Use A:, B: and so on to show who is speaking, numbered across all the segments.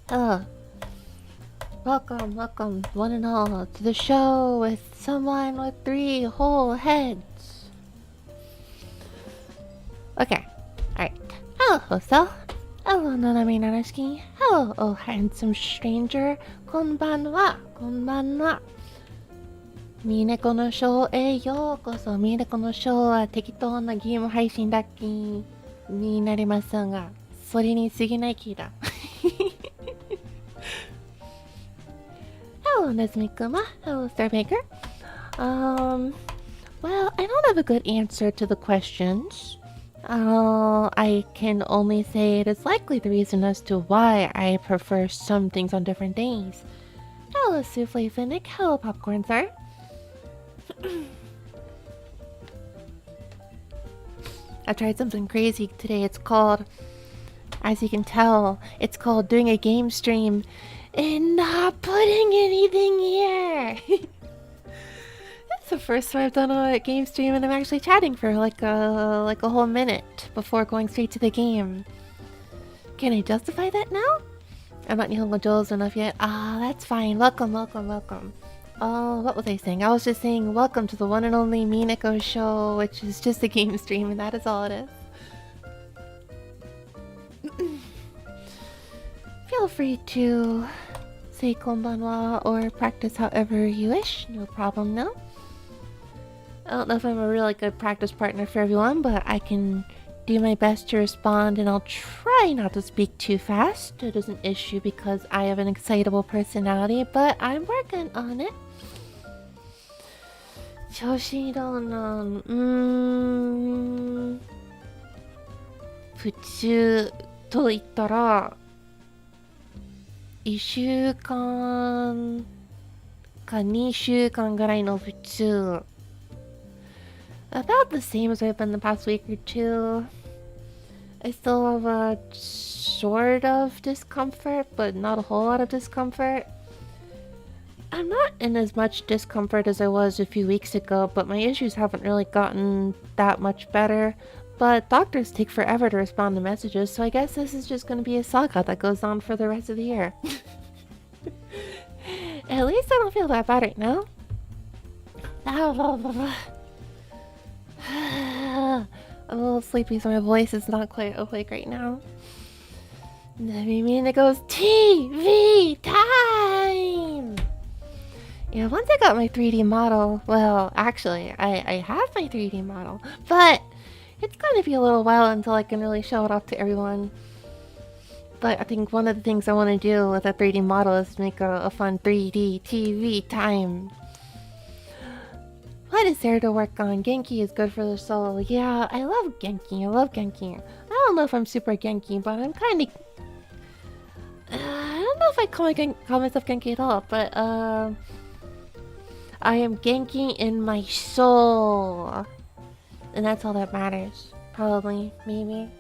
A: Hello. Welcome, one and all, to the show with someone with 3 whole heads. Okay, alright. Hello, Hoso. Hello, Nanami Nanaski. Hello, oh handsome stranger. Konbanwa. Mineko no show e yokoso. Mineko no show wa tekitou naゲーム配信だけになりますが、それに過ぎない気だ。Hello, Nezumi-kuma. Hello, Starmaker. Well, I don't have a good answer to the questions. I can only say it is likely the reason as to why I prefer some things on different days. Hello, Souffle Finnick. Hello, Popcorn Sir. I tried something crazy today. It's called, as you can tell, it's called doing a game stream and not putting anything here. It's the first time I've done a game stream and I'm actually chatting for like a whole minute before going straight to the game. Can I justify that now? I'm not Nihongo Joe's enough yet. Ah, that's fine. Welcome. Oh, what was I saying? I was just saying welcome to the one and only Mineko show, which is just a game stream, and that is all it is. Feel free to say konbanwa or practice however you wish. No problem, no. I don't know if I'm a really good practice partner for everyone, but I can do my best to respond, and I'll try not to speak too fast. It is an issue because I have an excitable personality, but I'm working on it. 調子どうなん？普通と言ったら1週間か2週間ぐらいの普通。About the same as I've been the past week or two. I still have a sort of discomfort, but not a whole lot of discomfort. I'm not in as much discomfort as I was a few weeks ago, but my issues haven't really gotten that much better. But doctors take forever to respond to messages, so I guess this is just going to be a saga that goes on for the rest of the year. At least I don't feel that bad right now. I'm a little sleepy, so my voice is not quite awake right now. That means it goes TV time! Yeah, once I got my 3D model, well, actually, I have my 3D model, but it's gonna be a little while until I can really show it off to everyone. But I think one of the things I want to do with a 3D model is make a fun 3D TV time. What is there to work on? Genki is good for the soul. Yeah, I love Genki. I don't know if I'm super Genki, but I'm kind of... I don't know if I call myself Genki at all, but I am Genki in my soul. And that's all that matters. Probably. Maybe.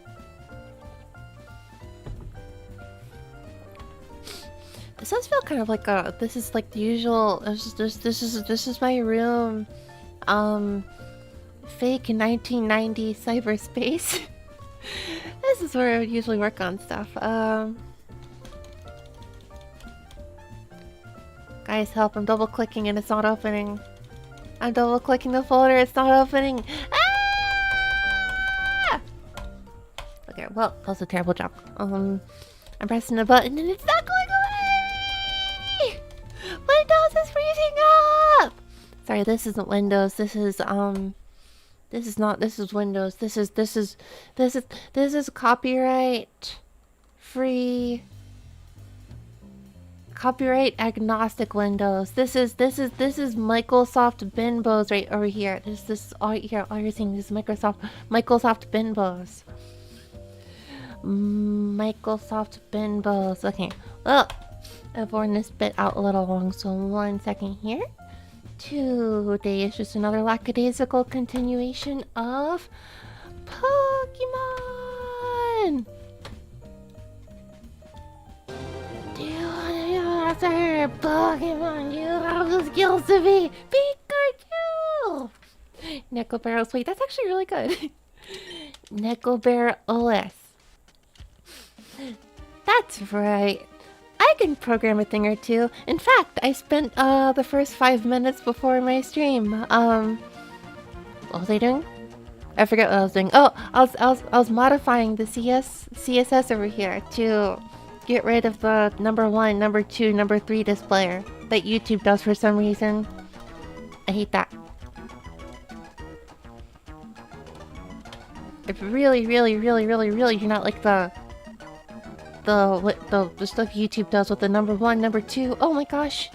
A: This does feel kind of like a... This is like the usual... This is my room. Fake 1990 cyberspace. This is where I would usually work on stuff. Guys, help, I'm double clicking and it's not opening. I'm double clicking the folder, it's not opening. Ah! Okay, well, that was a terrible job. I'm pressing the button and it's not going away! Windows is freezing up! Sorry, this isn't Windows, this is Windows. This is copyright free, copyright agnostic Windows. This is Microsoft Binbos right over here. This all you're seeing is Microsoft Binbos. Microsoft Binbos. Okay, well, I've worn this bit out a little long, so 1 second here. Today is just another lackadaisical continuation of Pokémon! Do you want to answer Pokémon? You have the skills to be Pikachu! Neko Barrel Sweet, that's actually really good. Neko Bear OS. That's right. I can program a thing or two. In fact, I spent the first 5 minutes before my stream. What was I doing? I forget what I was doing. Oh, I was modifying the CSS over here to get rid of the number 1, number 2, number 3 displayer that YouTube does for some reason. I hate that. If really you're not like the stuff YouTube does with the number 1, number 2. Oh my gosh.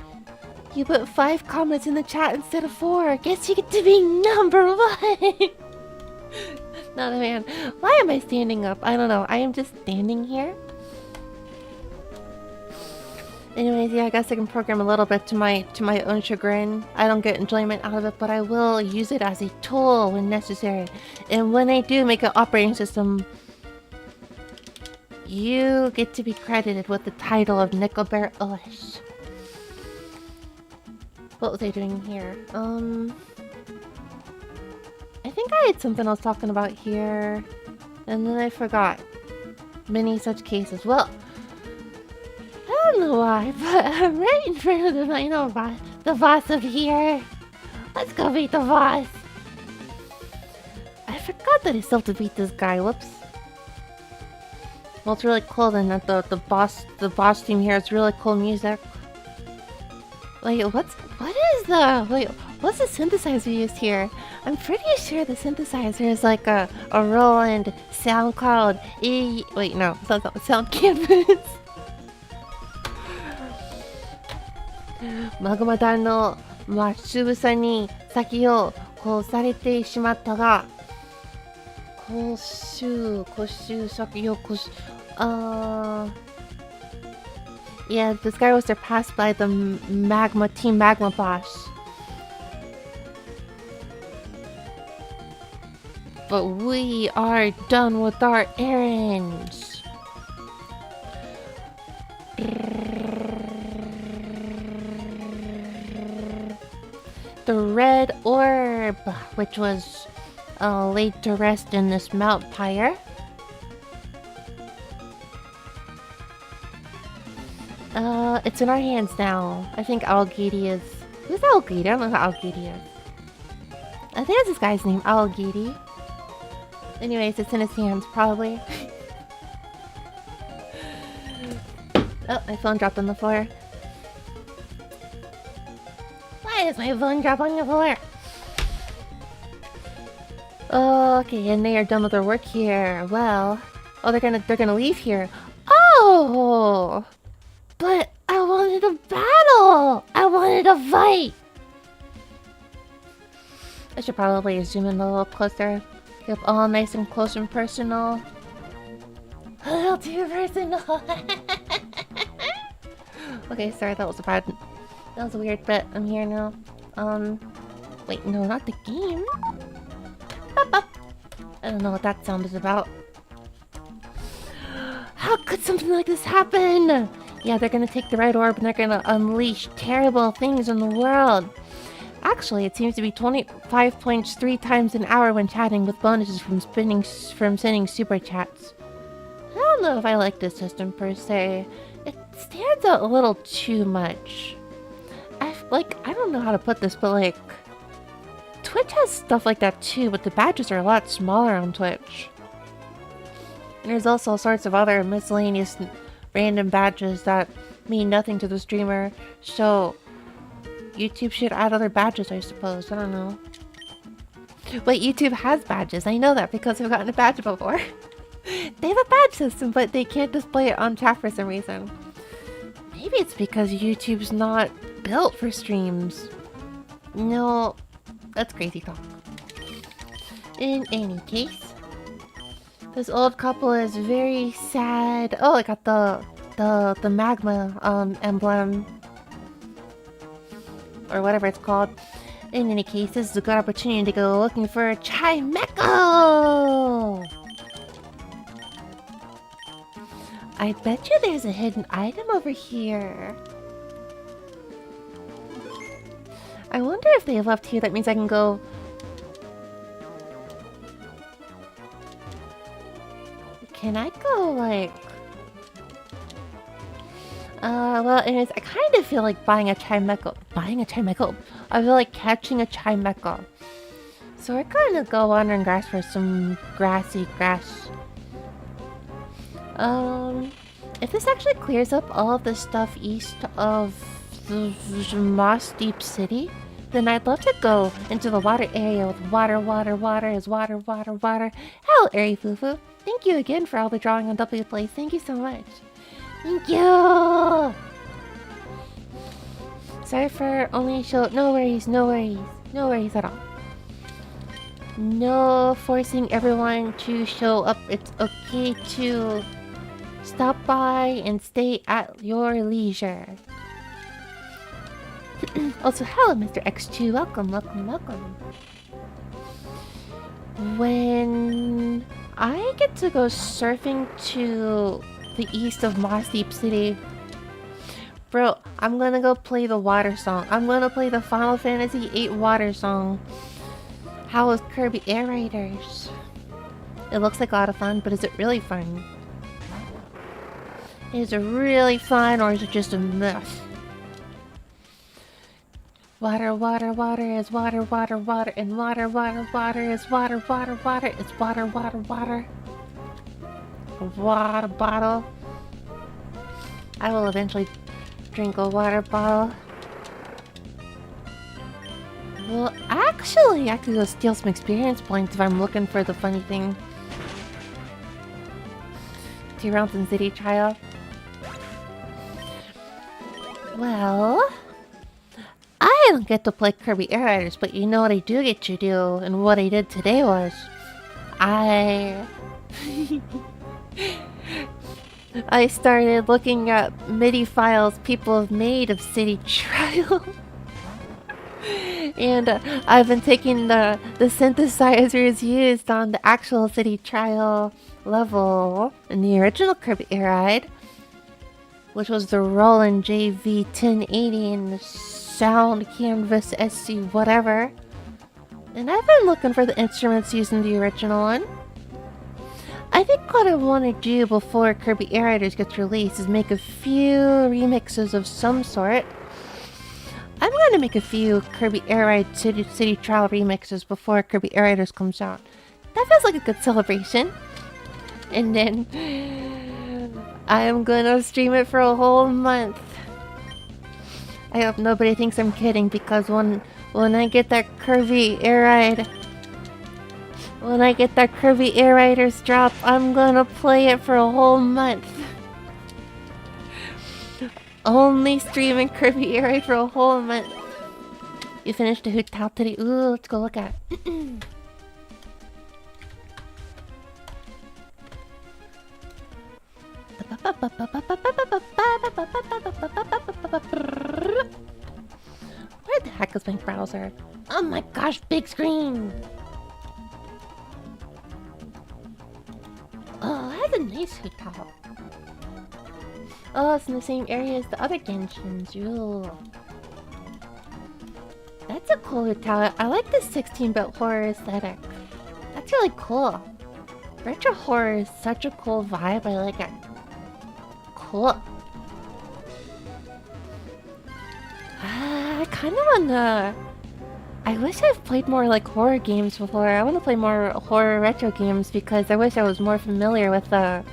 A: You put 5 comments in the chat instead of 4. Guess you get to be number 1. Not a man. Why am I standing up? I don't know. I am just standing here. Anyways, yeah, I guess I can program a little bit to my own chagrin. I don't get enjoyment out of it, but I will use it as a tool when necessary. And when I do make an operating system, you get to be credited with the title of Nickelbear OS. What was I doing here? I think I had something I was talking about here, and then I forgot. Many such cases. Well, I don't know why, but I'm right in front of the final boss. The boss of here. Let's go beat the boss. I forgot that I still have to beat this guy. Whoops. Well, it's really cool then that the boss team here has really cool music. Wait, what's the synthesizer used here? I'm pretty sure the synthesizer is like a Roland SoundCloud wait, no, it's not Sound Canvas. Magma 弾のまつぶさに先をこうされてしまったが、こしゅ先をこし、yeah, this guy was surpassed by the Team Magma boss. But we are done with our errands. The red orb, which was laid to rest in this Mount Pyre. It's in our hands now. I think Algidi is... Who's Algidi? I don't know who Algidi is. I think that's this guy's name, Algidi. Anyways, it's in his hands, probably. Oh, my phone dropped on the floor. Why does my phone drop on the floor? Okay, and they are done with their work here. Well, oh, they're gonna leave here. Oh, but I wanted a battle. I wanted a fight. I should probably zoom in a little closer. Yep, all nice and close and personal. A little too personal. Okay, sorry, that was a weird bit. I'm here now. Wait, no, not the game. I don't know what that sound is about. How could something like this happen? Yeah, they're gonna take the red orb and they're gonna unleash terrible things in the world. Actually, it seems to be 25 points 3 times an hour when chatting, with bonuses from sending super chats. I don't know if I like this system per se. It stands out a little too much. I don't know how to put this, but like, Twitch has stuff like that too, but the badges are a lot smaller on Twitch. And there's also all sorts of other miscellaneous random badges that mean nothing to the streamer, so YouTube should add other badges, I suppose. I don't know. Wait, YouTube has badges. I know that because I've gotten a badge before. They have a badge system, but they can't display it on chat for some reason. Maybe it's because YouTube's not built for streams. No, that's crazy talk. In any case, this old couple is very sad. Oh, I got the magma emblem, or whatever it's called. In any case, this is a good opportunity to go looking for a Chimecho! I bet you there's a hidden item over here. I wonder if they have left here. That means I can go... Can I go, like... Well, anyways, I kind of feel like buying a Chimecho. Buying a Chimecho? I feel like catching a Chimecho. So we're gonna go wandering grass for some grassy grass. If this actually clears up all of the stuff east of the Moss Deep City, then I'd love to go into the water area with water is water. Hello, Airy Fufu. Thank you again for all the drawing on W Plays. Thank you so much. Thank you! Sorry for only show. No worries at all. No forcing everyone to show up. It's okay to stop by and stay at your leisure. Also, hello, Mr. X2. Welcome. When I get to go surfing to the east of Moss Deep City, bro, I'm gonna go play the water song. I'm gonna play the Final Fantasy VIII water song. How is Kirby Air Raiders? It looks like a lot of fun, but is it really fun? Is it really fun, or is it just a mess? Water is water, and water is water. It's water. A water bottle. I will eventually drink a water bottle. Well, actually, I could go steal some experience points if I'm looking for the funny thing. 2 rounds in City Trial. Well, I don't get to play Kirby Air Riders, but you know what I do get to do, and what I did today was I started looking at MIDI files people have made of City Trial. And I've been taking the synthesizers used on the actual City Trial level in the original Kirby Air Ride, which was the Roland JV 1080 and the Sound Canvas SC whatever. And I've been looking for the instruments used in the original one. I think what I want to do before Kirby Air Riders gets released is make a few remixes of some sort. I'm gonna make a few Kirby Air Ride City Trial remixes before Kirby Air Riders comes out. That feels like a good celebration. And then I'm gonna stream it for a whole month. I hope nobody thinks I'm kidding, because when I get that Kirby Air Ride, when I get that Kirby Air Riders drop, I'm gonna play it for a whole month. Only streaming Kirby Air Ride for a whole month. You finished the Hu Tao today? Ooh, let's go look at it. Where the heck is my browser? Oh my gosh, big screen! Oh, that's a nice Hu Tao. Oh, it's in the same area as the other Genshins. Ooh. That's a cool Hu Tao. I like the 16-bit horror aesthetic. That's really cool. Retro horror is such a cool vibe. I like it. Cool. I kind of wanna... I wish I've played more like horror games before. I want to play more horror retro games because I wish I was more familiar with the...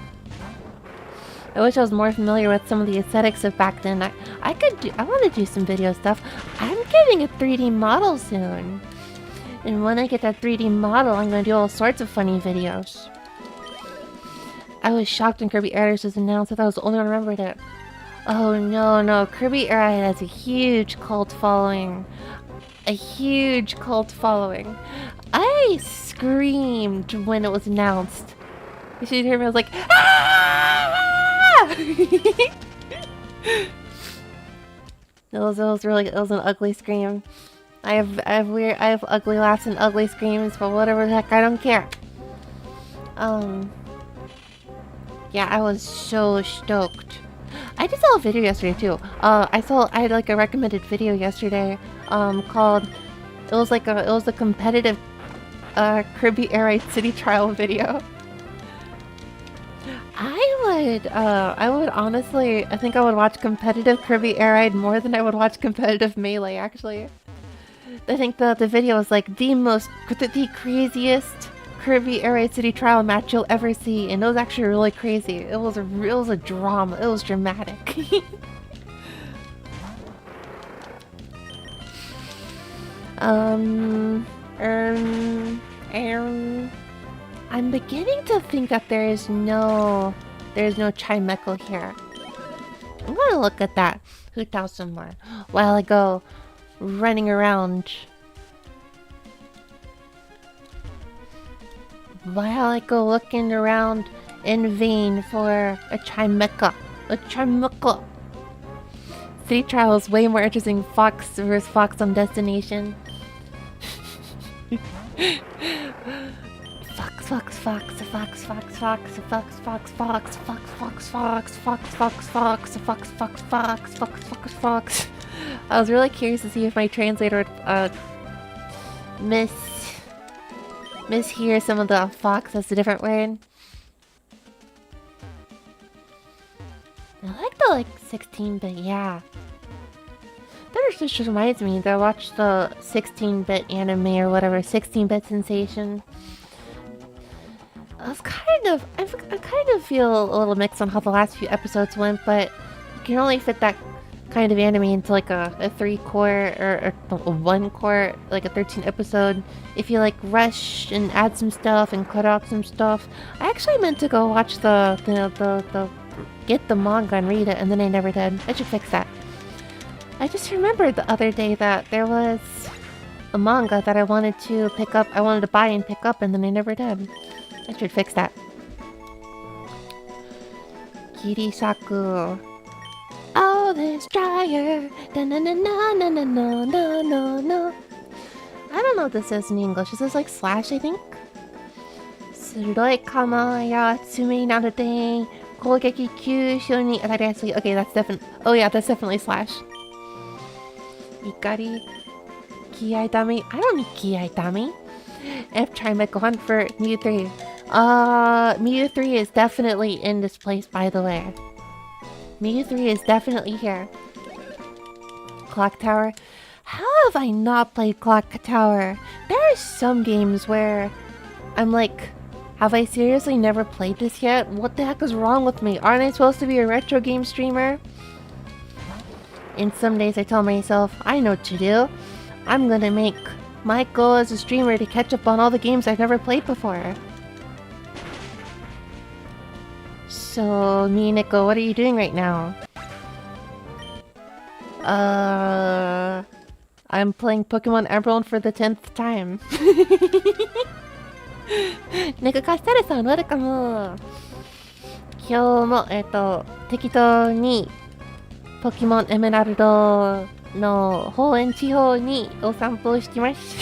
A: I wish I was more familiar with some of the aesthetics of back then. I want to do some video stuff. I'm getting a 3D model soon. And when I get that 3D model, I'm going to do all sorts of funny videos. I was shocked when Kirby Air Riders was announced. I thought I was the only one who remembered it. Oh no. Kirby Air Ride has a huge cult following. A huge cult following. I screamed when it was announced. You should hear me. I was like, ah! It was an ugly scream. I have ugly laughs and ugly screams, but whatever the heck, I don't care. Yeah, I was so stoked. I just saw a video yesterday too. I had like a recommended video yesterday. Called it was a competitive Kirby Air Ride City Trial video. I would honestly, I think I would watch competitive Kirby Air Ride more than I would watch competitive Melee, actually. I think the video was like the craziest Kirby Air Ride City Trial match you'll ever see, and it was actually really crazy. It was a drama. It was dramatic. I'm beginning to think that there's no Chimecho here. I'm gonna look at that Hu some more while I go running around. While I go looking around in vain for a Chimecho. A Chimecho. City Trial is way more interesting. Fox vs. Fox on Destination. Fox. I was really curious to see if my translator would mishear some of the fox as a different word. I like the 16-bit, yeah. That just reminds me that I watched the 16-bit anime or whatever, 16-bit sensation. I kind of feel a little mixed on how the last few episodes went, but you can only fit that kind of anime into like a 3-core or a 1-core, like a 13 episode. If you rush and add some stuff and cut out some stuff. I actually meant to go watch get the manga and read it, and then I never did. I should fix that. I just remembered the other day that there was a manga that I wanted to pick up. I wanted to buy and pick up, and then I never did. I should fix that. Kirisaku. Oh, this dryer. Da na na na na na no no no no. I don't know what this is in English. Is this slash, I think? Suroi kama ya tsumi narate kogeki kyushu ni atariyasu. Okay, that's definitely. Oh yeah, that's definitely slash. Ikari. Kiaitami. I don't need Kiaitami. F Trimecho hunt for Mew 3. Mew 3 is definitely in this place, by the way. Mew 3 is definitely here. Clock Tower. How have I not played Clock Tower? There are some games where I'm like, have I seriously never played this yet? What the heck is wrong with me? Aren't I supposed to be a retro game streamer? And some days I tell myself, I know what to do. I'm gonna make my goal as a streamer to catch up on all the games I've never played before. So, Nico, what are you doing right now? I'm playing Pokémon Emerald for the 10th time. Nekakastare-san, welcome! 今日も、適当にポケモンエメラルドの方園地方にお散歩をしてます。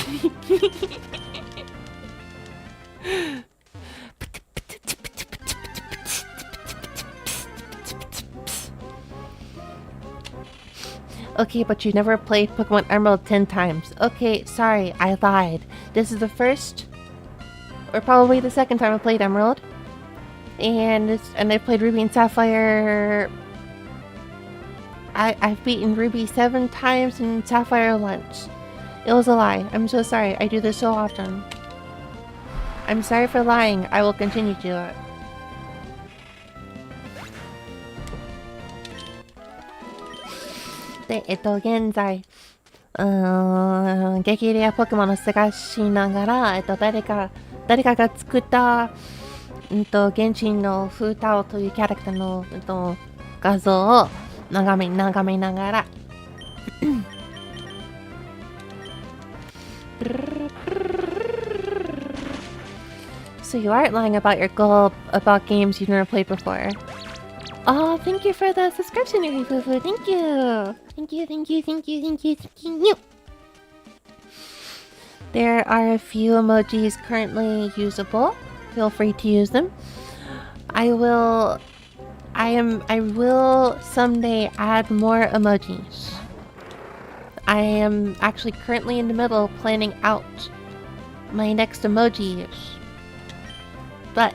A: Okay, but you never played Pokémon Emerald 10 times. Okay, sorry, I lied. This is the first, or probably the second time I played Emerald. And I played Ruby and Sapphire. I've beaten Ruby 7 times and Sapphire once. It was a lie. I'm so sorry. I do this so often. I'm sorry for lying. I will continue to do it. De, 現在、激レアポケモンを探しながら、誰かが作った、原神のフータオというキャラクターの、画像を眺めながら、So you aren't lying about your goal about games you've never played before. Oh, thank you for the subscription, Fufu. Thank you. Thank you. There are a few emojis currently usable. Feel free to use them. I will someday add more emojis. I am actually currently in the middle of planning out my next emojis. But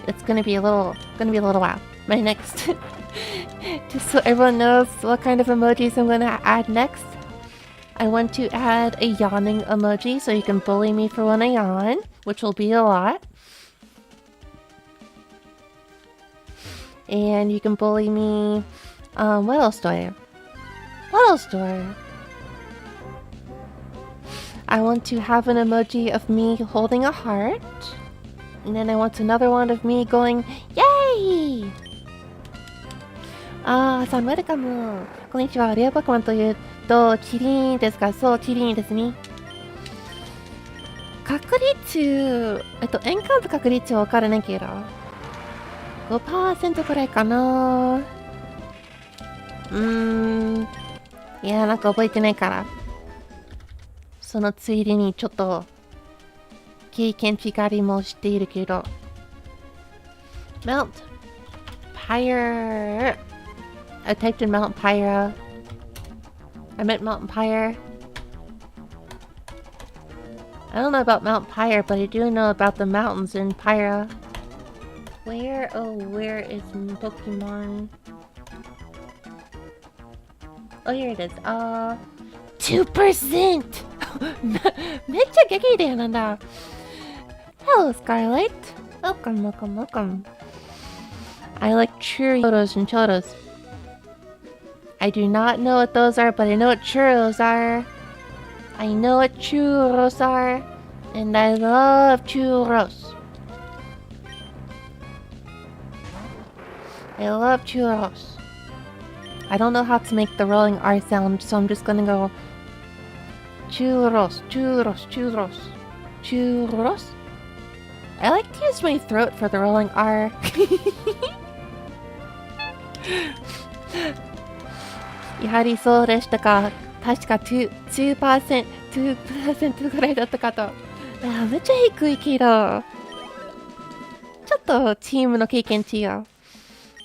A: it's gonna be a little while. My next, just so everyone knows what kind of emojis I'm gonna add next. I want to add a yawning emoji so you can bully me for when I yawn, which will be a lot. And you can bully me. What else do I have? What else do I have? I want to have an emoji of me holding a heart. And then I want another one of me going, Yay! さん、ウェルカム。こんにちは。レアポケモンというと、キリンですか？そう、キリンですね。確率、エンカウント確率はわからないけど、5% くらいかな。いや、なんか覚えてないから。そのついでにちょっと、経験値狩りもしているけど。Mount Pyre. I typed in Mount Pyre. I meant Mountain Pyre. I don't know about Mount Pyre, but I do know about the mountains in Pyre. Where is Pokemon? Oh, here it is. 2%! めっちゃ激励なんだ。Hello, Scarlet. Welcome. I like churros and choros. I do not know what those are, but I know what churros are. I know what churros are. And I love churros. I love churros. I don't know how to make the rolling R sound, so I'm just gonna go churros. I like to use my throat for the rolling R. やはりそうでしたか。確か 2% ぐらいだったかと。めっちゃ低いけど。ちょっとチームの経験違う。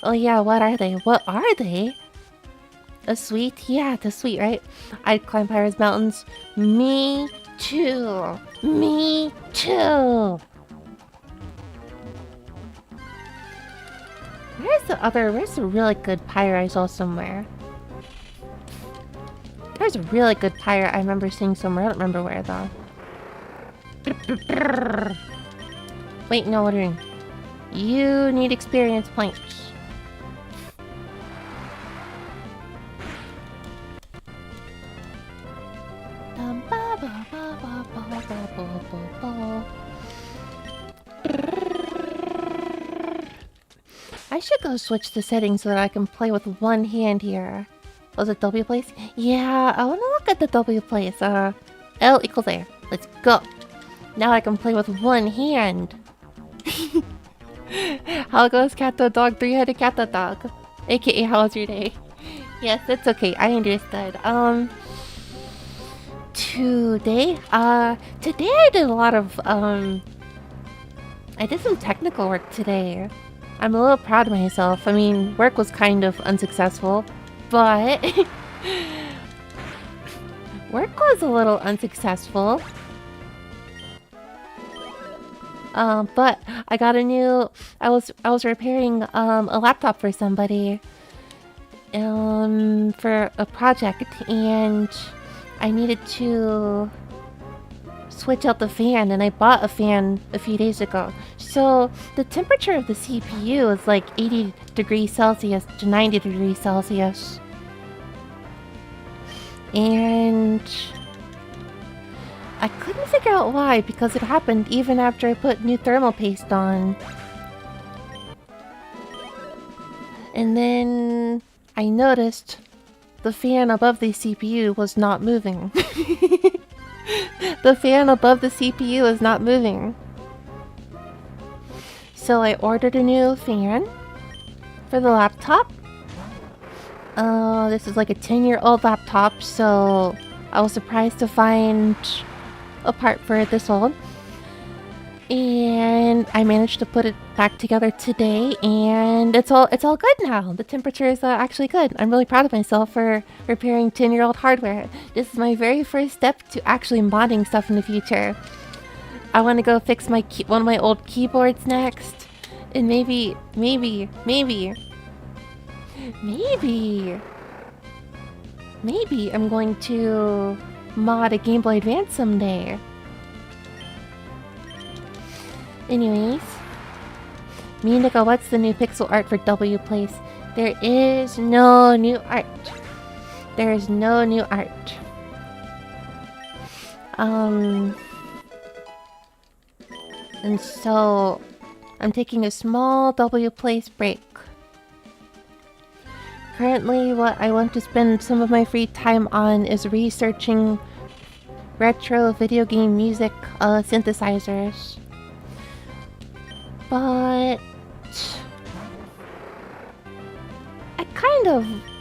A: Oh yeah, what are they? A sweet? Yeah, it's a sweet, right? I'd climb Pyre's mountains. Me too. Where's the really good pyre I saw somewhere? There's a really good pyre I remember seeing somewhere. I don't remember where though. Wait, no, what are you doing? You need experience points. I should go switch the settings so that I can play with one hand here. Was it W place? Yeah, I want to look at the W place. L equals A. Let's go. Now I can play with one hand. How goes cat the dog? Three-headed cat the dog. AKA, how was your day? Yes, it's okay. I understood. Today I did a lot of, I did some technical work today. I'm a little proud of myself. I mean, work was kind of unsuccessful, but work was a little unsuccessful. But I got a new, I was repairing a laptop for somebody for a project, and I needed to switch out the fan, and I bought a fan a few days ago. So the temperature of the CPU is like 80 degrees Celsius to 90 degrees Celsius. And I couldn't figure out why, because it happened even after I put new thermal paste on. And then I noticed the fan above the CPU was not moving. The fan above the CPU is not moving. So I ordered a new fan for the laptop. This is like a 10-year-old laptop, so I was surprised to find a part for it this old. And I managed to put it back together today, and it's all good now. The temperature is actually good. I'm really proud of myself for repairing 10-year-old hardware. This is my very first step to actually modding stuff in the future. I want to go fix one of my old keyboards next, And maybe I'm going to mod a Game Boy Advance someday. Anyways, me and Nico, what's the new pixel art for W Place? There is no new art. There is no new art. And so I'm taking a small W Place break. Currently, what I want to spend some of my free time on is researching retro video game music synthesizers. But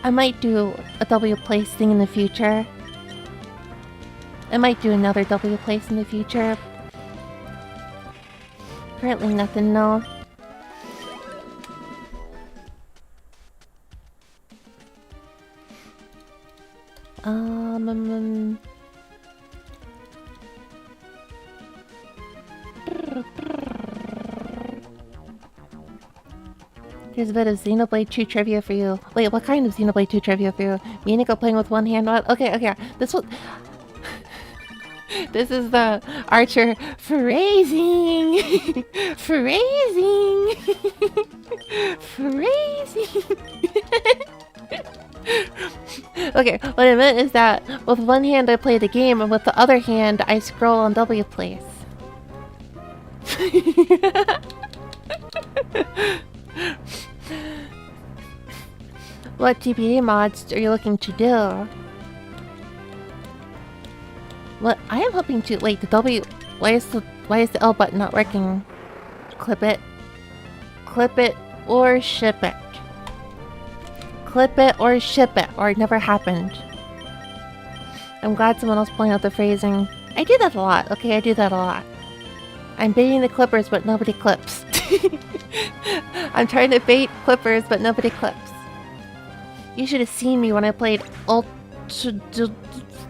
A: I might do a W Place thing in the future. I might do another W Place in the future. Currently nothing, no. Here's a bit of Xenoblade 2 trivia for you. Wait, what kind of Xenoblade 2 trivia for you? Me and Nico playing with one hand. Okay. This one. This is the Archer phrasing. Phrasing. Okay, what I meant is that with one hand I play the game, and with the other hand I scroll on W Place. What GBA mods are you looking to do? What I am hoping to— wait, the W— why is the L button not working? Clip it or ship it. Clip it or ship it, or it never happened. I'm glad someone else pointed out the phrasing. I do that a lot. Okay, I do that a lot. I'm baiting the clippers, but nobody clips. I'm trying to bait clippers, but nobody clips. You should have seen me when I played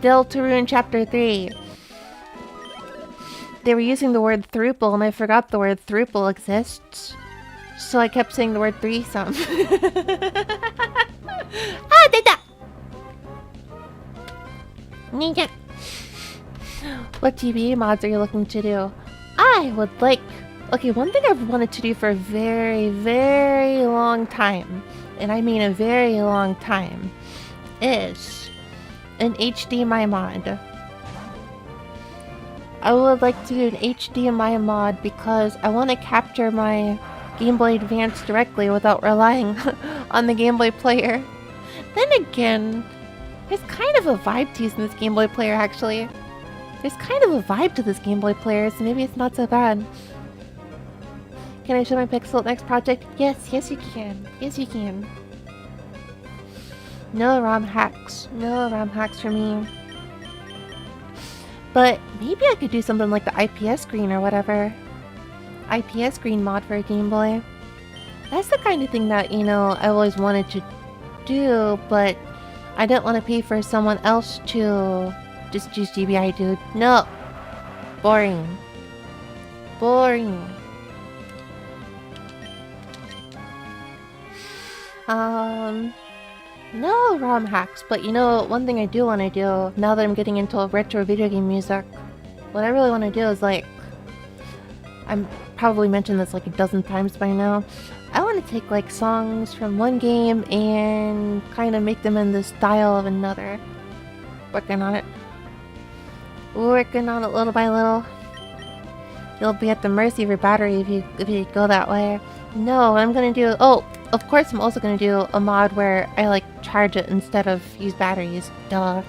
A: Deltarune Chapter 3. They were using the word throuple, and I forgot the word throuple exists. So I kept saying the word threesome. Ah, data! Ninja! What GBA mods are you looking to do? I would like— okay, one thing I've wanted to do for a very, very long time, and I mean a very long time, is an HDMI mod. I would like to do an HDMI mod because I want to capture my Game Boy Advance directly without relying on the Game Boy player. Then again, there's kind of a vibe to using this Game Boy player, actually. There's kind of a vibe to this Game Boy player, so maybe it's not so bad. Can I show my pixel next project? Yes you can. Yes you can. No ROM hacks. No ROM hacks for me. But maybe I could do something like the IPS screen or whatever. IPS screen mod for a Game Boy. That's the kind of thing that, you know, I always wanted to do, but I didn't want to pay for someone else to just use GBI, dude. No! Boring. Boring. No ROM hacks, but you know, one thing I do want to do, now that I'm getting into retro video game music, what I really want to do is, like, I'm probably mentioned this like a dozen times by now, I want to take, like, songs from one game and kind of make them in the style of another. Working on it. Working on it little by little. You'll be at the mercy of your battery if you go that way. No, what I'm gonna do— oh, of course I'm also gonna do a mod where I, like, charge it instead of use batteries. Duh.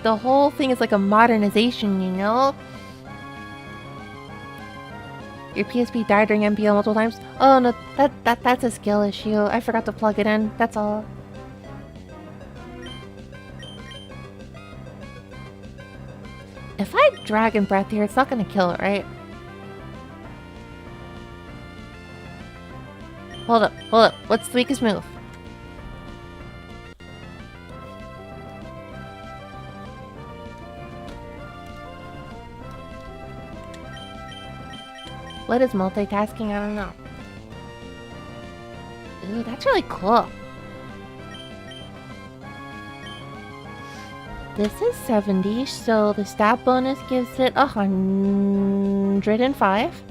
A: The whole thing is like a modernization, you know? Your PSP died during MPO multiple times? Oh no, that's a skill issue. I forgot to plug it in, that's all. If I Dragon Breath here, it's not gonna kill it, right? Hold up. What's the weakest move? What is multitasking? I don't know. Ooh, that's really cool. This is 70, so the stat bonus gives it 105.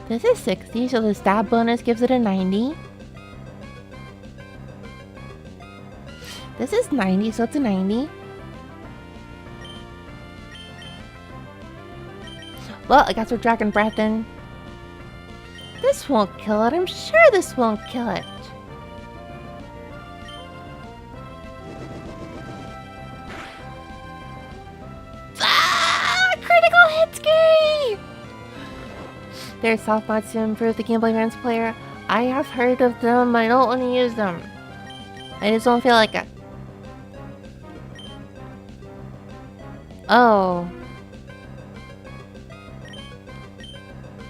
A: This is 60, so the stat bonus gives it a 90. This is 90, so it's a 90. Well, I guess we're Dragon Breath in. This won't kill it. I'm sure this won't kill it. Ah! Critical hit ski! There's soft mods to improve the gameplay man's player. I have heard of them. I don't want to use them. I just don't feel like it. Oh.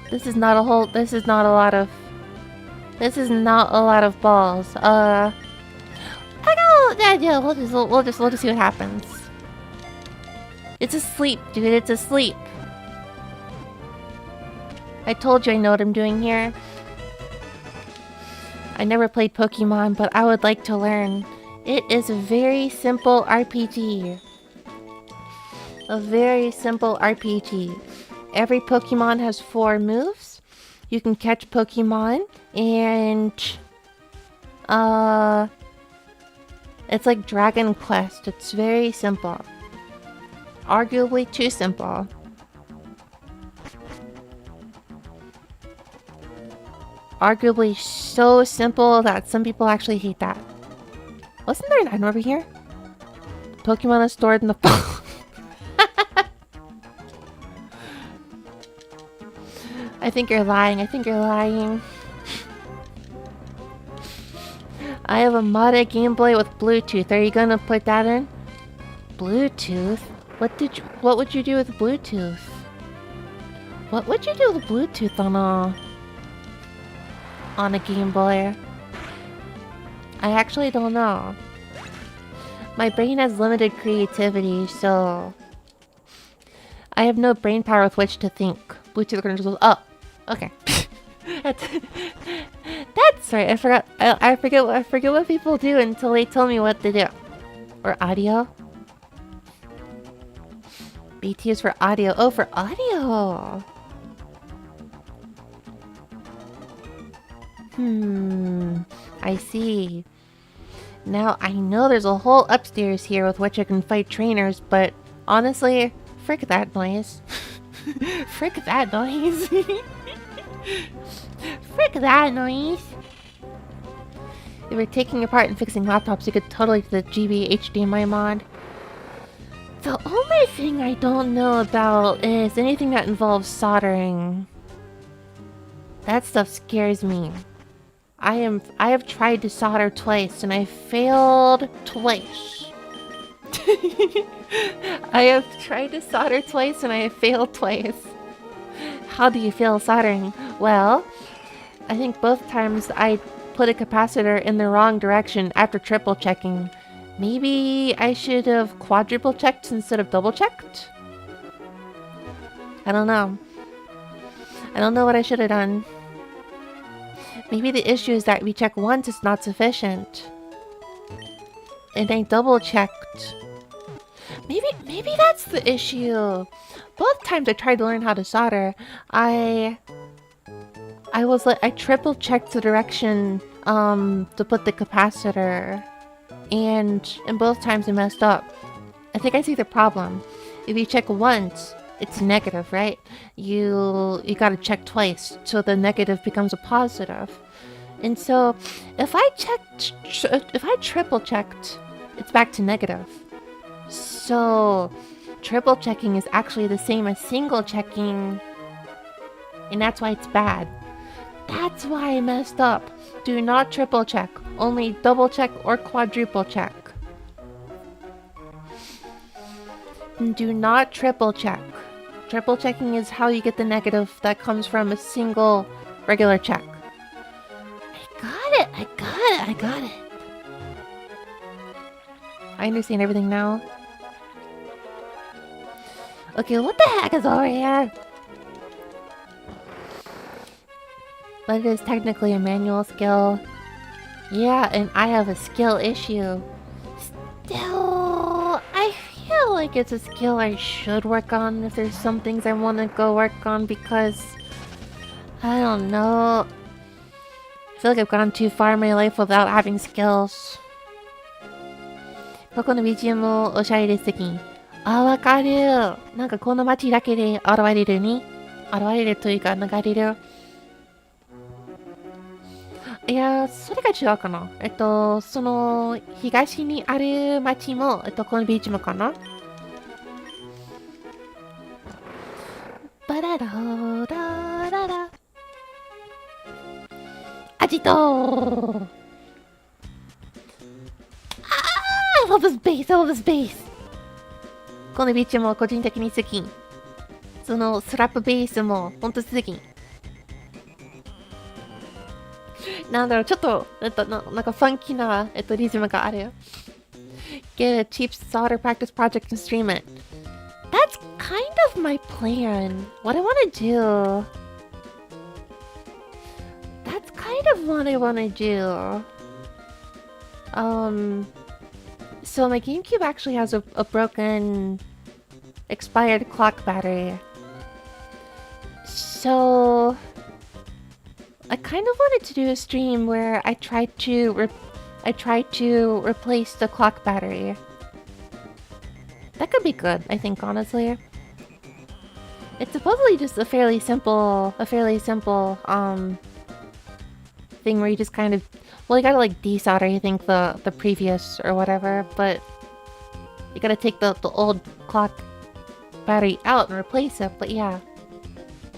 A: This is not a whole. This is not a lot of. This is not a lot of balls. I go. Yeah. We'll just see what happens. It's asleep, dude. It's asleep. I told you I know what I'm doing here. I never played Pokemon, but I would like to learn. It is a very simple RPG. A very simple RPG. Every Pokemon has 4 moves. You can catch Pokemon, and it's like Dragon Quest. It's very simple. Arguably too simple. Arguably so simple that some people actually hate that. Wasn't there an item over here? Pokemon is stored in the phone. I think you're lying. I think you're lying. I have a modded Game Boy with Bluetooth. Are you gonna put that in? Bluetooth? What would you do with Bluetooth? What would you do with Bluetooth on a Game Boy? I actually don't know. My brain has limited creativity, so I have no brain power with which to think. Bluetooth controls. Oh, okay. That's right. I forgot. I forget what people do until they tell me what to do. Or audio. BT is for audio. Oh, for audio. I see. Now I know there's a whole upstairs here with which I can fight trainers, but honestly, frick that noise. Frick that noise. Frick that noise. If you're taking apart and fixing laptops, you could totally do the GB HDMI mod. The only thing I don't know about is anything that involves soldering. That stuff scares me. I have tried to solder twice and I failed twice. I have tried to solder twice and I have failed twice. How do you fail soldering? Well, I think both times I put a capacitor in the wrong direction after triple checking. Maybe I should have quadruple checked instead of double checked? I don't know. I don't know what I should have done. Maybe the issue is that we check once is not sufficient. And I double checked. Maybe that's the issue. Both times I tried to learn how to solder, I triple checked the direction to put the capacitor, and both times I messed up. I think I see the problem. If you check once, it's negative, right? You gotta check twice, so the negative becomes a positive. And so, if I triple checked, it's back to negative. So, triple checking is actually the same as single checking, and that's why it's bad. That's why I messed up. Do not triple check, only double check or quadruple check. And do not triple check. Triple checking is how you get the negative that comes from a single regular check. I got it. I understand everything now. Okay, what the heck is over here? But it is technically a manual skill. Yeah, and I have a skill issue. Still, I feel like it's a skill I should work on if there's some things I want to go work on because I don't know. I feel like I've gone too far in my life without having skills. ここの BGM もおしゃれです的に。あ、わかる。なんかこの街だけで現れるに。現れるというか流れる。いや、それが違うかな。その、東にある町も、このビーチもかな。バラララララ。アジトー。I love this base, I love this base. このビーチも個人的に好き。そのスラップベースもほんと好き。なんだろう、ちょっと、なんかファンキーな、リズムがあるよ。Get a cheap solder practice project and stream it. That's kind of my plan. What I want to do. That's kind of what I want to do. So my GameCube actually has a broken, expired clock battery. So I kind of wanted to do a stream where I tried to replace the clock battery. That could be good, I think, honestly. It's supposedly just a fairly simple thing where you just kind of, well, you gotta like desolder, I think, the previous or whatever, but you gotta take the old clock battery out and replace it. But yeah,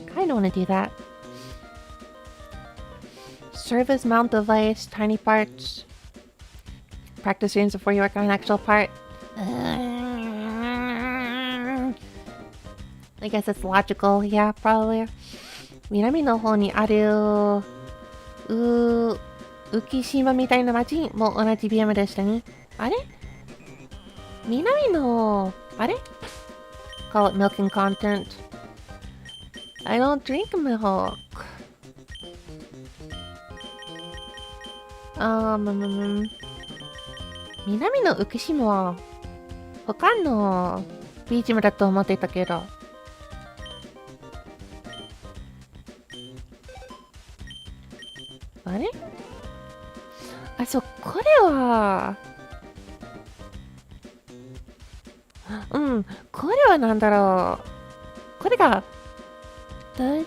A: kind of want to do that. Service mount device, tiny parts. Practice rooms before you work on an actual part. I guess it's logical, yeah, probably. 南の方にある浮島みたいな町も同じ BM でしたね。あれ南のあれ Call it milk and content. I don't drink milk. 南の浮島は他のビーチムだと思ってたけど。あれあ、そう、これはこれはなんだろう。これがダララ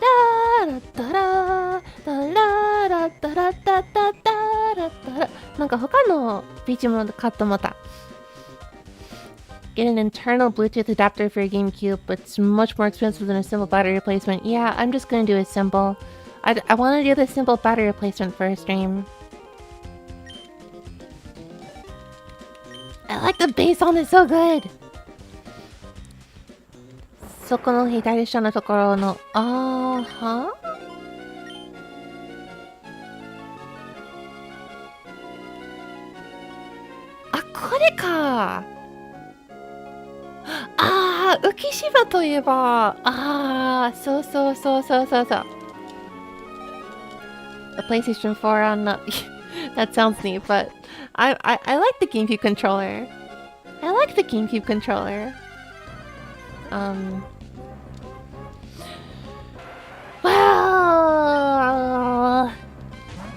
A: ダラダララダラダダダラダラなんか他のビーチも買ってもた。Get an internal Bluetooth adapter for your GameCube, but it's much more expensive than a simple battery replacement. Yeah, I'm just gonna do a simple. I want to do the simple battery replacement for a stream. I like the bass on it so good! そこの左下のところの、はあ、これか。浮島といえば、そう。The PlayStation 4 on the... That sounds neat, but I like the GameCube controller. I like the GameCube controller. Well,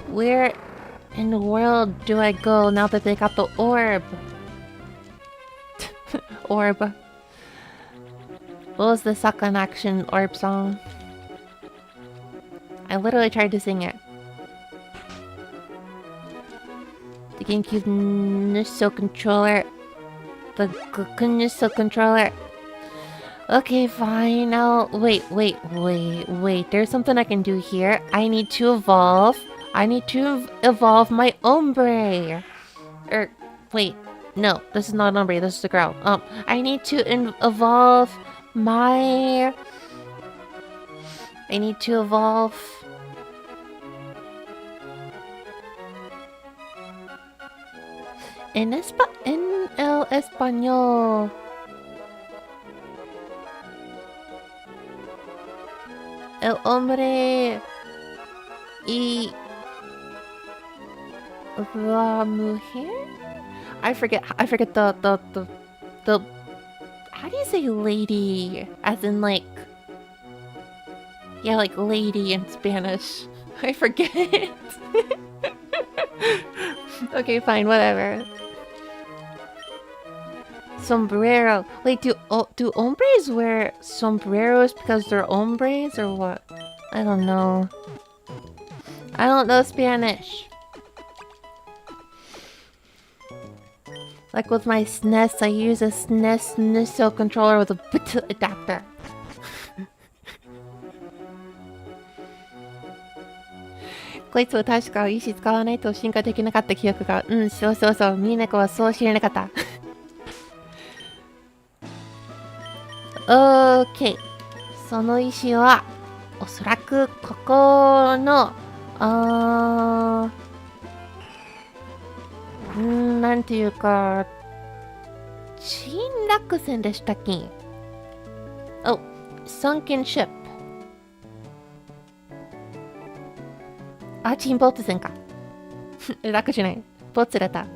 A: where in the world do I go now that they got the orb? Orb. What was the Suck on Action orb song? I literally tried to sing it. The GameCube Nisso controller. The Nisso controller. Okay, fine. Now, wait. There's something I can do here. I need to evolve my ombre. Wait. No, this is not an ombre. This is a girl. I need to evolve my... I need to evolve... En el español. El hombre y La mujer? I forget the how do you say lady? As in like yeah, like lady in Spanish. I forget. Okay, fine, whatever. Sombrero. Wait, do hombres wear sombreros because they're hombres or what? I don't know. I don't know Spanish. Like with my SNES, I use a SNES NISO controller with a adapter. こいつは確か意志使わないと進化できなかった記憶が。うん、そうそうそう。ミーネコはそう知らなかった。OK。その石は、おそらくここの、なんていうか、沈落船でしたっけ？ Oh, sunken ship. あ、沈没船か。楽じゃない。ボツだった。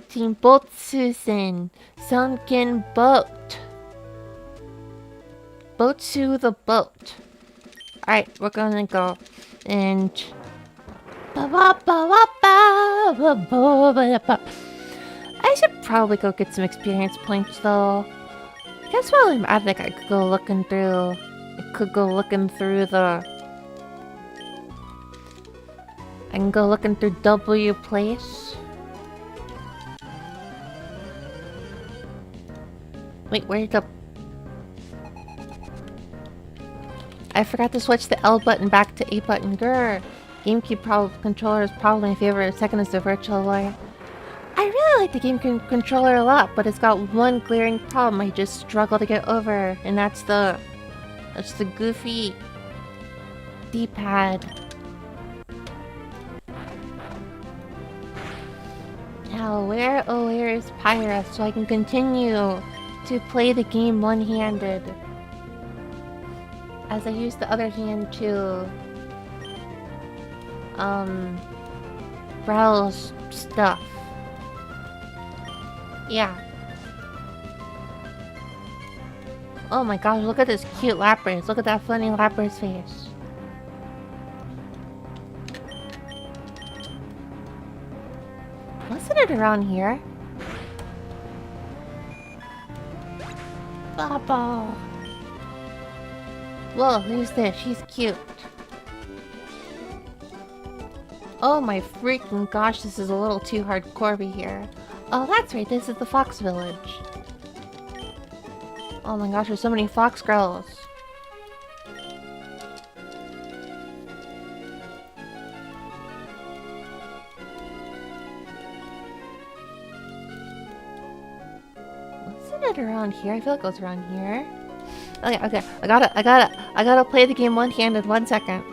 A: 沈没船。sunken boat. Boat to the boat. Alright, we're gonna go and... I should probably go get some experience points though. I guess while I'm at it, I could go looking through... I can go looking through W place. Wait, where'd the... I forgot to switch the L button back to A button. Grr. GameCube controller is probably my favorite. Second is the Virtual Boy. I really like the GameCube controller a lot, but it's got one glaring problem I just struggle to get over, and that's the goofy D-pad. Now, where is Pyra so I can continue to play the game one-handed? As I use the other hand to browse stuff. Yeah. Oh my gosh, look at this cute Lapras. Look at that funny Lapras face. Wasn't it around here? Baba. Whoa, who's this? She's cute. Oh my freaking gosh, this is a little too hardcore here. Oh, that's right, this is the Fox Village. Oh my gosh, there's so many fox girls. Wasn't it around here? I feel like it was around here. Okay. I gotta play the game one-handed. 1 second.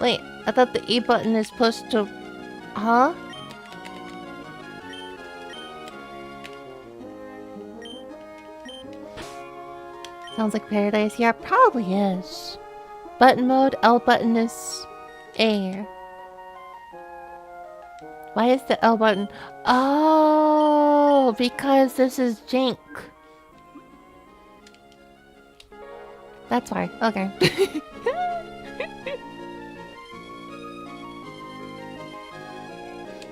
A: Wait, I thought the E button is supposed to... Huh? Sounds like paradise. Yeah, it probably is. Button mode, L button is A. Why is the L button... Oh, because this is Jink. That's why. Okay.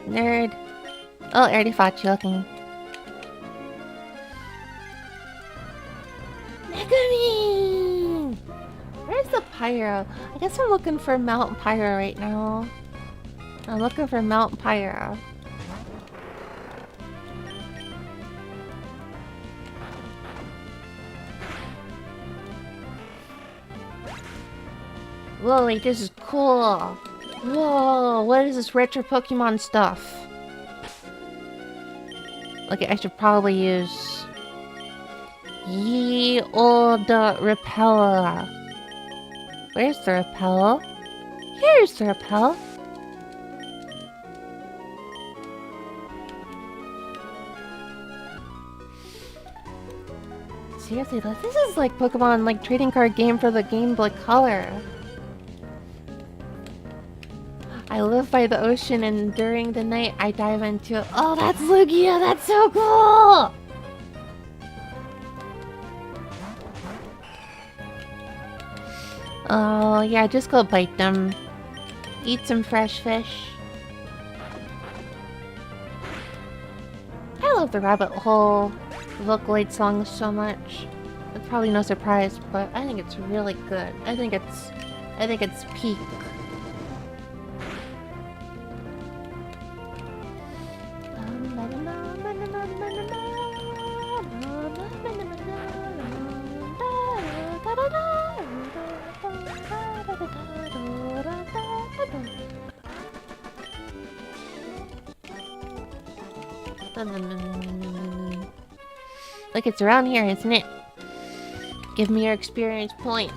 A: Nerd. Oh, I already fought you. Okay. Megami! Where's the Pyro? I guess I'm looking for Mount Pyro right now. I'm looking for Mount Pyro. Whoa, wait, this is cool. Whoa, what is this retro Pokemon stuff? Okay, I should probably use... Ye old Repel. Where's the Repel? Here's the Repel. Seriously, this is like Pokemon, like trading card game for the Game Boy Color. I live by the ocean, and during the night I dive into it. Oh, that's Lugia! That's so cool! Oh, yeah, just go bite them. Eat some fresh fish. I love the Rabbit Hole Vocaloid song so much. It's probably no surprise, but I think it's really good. I think it's peak. Like it's around here, isn't it? Give me your experience points.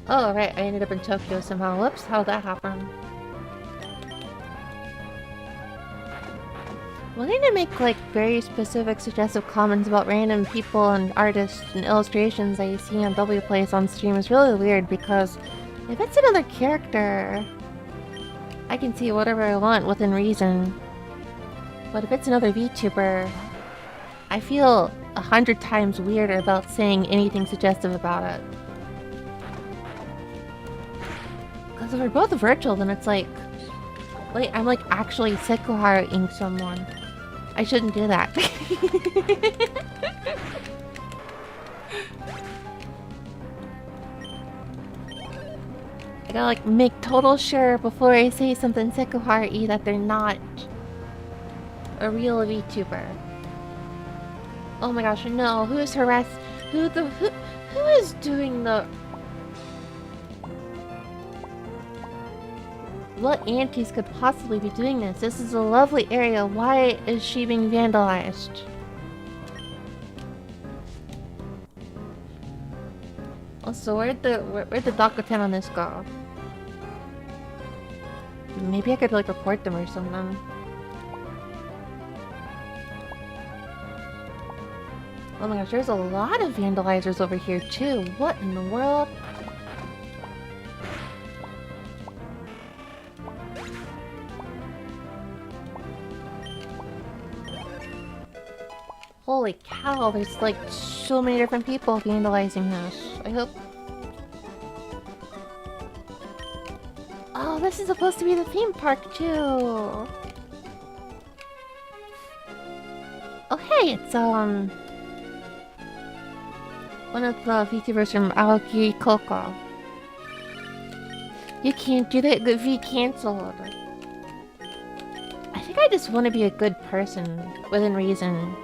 A: Oh, right, I ended up in Tokyo somehow. Whoops, how'd that happen? Well, I need to make, like, very specific suggestive comments about random people and artists and illustrations that you see on W Plays on stream is really weird because if it's another character, I can see whatever I want within reason. But if it's another VTuber, I feel 100 times weirder about saying anything suggestive about it. Because if we're both virtual, then it's like... Wait, I'm like actually Sekuharu-ing someone. I shouldn't do that. I gotta like make total sure before I say something Sekuharu-y that they're not a real VTuber. Oh my gosh, no, who is who is doing the... What aunties could possibly be doing this? This is a lovely area. Why is she being vandalized? Also, where'd the Dakuten on this go? Maybe I could like report them or something. Oh my gosh, there's a lot of vandalizers over here too. What in the world? Holy cow, there's like so many different people vandalizing this. I hope... Oh, this is supposed to be the theme park too! Oh hey, it's one of the VTubers from Aoki Koko. You can't do that, the V cancelled. I think I just want to be a good person, within reason.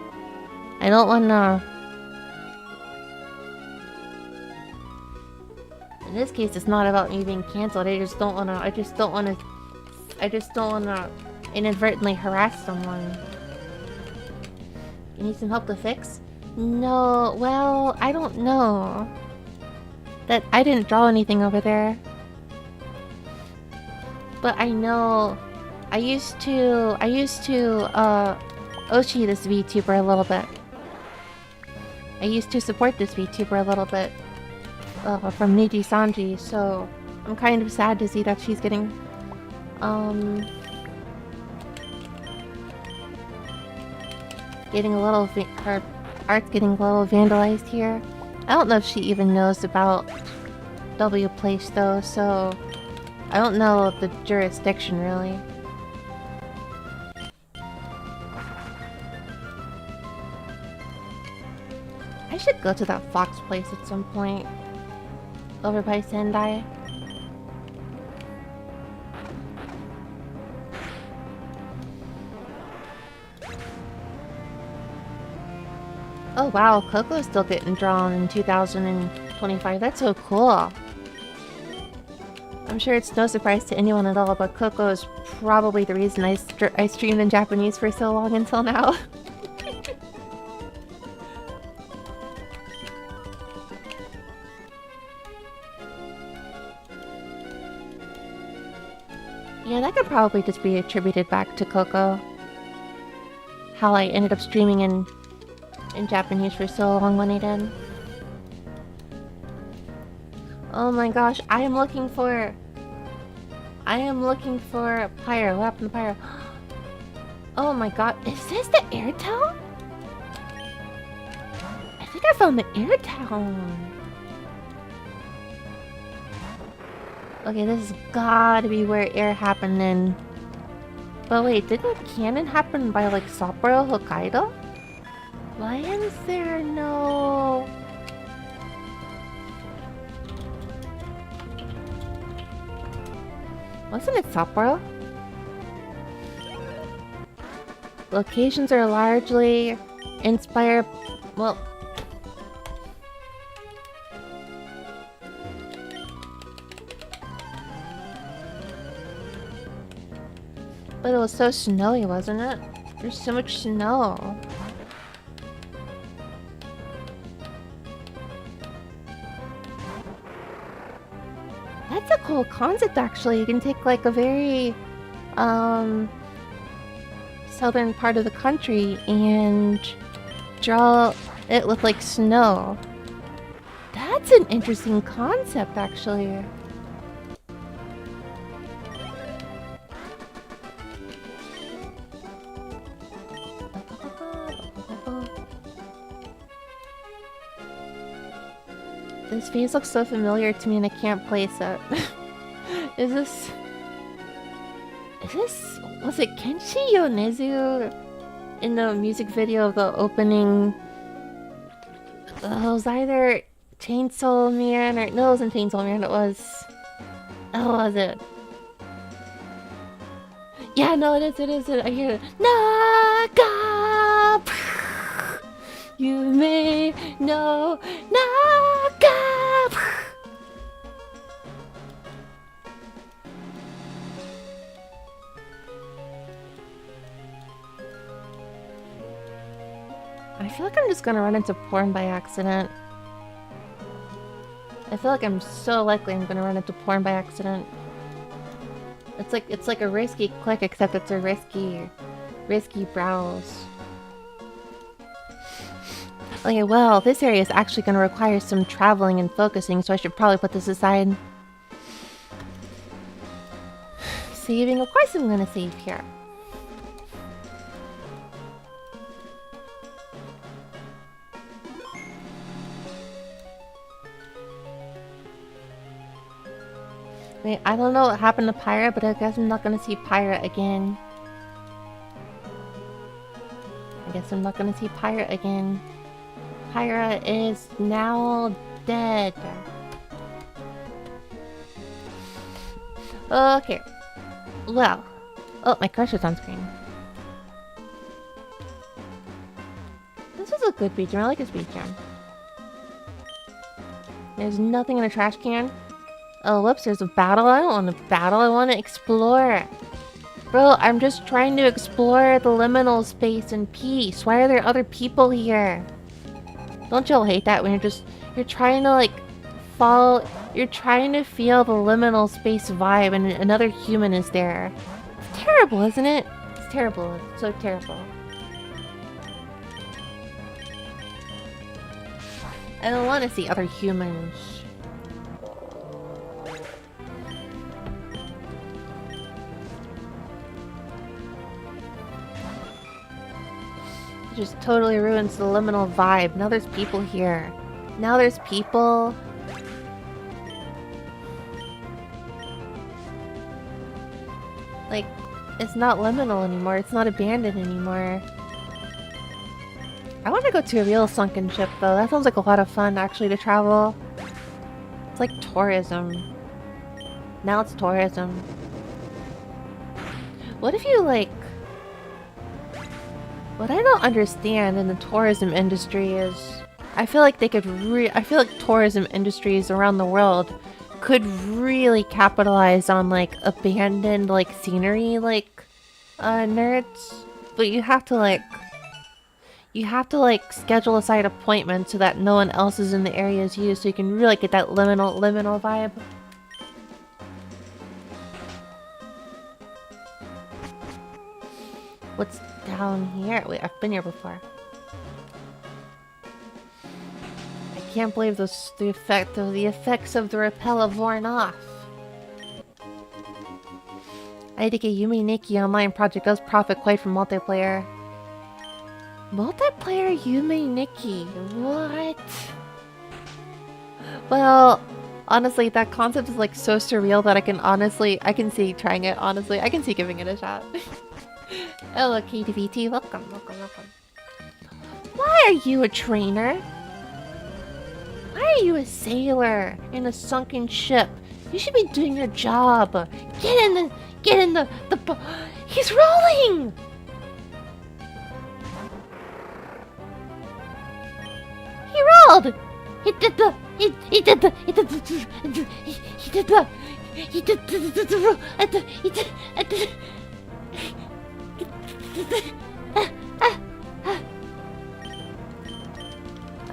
A: I don't wanna... In this case, it's not about me being cancelled. I just don't wanna inadvertently harass someone. You need some help to fix? No, well, I don't know. That I didn't draw anything over there. But I know... I used to Oshi this VTuber a little bit. I used to support this VTuber a little bit from Niji Sanji, so I'm kind of sad to see that she's getting her art's getting a little vandalized here. I don't know if she even knows about W Place though, so I don't know the jurisdiction really. I should go to that fox place at some point. Over by Sendai. Oh wow, Coco's still getting drawn in 2025. That's so cool. I'm sure it's no surprise to anyone at all, but Coco is probably the reason I streamed in Japanese for so long until now. Yeah, that could probably just be attributed back to Coco. How I ended up streaming in in Japanese for so long when I did. Oh my gosh, I am looking for Pyro. What happened to Pyro? Oh my god, is this the air town? I think I found the air town. Okay, this has gotta be where air happened in. But wait, didn't Cannon happen by like Sapporo, Hokkaido? Why is there no... Wasn't it Sapporo? Locations are largely inspired... Well... But it was so snowy, wasn't it? There's so much snow. That's a cool concept, actually. You can take like a very southern part of the country and draw it with like snow. That's an interesting concept, actually. This face looks so familiar to me and I can't place it. Is this... Was it Kenshi Yonezu in the music video of the opening? It was either Chainsaw Man or... No, it wasn't Chainsaw Man, it was... Oh, was it? Yeah, no, it is. I hear it. Naga! You may know Naga! I feel like I'm just gonna run into porn by accident. I feel like I'm so likely I'm gonna run into porn by accident. It's like a risky click, except it's a risky browse. Okay, well, this area is actually gonna require some traveling and focusing, so I should probably put this aside. Saving, of course I'm gonna save here. Wait, I don't know what happened to Pyra, but I guess I'm not gonna see Pyra again. Pyra is now dead. Okay. Well. Oh, my crush is on screen. This is a good beach jam. I like this beach jam. There's nothing in a trash can. Oh, whoops, there's a battle. I don't want to battle. I want to explore. Bro, I'm just trying to explore the liminal space in peace. Why are there other people here? Don't y'all hate that when you're trying to like you're trying to feel the liminal space vibe and another human is there. It's terrible, isn't it? It's terrible. It's so terrible. I don't want to see other humans. Just totally ruins the liminal vibe. Now there's people here. Now there's people. Like, it's not liminal anymore. It's not abandoned anymore. I want to go to a real sunken ship, though. That sounds like a lot of fun, actually, to travel. It's like tourism. Now it's tourism. What if you, like... What I don't understand in the tourism industry is... I feel like they could I feel like tourism industries around the world could really capitalize on, like, abandoned, like, scenery, like, nerds. But you have to, like... You have to, like, schedule aside appointments so that no one else is in the areas used, so you can really get that liminal vibe. What's down here? Wait, I've been here before. can't believe the effects of the repel have worn off. I think a Yumi Nikki online project does profit quite from multiplayer. Multiplayer Yumi Nikki? What? Well, honestly, that concept is like so surreal that I can see trying it, honestly. I can see giving it a shot. Hello, KTVT. Welcome. Why are you a trainer? Why are you a sailor in a sunken ship? You should be doing your job. Get in the he's rolling! He rolled! He did the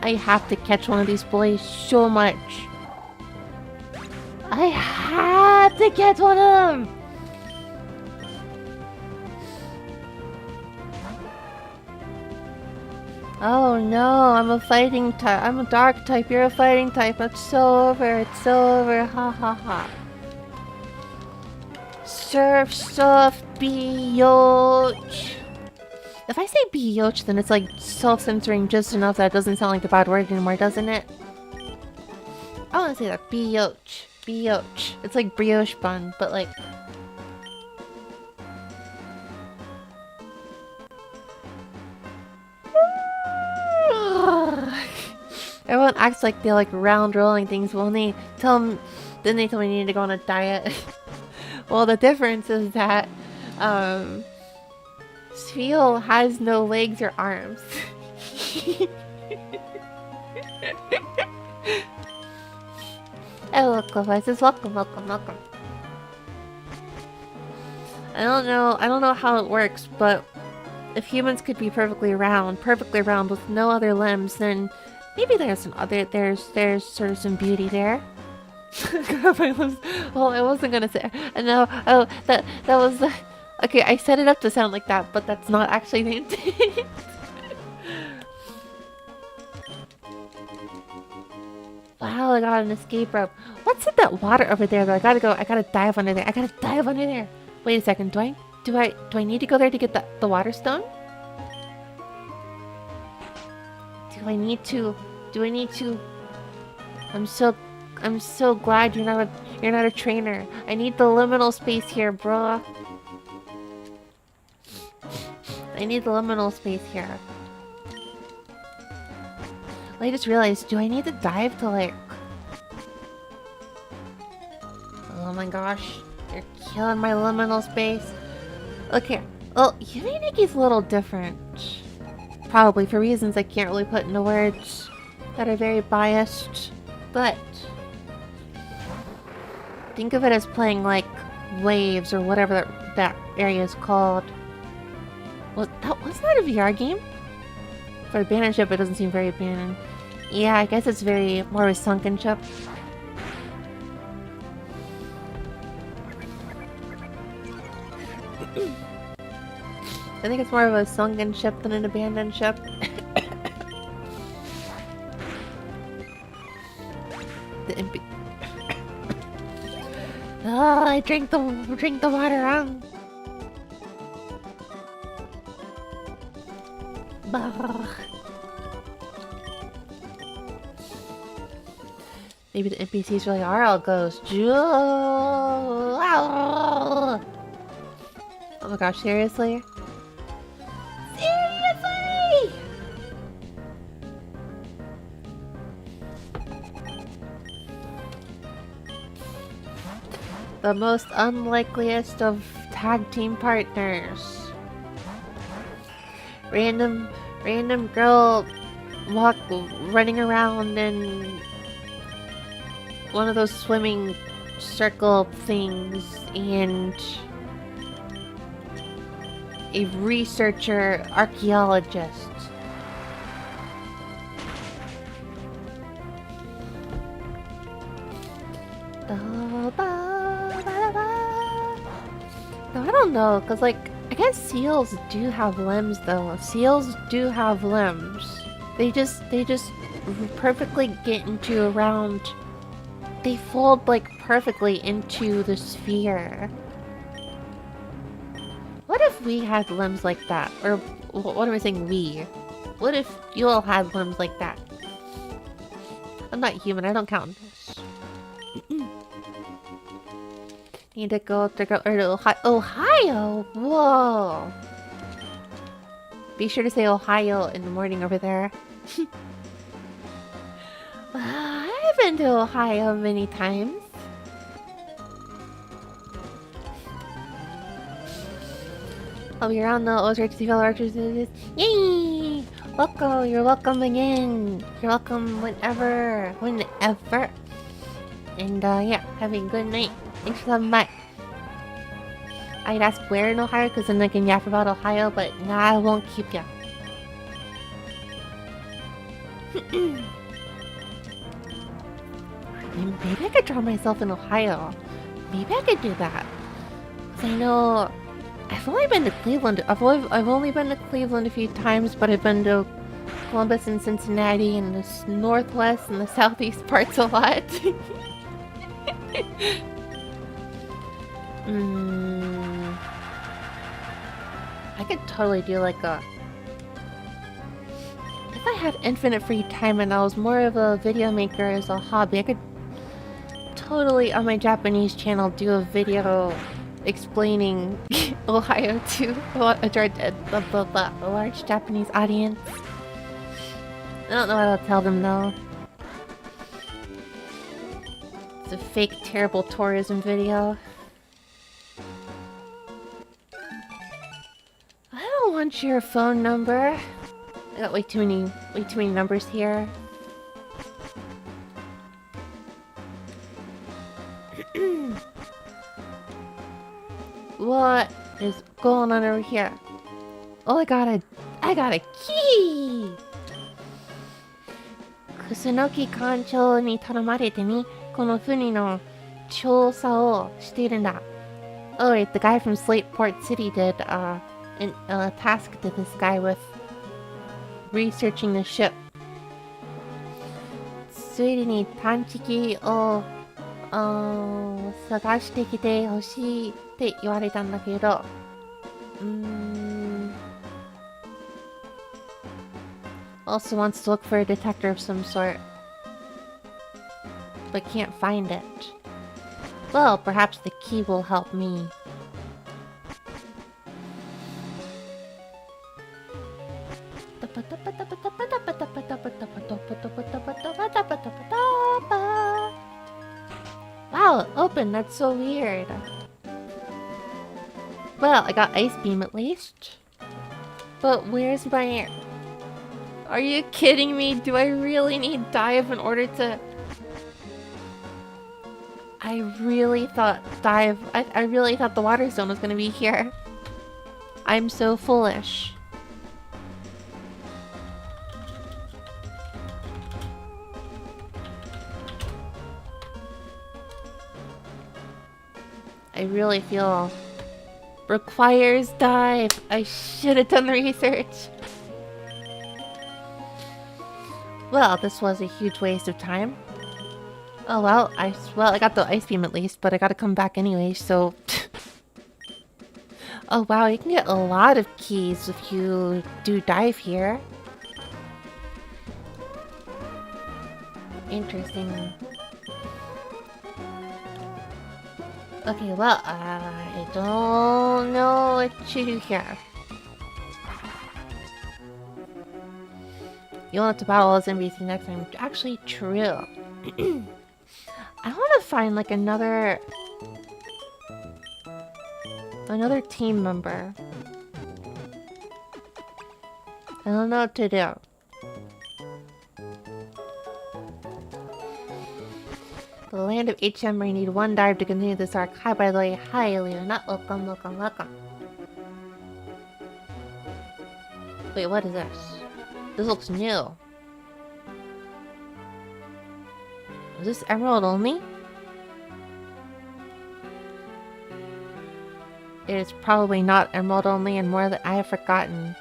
A: I have to catch one of these boys so much. I have to catch one of them! Oh no, I'm a fighting type. I'm a dark type, you're a fighting type. It's so over, ha ha ha. Surf, biatch. If I say biatch, then it's like self-censoring just enough that it doesn't sound like the bad word anymore, doesn't it? I want to say that, biatch. It's like brioche bun, but like... Everyone acts like they like round rolling things when they tell me, then they tell me I need to go on a diet. Well, the difference is that Spheel has no legs or arms. Hello, Clovis. Welcome. I don't know how it works, but if humans could be perfectly round with no other limbs, then maybe there's sort of some beauty there. Well, I wasn't gonna say. No, oh, that was the. Okay, I set it up to sound like that, but that's not actually the intent. Wow, I got an escape rope. What's in that water over there? Though I gotta dive under there. Wait a second. Do I need to go there to get the water stone? Do I need to? I'm so glad you're not a trainer. I need the liminal space here, bruh. I need the liminal space here. I just realized, do I need to dive to like... Oh my gosh, you're killing my liminal space. Okay, well, Yumi Nikki's a little different. Probably for reasons I can't really put into words that are very biased, but... Think of it as playing like Waves or whatever that area is called. Was that a VR game? For abandoned ship, it doesn't seem very abandoned. Yeah, I guess it's more of a sunken ship. I think it's more of a sunken ship than an abandoned ship. The imp. Oh, I drink the water wrong. Maybe the NPCs really are all ghosts. Oh my gosh, seriously? Seriously! The most unlikeliest of tag team partners. Random girl running around in one of those swimming circle things, and a researcher archaeologist. No, I don't know, cause like I guess seals do have limbs though. Seals do have limbs. They just perfectly get into around. They fold like perfectly into the sphere. What if we had limbs like that? Or what am I saying, we? What if you all had limbs like that? I'm not human, I don't count this. Need to go to Ohio? Whoa! Be sure to say Ohio in the morning over there. I've been to Ohio many times. I'll be around the Ozark to see fellow archers. Yay! Welcome, you're welcome again. You're welcome whenever. And yeah, have a good night. Thanks for coming by. I'd ask where in Ohio, because then I can yap about Ohio, but nah, I won't keep ya. Maybe I could draw myself in Ohio. Maybe I could do that. Because I know I've only been to Cleveland. I've only been to Cleveland a few times, but I've been to Columbus and Cincinnati and the northwest and the southeast parts a lot. I could totally do like a... If I had infinite free time and I was more of a video maker as a hobby, I could totally, on my Japanese channel, do a video explaining Ohio to a large Japanese audience. I don't know what I'll tell them though. It's a fake, terrible tourism video. I don't want your phone number. I got way too many numbers here. What is going on over here? Oh, I got a key! Kusunoki kanchou ni taramarete ni kono funi no chousa o shiteiru nda. Oh wait, the guy from Slateport City did a task to this guy with researching the ship. Tsuiri ni tanchiki o 探してきてほしいって言われたんだけど、also wants to look for a detector of some sort, but can't find it. Well, perhaps the key will help me. Wow, it opened. That's so weird. Well, I got Ice Beam at least. But where's my... Are you kidding me? Do I really need Dive in order to... I really thought Dive... I really thought the Water Zone was gonna be here. I'm so foolish. I really feel... Requires Dive. I should have done the research. Well, this was a huge waste of time. Oh well, I got the Ice Beam at least, but I gotta come back anyway, so... Oh wow, you can get a lot of keys if you do Dive here. Interesting. Okay, well, I don't know what to do here. You'll have to battle as NBC next time. Actually, true. I want to find like another team member. I don't know what to do. The land of HM where you need one dive to continue this arc. Hi, by the way. Hi, Leo. Not welcome. Wait, what is this? This looks new. Is this Emerald only? It is probably not Emerald only and more that I have forgotten.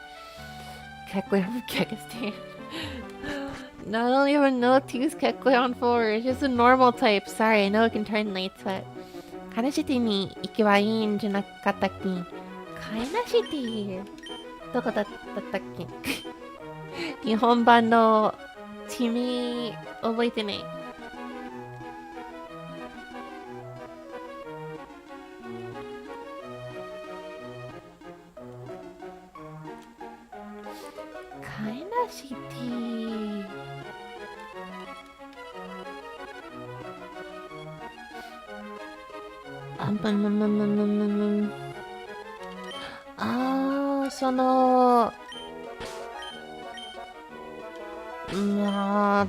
A: Kekler from Kekistan. No, I don't even know what to use Kekleon for. It's just a normal type. Sorry, I know it can turn lights, but... カイナシティに行けばいいんじゃなかったっけ？カイナシティどこだったっけ？日本版の地名覚えてない。カイナシティそのまあ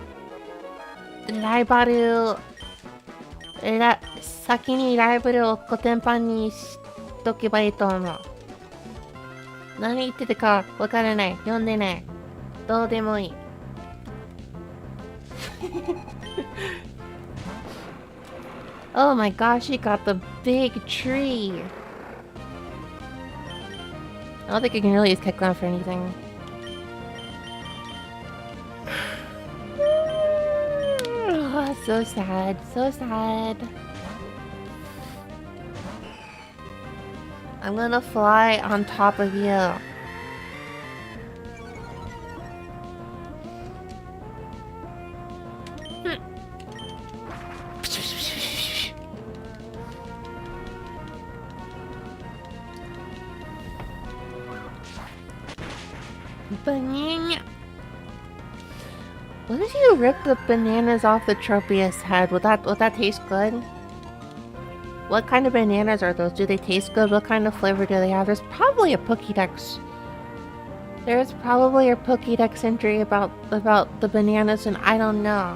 A: ライバル先にライバルをコテンパンにしとけばいいと思う。何言ってたかわからない。読んでない。どうでもいい。Oh my gosh, he got the big tree. I don't think I can really use Keklan for anything. Oh, so sad, so sad. I'm gonna fly on top of you. Banana. What if you rip the bananas off the Tropius head? Would that taste good? What kind of bananas are those? Do they taste good? What kind of flavor do they have? There's probably a Pokédex. There's probably a Pokédex entry about the bananas, and I don't know.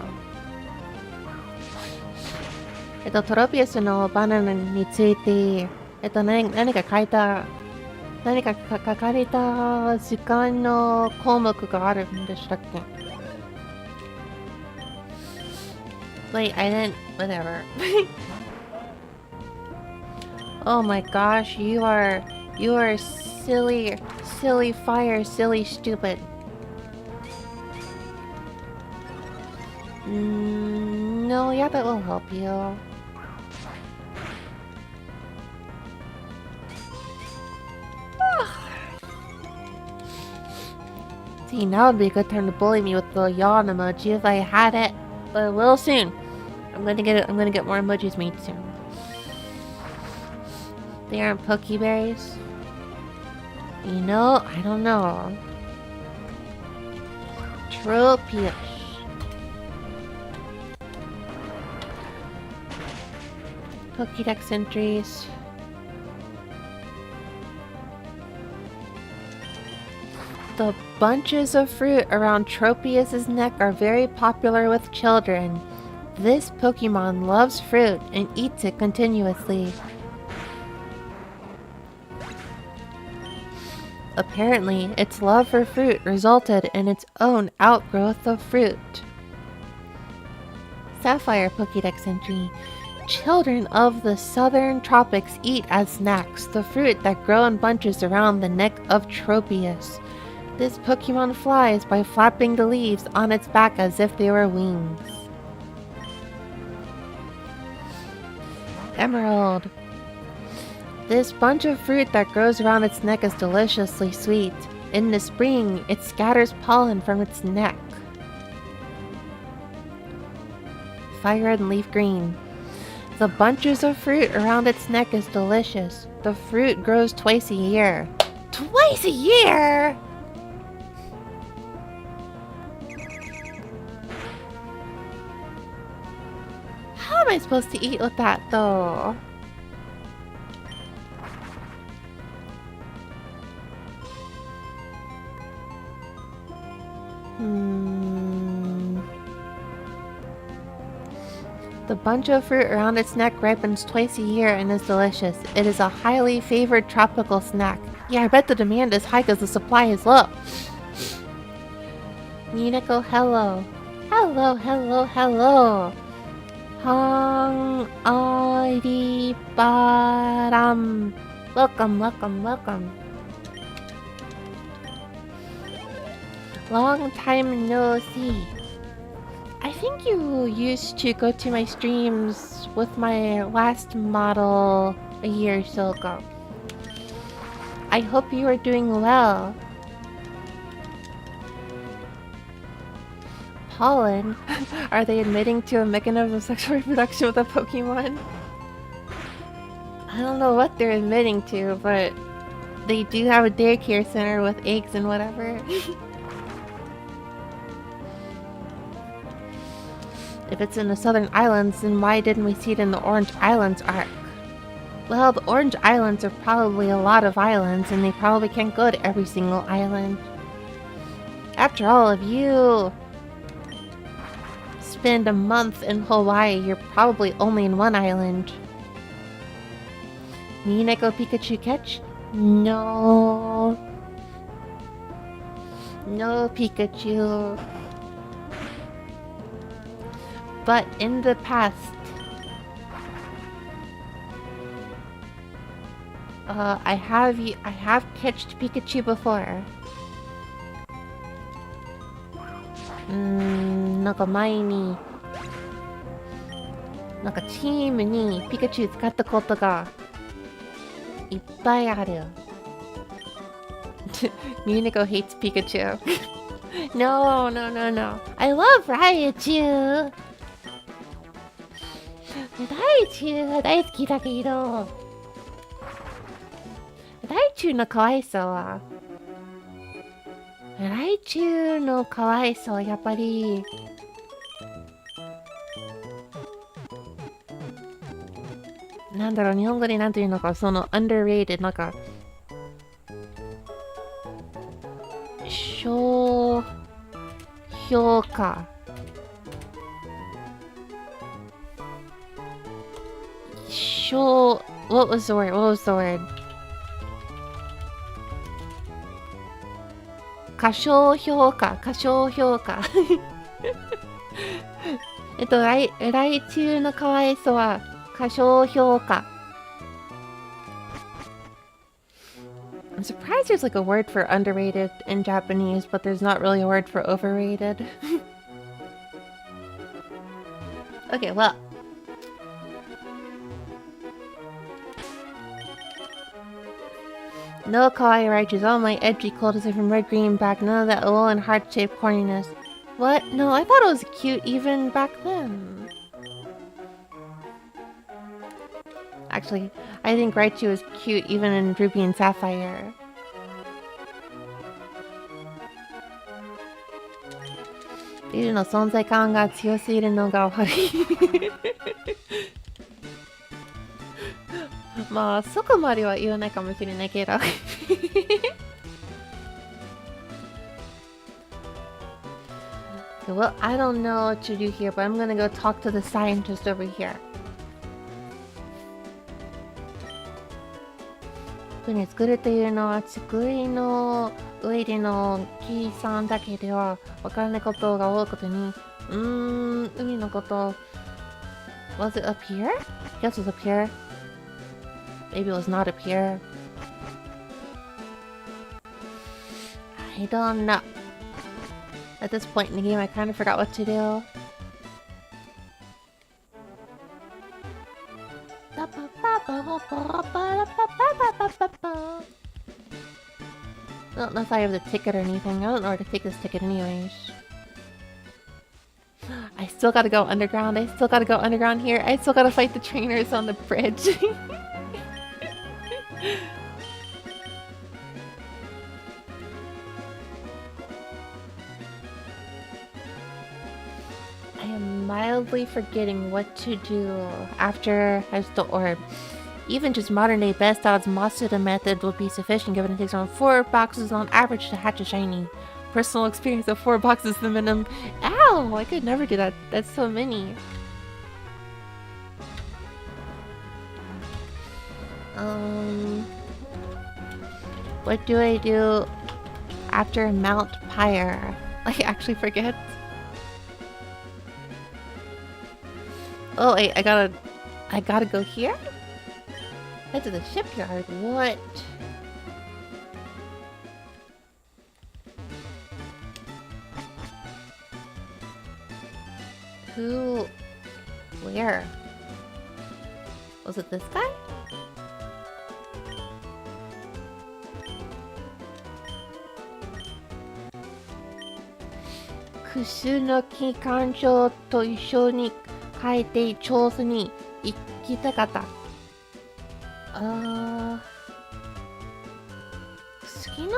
A: トロピアスのバナナについて、何か書かれた時間の項目があるんでしたっけ？ Wait, I didn't... whatever. Oh my gosh, you are silly fire, silly stupid. No, yeah, that will help you. See, now would be a good time to bully me with the yawn emoji if I had it, but it will soon. I'm gonna get more emojis made soon. They aren't Pokeberries? You know, I don't know. Tropius. Pokédex entries. The bunches of fruit around Tropius's neck are very popular with children. This Pokemon loves fruit and eats it continuously. Apparently, its love for fruit resulted in its own outgrowth of fruit. Sapphire Pokédex entry. Children of the southern tropics eat as snacks the fruit that grow in bunches around the neck of Tropius. This Pokemon flies by flapping the leaves on its back as if they were wings. Emerald. This bunch of fruit that grows around its neck is deliciously sweet. In the spring, it scatters pollen from its neck. Fire red and leaf green. The bunches of fruit around its neck is delicious. The fruit grows twice a year. Twice a year?! How am I supposed to eat with that, though? The bunch of fruit around its neck ripens twice a year and is delicious. It is a highly favored tropical snack. Yeah, I bet the demand is high because the supply is low. Minako, hello. Hello, hello, hello. Hong Ori Baram. Welcome, welcome, welcome. Long time no see. I think you used to go to my streams with my last model a year or so ago. I hope you are doing well. Pollen? Are they admitting to a mechanism of sexual reproduction with a Pokemon? I don't know what they're admitting to, but they do have a daycare center with eggs and whatever. If it's in the Southern Islands, then why didn't we see it in the Orange Islands arc? Well, the Orange Islands are probably a lot of islands, and they probably can't go to every single island. After all, if you spend a month in Hawaii, you're probably only in one island. Mineko Pikachu catch? No. No Pikachu. But in the past, I have catched Pikachu before. なんか前になんかチームにピカチュウ使ったことがいっぱいある。Mineko hates Pikachu. No, no, no, no. I love Raichu. ライチュウが大好きだけど、ライチュウのかわいさは、ライチュウのかわいさはやっぱり、なんだろう、日本語でなんていうのか、その underrated なんか、評価。What was the word? What was the word? 過小評価。来中のかわいさは過小評価。I'm surprised there's like a word for underrated in Japanese, but there's not really a word for overrated. Okay, well. No kawaii Raichus, all my edgy cultists from red green back, none of that low and heart-shaped corniness. What? No, I thought it was cute even back then. Actually, I think Raichu was cute even in Ruby and Sapphire. Biru no sonzaikan ga tsuyosugiru no ga悪い。まあ、そこまでは言わないかもしれないけど。Well, I don't know what to do here, but I'm gonna go talk to the scientist over here. 船作るというのは机の上での計算だけではわからないことが多いことに、海のこと。Was it up here? Yes, it was up here. Maybe it was not up here. I don't know. At this point in the game, I kind of forgot what to do. I don't know if I have the ticket or anything. I don't know where to take this ticket anyways. I still gotta go underground. I still gotta go underground here. I still gotta fight the trainers on the bridge. I am mildly forgetting what to do after I have the orb. Even just modern day best odds Masuda method will be sufficient given it takes around 4 boxes on average to hatch a shiny. Personal experience of 4 boxes the minimum. Ow! I could never do that. That's so many. What do I do after Mount Pyre? I actually forget. Oh wait, I gotta go here? Head to the shipyard. What? To... where? Was it this guy? Kusunoki kanjo to issho ni kaete chosu ni ikitakata. 好きな?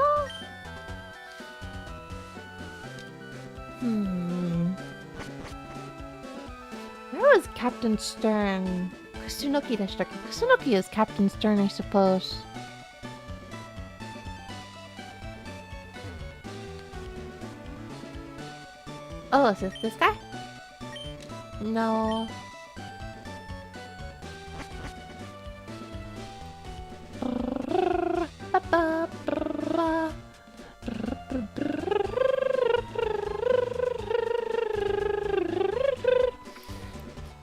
A: Where was Captain Stern? Kusunoki でしたっけ? Kusunoki is Captain Stern, I suppose. Oh, is this guy? No.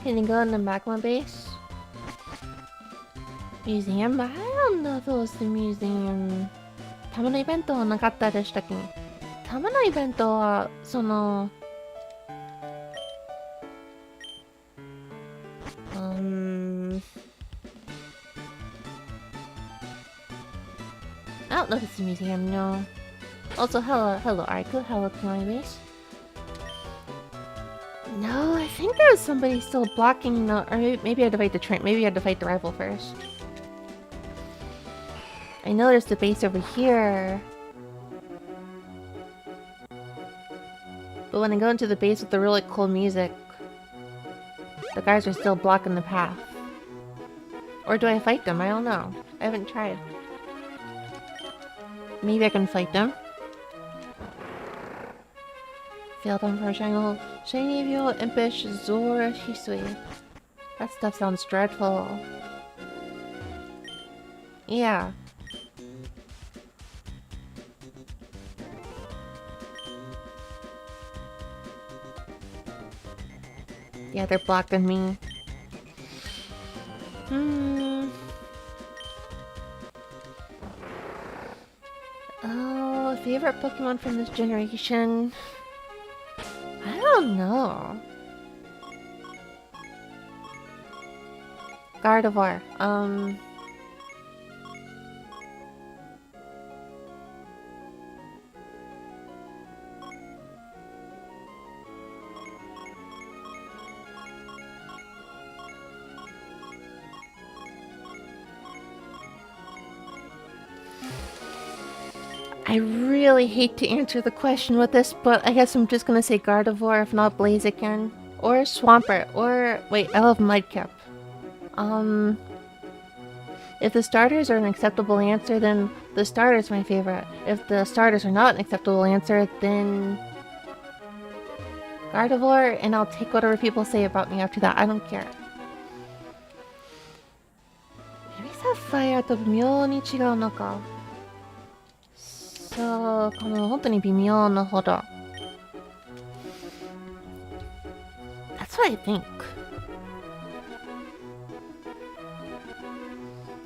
A: Can you go in the magma base? Museum? I don't know if it was the museum. たまのイベントはなかったでしたっけ? たまのイベントはその I don't know if it's a museum, no. Also, hello Arku, hello to my base. No, I think there was somebody still blocking the... or maybe I had to fight the train. Maybe I had to fight the rival first. I know there's the base over here. But when I go into the base with the really cool music, the guys are still blocking the path. Or do I fight them? I don't know. I haven't tried. Maybe I can fight them. Failed on first angle. Shiny view, impish, Zora, Hisui. That stuff sounds dreadful. Yeah. Yeah, they're blocking me. Oh, favorite Pokemon from this generation? I don't know. Gardevoir. I really hate to answer the question with this, but I guess I'm just gonna say Gardevoir, if not Blaziken. Or Swampert, or... wait, I love Mudkip. If the starters are an acceptable answer, then the starter's my favorite. If the starters are not an acceptable answer, then... Gardevoir, and I'll take whatever people say about me after that. I don't care. Maybe Sapphire と微妙に違うのか。そう、この本当に微妙なほど。That's what I think.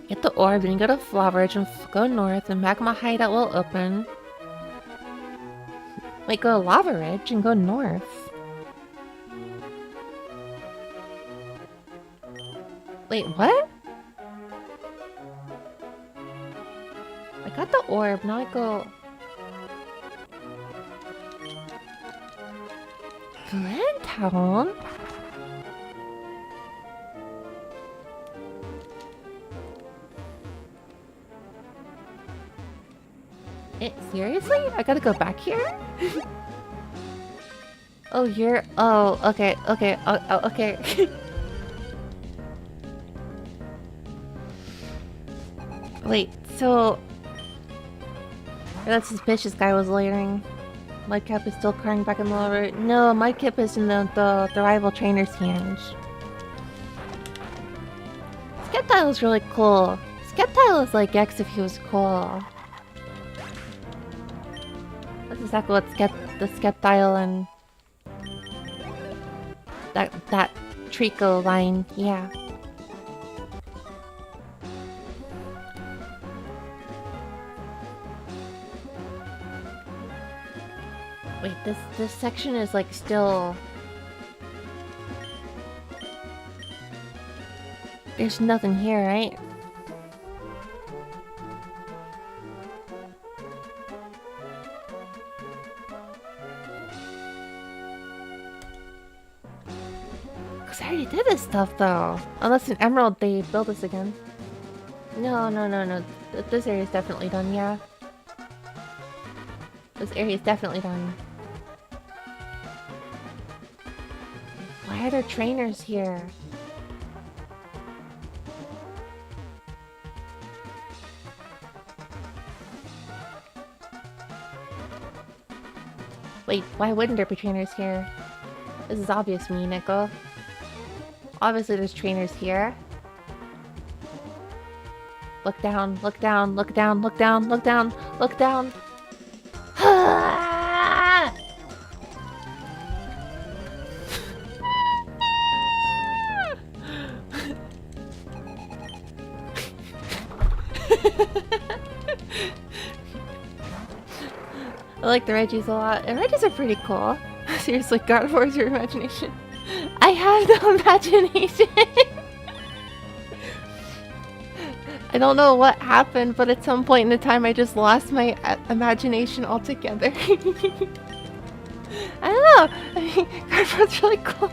A: Get the orb, then go to Flower Ridge and go north, and Magma Hideout will open. Wait, go to Lava Ridge and go north. Wait, what? I got the orb, now I go... Glentown? Seriously? I gotta go back here? Oh, you're... oh, okay, okay, okay. Wait, so... that suspicious guy was loitering. Mudkip is still crying back in the lower... no, Mudkip is in the rival trainer's hands. Skeptile is really cool. Skeptile is like X if he was cool. That's exactly what the Skeptile and... that Trico line, yeah. Wait, this section is like still... There's nothing here, right? Because I already did this stuff, though. Unless in Emerald they build this again. No. This area's definitely done, yeah. This area's definitely done. Why are there trainers here? Wait, why wouldn't there be trainers here? This is obvious, me, Nico. Obviously there's trainers here. Look down, look down, look down, look down, look down, look down. I like the Reggies a lot. And Reggies are pretty cool. Seriously, God, where's your imagination? I have no imagination. I don't know what happened, but at some point in the time I just lost my imagination altogether. I don't know. I mean, Garford's really cool.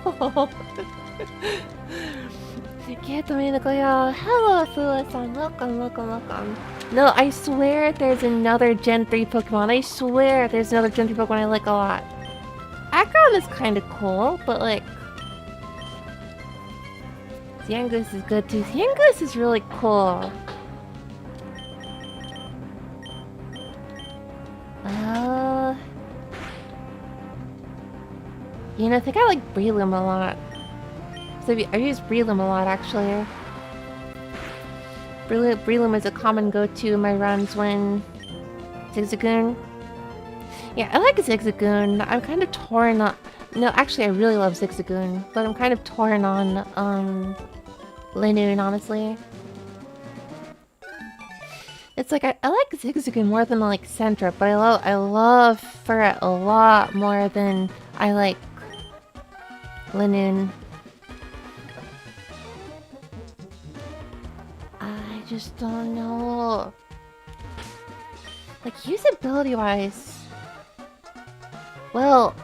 A: Hello, Fua-san. Welcome. No, I swear there's another Gen 3 Pokemon. I swear there's another Gen 3 Pokemon I like a lot. Acheron is kind of cool, but like... Zangoose is good too. Zangoose is really cool. You know, I think I like Breloom a lot. So I use Breloom a lot, actually. Breloom is a common go-to in my runs when... Zigzagoon. Yeah, I like Zigzagoon. I'm kind of torn on... No, actually, I really love Zigzagoon. But I'm kind of torn on, Linoon, honestly. It's like, I like Zigzagoon more than I like Centra, but I love Furret a lot more than I like Linoon. I just don't know. Like, usability-wise... Well,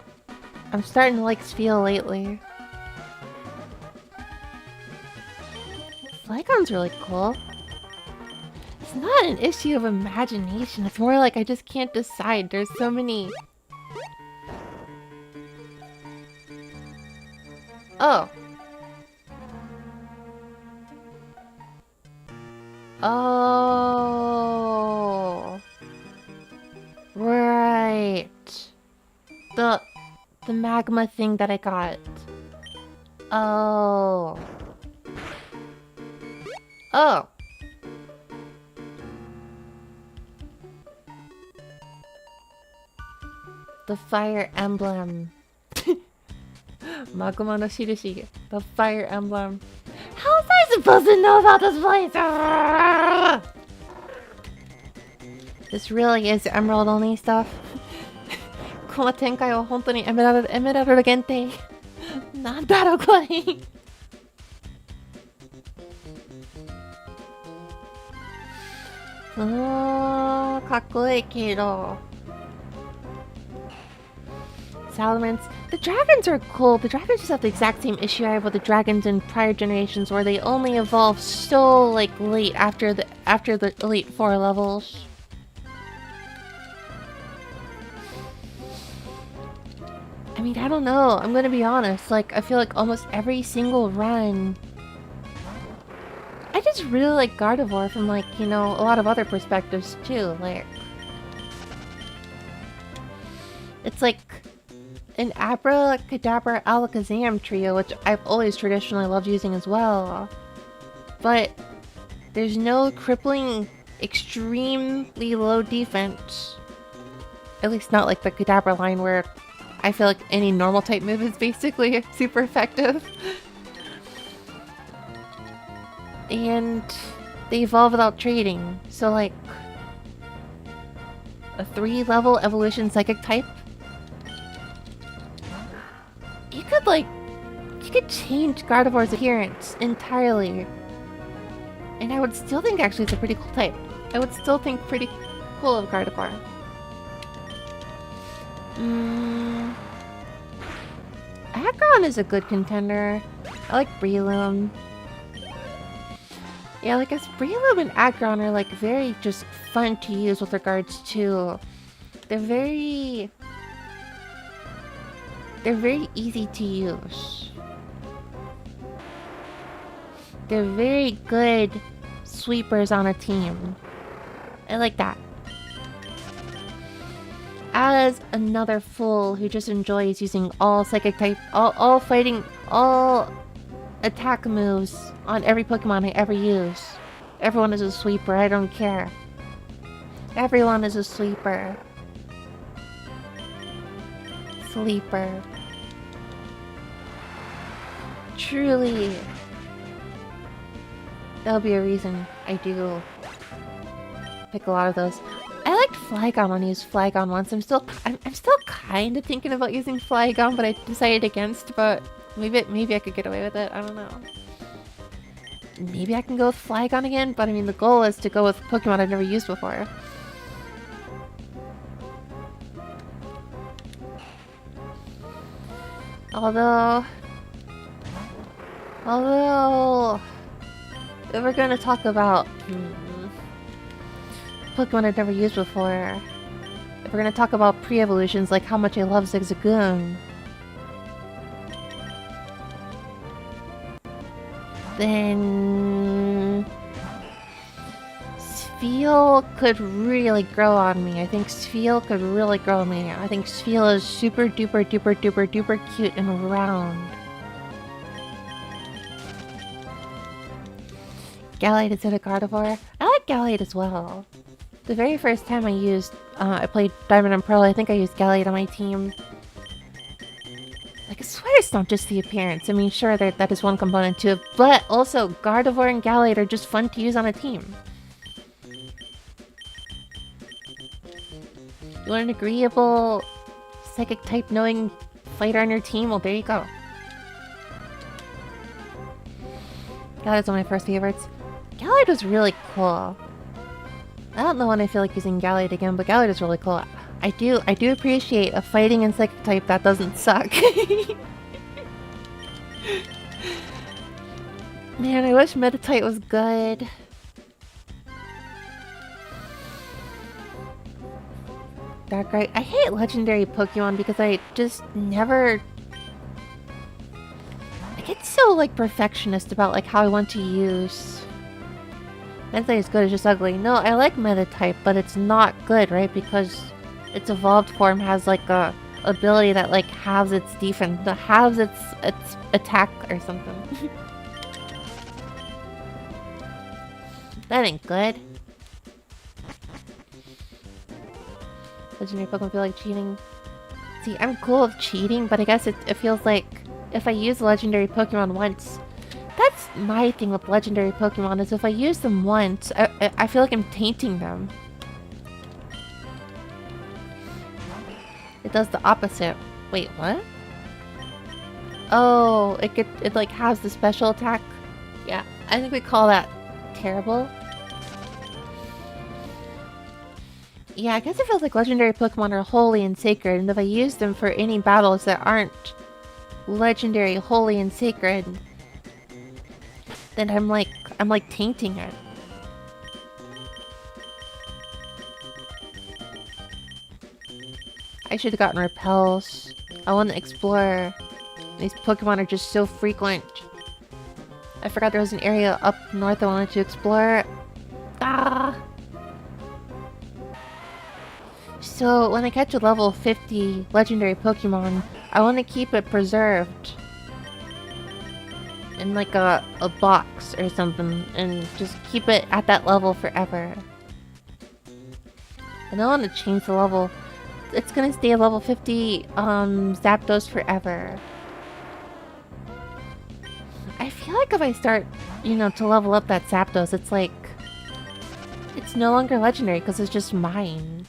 A: I'm starting to like Spheal lately. Flygon's really cool. It's not an issue of imagination, it's more like I just can't decide. There's so many... Oh. Oh. Right. The magma thing that I got. Oh. Oh. The fire emblem. Magma no Shirushi. The fire emblem. How was I supposed to know about this place? This really is Emerald only stuff. この展開は本当にエメラルド限定。なんだろうこれ。かっこいいけど。Salamence. The dragons are cool. The dragons just have the exact same issue I have with the dragons in prior generations, where they only evolve so like late after the Elite Four levels. I mean, I don't know. I'm gonna be honest. Like, I feel like almost every single run, I just really like Gardevoir from like, you know, a lot of other perspectives too. Like, it's like an Abracadabra Alakazam trio, which I've always traditionally loved using as well. But there's no crippling, extremely low defense. At least not like the Kadabra line where I feel like any normal type move is basically super effective. And they evolve without trading. So like a 3-level evolution psychic type, you could change Gardevoir's appearance entirely And I would still think actually it's a pretty cool type. I would still think pretty cool of Gardevoir. Aggron is a good contender. I like Breloom. Yeah, like, as Breloom and Aggron are, like, very just fun to use with regards to... They're very easy to use. They're very good sweepers on a team. I like that. As another fool who just enjoys using all psychic type, all fighting, all attack moves on every Pokemon I ever use. Everyone is a sweeper, I don't care. Everyone is a sweeper. Sleeper. Truly. That'll be a reason I do pick a lot of those. I liked Flygon when I used Flygon once. I'm still kind of thinking about using Flygon, but I decided against. But maybe I could get away with it. I don't know. Maybe I can go with Flygon again. But I mean, the goal is to go with Pokemon I've never used before. Although, if we're gonna talk about Pokemon I've never used before, if we're gonna talk about pre-evolutions, like how much I love Zigzagoon, then Spheal could really grow on me. I think Spheal could really grow on me. I think Spheal is super duper duper duper duper cute and round. Gallade instead of Gardevoir. I like Gallade as well. The very first time I played Diamond and Pearl, I think I used Gallade on my team. Like, I swear it's not just the appearance. I mean, sure, that is one component to it, but also Gardevoir and Gallade are just fun to use on a team. You want an agreeable psychic type knowing fighter on your team? Well, there you go. Gallade's one of my first favorites. Gallade was really cool. I don't know when I feel like using Gallade again, but Gallade is really cool. I do appreciate a fighting and psychic type that doesn't suck. Man, I wish Meditite was good. Darkrai. I hate legendary Pokemon because I just never... I get so, like, perfectionist about, like, how I want to use... Meditite is good, it's just ugly. No, I like Meditite, but it's not good, right? Because its evolved form has, like, a ability that, like, halves its defense, halves its attack or something. That ain't good. Legendary Pokemon feel like cheating. See, I'm cool with cheating, but I guess it feels like if I use a legendary Pokemon once, that's my thing with legendary Pokemon, is if I use them once, I feel like I'm tainting them. It does the opposite. Wait, what? Oh, it like has the special attack? Yeah, I think we call that terrible. Yeah, I guess it feels like legendary Pokemon are holy and sacred, and if I use them for any battles that aren't legendary, holy, and sacred, then I'm like tainting it. I should have gotten Repels. I want to explore. These Pokemon are just so frequent. I forgot there was an area up north I wanted to explore. Ah! So, when I catch a level 50 legendary Pokemon, I want to keep it preserved in like a box or something, and just keep it at that level forever. I don't want to change the level. It's gonna stay at level 50 Zapdos forever. I feel like if I start, to level up that Zapdos, it's like... it's no longer legendary because it's just mine.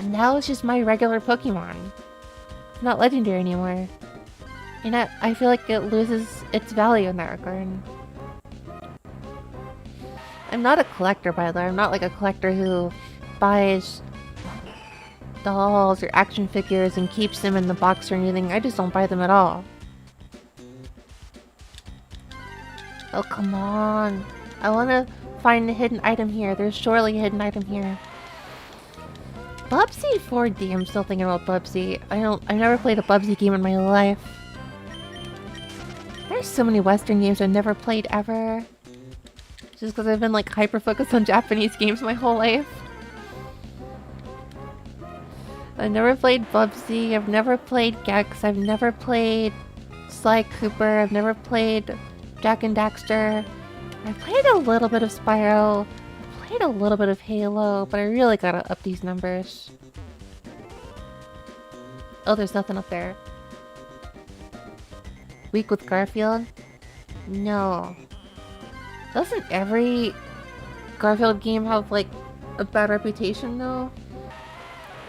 A: Now it's just my regular Pokemon. It's not legendary anymore. And I feel like it loses its value in that regard. I'm not a collector, by the way. I'm not like a collector who buys dolls or action figures and keeps them in the box or anything. I just don't buy them at all. Oh, come on. I want to find a hidden item here. There's surely a hidden item here. Bubsy 4D. I'm still thinking about Bubsy. I've never played a Bubsy game in my life. There's so many Western games I've never played ever. Just because I've been like hyper-focused on Japanese games my whole life. I've never played Bubsy, I've never played Gex, I've never played Sly Cooper, I've never played Jak and Daxter. I played a little bit of Spyro, I played a little bit of Halo, but I really gotta up these numbers. Oh, there's nothing up there. Week with Garfield? No. Doesn't every Garfield game have like a bad reputation though?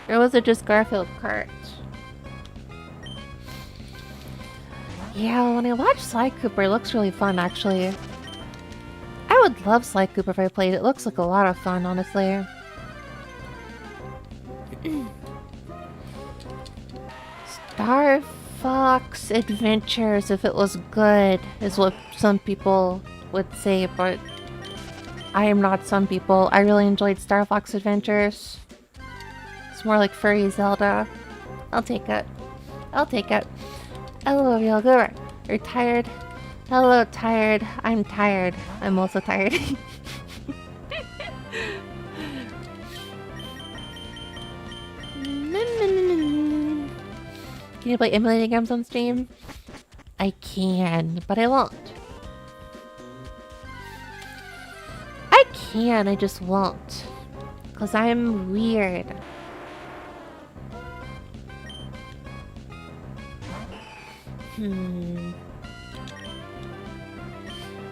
A: Or was it just Garfield Kart? Yeah, when I watch Sly Cooper, it looks really fun actually. I would love Sly Cooper if I played it. It looks like a lot of fun, honestly. Star Fox Adventures, if it was good, is what some people would say, but I am not some people. I really enjoyed Star Fox Adventures. It's more like furry Zelda. I'll take it. I'll take it. Hello, real good. You're tired? Hello, tired. I'm tired. I'm also tired. Can you play emulating games on stream? I can, but I won't. I can, I just won't. Because I'm weird.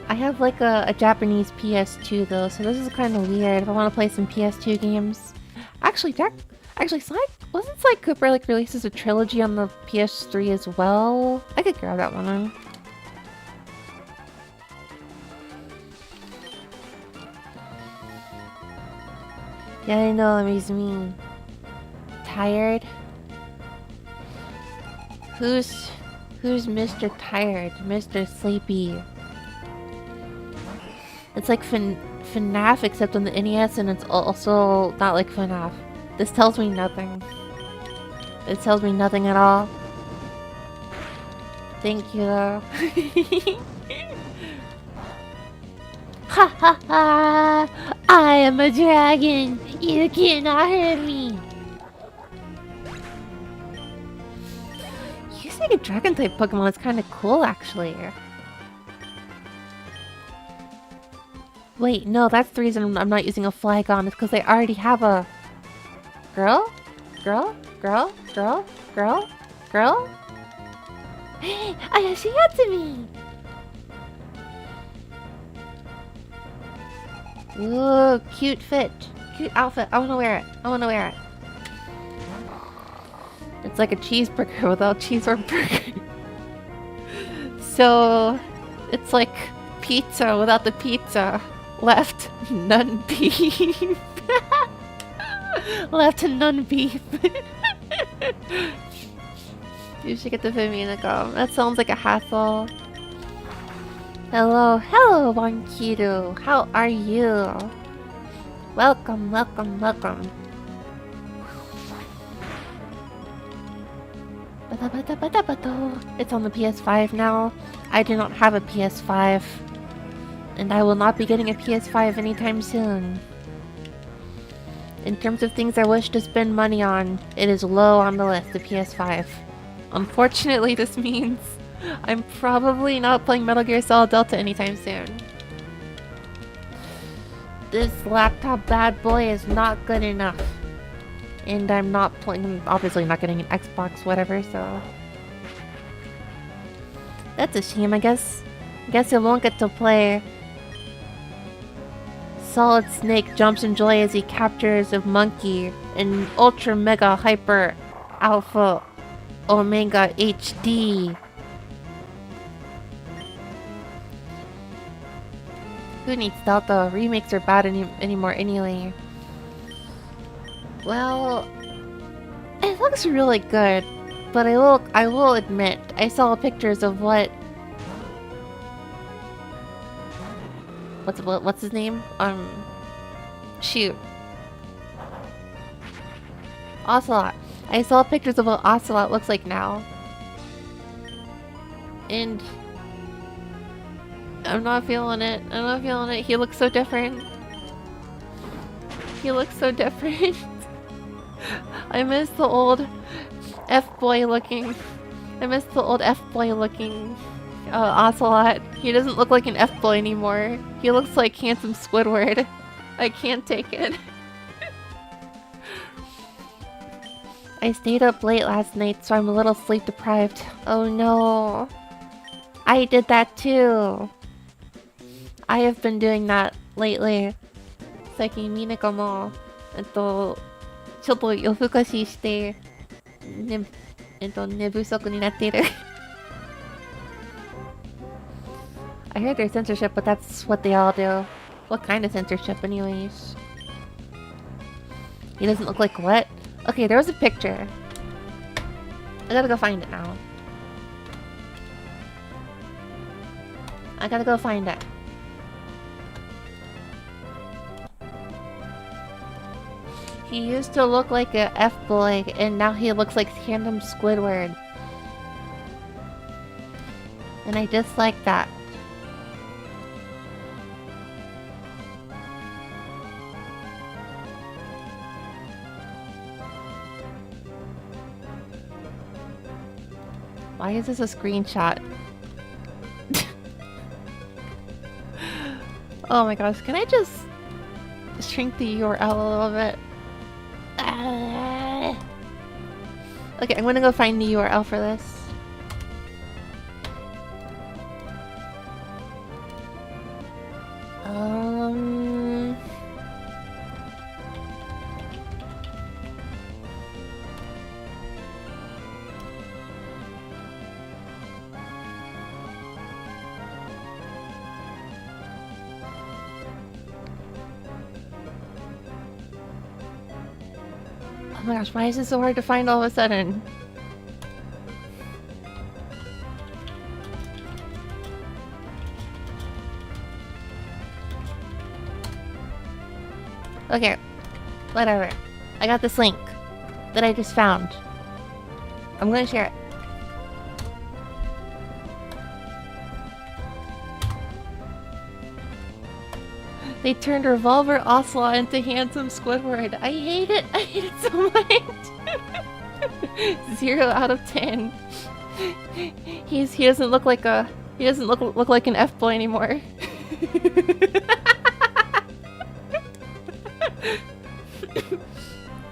A: I have like a Japanese PS2 though, so this is kind of weird if I want to play some PS2 games. Actually, wasn't Sly Cooper like released as a trilogy on the PS3 as well? I could grab that one. Yeah, I know, that makes me tired. Who's Mr. Tired? Mr. Sleepy. It's like FNAF except on the NES, and it's also not like FNAF. This tells me nothing. It tells me nothing at all. Thank you though. Ha ha ha! I am a dragon! You cannot hurt me! Using a dragon type Pokemon is kind of cool actually. Wait, no, that's the reason I'm not using a Flygon. It's because I already have a... Girl? Girl? Girl? Girl? Girl? Girl? Hey, Ayashiyatsu! Ooh, cute fit. Cute outfit. I wanna wear it. I wanna wear it. It's like a cheeseburger without cheese or burger. So, it's like pizza without the pizza. Left, none beef. Left, none beef. You should get the Fuminico. That sounds like a hassle. Hello, hello, Wankiru. How are you? Welcome, welcome, welcome. It's on the PS5 now. I do not have a PS5. And I will not be getting a PS5 anytime soon. In terms of things I wish to spend money on, it is low on the list, the PS5. Unfortunately, this means I'm probably not playing Metal Gear Solid Delta anytime soon. This laptop bad boy is not good enough. And I'm not playing, obviously not getting an Xbox, whatever, so... That's a shame, I guess. I guess I won't get to play... Solid Snake jumps in joy as he captures a monkey in Ultra Mega Hyper Alpha Omega HD. Who needs Delta? Remakes are bad anymore anyway. Well, it looks really good, but I will admit, I saw pictures of what's his name? Shoot. Ocelot. I saw pictures of what Ocelot looks like now. And I'm not feeling it. I'm not feeling it. He looks so different. He looks so different. I miss the old F-boy looking. I miss the old F-boy looking Ocelot. He doesn't look like an F-boy anymore. He looks like handsome Squidward. I can't take it. I stayed up late last night, so I'm a little sleep deprived. Oh no. I did that too. I have been doing that lately. 最近ミネコもちょっと夜更かしして、寝不足になっている。I heard there's censorship, but that's what they all do. What kind of censorship anyways? He doesn't look like what? Okay, there was a picture. I gotta go find it now. I gotta go find it. He used to look like a F-boy, and now he looks like Tandem Squidward. And I dislike that. Why is this a screenshot? Oh my gosh, can I just shrink the URL a little bit? Okay, I'm gonna go find the URL for this. Oh my gosh, why is this so hard to find all of a sudden? Okay, whatever. I got this link that I just found. I'm gonna share it. They turned Revolver Ocelot into handsome Squidward. I hate it. I hate it so much. 0 out of 10. He doesn't look like a look like an F-boy anymore.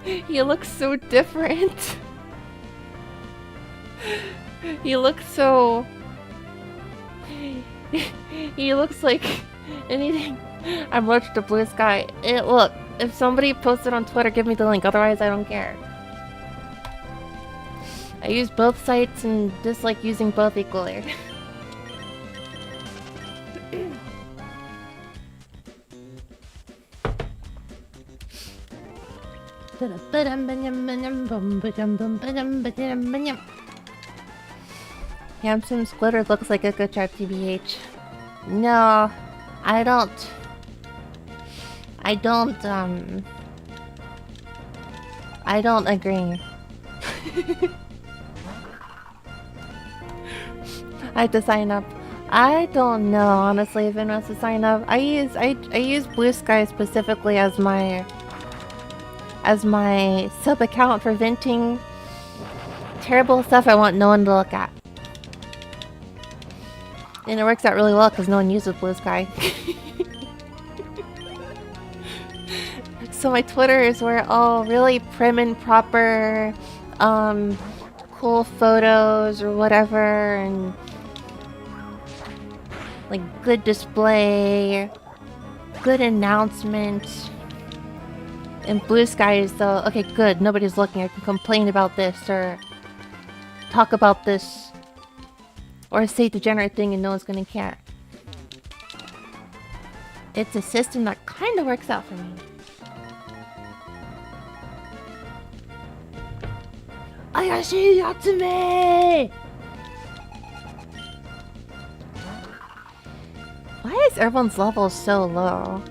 A: He looks so different. He looks so. He looks like anything. I'm allergic to blue sky. Look, if somebody posted on Twitter, give me the link. Otherwise, I don't care. I use both sites and dislike using both equally. Handsome Squidward looks like a good job, TBH. No, I don't agree. I have to sign up. I don't know, honestly, if anyone wants to sign up. I use Blue Sky specifically as my sub account for venting terrible stuff I want no one to look at. And it works out really well because no one uses Blue Sky. So my Twitter is where all really prim and proper, cool photos or whatever, and like good display, good announcement. And Blue Sky is the okay, good. Nobody's looking. I can complain about this or talk about this or say degenerate thing, and no one's gonna care. it's a system that kind of works out for me. Ayashi Yatsume! Why is everyone's level so low?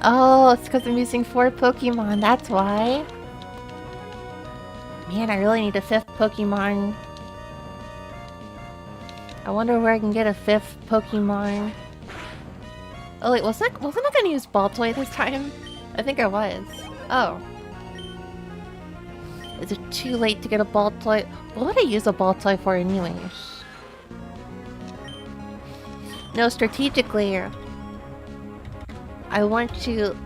A: Oh, it's because I'm using 4 Pokemon, that's why. Man, I really need a 5th Pokemon. I wonder where I can get a 5th Pokemon. Oh wait, wasn't I gonna use Ball Toy this time? I think I was. Oh. Is it too late to get a Ball Toy? What would I use a Ball Toy for anyways? No, strategically, I want to...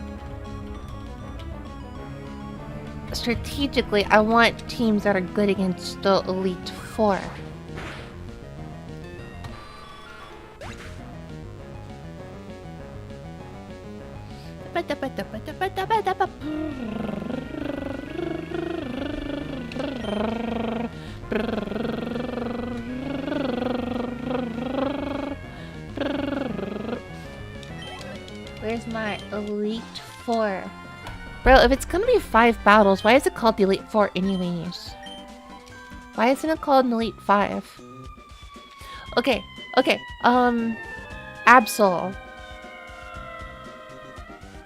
A: Strategically, I want teams that are good against the Elite Four. Where's my Elite Four? Bro, if it's gonna be 5 battles, why is it called the Elite Four anyways? Why isn't it called an Elite 5? Okay, Absol.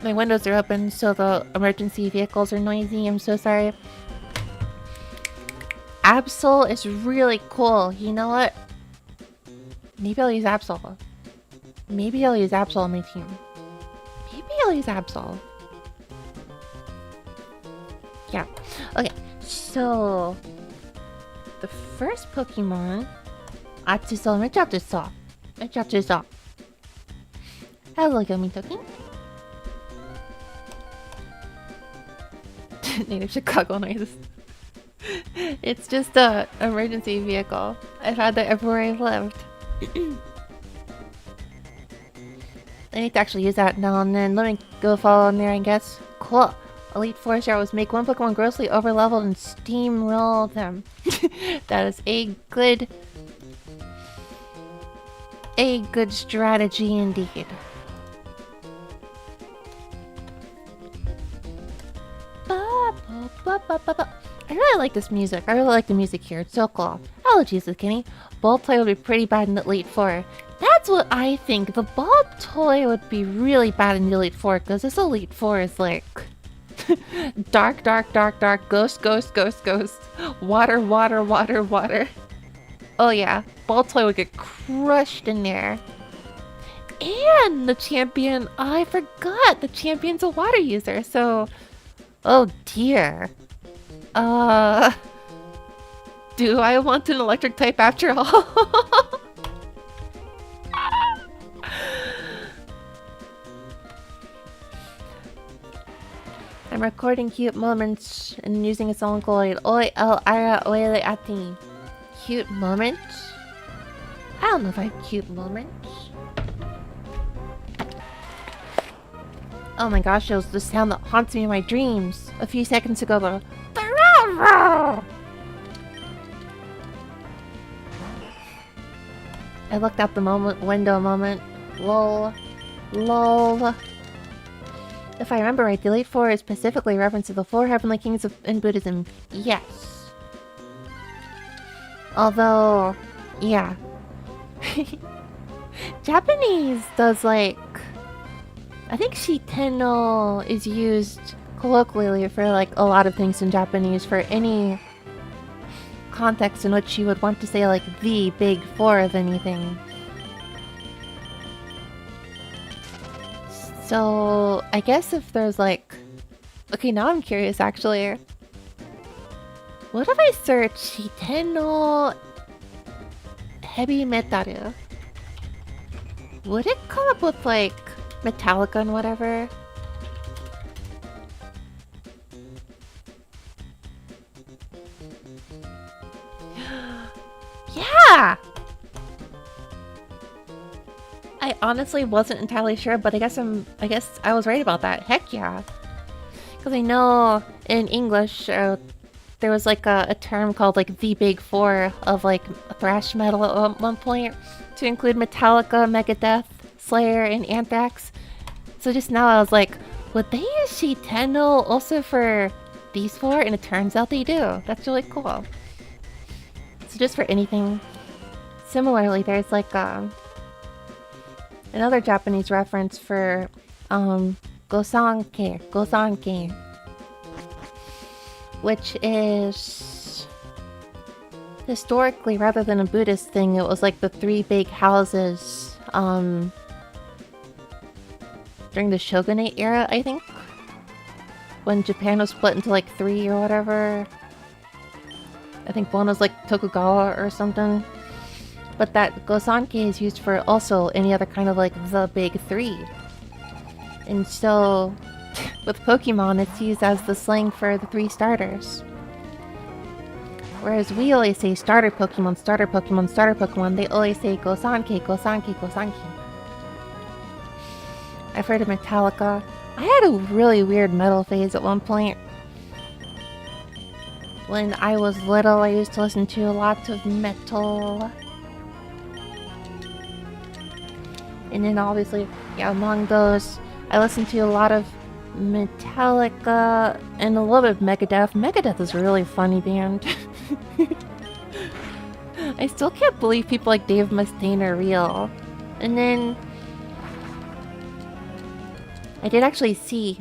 A: My windows are open, so the emergency vehicles are noisy. I'm so sorry. Absol is really cool. You know what? Maybe I'll use Absol. Maybe I'll use Absol on my team. Maybe I'll use Absol. Yeah. Okay, so... the first Pokemon... Atsuso, Atsuso. Hello, Yomitoki. Native Chicago noises. It's just a emergency vehicle. I've had that everywhere I've lived. I need to actually use that now and then. Let me go follow in there, I guess. Cool. Elite Four was make one Pokemon grossly overleveled and steamroll them. That is a good strategy indeed. I really like this music. I really like the music here. It's so cool. Oh, Jesus, Kenny. Ball Toy would be pretty bad in the Elite Four. That's what I think. The Ball Toy would be really bad in the Elite Four because this Elite Four is like... dark, ghost, water. Oh yeah, Ball Toy would get crushed in there. And the champion, I forgot, the champion's a water user, so... oh dear. Do I want an electric type after all? I'm recording cute moments and using a song called Oi El Ara Oele Ati. Cute moments? I don't know if I have cute moments. Oh my gosh, it was the sound that haunts me in my dreams. A few seconds ago, but... I looked out the window a moment. Lol. If I remember right, the Elite Four is specifically a reference to the 4 Heavenly Kings in Buddhism. Yes. Although, yeah. Japanese does like... I think shiteno is used colloquially for like a lot of things in Japanese for any context in which you would want to say like the big 4 of anything. So, I guess if there's like... okay, now I'm curious actually. What if I search Shiteno Heavy Metal? Would it come up with like Metallica and whatever? Yeah! I honestly wasn't entirely sure, but I guess I was right about that. Heck yeah. Because I know in English, there was like a term called like the Big Four of like thrash metal at one point to include Metallica, Megadeth, Slayer, and Anthrax. So just now I was like, would they use Shiteno also for these four? And it turns out they do. That's really cool. So just for anything. Similarly, there's like another Japanese reference for gosanke, which is historically, rather than a Buddhist thing, it was like the three big houses during the shogunate era, I think, when Japan was split into like three or whatever. I think one was like Tokugawa or something. But that gosanke is used for also any other kind of like the big three. And so with Pokemon, it's used as the slang for the three starters. Whereas we always say starter Pokemon, starter Pokemon, starter Pokemon, they always say gosanke, gosanke, gosanke. I've heard of Metallica. I had a really weird metal phase at one point. When I was little, I used to listen to a lot of metal. And then obviously, yeah, among those, I listened to a lot of Metallica and a little bit of Megadeth. Megadeth is a really funny band. I still can't believe people like Dave Mustaine are real. And then I did actually see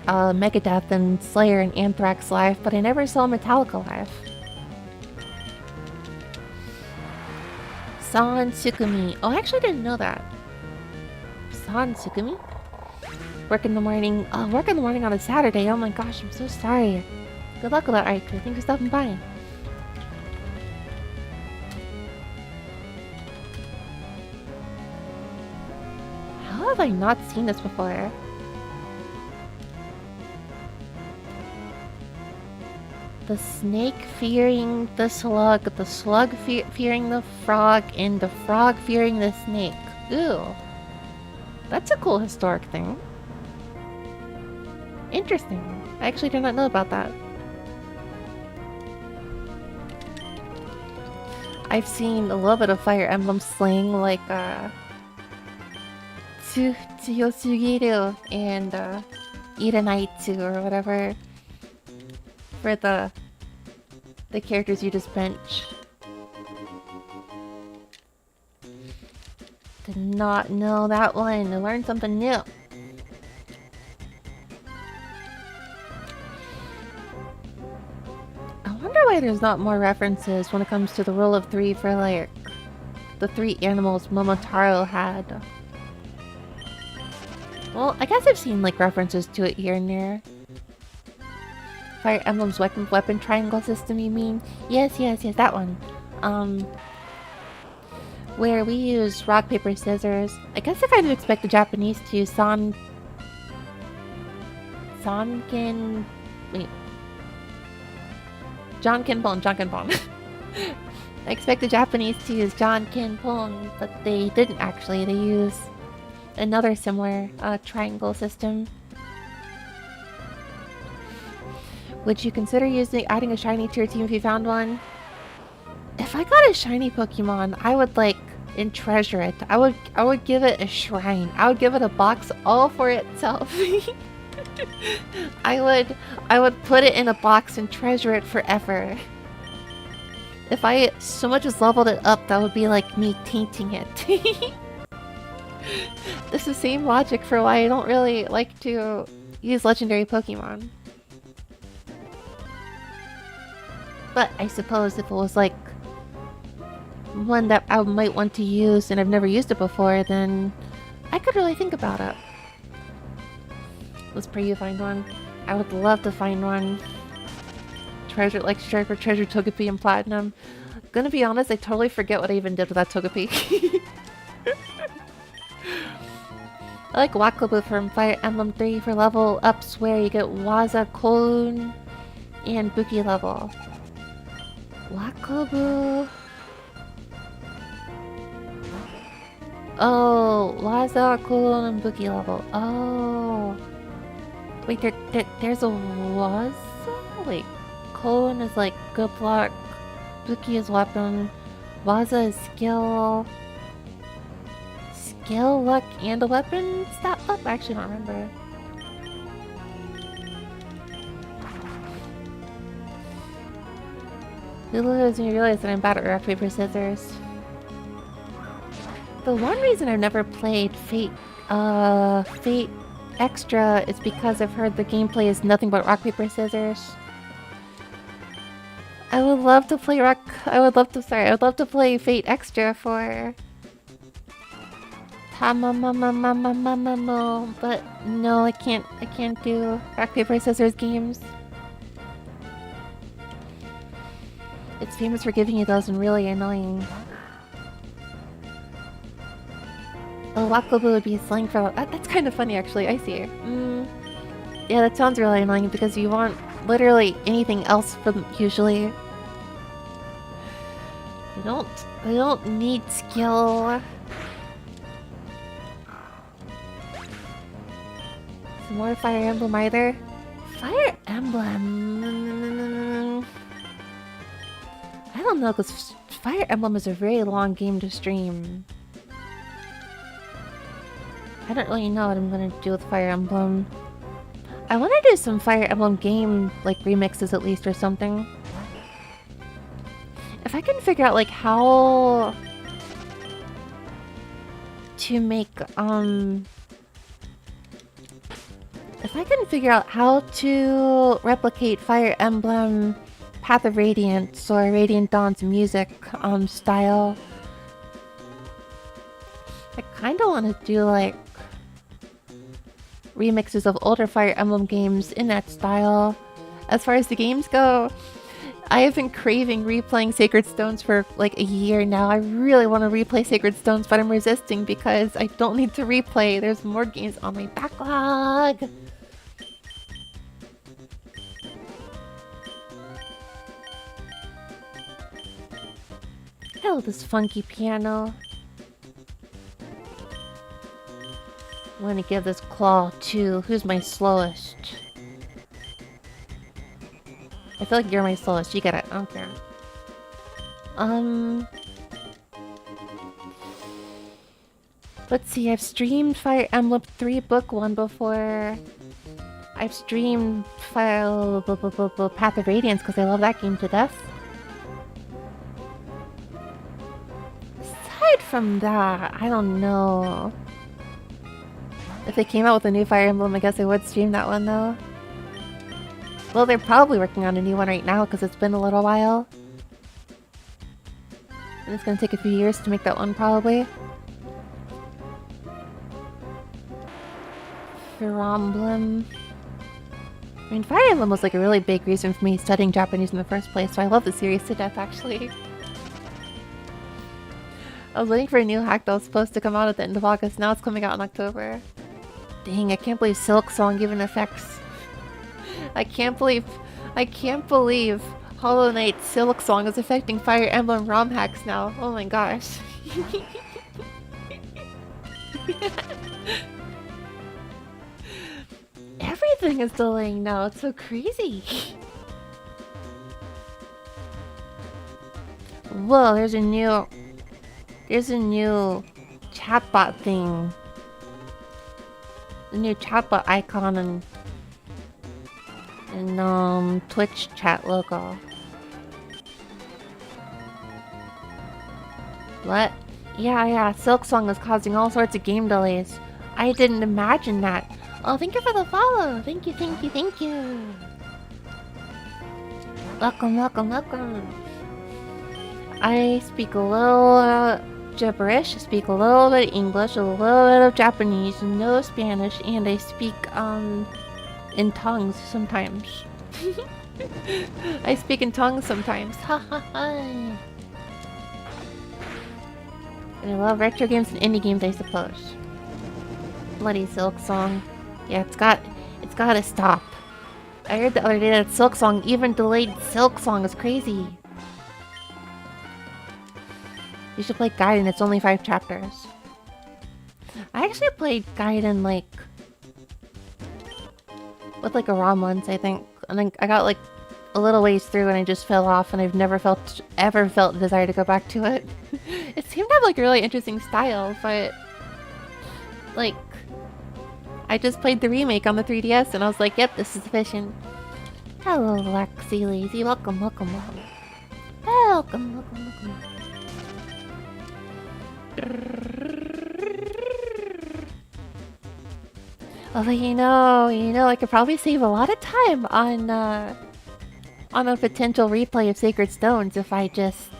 A: Megadeth and Slayer and Anthrax live, but I never saw Metallica live. San Sukumi. Oh, I actually didn't know that. San Sukumi? Work in the morning. Oh, work in the morning on a Saturday. Oh my gosh, I'm so sorry. Good luck with that, Aiku. Thanks for stopping by. How have I not seen this before? The snake fearing the slug fearing the frog, and the frog fearing the snake. Ooh. That's a cool historic thing. Interesting. I actually did not know about that. I've seen a little bit of Fire Emblem slang, like Tsuyosugiru and Iranaitsu or whatever, for the characters you just bench. Did not know that one. I learned something new. I wonder why there's not more references when it comes to the rule of three for like the three animals Momotaro had. Well, I guess I've seen like references to it here and there. Fire Emblem's weapon triangle system, you mean? Yes, that one. Where we use rock, paper, scissors. I guess I kind of expect the Japanese to use Jankenpon. I expect the Japanese to use Jankenpon, but they didn't actually. They use another similar triangle system. Would you consider adding a shiny to your team if you found one? If I got a shiny Pokemon, I would like and treasure it. I would give it a shrine. I would give it a box all for itself. I would put it in a box and treasure it forever. If I so much as leveled it up, that would be like me tainting it. This is the same logic for why I don't really like to use legendary Pokemon. But I suppose if it was like one that I might want to use and I've never used it before, then I could really think about it. Let's pray you find one. I would love to find one. Treasure Togepi and Platinum. Gonna be honest, I totally forget what I even did with that Togepi. I like Wakabu from Fire Emblem 3 for level ups where you get Waza, Kolun, and Buki level. Wakabu. Oh, Waza, Kolun, and Buki level. Oh. Wait, there's a Waza? Wait, Cone is like good luck. Buki is weapon. Waza is skill. Skill, luck, and a weapon stat up? I actually don't remember. Lulu doesn't realize that I'm bad at rock, paper, scissors. The one reason I've never played Fate Extra is because I've heard the gameplay is nothing but rock, paper, scissors. I would love to play I would love to play Fate Extra for Tamamamamamamamamo, but no, I can't do rock, paper, scissors games. It's famous for giving you those and really annoying. Oh, Wakabu would be slang for that's kind of funny actually, I see. Yeah, that sounds really annoying because you want literally anything else from usually. I don't need skill. Some more Fire Emblem either. Fire Emblem. I don't know, because Fire Emblem is a very long game to stream. I don't really know what I'm gonna do with Fire Emblem. I want to do some Fire Emblem game, like, remixes at least or something. If I can figure out, like, how to make, if I can figure out how to replicate Fire Emblem Path of Radiance or Radiant Dawn's music style, I kind of want to do like remixes of older Fire Emblem games in that style. As far as the games go, I have been craving replaying Sacred Stones for like a year now. I really want to replay Sacred Stones, but I'm resisting because I don't need to replay. There's more games on my backlog. Hell, this funky piano. I'm gonna give this claw to who's my slowest. I feel like you're my slowest. You get it. I don't care. Let's see. I've streamed Fire Emblem 3 Book 1 before. I've streamed Path of Radiance because I love that game to death. Aside from that, I don't know. If they came out with a new Fire Emblem, I guess I would stream that one though. Well, they're probably working on a new one right now because it's been a little while. And it's gonna take a few years to make that one probably. Fire Emblem. I mean, Fire Emblem was like a really big reason for me studying Japanese in the first place, so I love the series to death actually. I was waiting for a new hack that was supposed to come out at the end of August, now it's coming out in October. Dang, I can't believe Silk Song even affects... I can't believe Hollow Knight Silk Song is affecting Fire Emblem ROM hacks now. Oh my gosh. Everything is delaying now, it's so crazy. Whoa, there's a new chatbot thing. The new chatbot icon and Twitch chat logo. What? Yeah, Silk Song is causing all sorts of game delays. I didn't imagine that. Oh, thank you for the follow. Thank you. Welcome. I speak a little gibberish, I speak a little bit of English, a little bit of Japanese, no Spanish, and I speak in tongues sometimes. I speak in tongues sometimes. Ha ha ha. And I love retro games and indie games, I suppose. Bloody Silk Song. Yeah, it's gotta stop. I heard the other day that Silk Song even delayed Silk Song. It's crazy. You should play Gaiden, it's only 5 chapters. I actually played Gaiden like... with like a ROM once, I think. And then I got like a little ways through and I just fell off, and I've never ever felt the desire to go back to it. It seemed to have like a really interesting style, but like I just played the remake on the 3DS and I was like, yep, this is sufficient. Hello, Lexi Lazy. Welcome, welcome, welcome. Welcome, welcome, welcome. Although you know, I could probably save a lot of time on a potential replay of Sacred Stones if I just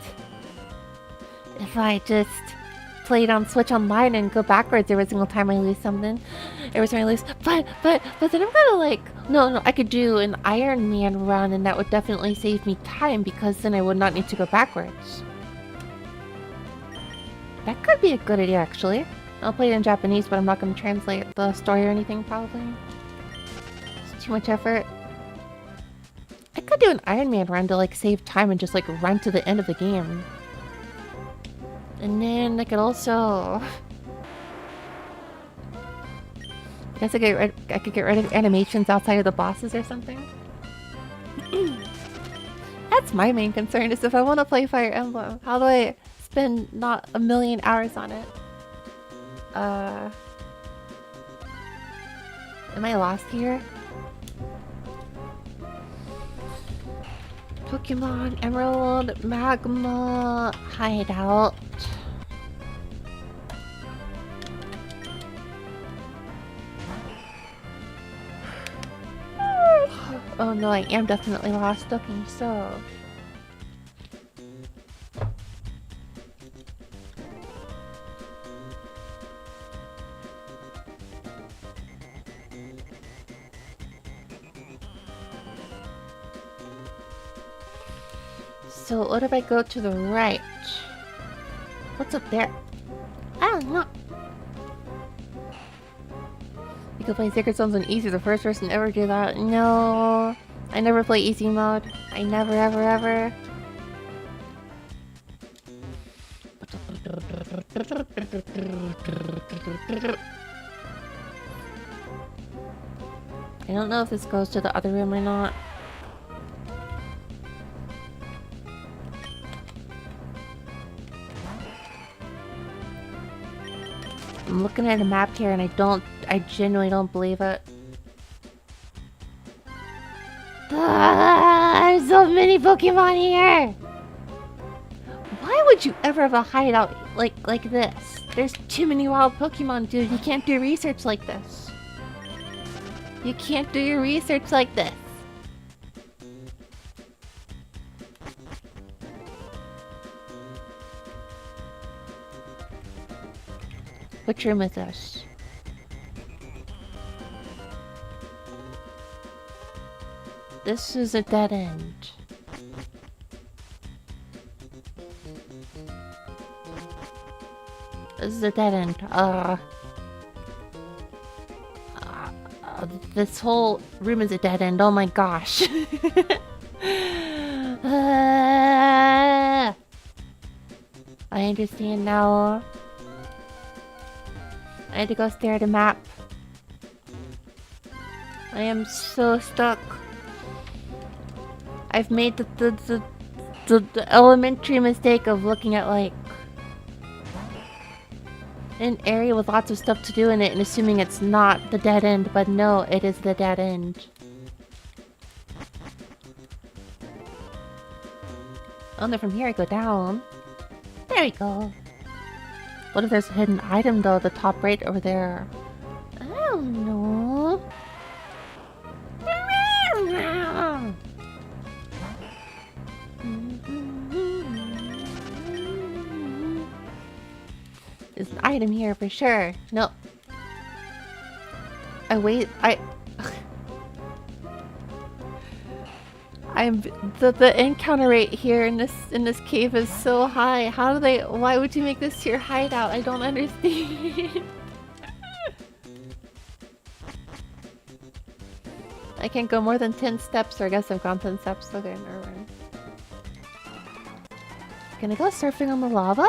A: played on Switch Online and go backwards every single time I lose something. Every time I lose, but then I'm gonna like no, I could do an Iron Man run and that would definitely save me time because then I would not need to go backwards. That could be a good idea, actually. I'll play it in Japanese, but I'm not going to translate the story or anything, probably. It's too much effort. I could do an Iron Man run to, like, save time and just, like, run to the end of the game. And then I could also... I guess I could get rid of animations outside of the bosses or something. That's my main concern, is if I want to play Fire Emblem, how do I spend not a million hours on it? Am I lost here? Pokémon Emerald Magma Hideout. Oh no, I am definitely lost. Okay, so... So what if I go to the right? What's up there? I don't know. You can play Sacred Stones on easy, the first person to ever do that. No, I never play easy mode. I never, ever, ever. I don't know if this goes to the other room or not. I'm looking at a map here and I genuinely don't believe it. There's so many Pokemon here! Why would you ever have a hideout like this? There's too many wild Pokemon, dude. You can't do research like this. You can't do your research like this. Which room is this? This is a dead end. This is a dead end. This whole room is a dead end. Oh my gosh. I understand now. I had to go stare at a map. I am so stuck. I've made the elementary mistake of looking at like an area with lots of stuff to do in it and assuming it's not the dead end, but no, it is the dead end. Oh no, from here I go down. There we go. What if there's a hidden item though, the top right over there? I don't know. There's an item here for sure. No. The encounter rate here in this cave is so high. Why would you make this your hideout? I don't understand. I can't go more than 10 steps, or I guess I've gone 10 steps. Okay, never mind. Can I go surfing on the lava?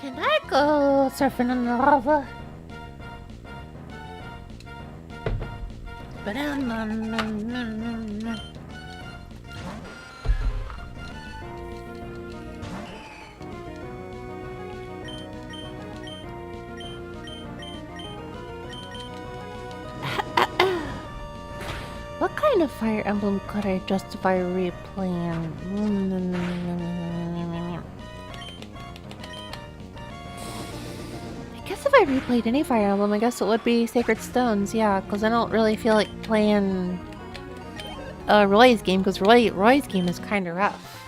A: Can I go surfing on the lava? What kind of Fire Emblem could I justify replaying? I guess if I replayed any Fire Emblem, I guess it would be Sacred Stones, yeah, because I don't really feel like playing Roy's game, because Roy's game is kind of rough.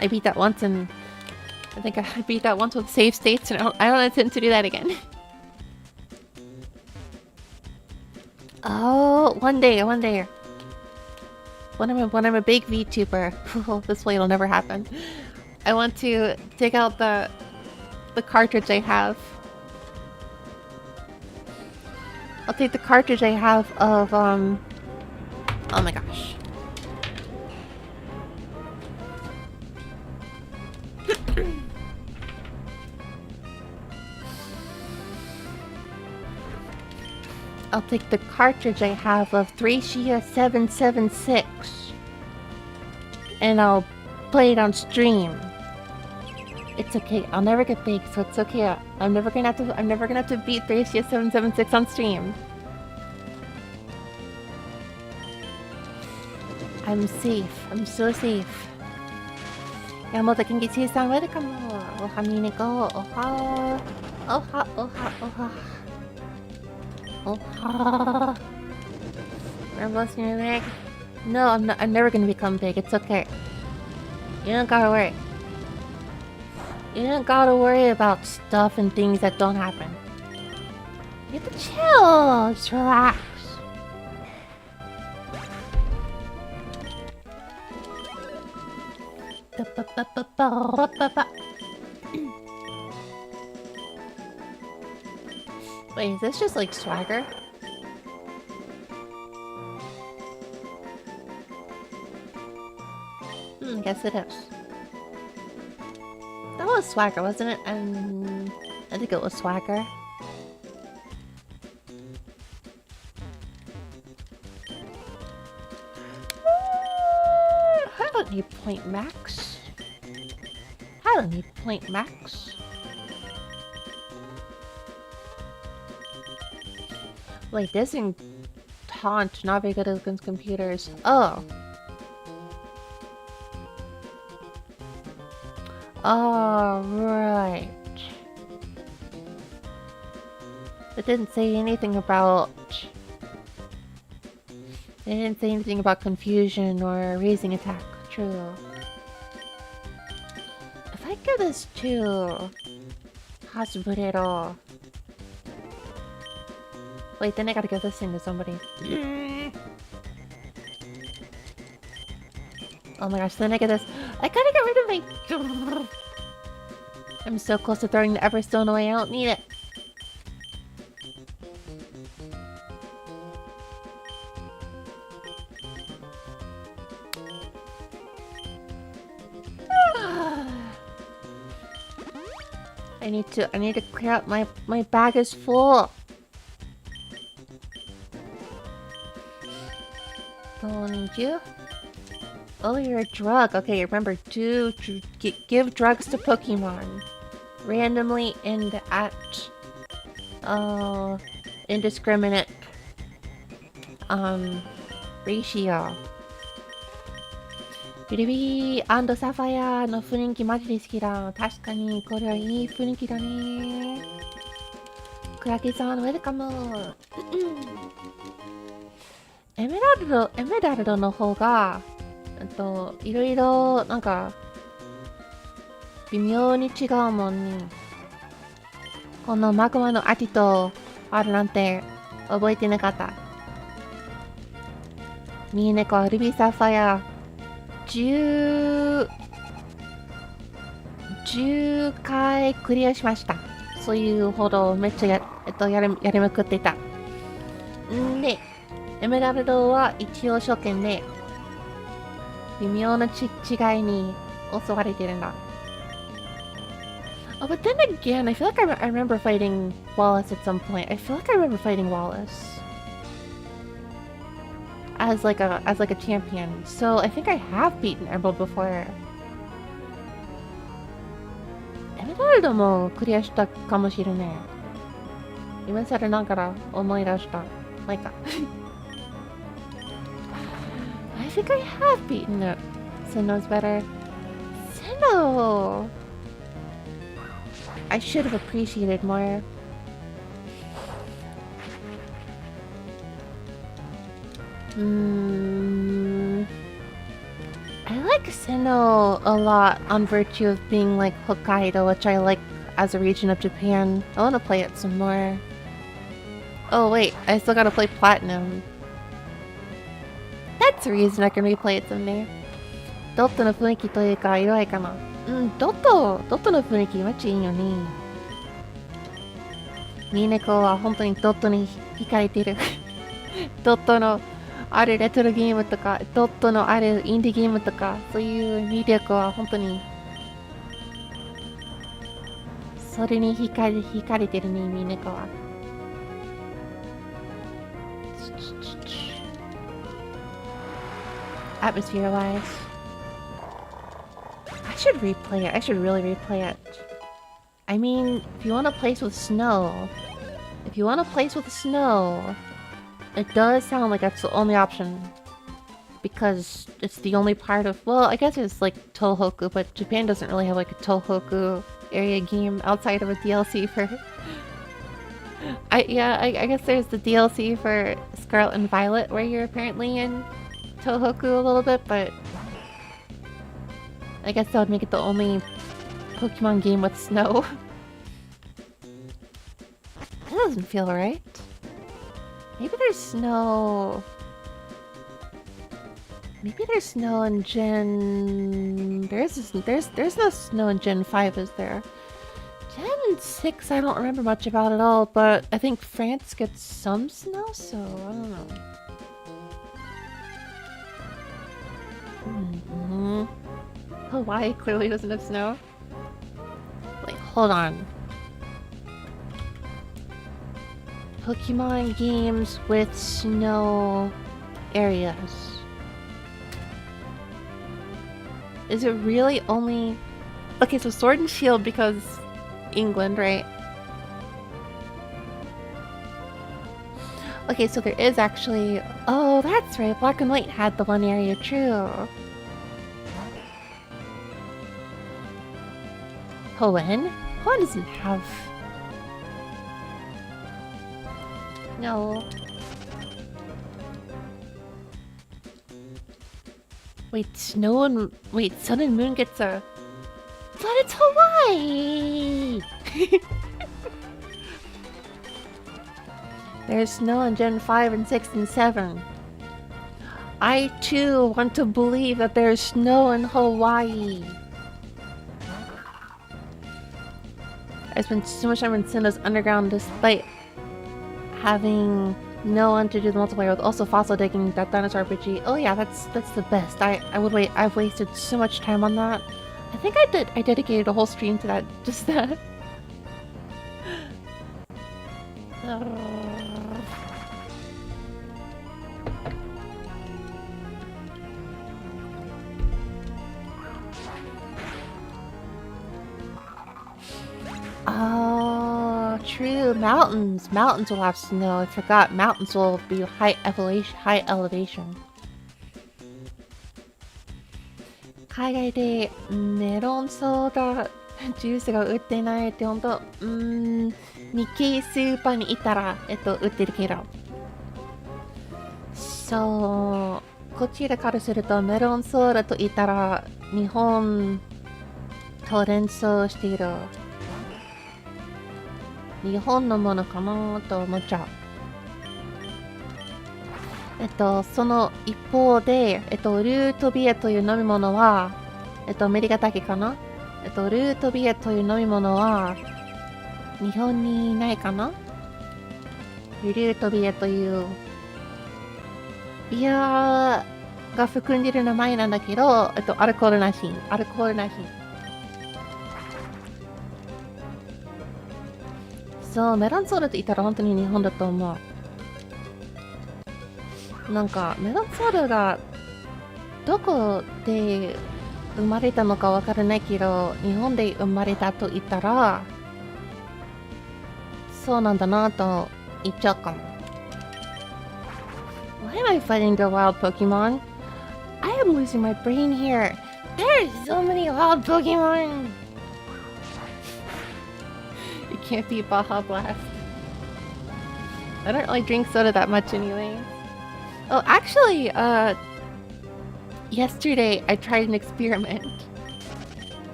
A: I beat that once, and I think I beat that once with save states, and I don't intend to do that again. Oh, one day. When I'm a big VTuber, this way it'll never happen. I want to take out the cartridge I have. I'll take the cartridge I have of oh my gosh. I'll take the cartridge I have of Thracia 776 and I'll play it on stream. It's okay. I'll never get big, so it's okay. I'm never gonna have to beat Thracia 776 on stream. I'm safe. I'm so safe. Yamoto Kengichi-san, welcome. Oha Mineko. Oha. Oha. Oha. Oha. Oh, I'm busting your leg. No, I'm not. I'm never gonna become big. It's okay. You don't gotta worry. You don't gotta worry about stuff and things that don't happen. You have to chill. Just relax. Wait, is this just like swagger? Guess it is. That was swagger, wasn't it? I think it was swagger. I don't need point max. I don't need point max. Wait, this in Taunt, not very good against computers. Oh. Oh, right. It didn't say anything about... It didn't say anything about confusion or raising attack. True. If I give this to... Hasburero... Wait, then I gotta give this thing to somebody. Oh my gosh, then I get this. I gotta get rid of my... I'm so close to throwing the Everstone away, I don't need it. I need to clear out my bag is full. Don't need you. Oh, you're a drug. Okay, remember to give drugs to Pokemon randomly and at indiscriminate ratio. ビリビリ&サファイアの雰囲気マジで好きだ。確かにこれはいい雰囲気だね。クラキさん、ウェルカム。エメラルドの方がいろいろなんか微妙に違うもんね。このマグマのアティトあるなんて覚えてなかった。ミーネコルビーサファイア10回クリアしました。そういうほどめっちゃやりまくっていた。んでエメラルドは一応初見で微妙な違いに襲われてるんだ。Oh, but then again, I feel like I remember fighting Wallace at some point. I feel like I remember fighting Wallace. as like a champion. So I think I have beaten Emerald before. エメラルドもクリアしたかもしれない。今更ながら思い出した。まあいいか。I think I have beaten it. Sinnoh's better. Sinnoh! I should have appreciated more. I like Sinnoh a lot on virtue of being like Hokkaido, which I like as a region of Japan. I want to play it some more. Oh wait, I still gotta play Platinum. That's the reason I can replay it someday. ドットの雰囲気というか色合いかな。ドットの雰囲気マジいいよね。ミネコは本当にドットに惹かれてる。ドットのあるレトロゲームとか、ドットのあるインディーゲームとか、そういう魅力は本当にそれに惹かれてるね、ミネコは。Atmosphere wise. I should replay it. I should really replay it. I mean, if you want a place with snow, it does sound like that's the only option. Because it's the only part of, well, I guess it's like Tohoku, but Japan doesn't really have like a Tohoku area game outside of a DLC for... I guess there's the DLC for Scarlet and Violet where you're apparently in Tohoku a little bit, but I guess that would make it the only Pokemon game with snow. That doesn't feel right. Maybe there's snow... Maybe there's snow in Gen... There's no snow in Gen 5, is there? Gen 6 I don't remember much about at all, but I think France gets some snow, so I don't know. Hawaii clearly doesn't have snow. Wait, hold on. Pokemon games with snow areas. Is it really only... Okay, so Sword and Shield because England, right? Okay, so there is actually... Oh, that's right. Black and White had the one area, true. Hoenn? Hoenn doesn't have... No. Wait, Snow and... Wait, Sun and Moon gets a... But it's Hawaii! There's snow in Gen 5 and 6 and 7. I too want to believe that there's snow in Hawaii. I spent so much time in Sinnoh's Underground despite having no one to do the multiplayer with. Also fossil digging, that dinosaur RPG. Oh yeah, that's the best. I've wasted so much time on that. I think I dedicated a whole stream to that, just that. Oh, true. Mountains. Mountains will have snow. I forgot. Mountains will be high elevation. 海外でメロンソーダジュースが売ってないって本当日系スーパーに行ったら売ってるけど、そうこちらからするとメロンソーダと言ったら日本と連想している。日本のものかなと思っちゃう。その一方で、ルートビエという飲み物は、アメリカだけかな。ルートビエという飲み物は、日本にないかな。ルートビエというビアが含んでる名前なんだけど、アルコールなし。そう、メロンソーダって言ったら本当に日本だと思う。なんかメロンソーダがどこで生まれたのかわからないけど、日本で生まれたと言ったらそうなんだなと言っちゃうかも。Why am I fighting the wild Pokemon? I am losing my brain here. There are so many wild Pokemon. You can't beat Baja Blast. I don't really drink soda that much anyway. Oh, actually, yesterday I tried an experiment.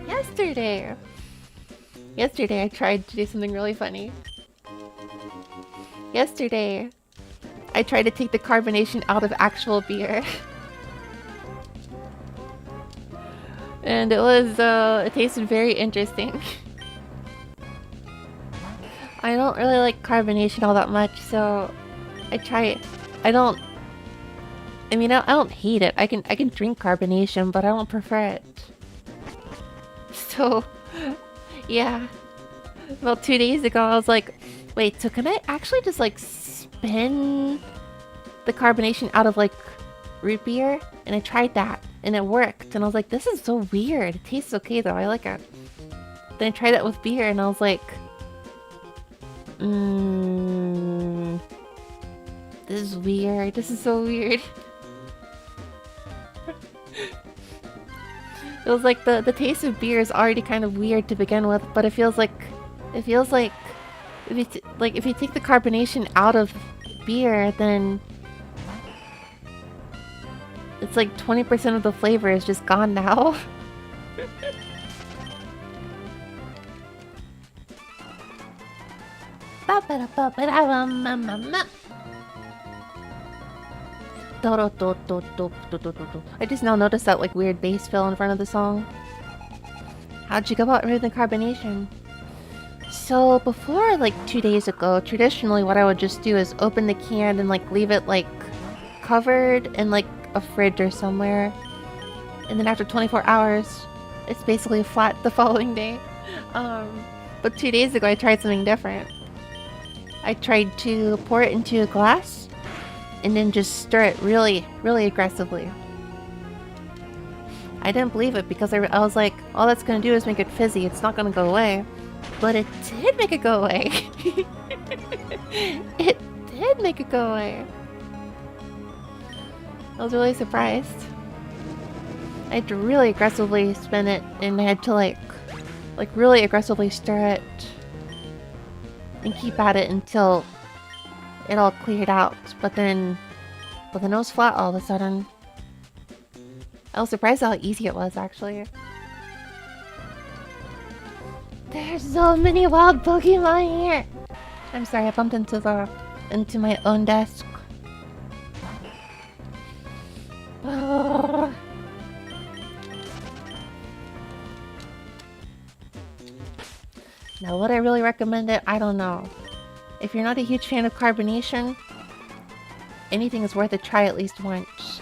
A: Yesterday I tried to do something really funny. Yesterday, I tried to take the carbonation out of actual beer. And it tasted very interesting. I don't really like carbonation all that much, so I try it. I don't hate it. I can drink carbonation, but I don't prefer it. So, yeah. About 2 days ago, I was like, wait, so can I actually just like spin the carbonation out of like root beer? And I tried that and it worked. And I was like, this is so weird. It tastes okay though. I like it. Then I tried that with beer and I was like, this is weird. This is so weird. It was like the taste of beer is already kind of weird to begin with, but it feels like if you take the carbonation out of beer, then it's like 20% of the flavor is just gone now. I just now noticed that like weird bass fill in front of the song. How'd you go about removing the carbonation? So before like 2 days ago, traditionally what I would just do is open the can and like leave it like covered in like a fridge or somewhere. And then after 24 hours, it's basically flat the following day. But 2 days ago I tried something different. I tried to pour it into a glass and then just stir it really, really aggressively. I didn't believe it because I was like, all that's gonna do is make it fizzy, it's not gonna go away. But it did make it go away. It did make it go away. I was really surprised. I had to really aggressively spin it and I had to like really aggressively stir it and keep at it until it all cleared out. But then it was flat all of a sudden. I was surprised how easy it was actually. There's so many wild Pokemon here! I'm sorry, I bumped into my own desk. Now would I really recommend it? I don't know. If you're not a huge fan of carbonation, anything is worth a try at least once.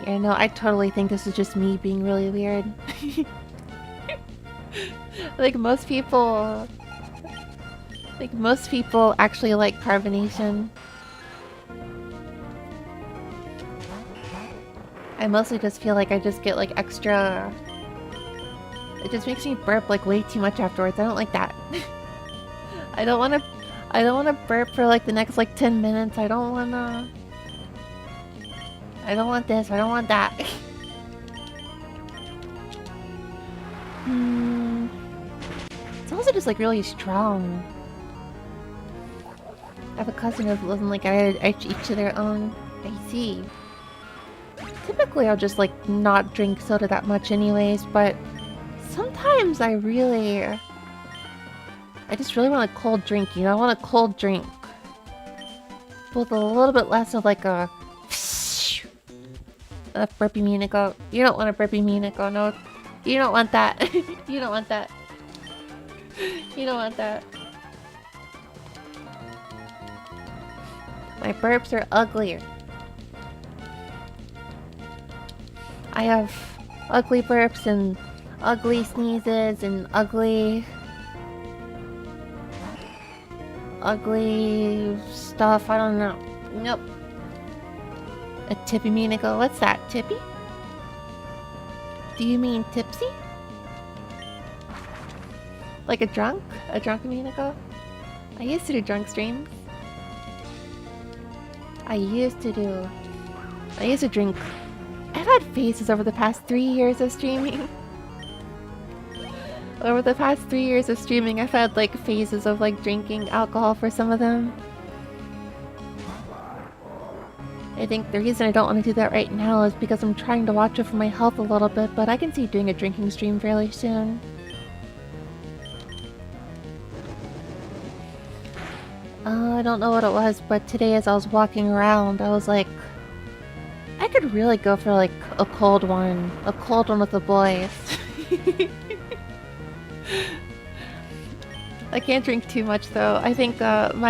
A: Yeah, no, I totally think this is just me being really weird. Like most people actually like carbonation. I mostly just feel like I just get like extra. It just makes me burp like way too much afterwards. I don't like that. I don't want to burp for like the next like 10 minutes. I don't want this. I don't want that. It's also just like really strong. I have a cousin who doesn't like each to their own. I see. Typically I'll just like not drink soda that much anyways, but sometimes I just really want a cold drink, you know? I want a cold drink with a little bit less of like a burpy Minako. You don't want a burpy Minako, no. You don't want that. You don't want that. You don't want that. My burps are ugly. I have ugly burps and ugly sneezes and ugly ugly stuff. I don't know. Nope. A tippy Minico. What's that? Tippy? Do you mean tipsy? Like a drunk? A drunk Minico? I used to do drunk streams. I used to drink. I've had phases over the past 3 years of streaming. Over the past 3 years of streaming, I've had like phases of like drinking alcohol for some of them. I think the reason I don't want to do that right now is because I'm trying to watch it for my health a little bit, but I can see doing a drinking stream fairly soon. I don't know what it was, but today as I was walking around, I was like, I could really go for like a cold one with the boys. I can't drink too much though. I think on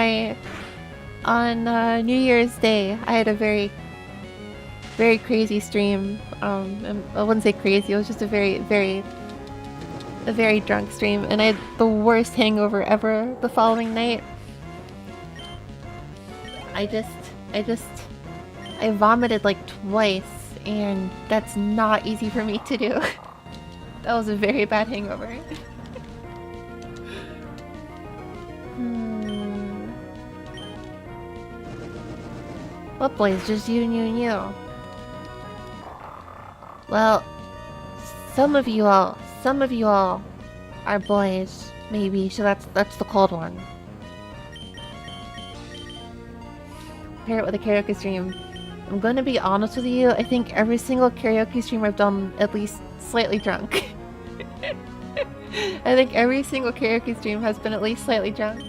A: New Year's Day, I had a very, very crazy stream. I wouldn't say crazy, it was just a very drunk stream, and I had the worst hangover ever the following night. I vomited like twice, and that's not easy for me to do. That was a very bad hangover. What boys? Just you and you. Well, some of you all are boys, maybe, so that's the cold one. Pair it with a karaoke stream. I'm gonna be honest with you, I think every single karaoke stream I've done at least slightly drunk. I think every single karaoke stream has been at least slightly drunk.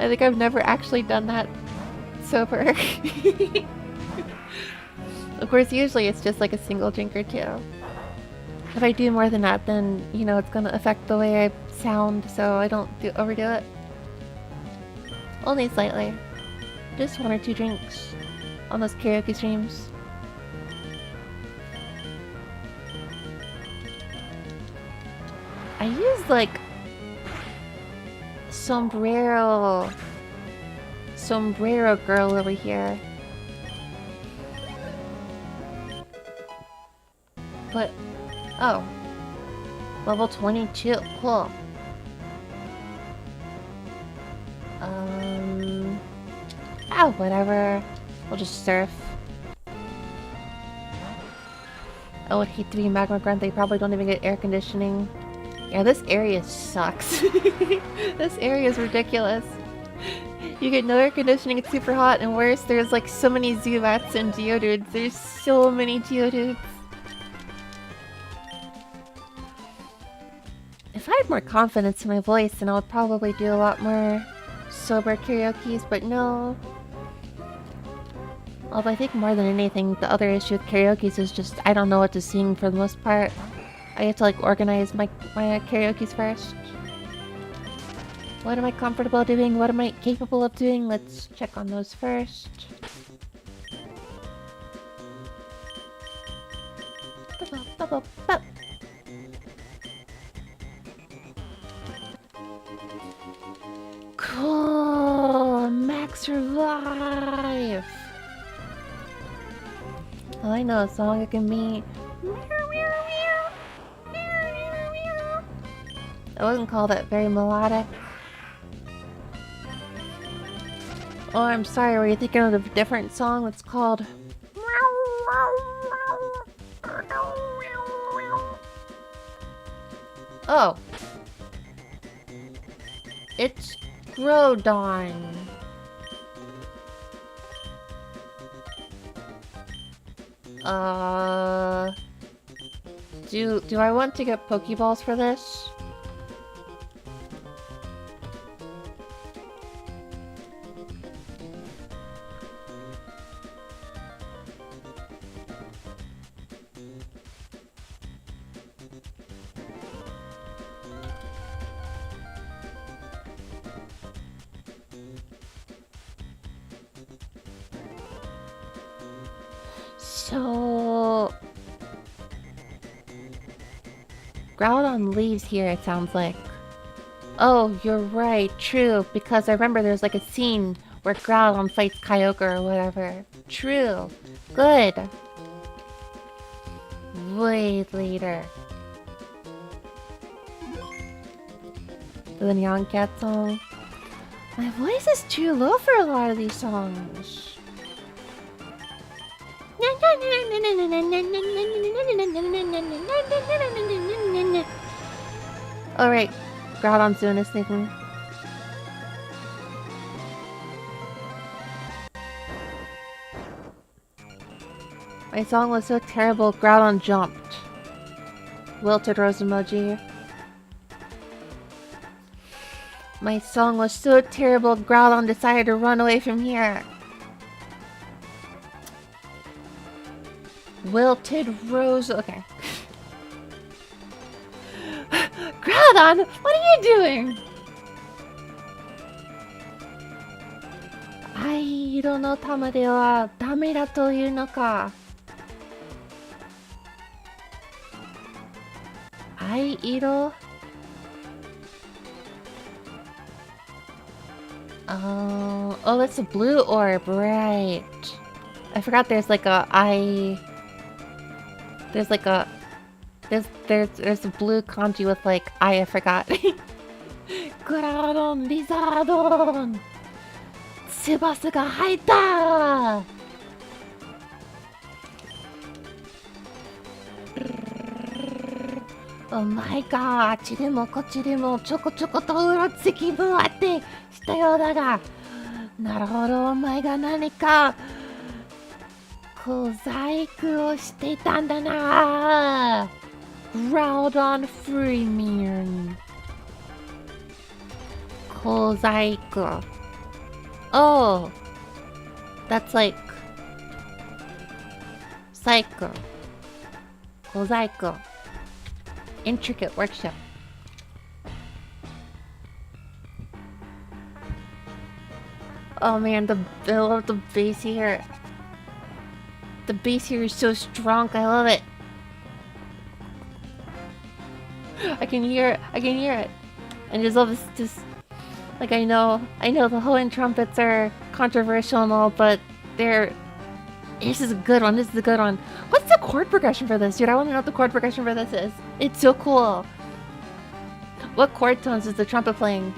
A: I think I've never actually done that sober. Of course, usually it's just like a single drink or two. If I do more than that, then, you know, it's gonna affect the way I sound, so I don't overdo it. Only slightly. Just 1 or 2 drinks on those karaoke streams. I use like sombrero girl over here. But oh, level 22, cool. Oh, whatever. We'll just surf. I would hate to be Magma Grunt. They probably don't even get air conditioning. Yeah, this area sucks. This area is ridiculous. You get no air conditioning, it's super hot, and worse, there's like so many Zubats and Geodudes. There's so many Geodudes. If I had more confidence in my voice, then I would probably do a lot more sober karaokes, but no. Although I think more than anything, the other issue with karaokes is just I don't know what to sing for the most part. I have to like organize my karaokes first. What am I comfortable doing? What am I capable of doing? Let's check on those first. Cool! Max Revive! All I know is a song it can be. I wouldn't call that very melodic. Oh, I'm sorry, were you thinking of a different song that's called... Oh. It's Groudon. Do I want to get Pokeballs for this? So... Groudon leaves here, it sounds like. Oh, you're right. True. Because I remember there's like a scene where Groudon fights Kyogre or whatever. True. Good. Way later. The Nyan Cat song. My voice is too low for a lot of these songs. Alright, Groudon's doing this thing. My song was so terrible, Groudon jumped. Wilted rose emoji. My song was so terrible, Groudon decided to run away from here. Wilted rose. Okay. Groudon, what are you doing? I don't know. 玉ではダメだというのか。藍色。Oh, it's a blue orb, right? I forgot there's like a There's like a there's a blue kanji with like I forgot. Groudon Lizardon! Tsubasa ga haita! Oh my god! あっちでもこっちでもちょこちょことうろつき分あってしたようだが、なるほど、お前が何か小細工をしていたんだな。Groudon Freemium. 小細工. Oh, that's like psycho. 小細工. Intricate workshop. Oh man, I love the bass here. The bass here is so strong. I love it. I can hear it. I can hear it. And just love this. Like I know the Hoenn trumpets are controversial and all, but this is a good one. This is a good one. What's the chord progression for this, dude? I want to know what the chord progression for this is. It's so cool. What chord tones is the trumpet playing?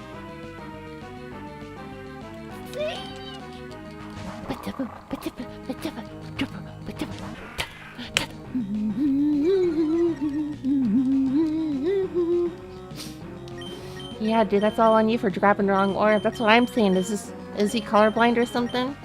A: Yeah, dude, that's all on you for grabbing the wrong orb. That's what I'm saying. Is he colorblind or something?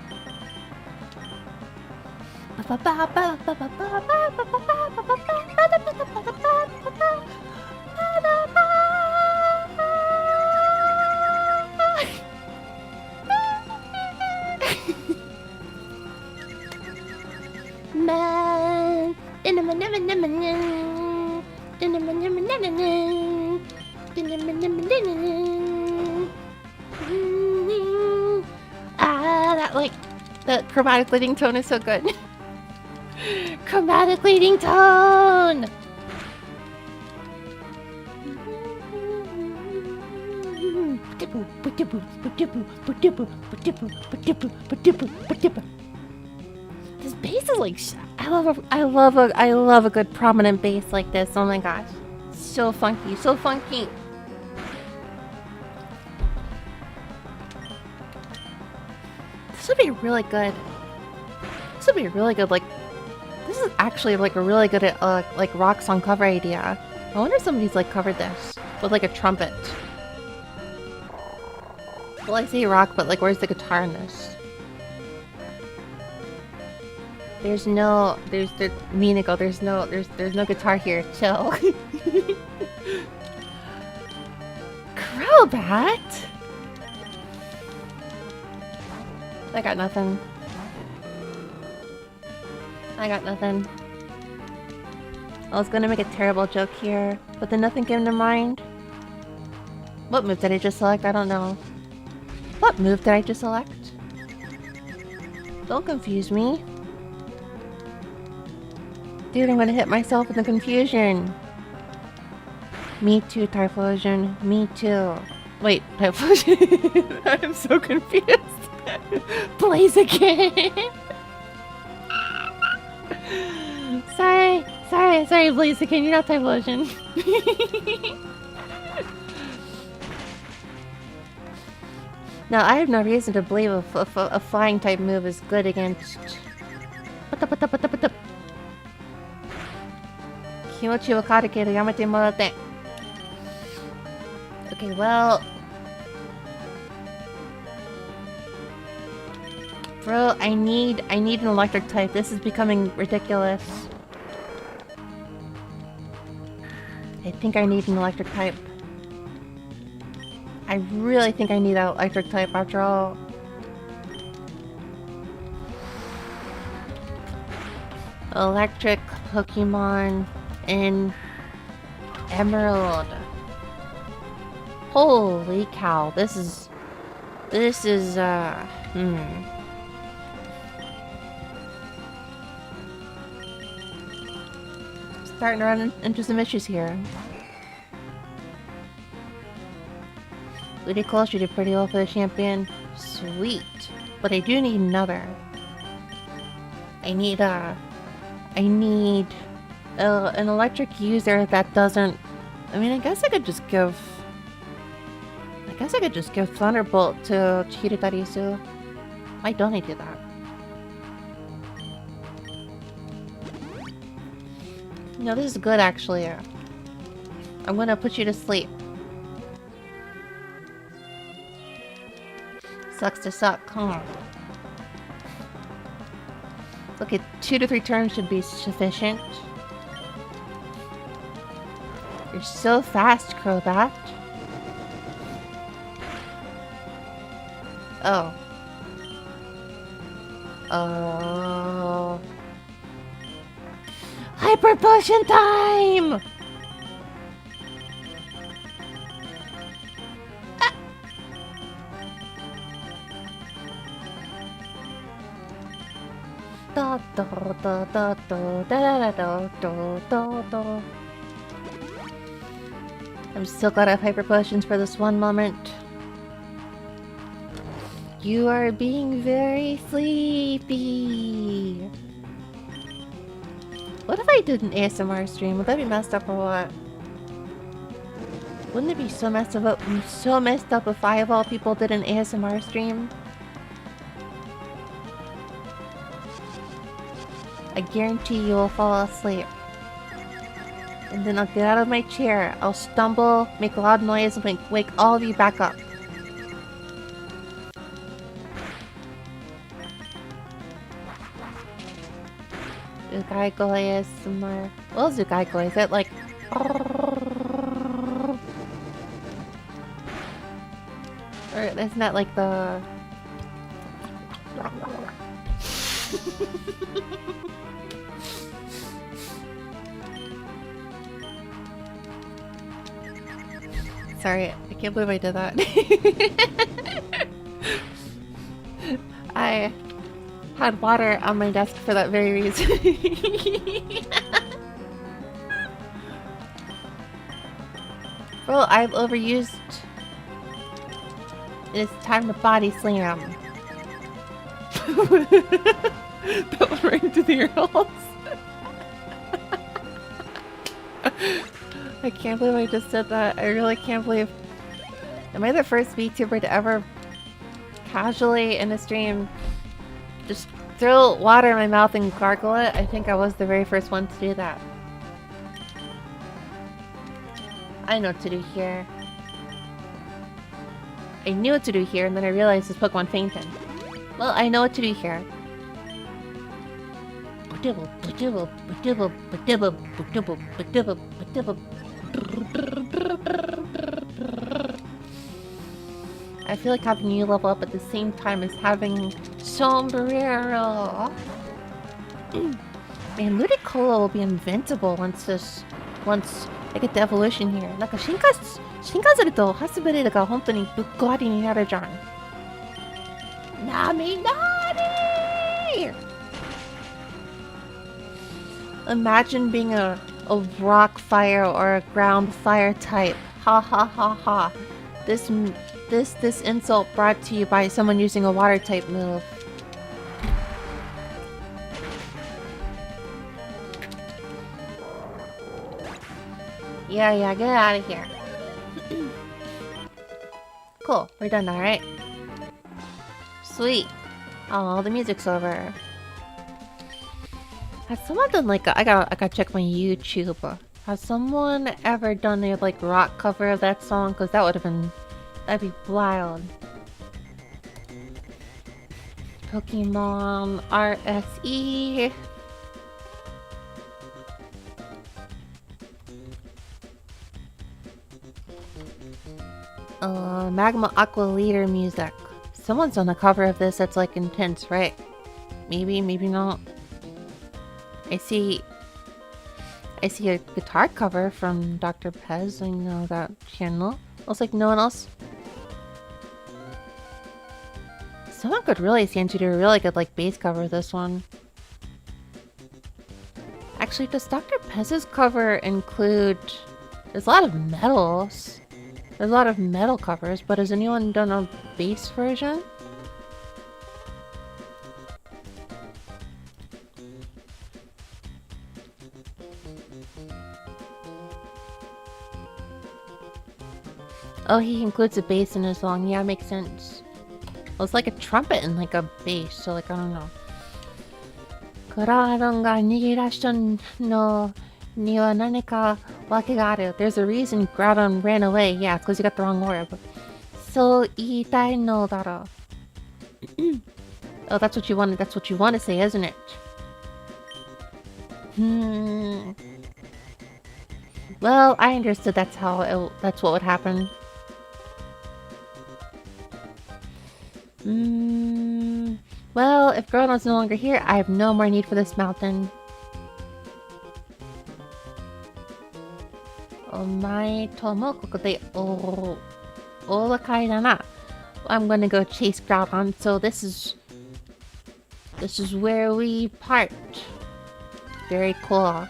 A: That chromatic leading tone is so good. Chromatic leading tone! This bass is like I love a good prominent bass like this. Oh my gosh. So funky, so funky. This would be really good. This would be really good. Like, this is actually like a really good like rock song cover idea. I wonder if somebody's like covered this with like a trumpet. Well, I say rock, but like, where's the guitar in this? There's no guitar here. Chill. Crobat. I got nothing. I got nothing. I was gonna make a terrible joke here, but then nothing came to mind. What move did I just select? I don't know. What move did I just select? Don't confuse me. Dude, I'm gonna hit myself in the confusion. Me too, Typhlosion. Me too. Wait, I'm so confused. Blaziken! Sorry, Blaziken, you're not Typhlosion. Now, I have no reason to believe a flying type move is good against... Kimochi wa karu kedo yamete moratte. Okay, well... Bro, I need an electric type. This is becoming ridiculous. I think I need an electric type. I really think I need that electric type after all. Electric Pokemon in Emerald. Holy cow, this is starting to run into some issues here. Ludicrous, you did pretty well for the champion. Sweet. But I do need another. I need an electric user that doesn't... I mean, I guess I could just give Thunderbolt to Hiritarisu. Why don't I do that? No, this is good actually. I'm gonna put you to sleep. Sucks to suck, huh? Look, at 2 to 3 turns should be sufficient. You're so fast, Crobat. Oh. Oh. Hyper Potion time! I'm so glad I have hyper potions for this one moment. You are being very sleepy. What if I did an ASMR stream? Would that be messed up or what? Wouldn't it be so messed up if I of all people did an ASMR stream? I guarantee you will fall asleep. And then I'll get out of my chair, I'll stumble, make a loud noise, and wake all of you back up. Zugaigoi ASMR. Well, Zugaigoi, is it like... Or isn't that like the... Sorry, I can't believe I did that. I had water on my desk for that very reason. Bro, I've overused. It's time to body slam. That went right into the ear holes. I can't believe I just said that. I really can't believe... Am I the first VTuber to ever casually in a stream just throw water in my mouth and gargle it? I think I was the very first one to do that. I know what to do here. I knew what to do here, and then I realized this Pokemon fainted. Well, I know what to do here. I feel like having you level up at the same time as having Sombrero. Man, Ludicolo will be invincible once I get the evolution here. なんか進化するとハスブレードが本当にぶっ壊りになるじゃん。なみなーり Imagine being a rock fire or a ground fire type. Ha ha ha ha. This insult brought to you by someone using a water type move. Yeah, get out of here. Cool, we're done now, right? Sweet. Oh, the music's over. Has someone done like I gotta check my YouTube. Has someone ever done a like rock cover of that song? Cause that'd be wild. Pokemon RSE. Magma Aqua Leader music. Someone's done a cover of this that's like intense, right? Maybe not. I see a guitar cover from Dr. Pez. I know that channel. Looks like no one else. Someone could really stand to do a really good like bass cover of this one. Actually, does Dr. Pez's cover include... There's a lot of metals. There's a lot of metal covers, but has anyone done a bass version? Oh, he includes a bass in his song. Yeah, makes sense. Well, it's like a trumpet and like a bass, so like, I don't know. There's a reason Groudon ran away. Yeah, it's because you got the wrong orb. So iitai no daro. Oh, that's what you want to say, isn't it? Well, I understood that's what would happen. Well, if Groudon's no longer here, I have no more need for this mountain. Omae tomo kokote orakai dana. I'm gonna go chase Groudon, so this is where we part. Very cool.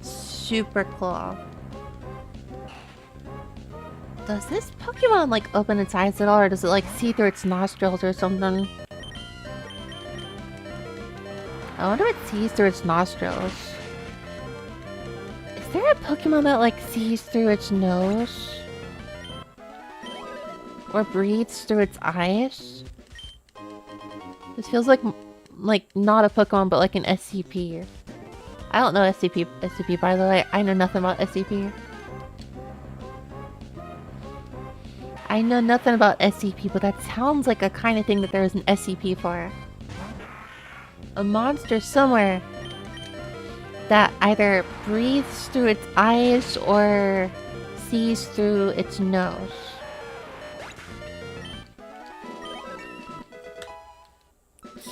A: Super cool. Does this Pokemon like open its eyes at all, or does it like see through its nostrils or something? I wonder if it sees through its nostrils. Is there a Pokemon that like sees through its nose? Or breathes through its eyes? This feels like not a Pokemon, but like an SCP. I don't know SCP by the way. I know nothing about SCP. I know nothing about SCP, but that sounds like a kind of thing that there is an SCP for. A monster somewhere that either breathes through its eyes or sees through its nose.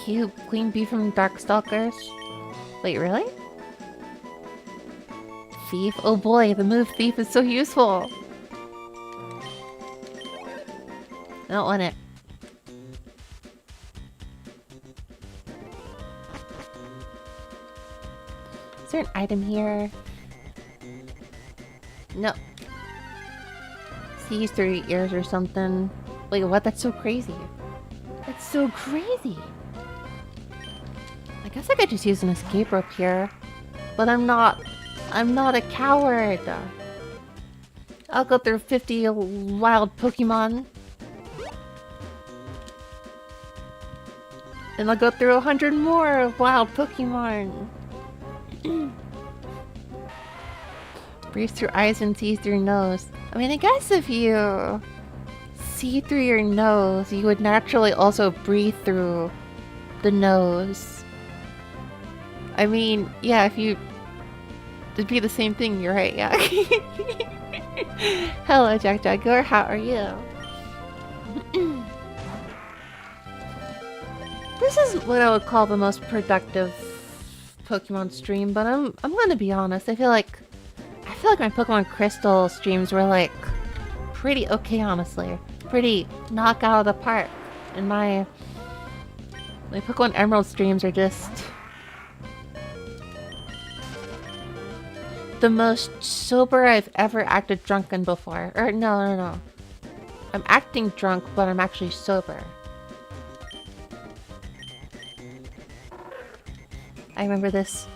A: Cute. Queen Bee from Darkstalkers. Wait, really? Thief? Oh boy, the move Thief is so useful. I don't want it. Is there an item here? No. Sees through your ears or something. Wait, what? That's so crazy. That's so crazy. I guess I could just use an escape rope here. But I'm not a coward. I'll go through 50 wild Pokemon. And I'll go through 100 more wild Pokemon. Breathes through eyes and sees through nose. I mean, I guess if you see through your nose, you would naturally also breathe through the nose. I mean, yeah, if you... It'd be the same thing, you're right, yeah. Hello, Jack Jaguar, how are you? This is what I would call the most productive Pokemon stream, but I'm gonna be honest. I feel like my Pokemon Crystal streams were like pretty okay, honestly. Pretty knock out of the park. And my Pokemon Emerald streams are just the most sober I've ever acted drunken before. Or no. I'm acting drunk, but I'm actually sober. I remember this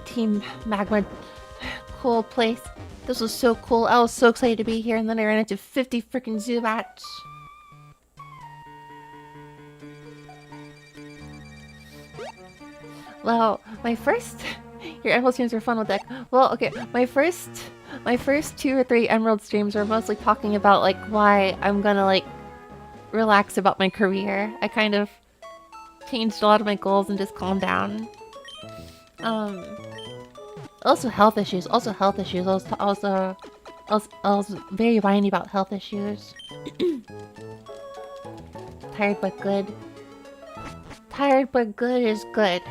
A: Team Magma cool place. This was so cool. I was so excited to be here, and then I ran into 50 freaking Zubats. Well, my first... Your Emerald streams were fun with deck. Well, okay, my first 2 or 3 Emerald streams were mostly talking about, like, why I'm gonna, like, relax about my career. I kind of changed a lot of my goals and just calmed down. Also health issues. I was very whiny about health issues. Tired but good. Tired but good is good.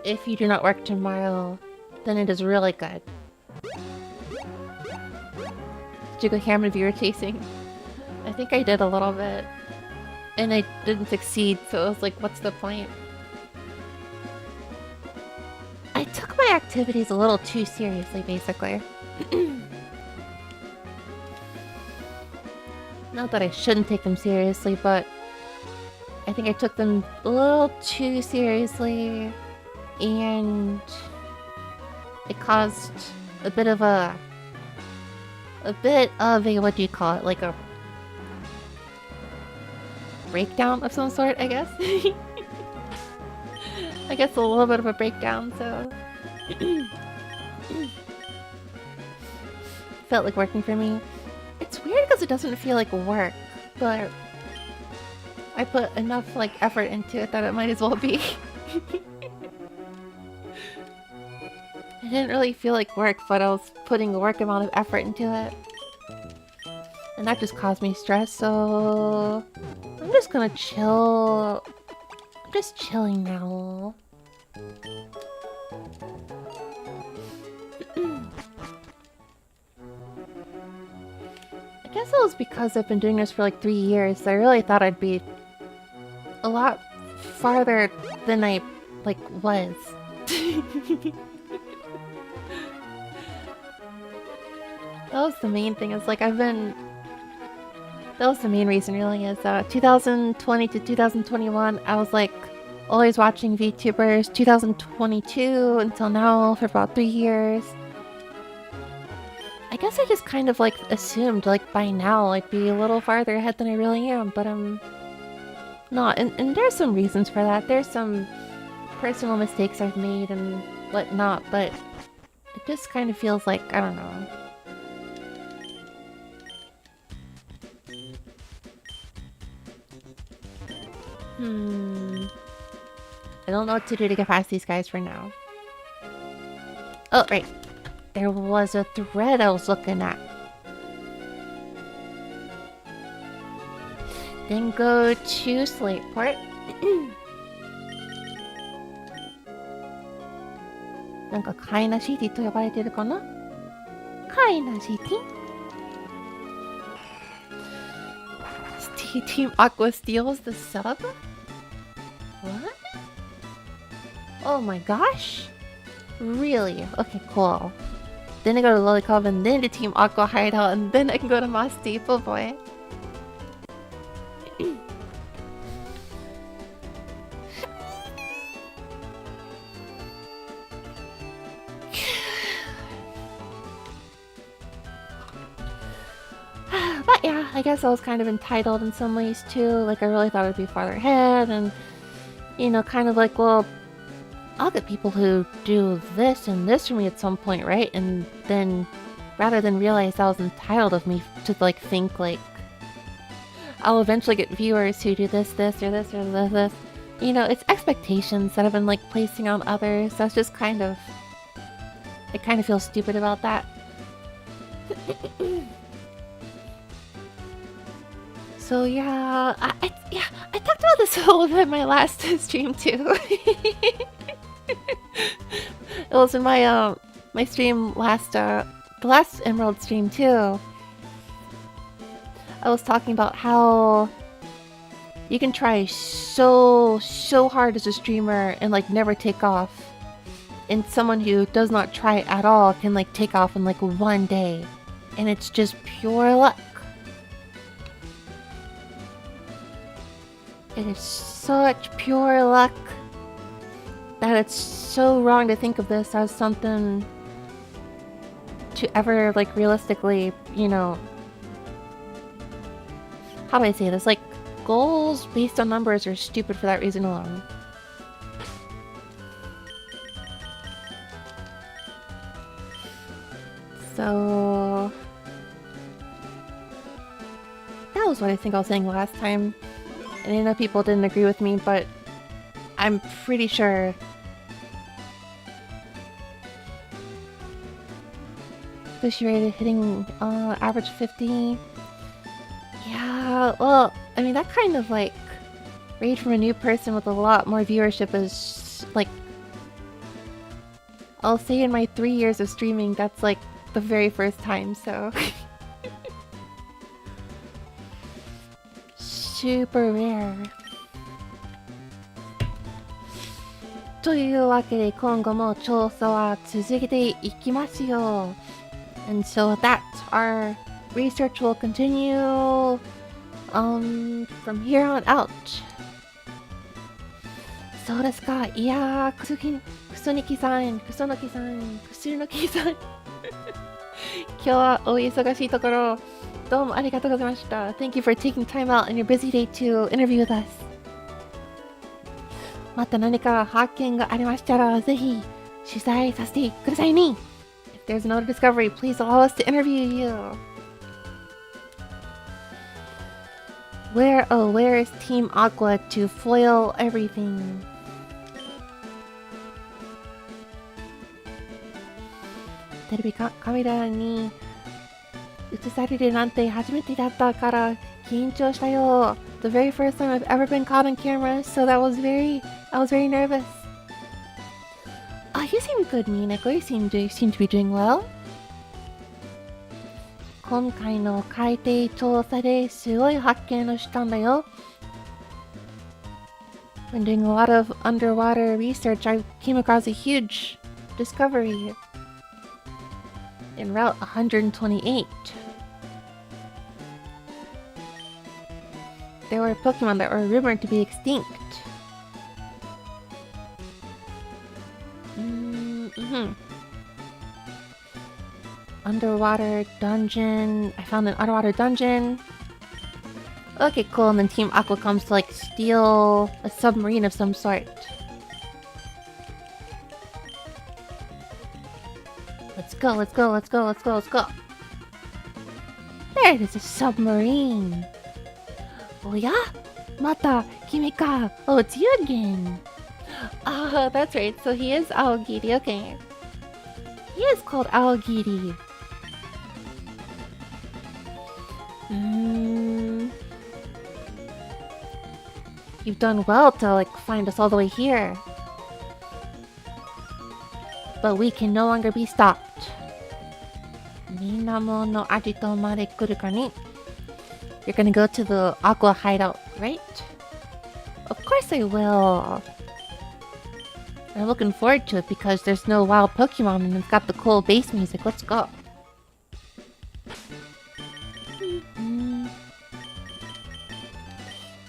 A: If you do not work tomorrow, then it is really good. Did you go ham and viewer chasing? I think I did a little bit. And I didn't succeed, so it was like, what's the point? I took my activities a little too seriously, basically. Not that I shouldn't take them seriously, but I think I took them a little too seriously, and it caused a bit of a what do you call it, like a breakdown of some sort, I guess. I guess a little bit of a breakdown, so felt like working for me. It's weird because it doesn't feel like work, but I put enough like effort into it that it might as well be. It didn't really feel like work, but I was putting a work amount of effort into it. And that just caused me stress, so I'm just gonna chill. I'm just chilling now. I guess it was because I've been doing this for like 3 years. I really thought I'd be a lot farther than I like was. That was the main thing. It's like that was the main reason really, is 2020 to 2021 I was like always watching VTubers. 2022 until now for about 3 years. I guess I just kind of like assumed like by now I'd be a little farther ahead than I really am, but I'm not. And there's some reasons for that. There's some personal mistakes I've made and whatnot, but it just kind of feels like, I don't know. I don't know what to do to get past these guys for now. Oh, right. There was a thread I was looking at. Then go to Slateport. なんかカイナシティと呼ばれてるかな？カイナシティ? Team Aqua steals the sub? What? Oh my gosh? Really? Okay, cool. Then I go to Lolicov and then to Team Aqua hideout and then I can go to Masti. Oh boy. But yeah, I guess I was kind of entitled in some ways too. Like I really thought I'd be farther ahead and, you know, kind of like, well, I'll get people who do this and this for me at some point, right? And then, rather than realize that was entitled of me to like think like, I'll eventually get viewers who do this, this, or this, or this, this. You know, it's expectations that I've been like placing on others. That's just kind of, I kind of feel stupid about that. So yeah, I talked about this a little bit in my last stream too. It was in my my stream last the last Emerald stream too. I was talking about how you can try so hard as a streamer and like never take off, And someone who does not try at all can like take off in like one day. And it's just pure luck. It is such pure luck that it's so wrong to think of this as something to ever like realistically, you know, how do I say this? Like, goals based on numbers are stupid for that reason alone. So that was what I think I was saying last time. And I know people didn't agree with me, but I'm pretty sure fishy rate hitting average 50. Yeah, well, I mean, that kind of like raid from a new person with a lot more viewership is like, I'll say in my 3 years of streaming, that's like the very first time, so super rare. というわけで今後も調査は続けていきますよ。And so that our research will continue from here on out. そうですか。いやー、クソニキさん今日はお忙しいところどうもありがとうございました。Thank you for taking time out in your busy day to interview with us. また何か発見がありましたらぜひ取材させてくださいね。If there's another discovery, please allow us to interview you. Where is Team Aqua to foil everything? テレビカメラに映されるなんて初めてだったから緊張したよ。The very first time I've ever been caught on camera, so I was very nervous. Oh, you seem good, Minako. You seem to be doing well. 今回の海底調査ですごい発見をしたんだよ。When doing a lot of underwater research, I came across a huge discovery in Route 128. There were Pokemon that were rumored to be extinct. Underwater dungeon. I found an underwater dungeon. Okay, cool. And then Team Aqua comes to like steal a submarine of some sort. Let's go. There it is, a submarine. Oh yeah? Mata, Kimika. Oh, it's you again. Oh, that's right. So he is Aogiri. Okay. He is called Aogiri. You've done well to like find us all the way here. But we can no longer be stopped. Minamo no Ajito made kuru ka ni? You're gonna go to the Aqua hideout, right? Of course I will. I'm looking forward to it because there's no wild Pokemon and it's got the cool bass music. Let's go.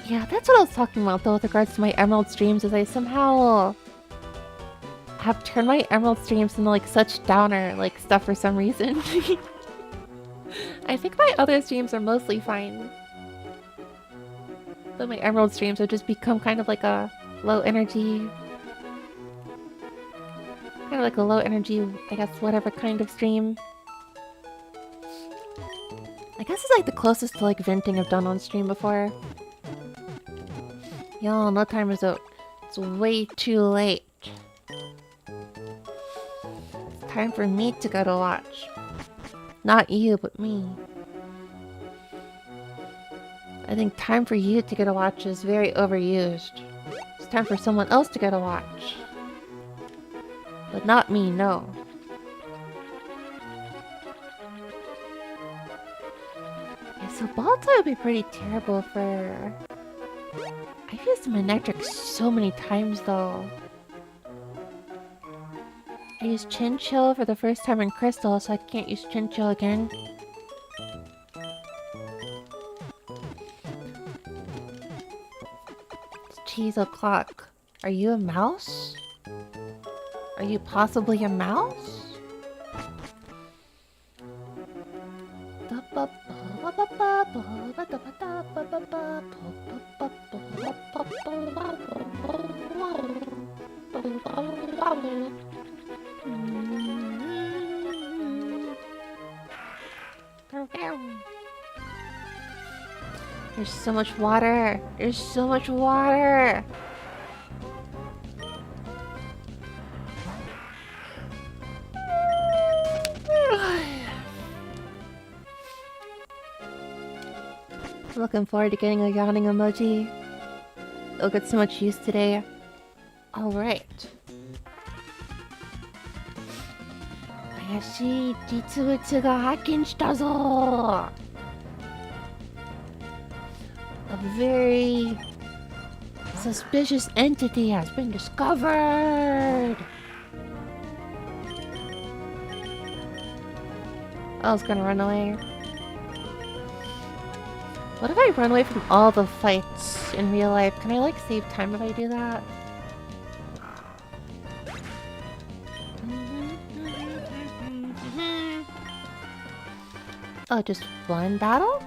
A: Yeah, that's what I was talking about though with regards to my Emerald streams, is I somehow have turned my Emerald streams into like such downer like stuff for some reason. I think my other streams are mostly fine, but my Emerald streams have just become kind of like a low energy, I guess, whatever kind of stream. I guess it's like the closest to like venting I've done on stream before. Yo, no timer's out. It's way too late. It's time for me to go to watch. Not you, but me. I think time for you to get a watch is very overused. It's time for someone else to get a watch. But not me, no. Yeah, so Balto would be pretty terrible for... I've used Manectric so many times though. I used Chin Chill for the first time in Crystal, so I can't use Chin Chill again. It's cheese o'clock. Are you a mouse? Are you possibly a mouse? There's so much water. There's so much water. Looking forward to getting a yawning emoji. It'll get so much use today. Alright. 怪しい実物が発見したぞ! A very suspicious entity has been discovered! I was gonna run away. What if I run away from all the fights in real life? Can I like save time if I do that? Oh, just one battle?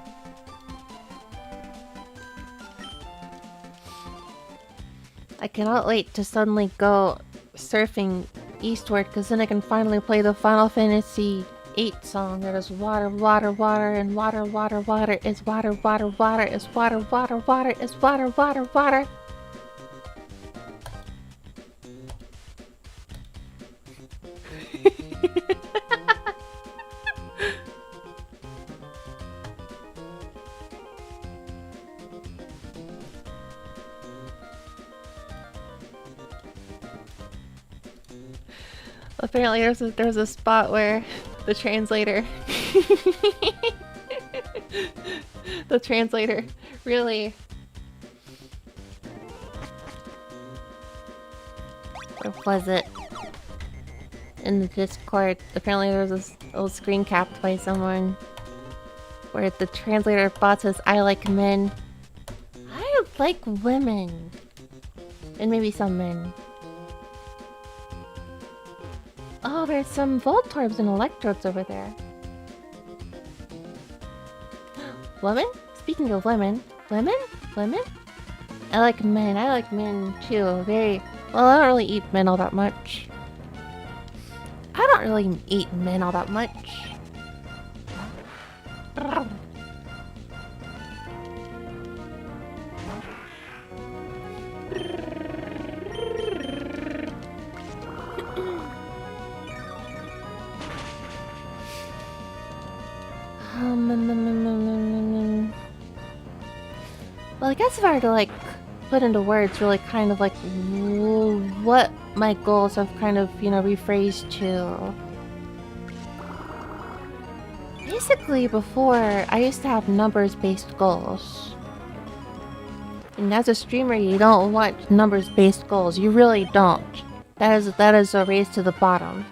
A: I cannot wait to suddenly go surfing eastward, because then I can finally play the Final Fantasy VIII song that is water, water, water, and water, water, water is water, water, water is water, water, water is water, water, water. Apparently there's a spot where the translator the translator really, where was it? In the Discord, apparently there was this old screen capped by someone where the translator bot says, I like men. I like women. And maybe some men. Oh, there's some Voltorbs and Electrodes over there. Women? Speaking of women. Women? Women? I like men too. Very... Well, I don't really eat men all that much. I don't really eat men all that much. Well, I guess if I were to like put into words really kind of like what my goals have kind of, you know, rephrased to. Basically, before I used to have numbers-based goals. And as a streamer, you don't want numbers-based goals. You really don't. That is a race to the bottom.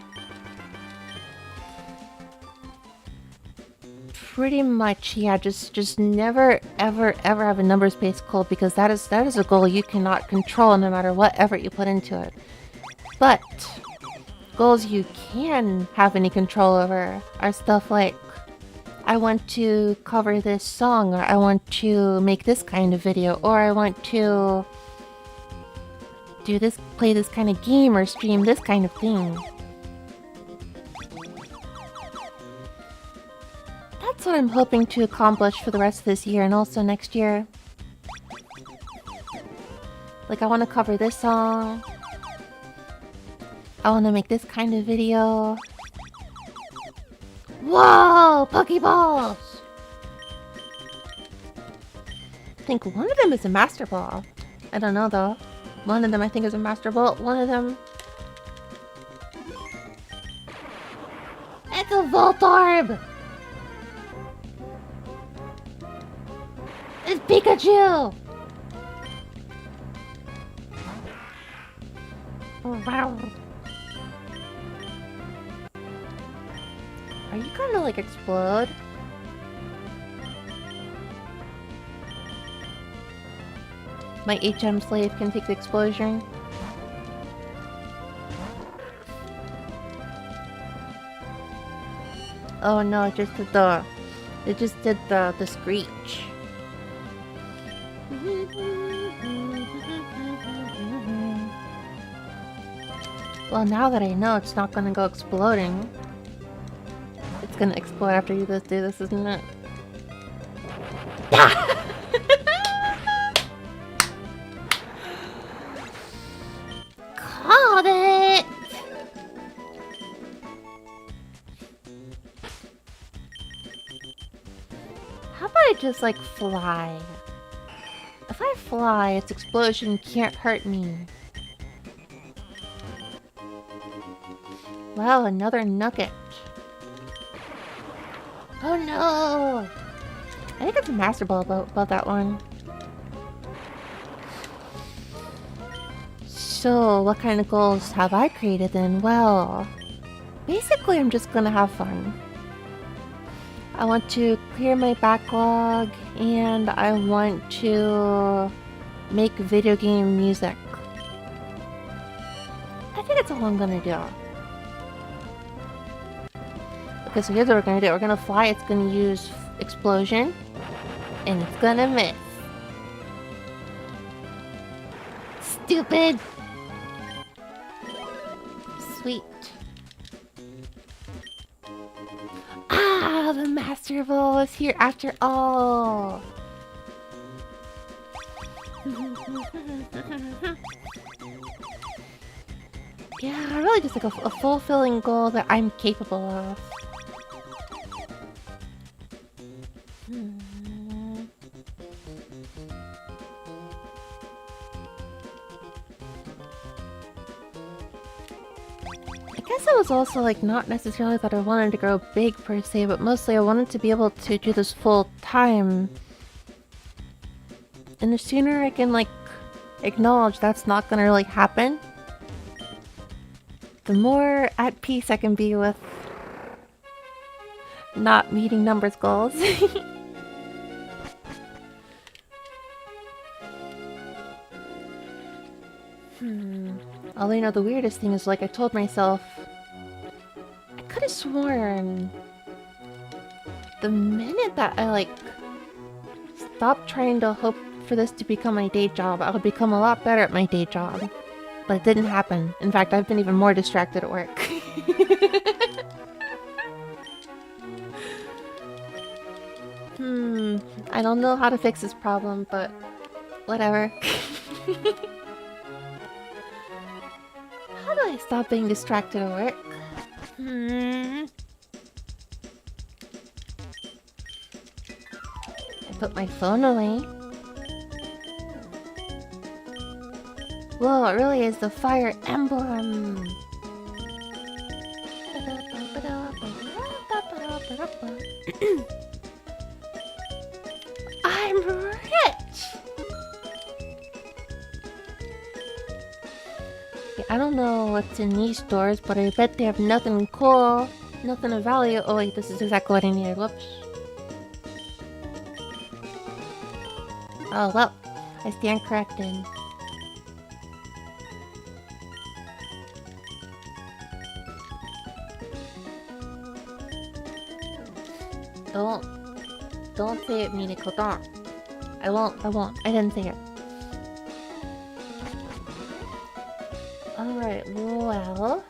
A: Pretty much, yeah, just never ever have a numbers-based goal, because that is a goal you cannot control no matter what effort you put into it. But goals you can have any control over are stuff like, I want to cover this song, or I want to make this kind of video, or I want to do this, play this kind of game, or stream this kind of thing. That's what I'm hoping to accomplish for the rest of this year and also next year. Like, I want to cover this song. I want to make this kind of video. Whoa! Pokeballs! I think one of them is a Master Ball. I don't know though. One of them I think is a Master Ball. One of them... It's a Voltorb! It's Pikachu! Wow. you kind of like explode. My HM slave can take the explosion. Oh no, it just did the screech. Well, now that I know it's not gonna go exploding. It's gonna explode after you do this, isn't it? Called it! How about I just like fly? If I fly, its explosion can't hurt me. Wow, another nugget. Oh no! I think it's a master ball about that one. So, what kind of goals have I created then? Well, basically I'm just gonna have fun. I want to clear my backlog, and I want to make video game music. I think that's all I'm gonna do. Okay, so here's what we're gonna do. We're gonna fly, it's gonna use explosion, and it's gonna miss. Stupid! Sweet. Ah, the Master Ball is here after all! Yeah, really just like a fulfilling goal that I'm capable of. I guess it was also like not necessarily that I wanted to grow big per se, but mostly I wanted to be able to do this full time. And the sooner I can like acknowledge that's not gonna really happen, the more at peace I can be with not meeting numbers goals. Although, you know, the weirdest thing is, like, I told myself, I could have sworn the minute that I, like, stopped trying to hope for this to become my day job, I would become a lot better at my day job. But it didn't happen. In fact, I've been even more distracted at work. I don't know how to fix this problem, but whatever. How do I stop being distracted at work? I put my phone away. Whoa, it really is the fire emblem. I'm rich! I don't know what's in these stores, but I bet they have nothing cool, nothing of value. Oh wait, this is exactly what I needed. Whoops. Oh well, I stand corrected. Don't say it, Minako, don't. I won't. I didn't say it. Alright, well...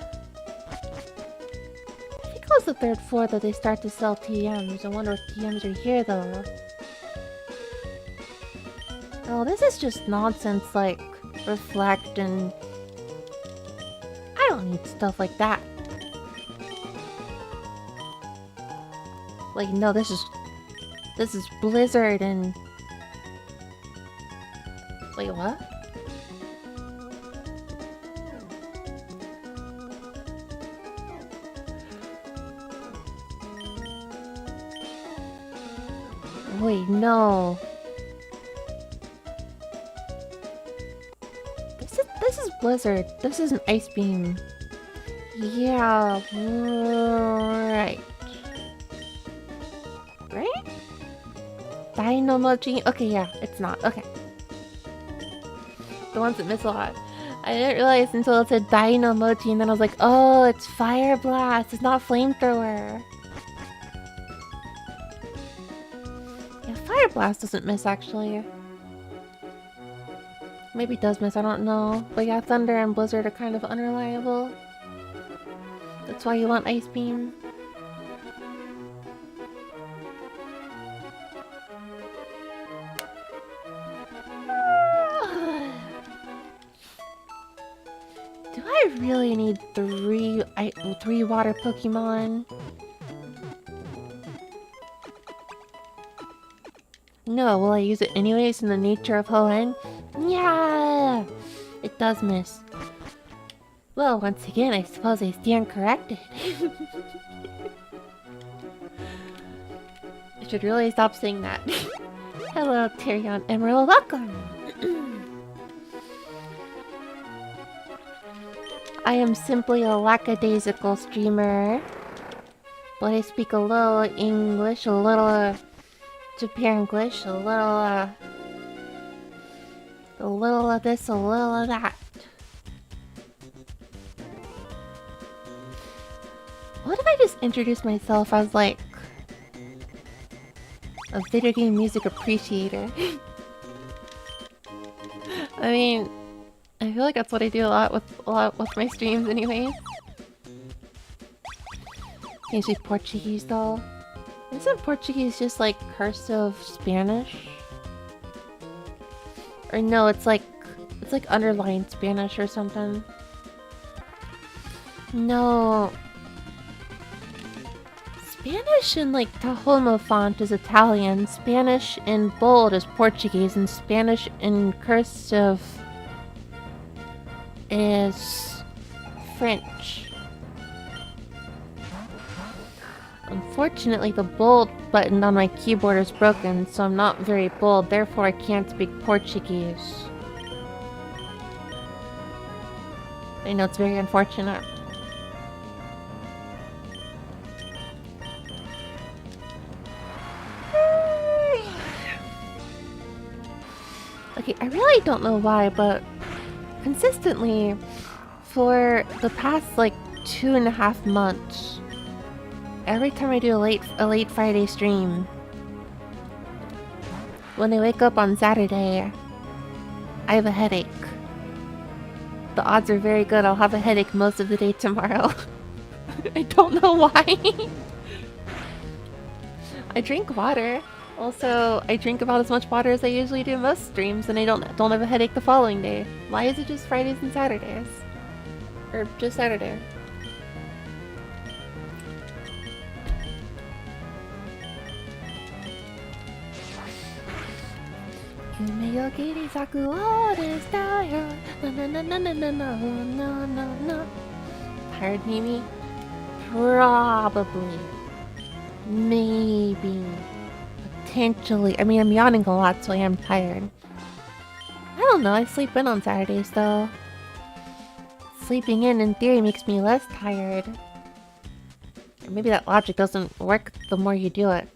A: I think it was the third floor that they start to sell TMs. I wonder if TMs are here, though. Oh, this is just nonsense, like, reflect and... I don't need stuff like that. Like, no, this is Blizzard and... Wait, what? Wait, no. This is Blizzard. This is an Ice Beam. Yeah, right. Dynamo-ji? Okay, yeah, it's not. Okay. The ones that miss a lot. I didn't realize until it said Dynamo-ji, and then I was like, oh, it's Fire Blast. It's not Flamethrower. Yeah, Fire Blast doesn't miss, actually. Maybe it does miss, I don't know. But yeah, Thunder and Blizzard are kind of unreliable. That's why you want Ice Beam. Do I really need three water Pokemon? No, will I use it anyways in the nature of Hoenn? Yeah! It does miss. Well, once again, I suppose I stand corrected. I should really stop saying that. Hello, Tyrion Emerald, welcome! I am simply a lackadaisical streamer. But I speak a little English, a little Japanglish, a little of this, a little of that. What if I just introduce myself as like a video game music appreciator? I mean, I feel like that's what I do a lot with my streams anyway. Can't speak Portuguese though. Isn't Portuguese just like cursive Spanish? Or no, it's like underlined Spanish or something. No. Spanish in like Tahoma font is Italian, Spanish in bold is Portuguese, and Spanish in cursive is French. Unfortunately, the bold button on my keyboard is broken, so I'm not very bold, therefore I can't speak Portuguese. I know it's very unfortunate. Okay, I really don't know why, but consistently, for the past like 2.5 months, every time I do a late Friday stream, when I wake up on Saturday, I have a headache. The odds are very good I'll have a headache most of the day tomorrow. I don't know why. I drink water. Also, I drink about as much water as I usually do most streams, and I don't have a headache the following day. Why is it just Fridays and Saturdays? Or just Saturday? Tired, Mimi? Probably. Maybe. Potentially. I mean, I'm yawning a lot, so I am tired. I don't know, I sleep in on Saturdays, though. Sleeping in theory, makes me less tired. Or maybe that logic doesn't work the more you do it.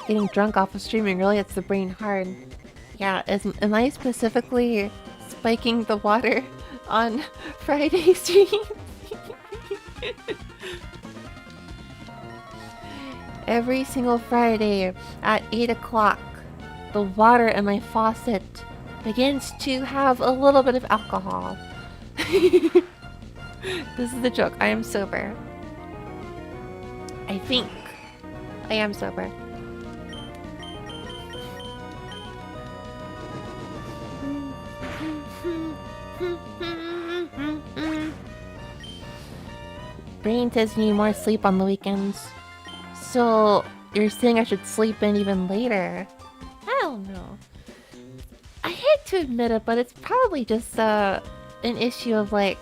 A: Getting drunk off of streaming really hits the brain hard. Yeah, am I specifically spiking the water on Friday streams? Every single Friday at 8 o'clock, the water in my faucet begins to have a little bit of alcohol. This is the joke. I am sober. I think I am sober. Brain says you need more sleep on the weekends. So, you're saying I should sleep in even later? I don't know. I hate to admit it, but it's probably just an issue of like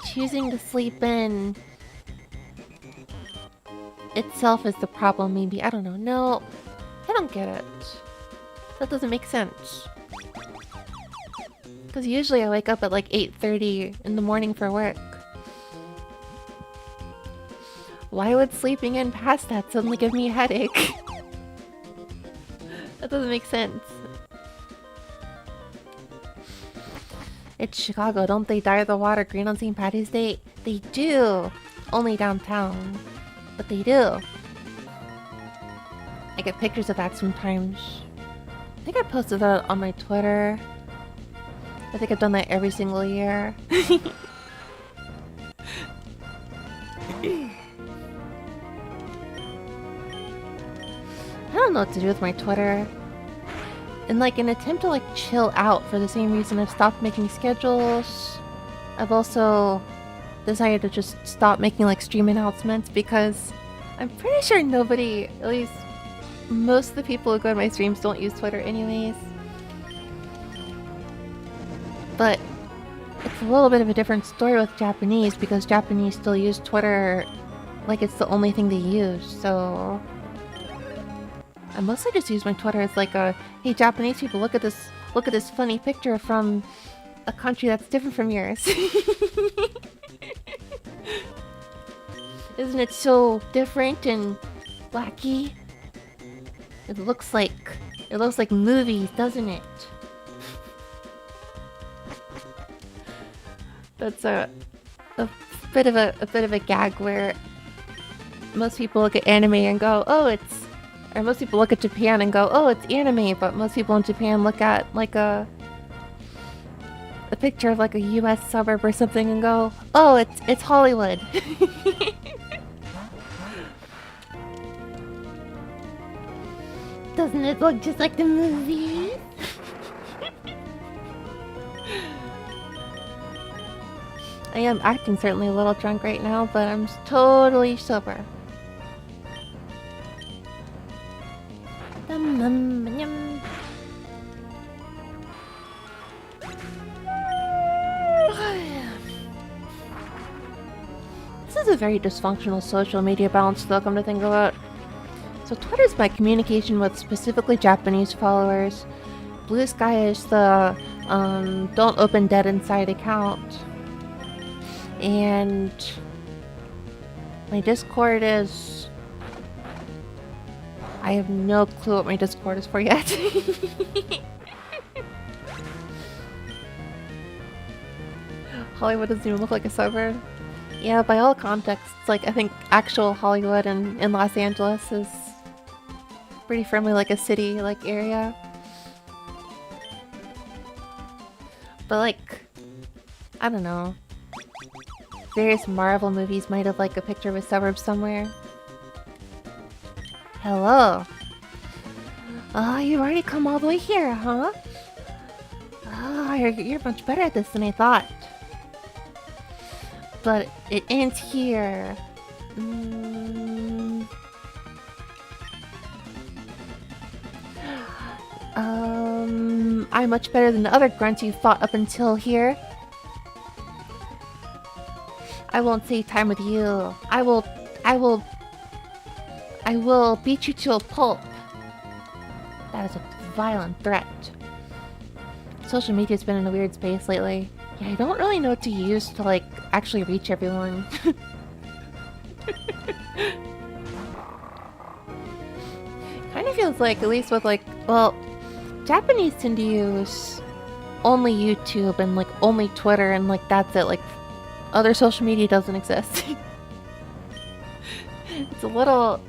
A: choosing to sleep in itself is the problem, maybe. I don't know. No, I don't get it. That doesn't make sense. Because usually I wake up at like 8:30 in the morning for work. Why would sleeping in past that suddenly give me a headache? That doesn't make sense. It's Chicago. Don't they dye the water green on St. Patty's Day? They do. Only downtown. But they do. I get pictures of that sometimes. I think I posted that on my Twitter. I think I've done that every single year. I don't know what to do with my Twitter. In like an attempt to like chill out for the same reason I've stopped making schedules. I've also decided to just stop making like stream announcements because I'm pretty sure nobody, at least most of the people who go to my streams don't use Twitter anyways. But it's a little bit of a different story with Japanese because Japanese still use Twitter like it's the only thing they use, so I mostly just use my Twitter as like a, hey Japanese people, look at this funny picture from a country that's different from yours. Isn't it so different and wacky? It looks like movies, doesn't it? That's a bit of a gag where most people look at anime and go, oh, it's, or most people look at Japan and go, oh, it's anime, but most people in Japan look at like a picture of like a US suburb or something and go, oh, it's Hollywood. Doesn't it look just like the movies? I am acting certainly a little drunk right now, but I'm totally sober. Dum dum yum. This is a very dysfunctional social media balance, though, come to think of it. So Twitter is my communication with specifically Japanese followers. Blue Sky is the don't open dead inside account. And my Discord is... I have no clue what my Discord is for yet. Hollywood doesn't even look like a suburb. Yeah, by all contexts, like, I think actual Hollywood in Los Angeles is pretty firmly like a city, like, area. But, like, I don't know. Various Marvel movies might have, like, a picture of a suburb somewhere. Hello. Oh, you've already come all the way here, huh? Oh, you're much better at this than I thought. But it ends here. I'm much better than the other grunts you fought up until here. I won't save time with you. I will beat you to a pulp. That is a violent threat. Social media's been in a weird space lately. Yeah, I don't really know what to use to, like, actually reach everyone. Kind of feels like, at least with, like, well, Japanese tend to use only YouTube and, like, only Twitter and, like, that's it. Like, other social media doesn't exist. It's a little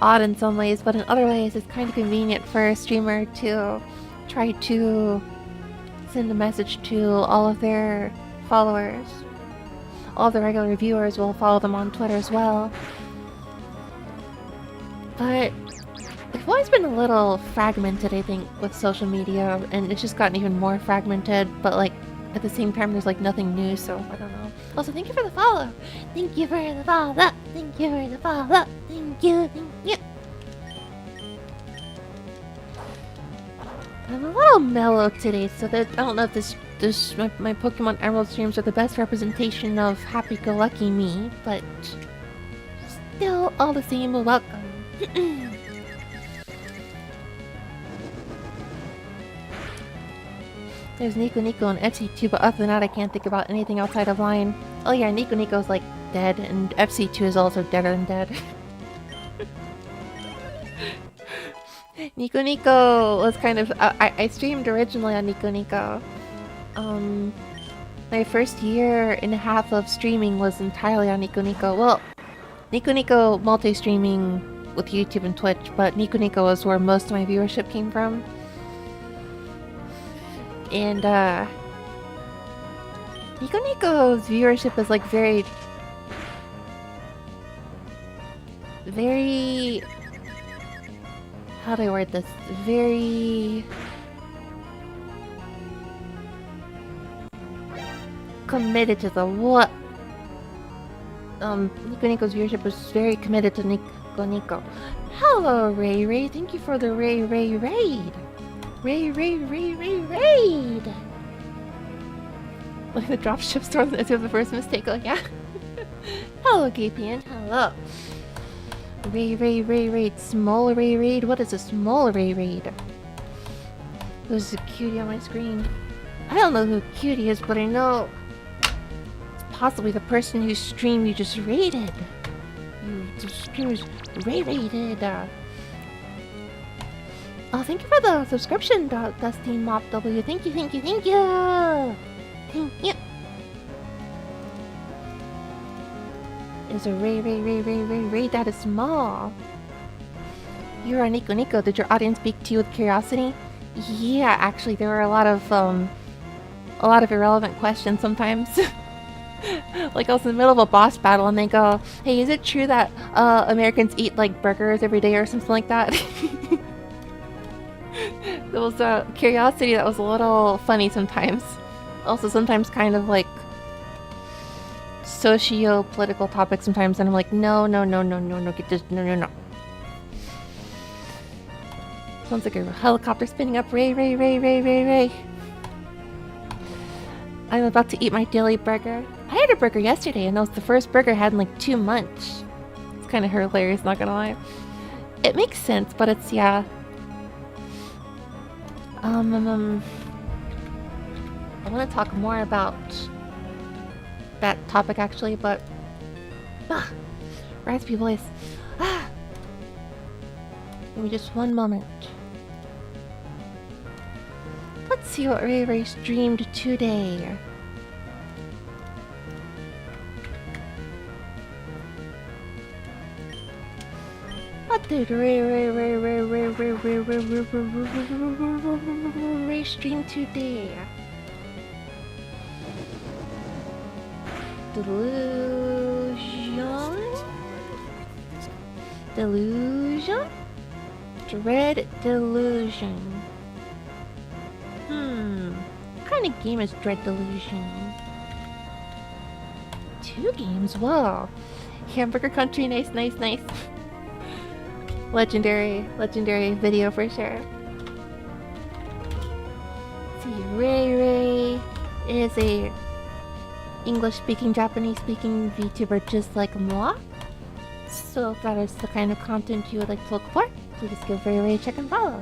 A: odd in some ways, but in other ways it's kind of convenient for a streamer to try to send a message to all of their followers. All of the regular viewers will follow them on Twitter as well. But we've always been a little fragmented, I think, with social media, and it's just gotten even more fragmented, but like at the same time there's like nothing new, so I don't know. Also, thank you for the follow! Thank you for the follow! Thank you for the follow! Thank you, thank you! I'm a little mellow today, so that I don't know if my Pokémon Emerald streams are the best representation of happy-go-lucky me, but still, all the same, welcome. There's Nico Nico and Etsy too, but other than that, I can't think about anything outside of Line. Oh yeah, Nico Nico's like dead, and FC2 is also deader than dead. Nico Nico was kind of... I streamed originally on Nico Nico. My first year and a half of streaming was entirely on Nico Nico. Well, Nico Nico multi-streaming with YouTube and Twitch, but Nico Nico was where most of my viewership came from. And, Nico Nico's viewership is like very... How do I word this? Very... committed to the what? Nico Nico's viewership was very committed to Nico Nico. Hello, Ray Ray. Thank you for the Ray Ray raid. Ray Ray Ray Ray raid. Like the dropship store. This was the first mistake. Oh yeah. Hello, KPN. Hello. Ray Ray Ray raid. Small Ray raid. What is a small Ray raid? Who's a cutie on my screen? I don't know who cutie is, but I know it's possibly the person whose stream you just raided. The streamers raided. Oh, thank you for the subscription, Dusty Mop W. Thank you, thank you, thank you. Thank you. Is a Ray that is small. You're a Nico Nico. Did your audience speak to you with curiosity? Yeah, actually, there were a lot of irrelevant questions sometimes. Like I was in the middle of a boss battle and they go, "Hey, is it true that Americans eat like burgers every day or something like that?" There was a curiosity that was a little funny sometimes. Also, sometimes kind of like socio-political topics sometimes, and I'm like, no, get this, no. Sounds like a helicopter spinning up. Ray. I'm about to eat my daily burger. I had a burger yesterday, and that was the first burger I had in like 2 months. It's kind of hilarious, not gonna lie. It makes sense, but it's, yeah. I want to talk more about that topic actually, but raspy voice. Give me just one moment. Let's see what Ray streamed today. What did Ray stream today? Delusion? Dread Delusion. What kind of game is Dread Delusion? 2 games? Whoa. Hamburger Country, nice. Legendary video for sure. Let's see, Ray is a English-speaking, Japanese-speaking VTuber just like moi. So if that is the kind of content you would like to look for, please give Ray a check and follow.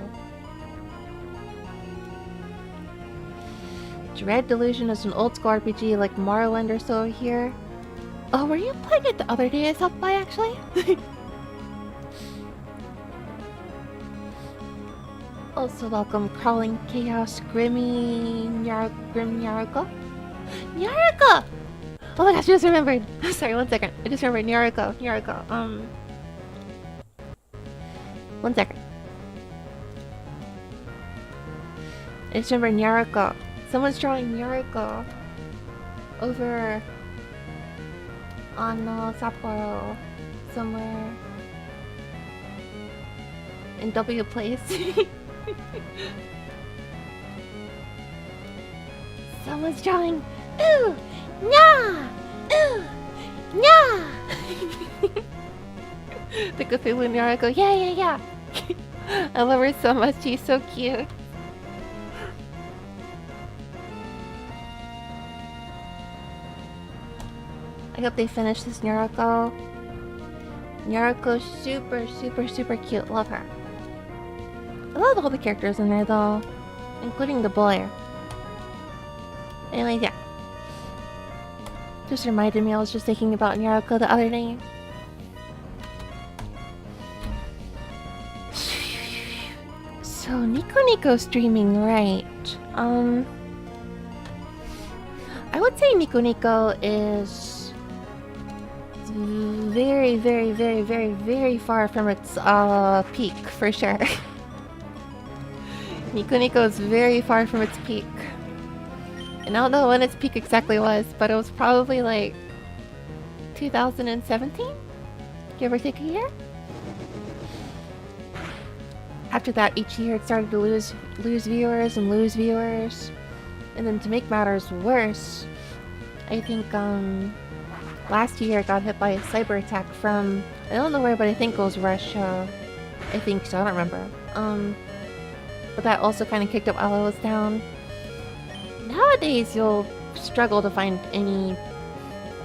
A: Dread Delusion is an old-school RPG like Morrowind or so here. Oh, were you playing it the other day I stopped by actually? Also welcome Crawling Chaos Grim Nyarako? Nyarako! Oh my gosh, I just remembered. Sorry, 1 second. I just remembered Nyarako. 1 second. I just remembered Nyarako. Someone's drawing Nyarako over on Sapporo somewhere in W Place. Someone's drawing. Ooh, nah, ooh, nah. The Cthulhu Nyarako. Yeah. I love her so much. She's so cute. I hope they finish this Nyarako. Nyarako's super cute. Love her. I love all the characters in there though, including the boy. Anyways, yeah. Just reminded me I was just thinking about Naruto the other day. So Nico streaming, right? I would say Nico is very far from its peak for sure. Nico is very far from its peak. And I don't know when its peak exactly was, but it was probably like 2017? Give or take a year? After that, each year it started to lose viewers and lose viewers. And then to make matters worse, I think last year it got hit by a cyber attack from, I don't know where, but I think it was Russia. I think so, I don't remember. But that also kind of kicked up while I was down. Nowadays, you'll struggle to find any,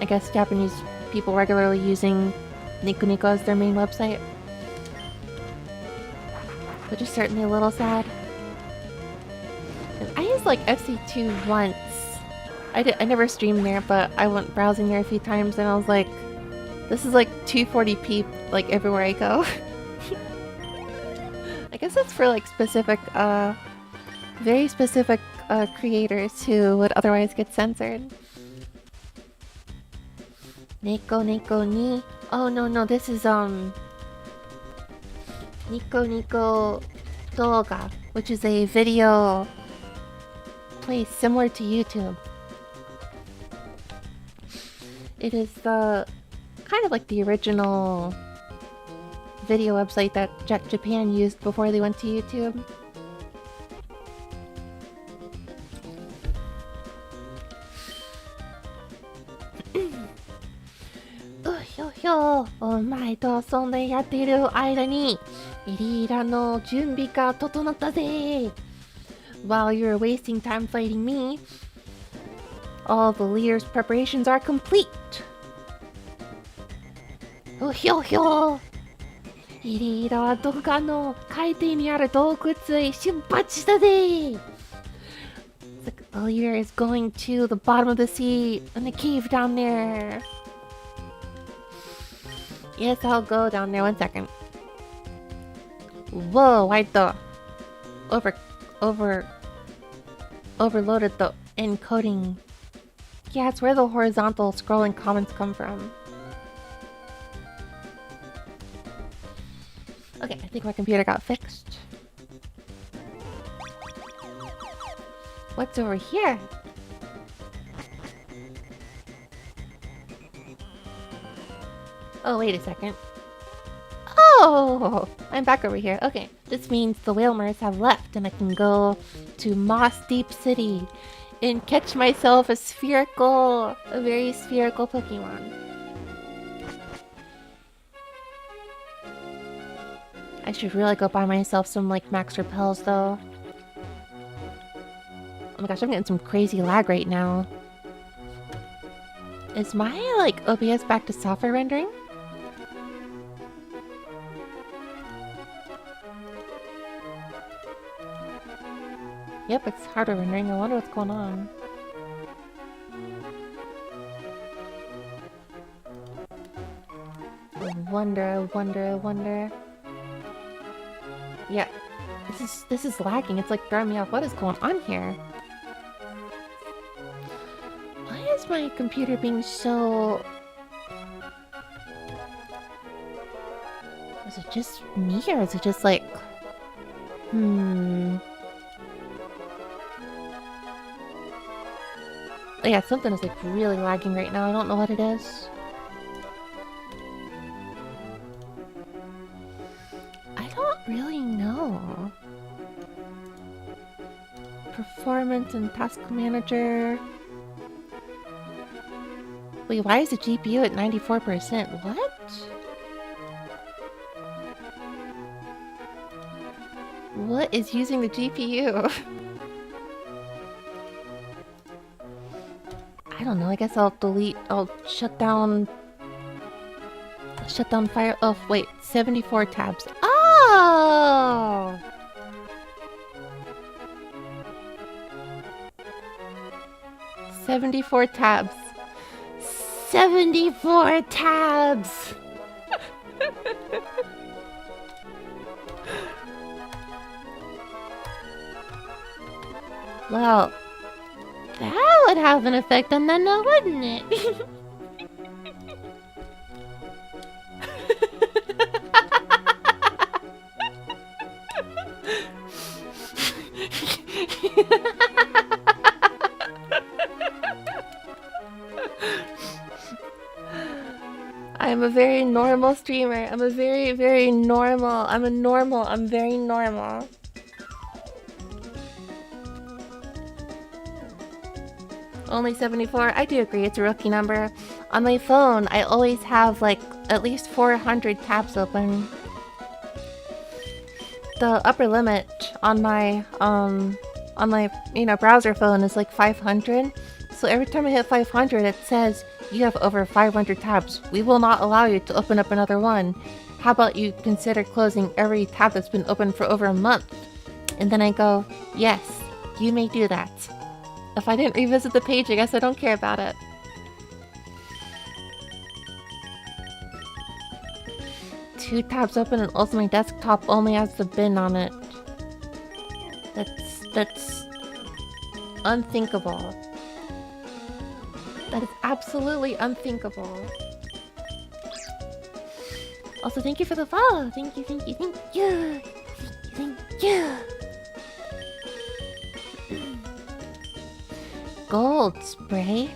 A: I guess, Japanese people regularly using Nico as their main website. Which is certainly a little sad. And I used like FC2 once. I never streamed there, but I went browsing there a few times and I was like, this is like 240p like everywhere I go. I guess that's for like specific, very specific creators who would otherwise get censored. Nico ni. Oh no, this is Nico Doga, which is a video place similar to YouTube. It is the kind of like the original video website that Japan used before they went to YouTube. Oh my とそんでやっている間にリーダーの準備が整ったぜ While you're wasting time fighting me, all the leader's preparations are complete. Ohひょひょリーダーはどこかの海底にある洞窟へ出発したぜ The leader is going to the bottom of the sea in the cave down there. Yes, I'll go down there. 1 second. Whoa, why the overloaded the encoding. Yeah, it's where the horizontal scrolling comments come from. Okay, I think my computer got fixed. What's over here? Oh, wait a second. Oh! I'm back over here. Okay, this means the Whalmers have left and I can go to Moss Deep City and catch myself a very spherical Pokemon. I should really go buy myself some, like, Max Repels, though. Oh my gosh, I'm getting some crazy lag right now. Is my, like, OBS back to software rendering? Yep, it's hardware rendering. I wonder what's going on. I wonder. Yeah, this is lagging. It's like throwing me off. What is going on here? Why is my computer being so... Is it just me or is it just like... Yeah, something is like really lagging right now. I don't know what it is. I don't really know. Performance and task manager. Wait, why is the GPU at 94%? What? What is using the GPU? I don't know, I guess I'll shut down fire. Oh, wait, 74 tabs. Oh! #74 tabs. 74 tabs! Well, that would have an effect on that note, wouldn't it? I'm a very normal streamer. I'm a very, very normal. I'm very normal. Only 74? I do agree, it's a rookie number. On my phone, I always have like at least 400 tabs open. The upper limit on my browser phone is like 500. So every time I hit 500, it says you have over 500 tabs. We will not allow you to open up another one. How about you consider closing every tab that's been open for over a month? And then I go, yes, you may do that. If I didn't revisit the page, I guess I don't care about it. Two tabs open and also my desktop only has the bin on it. That's unthinkable. That is absolutely unthinkable. Also, thank you for the follow. Thank you, thank you, thank you. Thank you. Gold spray?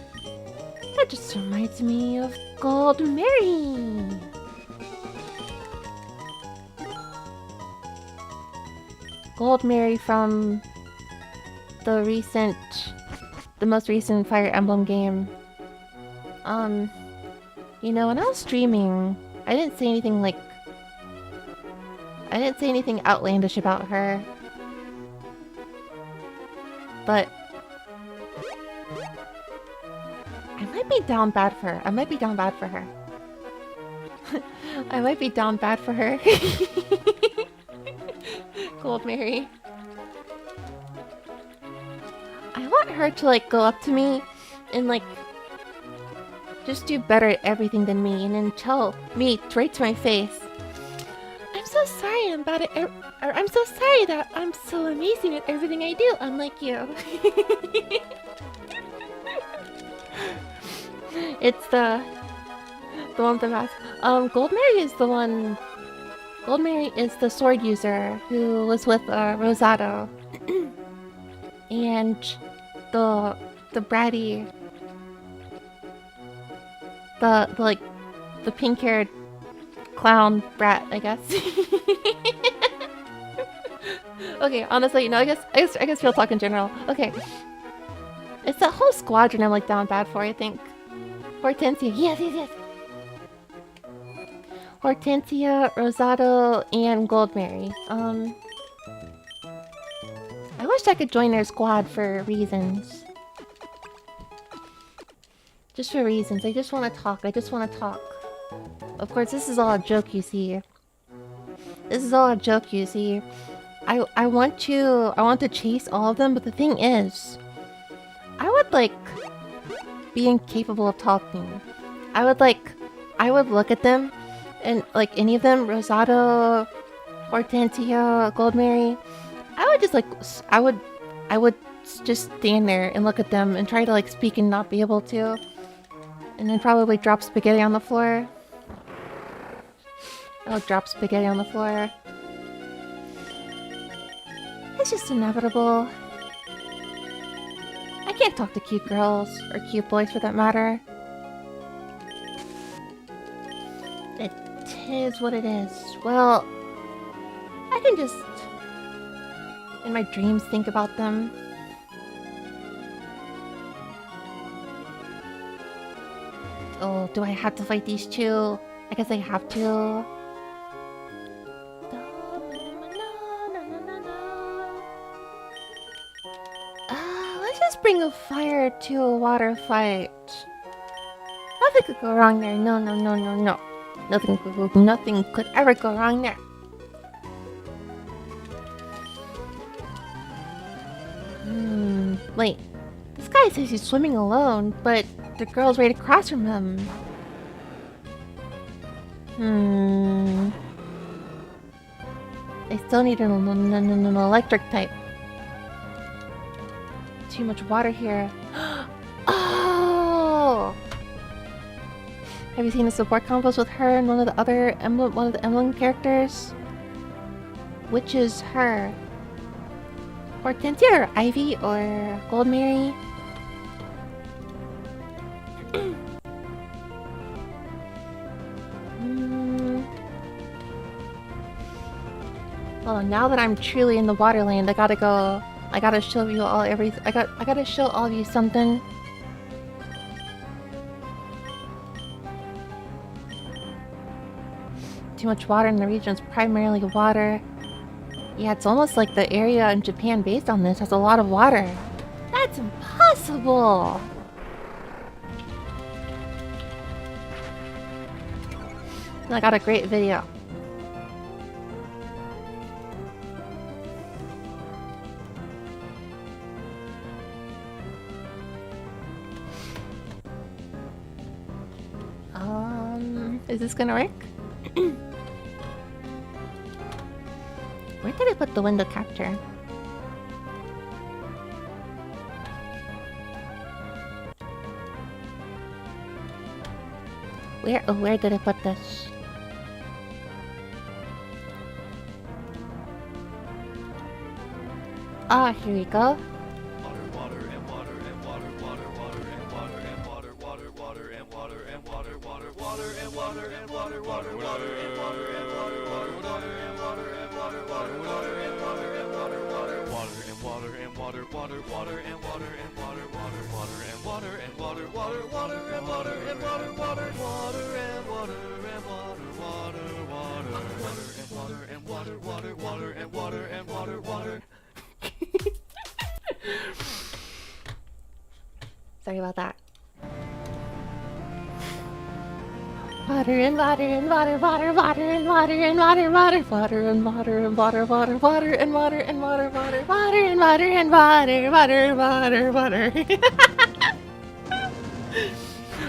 A: That just reminds me of Gold Mary. Gold Mary from the most recent Fire Emblem game. You know, when I was streaming, I didn't say anything outlandish about her. But I might be down bad for her. I might be down bad for her. I might be down bad for her. Gold Mary. I want her to like go up to me and like just do better at everything than me and then tell me right to my face, I'm so sorry I'm bad at I'm so sorry that I'm so amazing at everything I do, unlike you. It's the one with the mask. Gold Mary is the one. Gold Mary is the sword user who was with Rosado. And the bratty, the pink-haired clown brat, I guess. Okay, honestly, no, I guess we'll talk in general. Okay, it's that whole squadron I'm like down bad for, I think. Hortensia, yes. Hortensia, Rosado, and Gold Mary. I wish I could join their squad for reasons. Just for reasons. I just want to talk. Of course, this is all a joke, you see. I want to chase all of them, but the thing is, I would like be incapable of talking. I would look at them and like any of them, Rosado, Hortensia, Gold Mary, I would just stand there and look at them and try to like speak and not be able to. And then probably drop spaghetti on the floor. I'll drop spaghetti on the floor. It's just inevitable. I can't talk to cute girls, or cute boys for that matter. It is what it is. Well, I can just, in my dreams, think about them. Oh, do I have to fight these two? I guess I have to. Let's just bring a fire to a water fight. Nothing could go wrong there. No. Nothing could ever go wrong there. Wait. This guy says he's swimming alone, but the girl's right across from him. I still need an electric type. Too much water here. Oh! Have you seen the support combos with her and one of the emblem characters? Which is her? Hortensia or Ivy or Gold Mary? Well, now that I'm truly in the Waterland, I gotta go. I gotta show you all everything. I gotta show all of you something. Too much water in the region is primarily water. Yeah, it's almost like the area in Japan based on this has a lot of water. That's impossible! I got a great video. Is this gonna work? Where did I put the window capture? Where did I put this? Ah, here we go. Sorry about that. Water and water and water, water, water and water and water, water, water and water and water, water, water and water and water, water, water and water and water, water, water, water.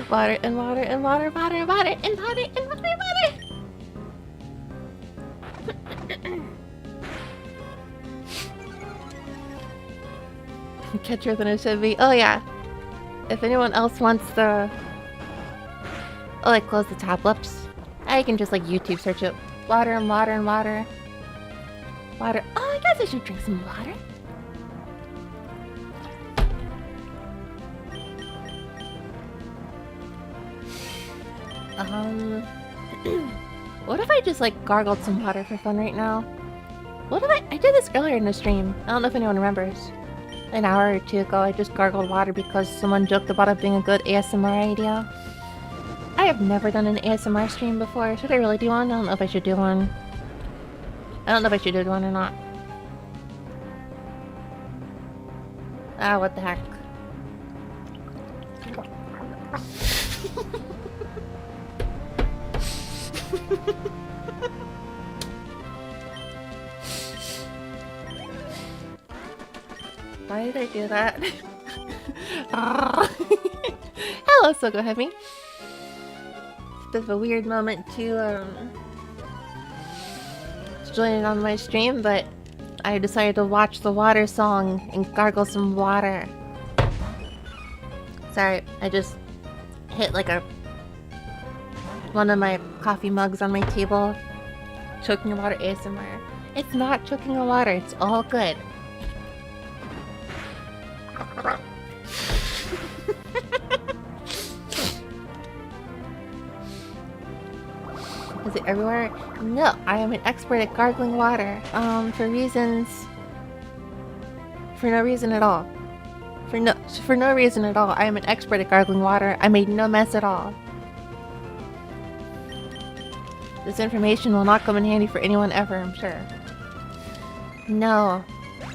A: Water and water and water, water, water and water and water, water. Catchier than it should be. Oh yeah. If anyone else wants the... Oh, I closed the tab. Whoops. I can just like YouTube search it. Water and water and water. Water. Oh, I guess I should drink some water. What if I just like gargled some water for fun right now? What if I did this earlier in the stream. I don't know if anyone remembers. An hour or two ago, I just gargled water because someone joked about it being a good ASMR idea. I have never done an ASMR stream before. Should I really do one? I don't know if I should do one. I don't know if I should do one or not. Ah, what the heck. Why did I do that? Hello, Soko Heavy. Bit of a weird moment to join in on my stream, but I decided to watch the water song and gargle some water. Sorry, I just hit like one of my coffee mugs on my table. Choking on water ASMR. It's not choking on water, it's all good. Is it everywhere? No, I am an expert at gargling water. For no reason at all. For no reason at all. I am an expert at gargling water. I made no mess at all. This information will not come in handy for anyone ever, I'm sure. No.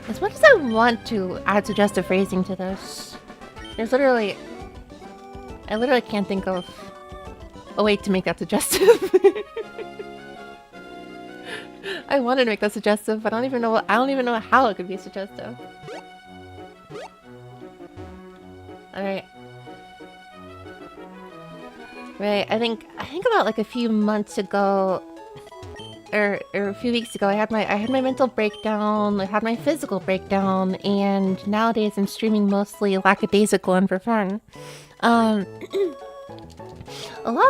A: As much as I want to add suggestive phrasing to this, there's literally... I literally can't think of a way to make that suggestive. I wanted to make that suggestive, but I don't even know how it could be suggestive. Alright. Right, I think about like a few months ago, or a few weeks ago, I had my mental breakdown, I had my physical breakdown, and nowadays I'm streaming mostly lackadaisical and for fun. Along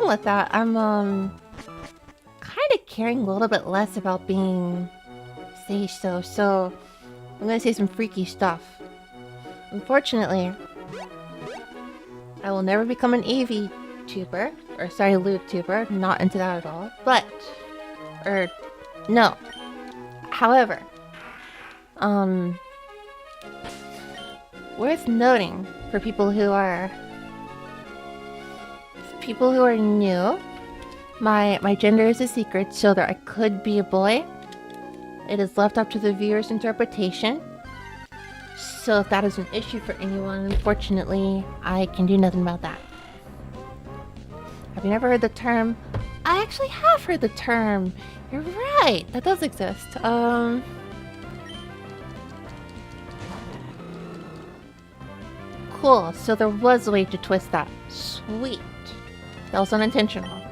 A: with that, I'm kind of caring a little bit less about being sage though, so I'm gonna say some freaky stuff. Unfortunately, I will never become an AV tuber, or sorry, lube tuber, not into that at all, but, no. However, worth noting for people who are new, my gender is a secret, so that I could be a boy. It is left up to the viewer's interpretation. So if that is an issue for anyone, unfortunately, I can do nothing about that. Have you never heard the term? I actually have heard the term. You're right. That does exist. Cool. So there was a way to twist that. Sweet. That was unintentional.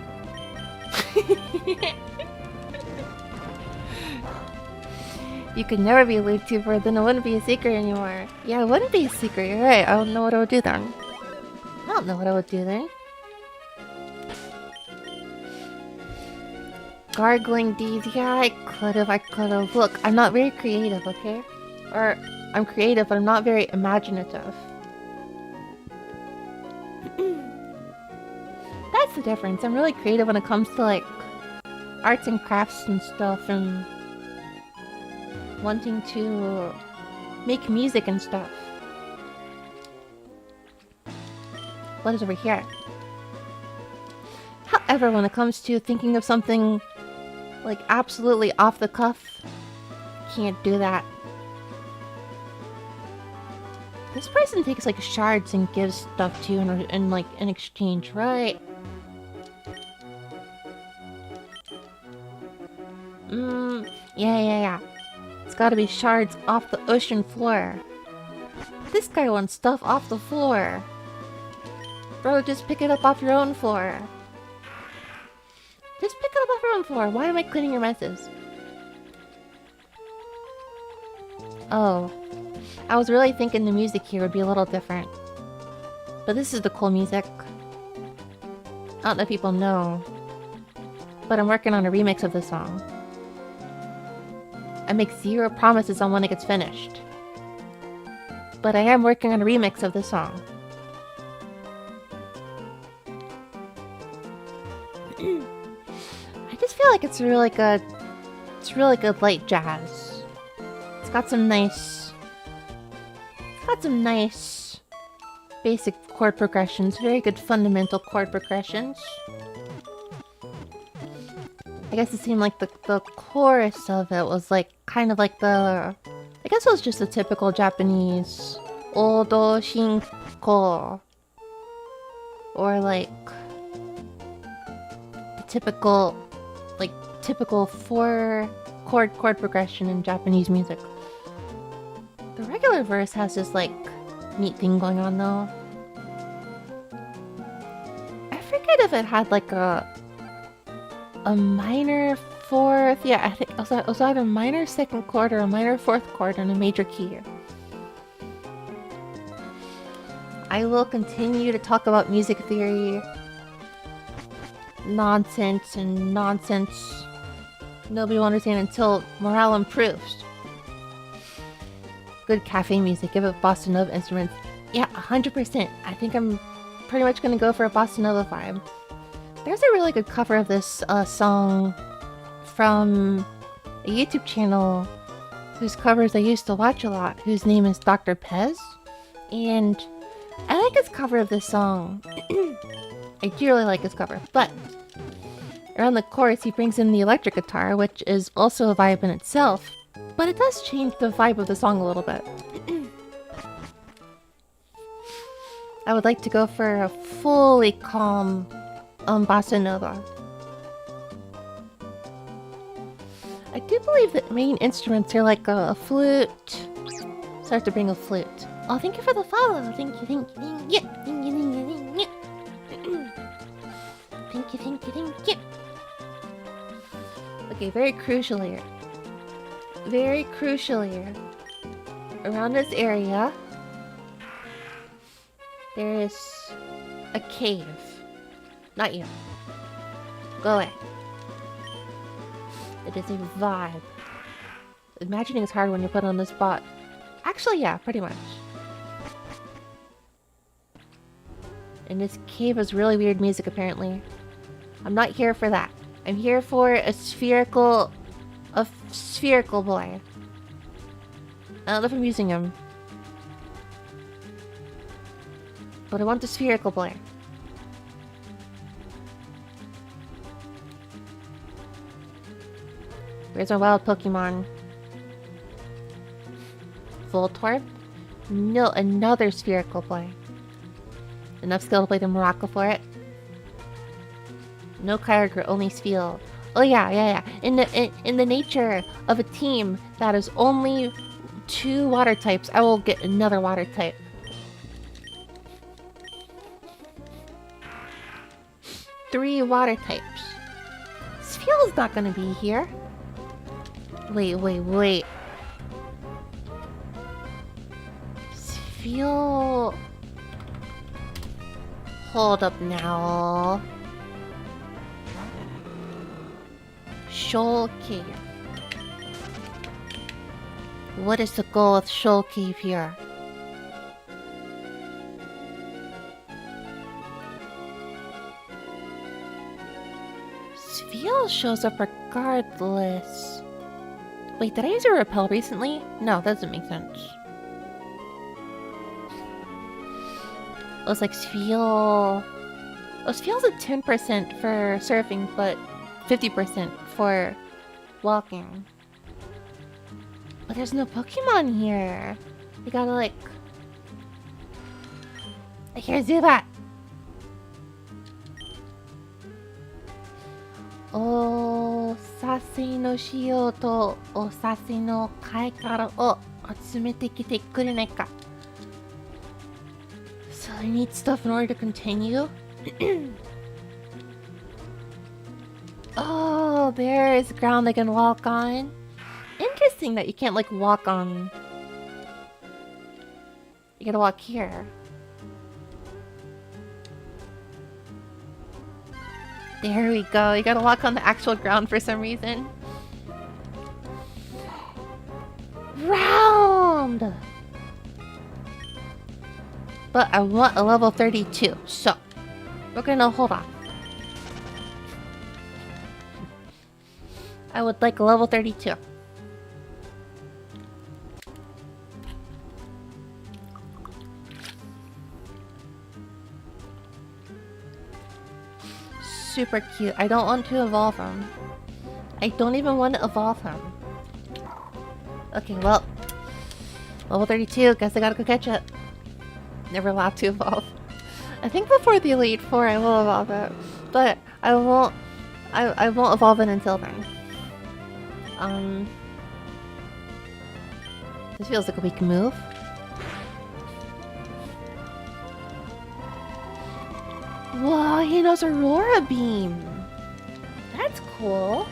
A: You could never be a lube tuber, then it wouldn't be a secret anymore. Yeah, it wouldn't be a secret. You're right. I don't know what I would do then. I don't know what I would do then. Gargling deeds. Yeah, I could've. Look, I'm not very creative, okay? Or, I'm creative, but I'm not very imaginative. That's the difference. I'm really creative when it comes to, like, arts and crafts and stuff, and wanting to make music and stuff. What is over here? However, when it comes to thinking of something like absolutely off the cuff, can't do that. This person takes like shards and gives stuff to you in like in exchange, right? Yeah. It's gotta be shards off the ocean floor. This guy wants stuff off the floor. Bro, just pick it up off your own floor. Just pick it up off your own floor. Why am I cleaning your messes? Oh. I was really thinking the music here would be a little different. But this is the cool music. Not that people know. But I'm working on a remix of the song. I make zero promises on when it gets finished. But I am working on a remix of the song. I just feel like it's really good light jazz. It's got some nice basic chord progressions, very good fundamental chord progressions. I guess it seemed like the chorus of it was like kind of like I guess it was just a typical Japanese Odo Shinko, or like the typical 4-chord progression in Japanese music. The regular verse has this like neat thing going on though. I forget if it had like a minor fourth. Yeah, I think also had a minor second chord or a minor fourth chord and a major key. I will continue to talk about music theory, nonsense. Nobody will understand until morale improves. Good cafe music, give it bossa nova instruments. Yeah, 100%. I think I'm pretty much gonna go for a bossa nova vibe. There's a really good cover of this song from a YouTube channel whose covers I used to watch a lot, whose name is Dr. Pez. And I like his cover of this song. I do really like his cover, but around the chorus he brings in the electric guitar, which is also a vibe in itself, but it does change the vibe of the song a little bit. I would like to go for a fully calm bossa nova. I do believe that main instruments are like a flute. Start to bring a flute. Oh, thank you for the follow. Thank you, thank you, thank you. Thank you, thank you, thank you. Thank you, thank you, thank you. Okay, very crucial here. Very crucial here. Around this area, there is a cave. Not you. Go away. It is a vibe. Imagining is hard when you're put on the spot. Actually, yeah, pretty much. And this cave has really weird music, apparently. I'm not here for that. I'm here for a spherical boy. I don't know if I'm using him. But I want the spherical boy. Where's my wild Pokemon? Voltorb? No, another spherical play. Enough skill to play the Mrow for it. No Kyogre, only Spheal. Oh yeah. In the nature of a team that is only 2 water types, I will get another water type. Three water types. Spheal's not gonna be here. Wait. Spheal... Hold up now. Shoal Cave. What is the goal of Shoal Cave here? Spheal shows up regardless. Wait, did I use a repel recently? No, that doesn't make sense. Looks like Spheal... Oh, Spheal's at 10% for surfing, but 50% for walking. But there's no Pokemon here. You gotta like... Here's Zubat! O sasei no shio to o sasei no kai kara o atsumete kite kurenai ka? So I need stuff in order to continue? Oh, there is ground I can walk on. Interesting that you can't like walk on. You gotta walk here. There we go. You gotta walk on the actual ground for some reason. Round! But I want a level 32, so we're gonna hold on. I would like a level 32. Super cute. I don't want to evolve him. I don't even want to evolve him. Okay, well, level 32. Guess I gotta go catch it. Never allowed to evolve. I think before the Elite Four I will evolve it, but I won't evolve it until then. This feels like a weak move. Whoa, he knows Aurora Beam. That's cool.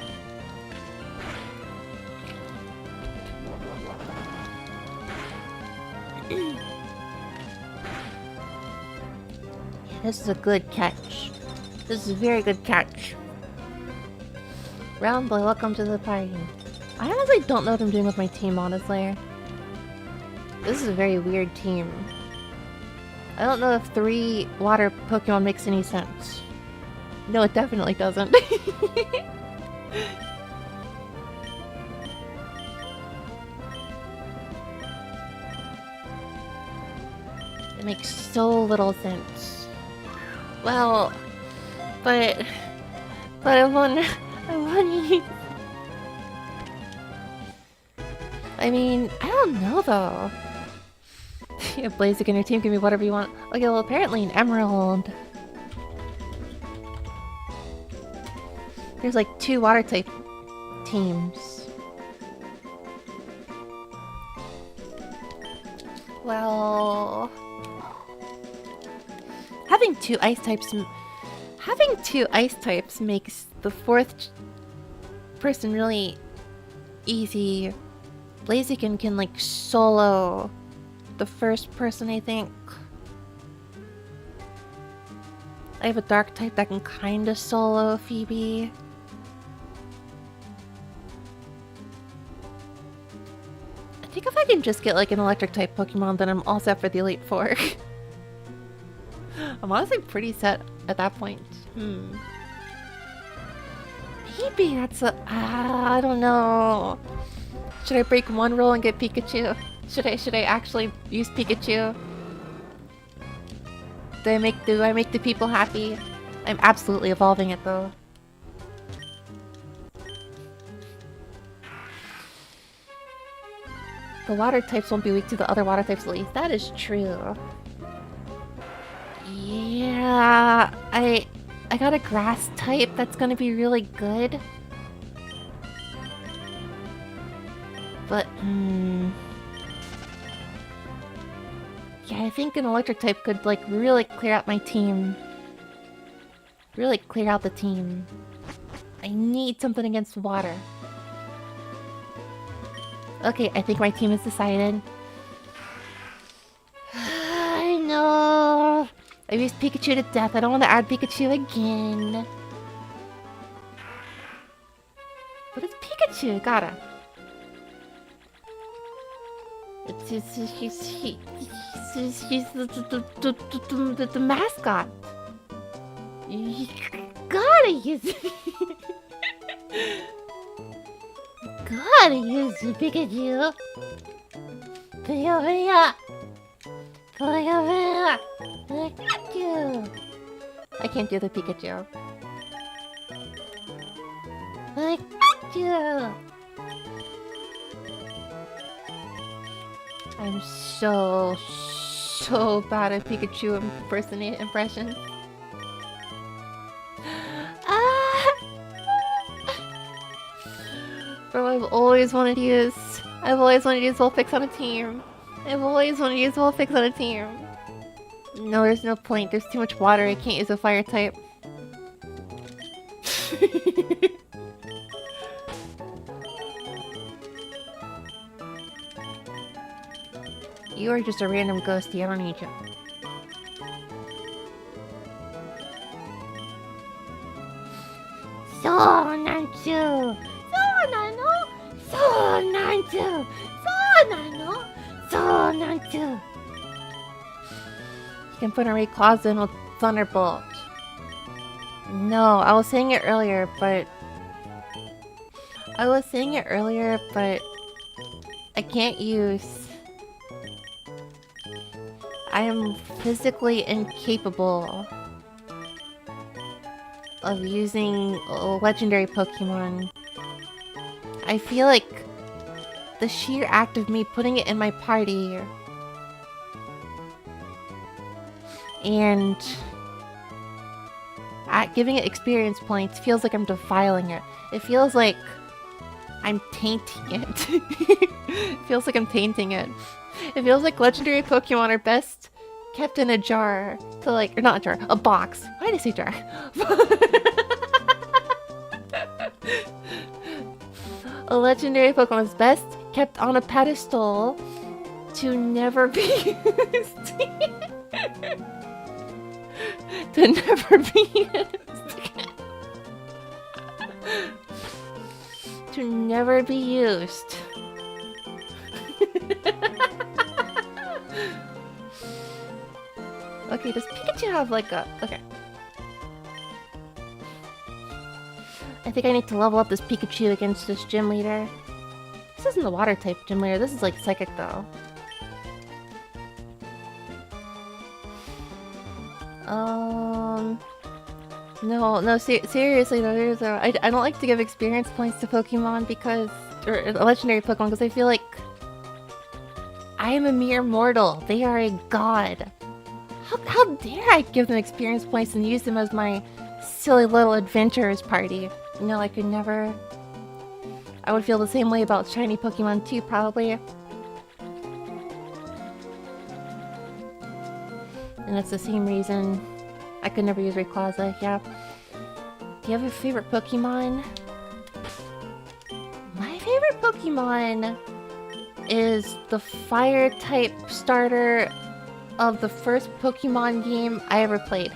A: Yeah, this is a good catch. This is a very good catch. Round boy, welcome to the party. I honestly don't know what I'm doing with my team, honestly. This is a very weird team. I don't know if 3 water Pokemon makes any sense. No, it definitely doesn't. It makes so little sense. Well, but I want you. I mean, I don't know though. Yeah, Blaziken, your team can be whatever you want. Okay, well apparently in Emerald there's like 2 water type teams. Well, having two ice types makes the fourth person really easy. Blaziken can like solo the first person, I think. I have a dark type that can kinda solo Phoebe. I think if I can just get like an electric type Pokemon, then I'm all set for the Elite Four. I'm honestly pretty set at that point. Maybe that's a... I don't know. Should I break one rule and get Pikachu? Should I actually use Pikachu? Do I make the people happy? I'm absolutely evolving it though. The water types won't be weak to the other water types at least. That is true. Yeah, I got a grass type that's gonna be really good. But, yeah, I think an electric type could, like, really clear out my team. Really clear out the team. I need something against water. Okay, I think my team has decided. I know. I've used Pikachu to death. I don't want to add Pikachu again. But it's Pikachu. Gotta. He's the mascot. You gotta use it. Gotta use the Pikachu. Play over here. Play over here. Pikachu. I can't do the Pikachu. Pikachu. I'm so bad at Pikachu impressions. Bro, I've always wanted to use Vulpix on a team. No, there's no point. There's too much water. I can't use a fire type. You are just a random ghosty. I don't need you. You can put a Rayquaza in with Thunderbolt. No, I was saying it earlier, but I can't use... I am physically incapable of using legendary Pokemon. I feel like the sheer act of me putting it in my party and giving it experience points feels like I'm defiling it. It feels like I'm tainting it. It feels like I'm tainting it. It feels like legendary Pokemon are best kept in a jar to like, or not a jar, a box. Why did I say jar? A legendary Pokemon is best kept on a pedestal to never be used. To never be used. To never be used. Okay, does Pikachu have like a... Okay. I think I need to level up this Pikachu against this gym leader. This isn't the water type gym leader, this is like psychic though. No, seriously though, I don't like to give experience points to Pokemon because... Or legendary Pokemon because I feel like... I am a mere mortal. They are a god. How dare I give them experience points and use them as my silly little adventurers party? No, I could never. I would feel the same way about shiny Pokemon too, probably. And that's the same reason I could never use Rayquaza, yeah. Do you have a favorite Pokemon? My favorite Pokemon is the fire type starter of the first Pokemon game I ever played.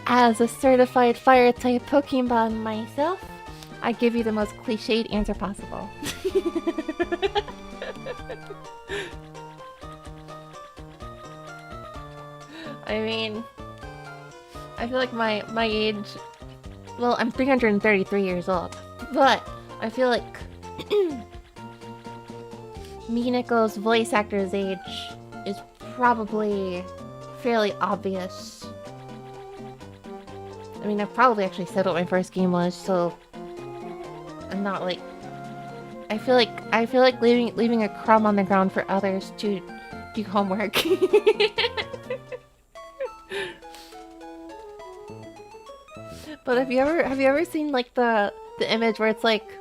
A: As a certified fire type Pokemon myself, I give you the most cliched answer possible. I mean, I feel like my age... Well, I'm 333 years old, but I feel like Mineko's voice actor's age is probably fairly obvious. I mean, I've probably actually said what my first game was, so I'm not like... I feel like leaving a crumb on the ground for others to do homework. But have you ever seen like the image where it's like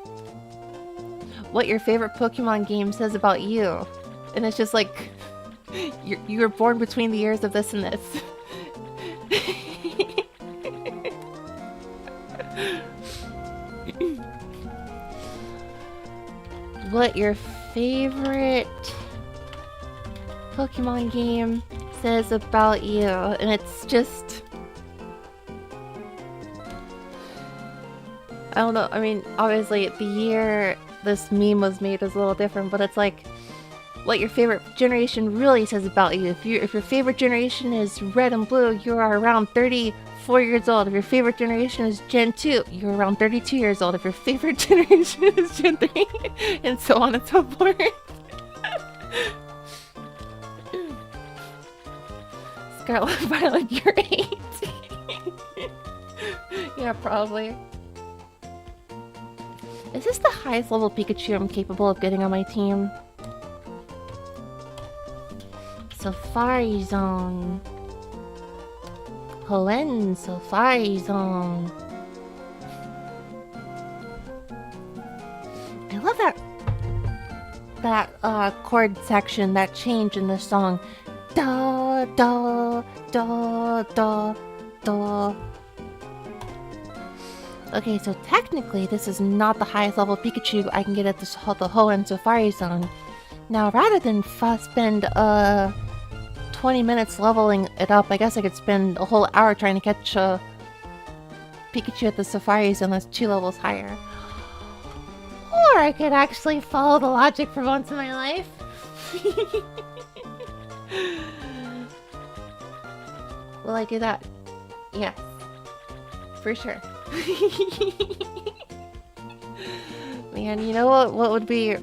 A: what your favorite Pokemon game says about you? And it's just like you were born between the years of this and this. What your favorite Pokemon game says about you, and it's just... I don't know, I mean, obviously the year this meme was made is a little different, but it's like what your favorite generation really says about you. If your favorite generation is red and blue, you are around 34 years old. If your favorite generation is Gen 2, you're around 32 years old. If your favorite generation is Gen 3, and so on and so forth. Scarlet Violet, you're 8. Yeah, probably. Is this the highest level Pikachu I'm capable of getting on my team? Safari Zone. Hoenn Safari Zone. I love that chord section, that change in the song. Da da da da da. Okay, so technically this is not the highest level Pikachu I can get at the Hoenn Safari Zone. Now, rather than spend 20 minutes leveling it up, I guess I could spend a whole hour trying to catch a Pikachu at the Safari Zone that's 2 levels higher. Or I could actually follow the logic for once in my life. Will I do that? Yes. For sure. Man, you know what would be...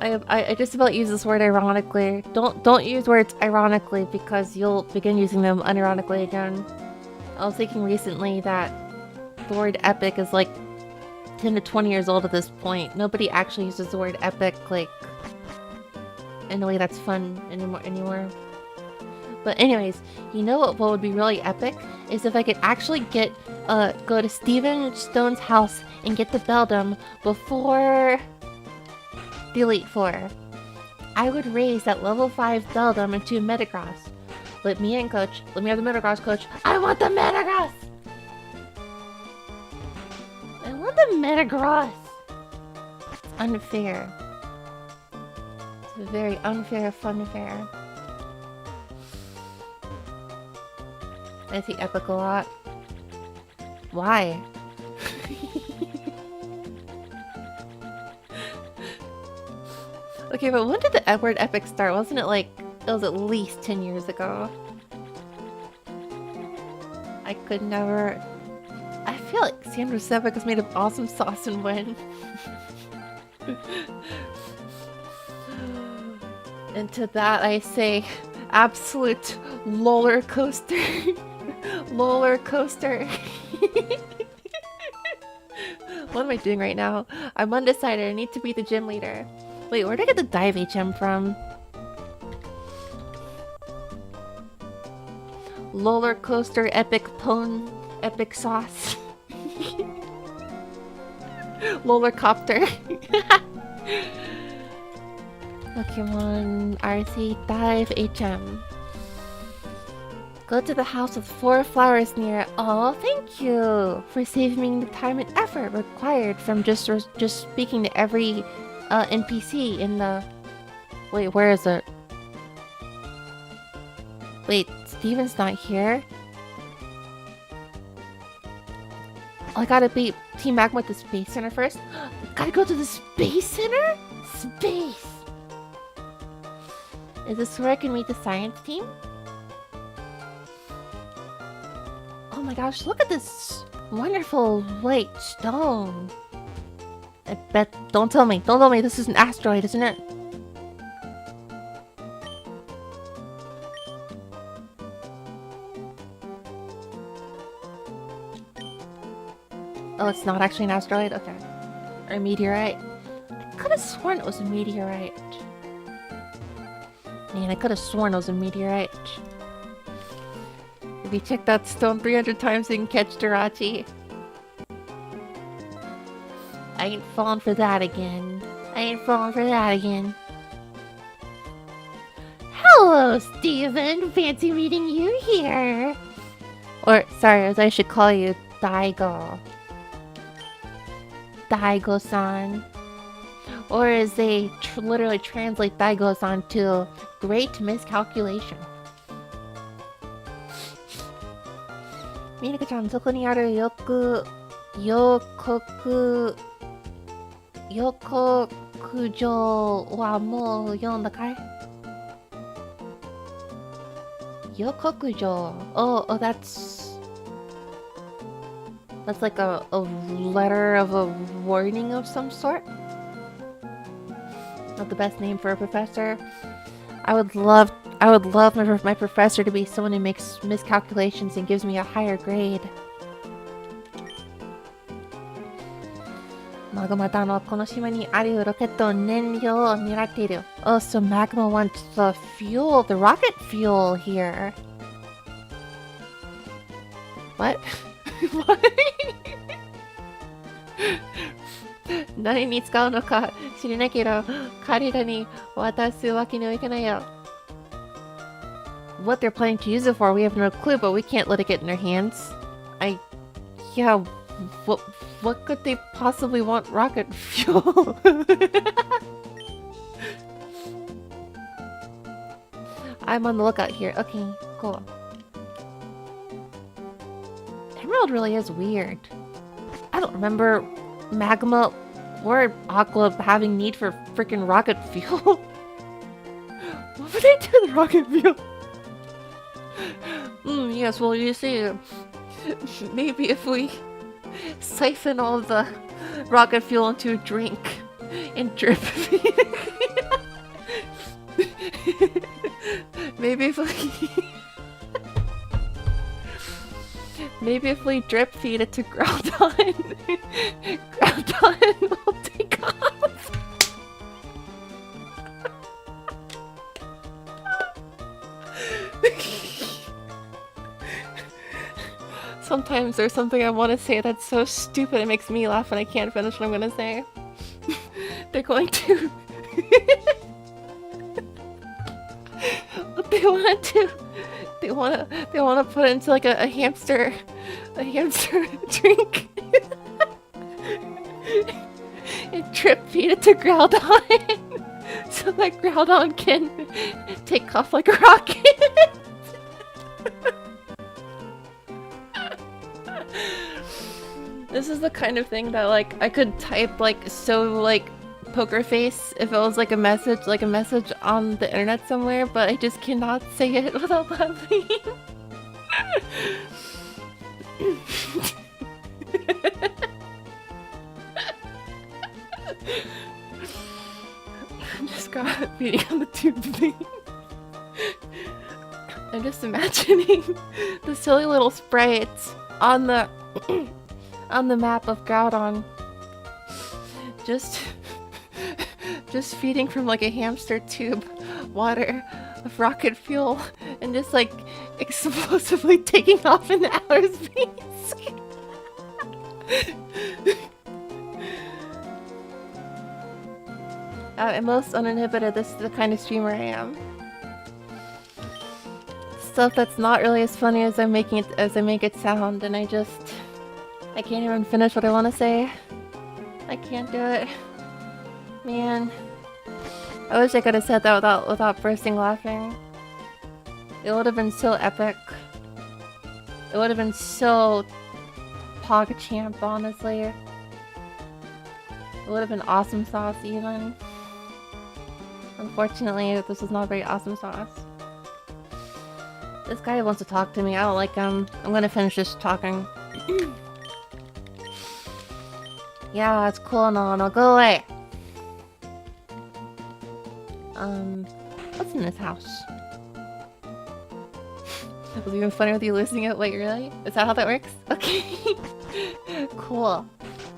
A: I just about use this word ironically. Don't use words ironically because you'll begin using them unironically again. I was thinking recently that the word epic is like 10 to 20 years old at this point. Nobody actually uses the word epic like in a way that's fun anymore. But anyways, you know what would be really epic is if I could actually go to Steven Stone's house and get the Beldum before the Elite Four. I would raise that level 5 Beldum into a Metagross. Let me have the Metagross, coach. I want the Metagross! I want the Metagross! It's unfair. It's a very unfair fun affair. I see epic a lot. Why? Okay, but when did the word epic start? Wasn't it like... It was at least 10 years ago. I could never... I feel like Sandra's epic is made of awesome sauce and wind. And to that I say... Absolute roller coaster. Roller coaster. What am I doing right now? I'm undecided. I need to be the gym leader. Wait, where'd I get the Dive HM from? Roller coaster epic pone epic sauce. Rollercopter. Pokemon RC Dive HM. Go to the house with 4 flowers near it. Oh, thank you for saving the time and effort required from just speaking to every NPC in the... Wait, where is it? Wait, Steven's not here? Oh, I gotta beat Team Magma at the Space Center first? Gotta go to the Space Center? Space! Is this where I can meet the science team? Oh my gosh, look at this wonderful white stone. I bet... Don't tell me this is an asteroid, isn't it? Oh, it's not actually an asteroid? Okay. Or a meteorite. I could have sworn it was a meteorite. Man, I could have sworn it was a meteorite. If you check that stone 300 times, you can catch Jirachi. I ain't falling for that again. Hello, Steven! Fancy meeting you here! Or, sorry, as I should call you, Daigo. Daigo-san. Or as they literally translate Daigo-san to great miscalculation. Minaka-chan, そこにある予告状はもう読んだかい？予告状. Oh, that's like a letter of a warning of some sort. Not the best name for a professor. I would love my professor to be someone who makes miscalculations and gives me a higher grade. Magma-ta no kono shima ni aru rocket no nenryou o neratte iru. Oh, so Magma wants the fuel, the rocket fuel here. What? What? 何に使うのか知らないけど、彼らに渡すわけにはいかないよ。What they're planning to use it for, we have no clue, but we can't let it get in their hands. Yeah, what could they possibly want rocket fuel? I'm on the lookout here. Okay, cool. Emerald really is weird. I don't remember Magma or Aqua having need for freaking rocket fuel. What would they do with rocket fuel? Yes, well, you see, maybe if we siphon all the rocket fuel into a drink and drip feed maybe if we drip feed it to Groudon, Groudon will take off. Sometimes there's something I want to say that's so stupid it makes me laugh and I can't finish what I'm gonna say. They're going to... What they want to... They want to put it into like a hamster drink. And drip feed it to Groudon. So that Groudon can take off like a rocket. This is the kind of thing that like I could type like so like poker face if it was like a message on the internet somewhere, but I just cannot say it without laughing. I just got beating on the tube thing. I'm just imagining the silly little sprites on the on the map of Groudon. Just feeding from like a hamster tube water of rocket fuel and just like explosively taking off into outer space. At most uninhibited, this is the kind of streamer I am. Stuff that's not really as funny as I make it sound, and I can't even finish what I want to say. I can't do it. Man. I wish I could have said that without bursting laughing. It would have been so epic. It would have been so PogChamp, honestly. It would have been awesome sauce, even. Unfortunately, this is not very awesome sauce. This guy wants to talk to me. I don't like him. I'm gonna finish this talking. Yeah, it's cool and all. No, go away. What's in this house? It was even funny with you listening it. Wait, really? Is that how that works? Okay. Cool.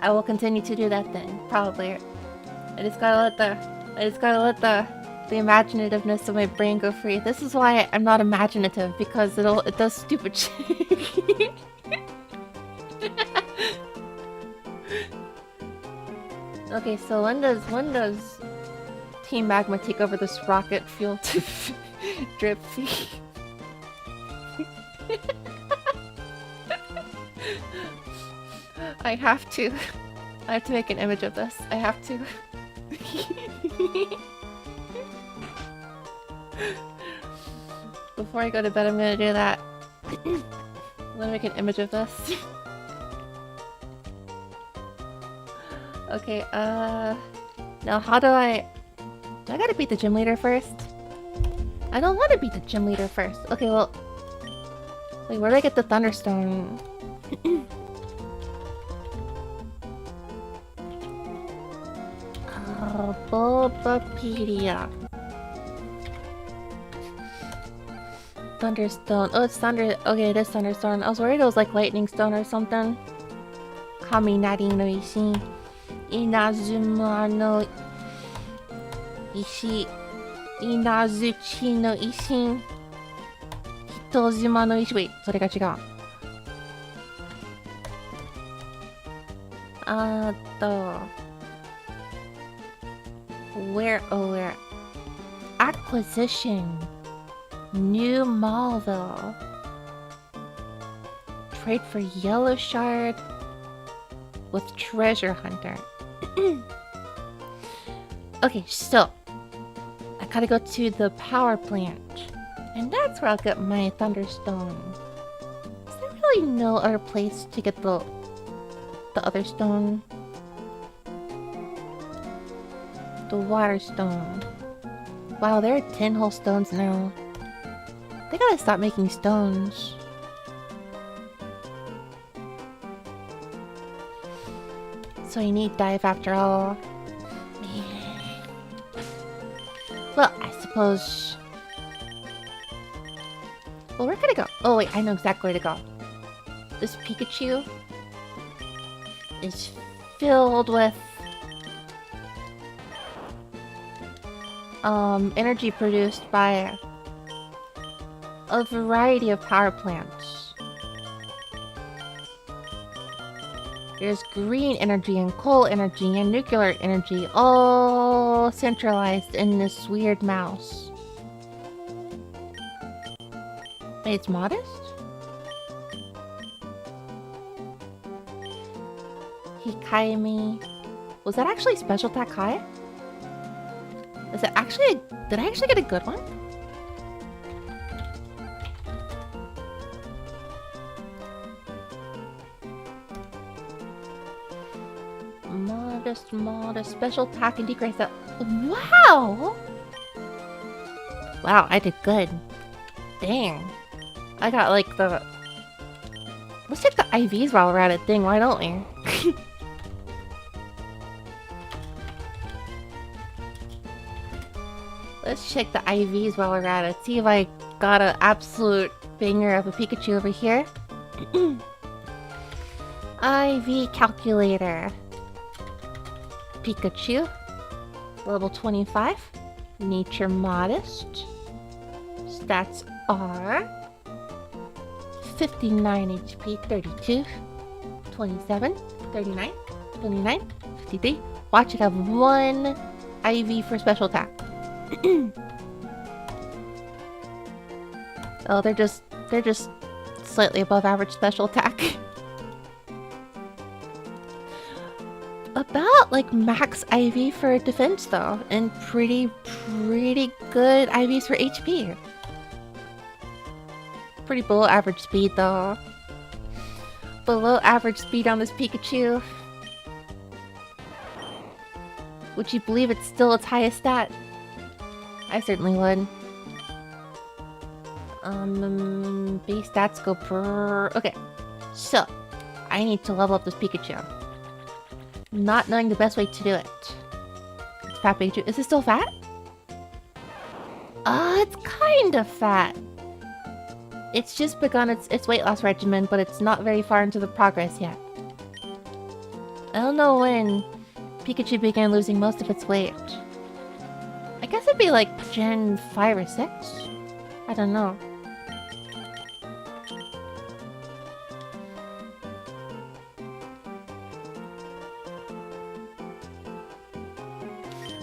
A: I will continue to do that then. Probably. I just gotta let the imaginativeness of my brain go free. This is why I'm not imaginative, because it does stupid shit. Okay, so when does Team Magma take over this rocket fuel to drip feed? I have to make an image of this. I have to. Before I go to bed, I'm gonna do that. I'm gonna make an image of this. Okay, now how do I gotta beat the gym leader first? I don't want to beat the gym leader first. Okay, well, wait, where do I get the Thunderstone? Bulbapedia. Thunderstone. Oh, it's Thunder. Okay, it is Thunderstone. I was worried it was like Lightning Stone or something. Kaminari no Ishi. Inazuma no Ishi. Inazuchi no Ishi. Hitojima no Ishi. Wait, それが違う。where acquisition, new Malville, trade for Yellow Shard with Treasure Hunter. Okay, so I gotta go to the power plant, and that's where I'll get my Thunderstone. Is there really no other place to get the other stone? The water stone. Wow, there are 10 whole stones now. They gotta stop making stones. So I need dive after all. Well, I suppose... Well, where can I go? Oh wait, I know exactly where to go. This Pikachu is filled with energy produced by a variety of power plants. There's green energy and coal energy and nuclear energy, all centralized in this weird mouse. Wait, it's modest? Hikaimi. Was that actually special attack high? Is it actually... Did I actually get a good one? Modest, special attack and decrease that. Wow! Wow, I did good. Dang. I got like the... Let's check the IVs while we're at it. Dang, why don't we? Let's check the IVs while we're at it. See if I got an absolute banger of a Pikachu over here. IV calculator. Pikachu. Level 25. Nature modest. Stats are 59 HP, 32, 27, 39, 29, 53. Watch it have one IV for special attack. Oh, they're just slightly above average special attack. About like max IV for defense though, and pretty good IVs for HP. Pretty below average speed though. Below average speed on this Pikachu. Would you believe it's still its highest stat? I certainly would. Base stats go per... Okay, so I need to level up this Pikachu. Not knowing the best way to do it. It's fat Pikachu. Is it still fat? It's kind of fat. It's just begun its weight loss regimen, but it's not very far into the progress yet. I don't know when Pikachu began losing most of its weight. I guess it'd be like Gen 5 or 6? I don't know.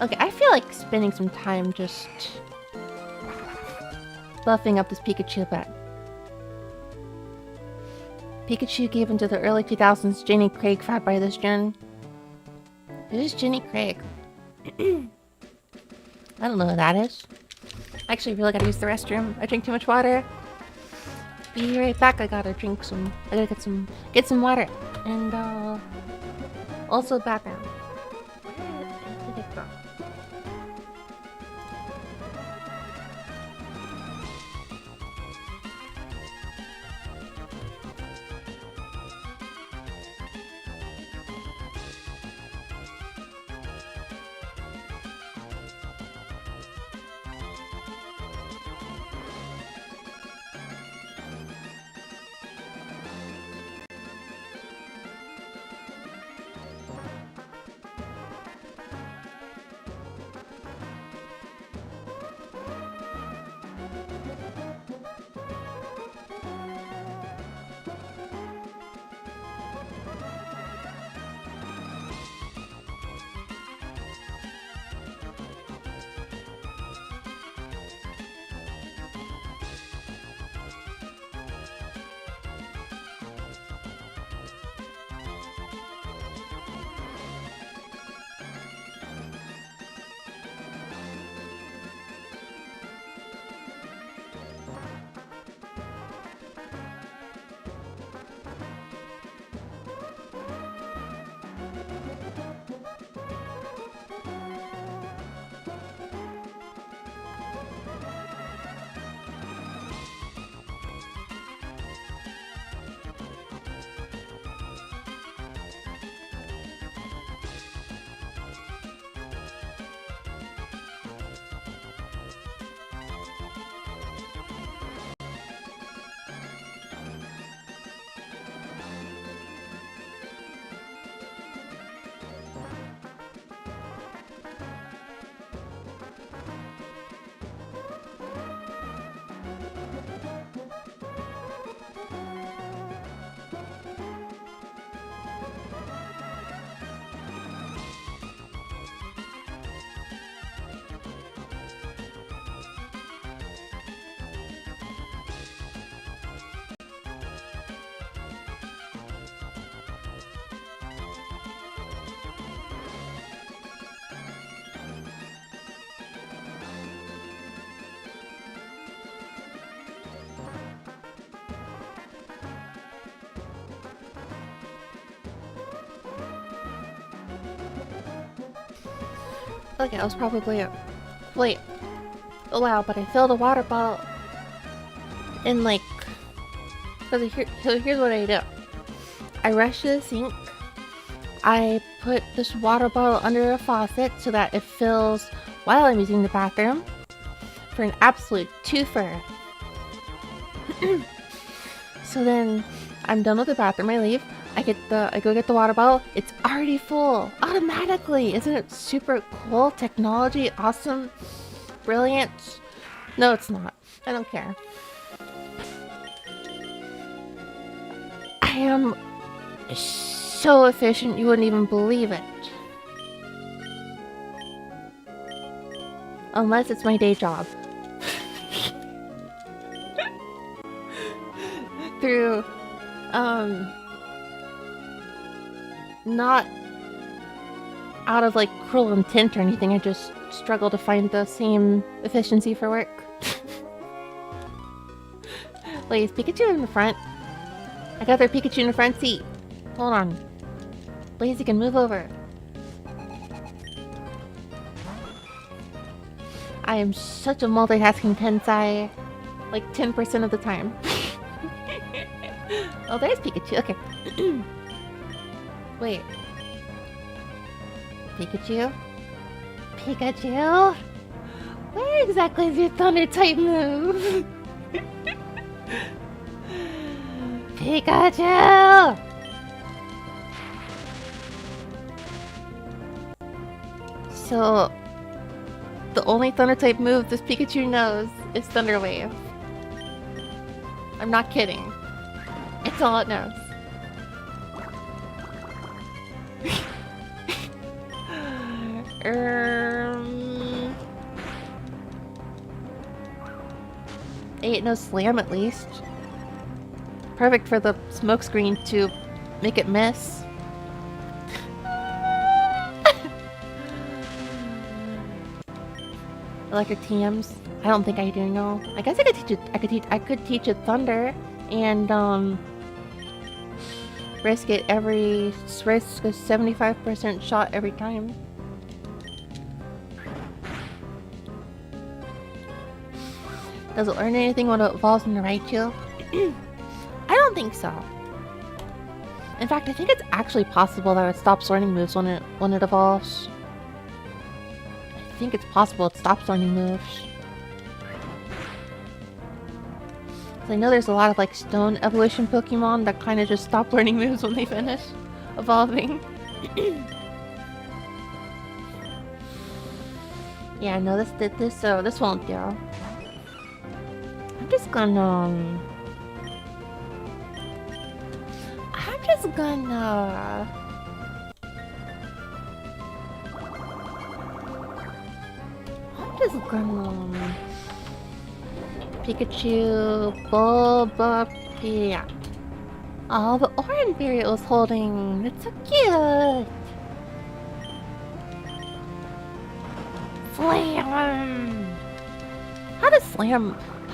A: Okay, I feel like spending some time just buffing up this Pikachu a bit. Pikachu gave into the early 2000s Jenny Craig fad by this gen. Who's Jenny Craig? I don't know who that is. I actually really gotta use the restroom. I drink too much water. Be right back. I gotta drink some. I gotta get some water, and also background. Where did it go? Okay, I was probably a while, but I filled a water bottle in like... So here's what I do. I rush to the sink. I put this water bottle under a faucet so that it fills while I'm using the bathroom for an absolute twofer. So then I'm done with the bathroom, I leave. I go get the water bottle. It's already full automatically. Isn't it super cool? Technology, awesome, brilliant. No, it's not. I don't care. I am so efficient, you wouldn't even believe it. Unless it's my day job. Through, not out of like cruel intent or anything, I just struggle to find the same efficiency for work. Please, Pikachu in the front. I got their Pikachu in the front seat. Hold on. Please, you can move over. I am such a multitasking tensai. Like 10% of the time. Oh, there's Pikachu. Okay. Wait. Pikachu? Pikachu? Where exactly is your thunder type move? Pikachu! So, the only thunder type move this Pikachu knows is Thunder Wave. I'm not kidding. It's all it knows. Ain't no slam at least. Perfect for the smokescreen to make it miss. Electric TMs? I don't think I do know. I guess I could teach it. I could teach it Thunder and risk a 75% shot every time. Does it learn anything when it evolves into Raichu? I don't think so. In fact, I think it's actually possible that it stops learning moves when it evolves. I think it's possible it stops learning moves. I know there's a lot of like stone evolution Pokemon that kind of just stop learning moves when they finish evolving. Yeah, no, this won't do. I'm just gonna Pikachu, Bulbapedia. Oh, the orange berry it was holding. It's so cute. Slam. How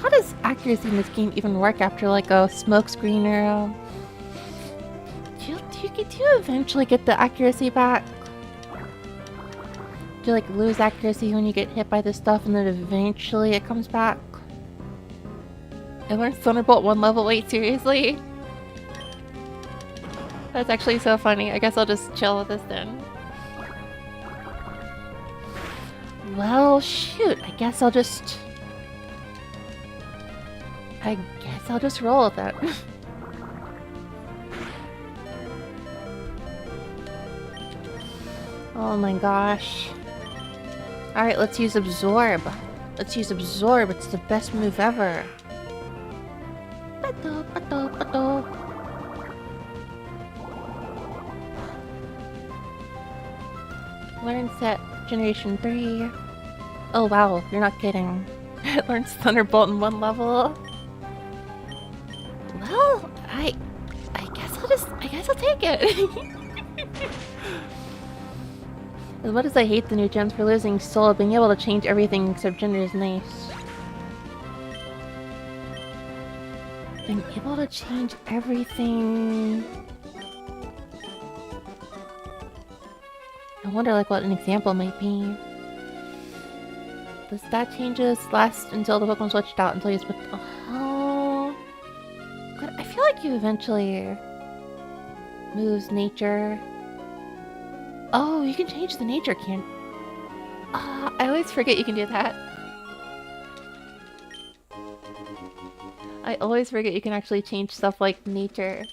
A: does accuracy in this game even work after like a smoke screen arrow? Do you eventually get the accuracy back? Do you like lose accuracy when you get hit by this stuff and then eventually it comes back? I learned Thunderbolt 1 level. Wait, seriously? That's actually so funny. I guess I'll just chill with this then. Well, shoot. I guess I'll just roll with it. Oh my gosh. Alright, let's use Absorb. It's the best move ever. Learn set generation 3. Oh wow, you're not kidding. It learns Thunderbolt in 1 level. Well, I guess I'll take it. As much as I hate the new gens for losing soul, being able to change everything except gender is nice. Being able to change everything. I wonder like what an example might be. The stat changes last until the Pokemon switched out until you switch. Oh, God, I feel like you eventually moves nature. Oh, you can change the nature can. I always forget you can do that. I always forget you can actually change stuff like nature.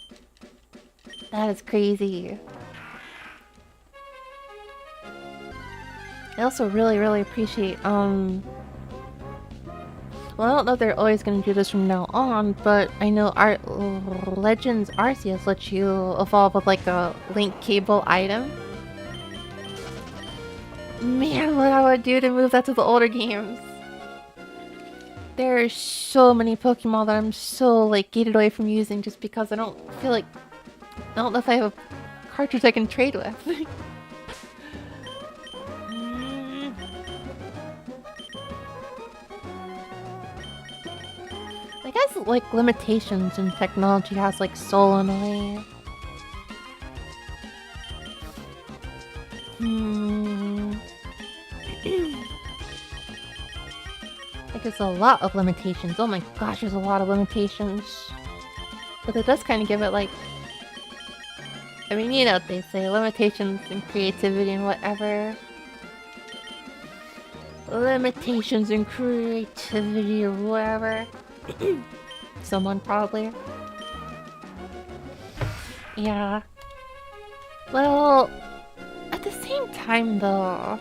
A: That is crazy. I also really appreciate, well, I don't know if they're always going to do this from now on, but I know Legends Arceus lets you evolve with like a link cable item. Man, what I would do to move that to the older games. There are so many Pokemon that I'm so like gated away from using just because I don't feel like I don't know if I have a cartridge I can trade with. I guess like limitations in technology has like soul in a way. Like there's a lot of limitations. Oh my gosh, there's a lot of limitations. But it does kind of give it like... I mean, you know what they say, limitations and creativity and whatever. Limitations and creativity or whatever. Someone probably. Yeah. Well, at the same time though,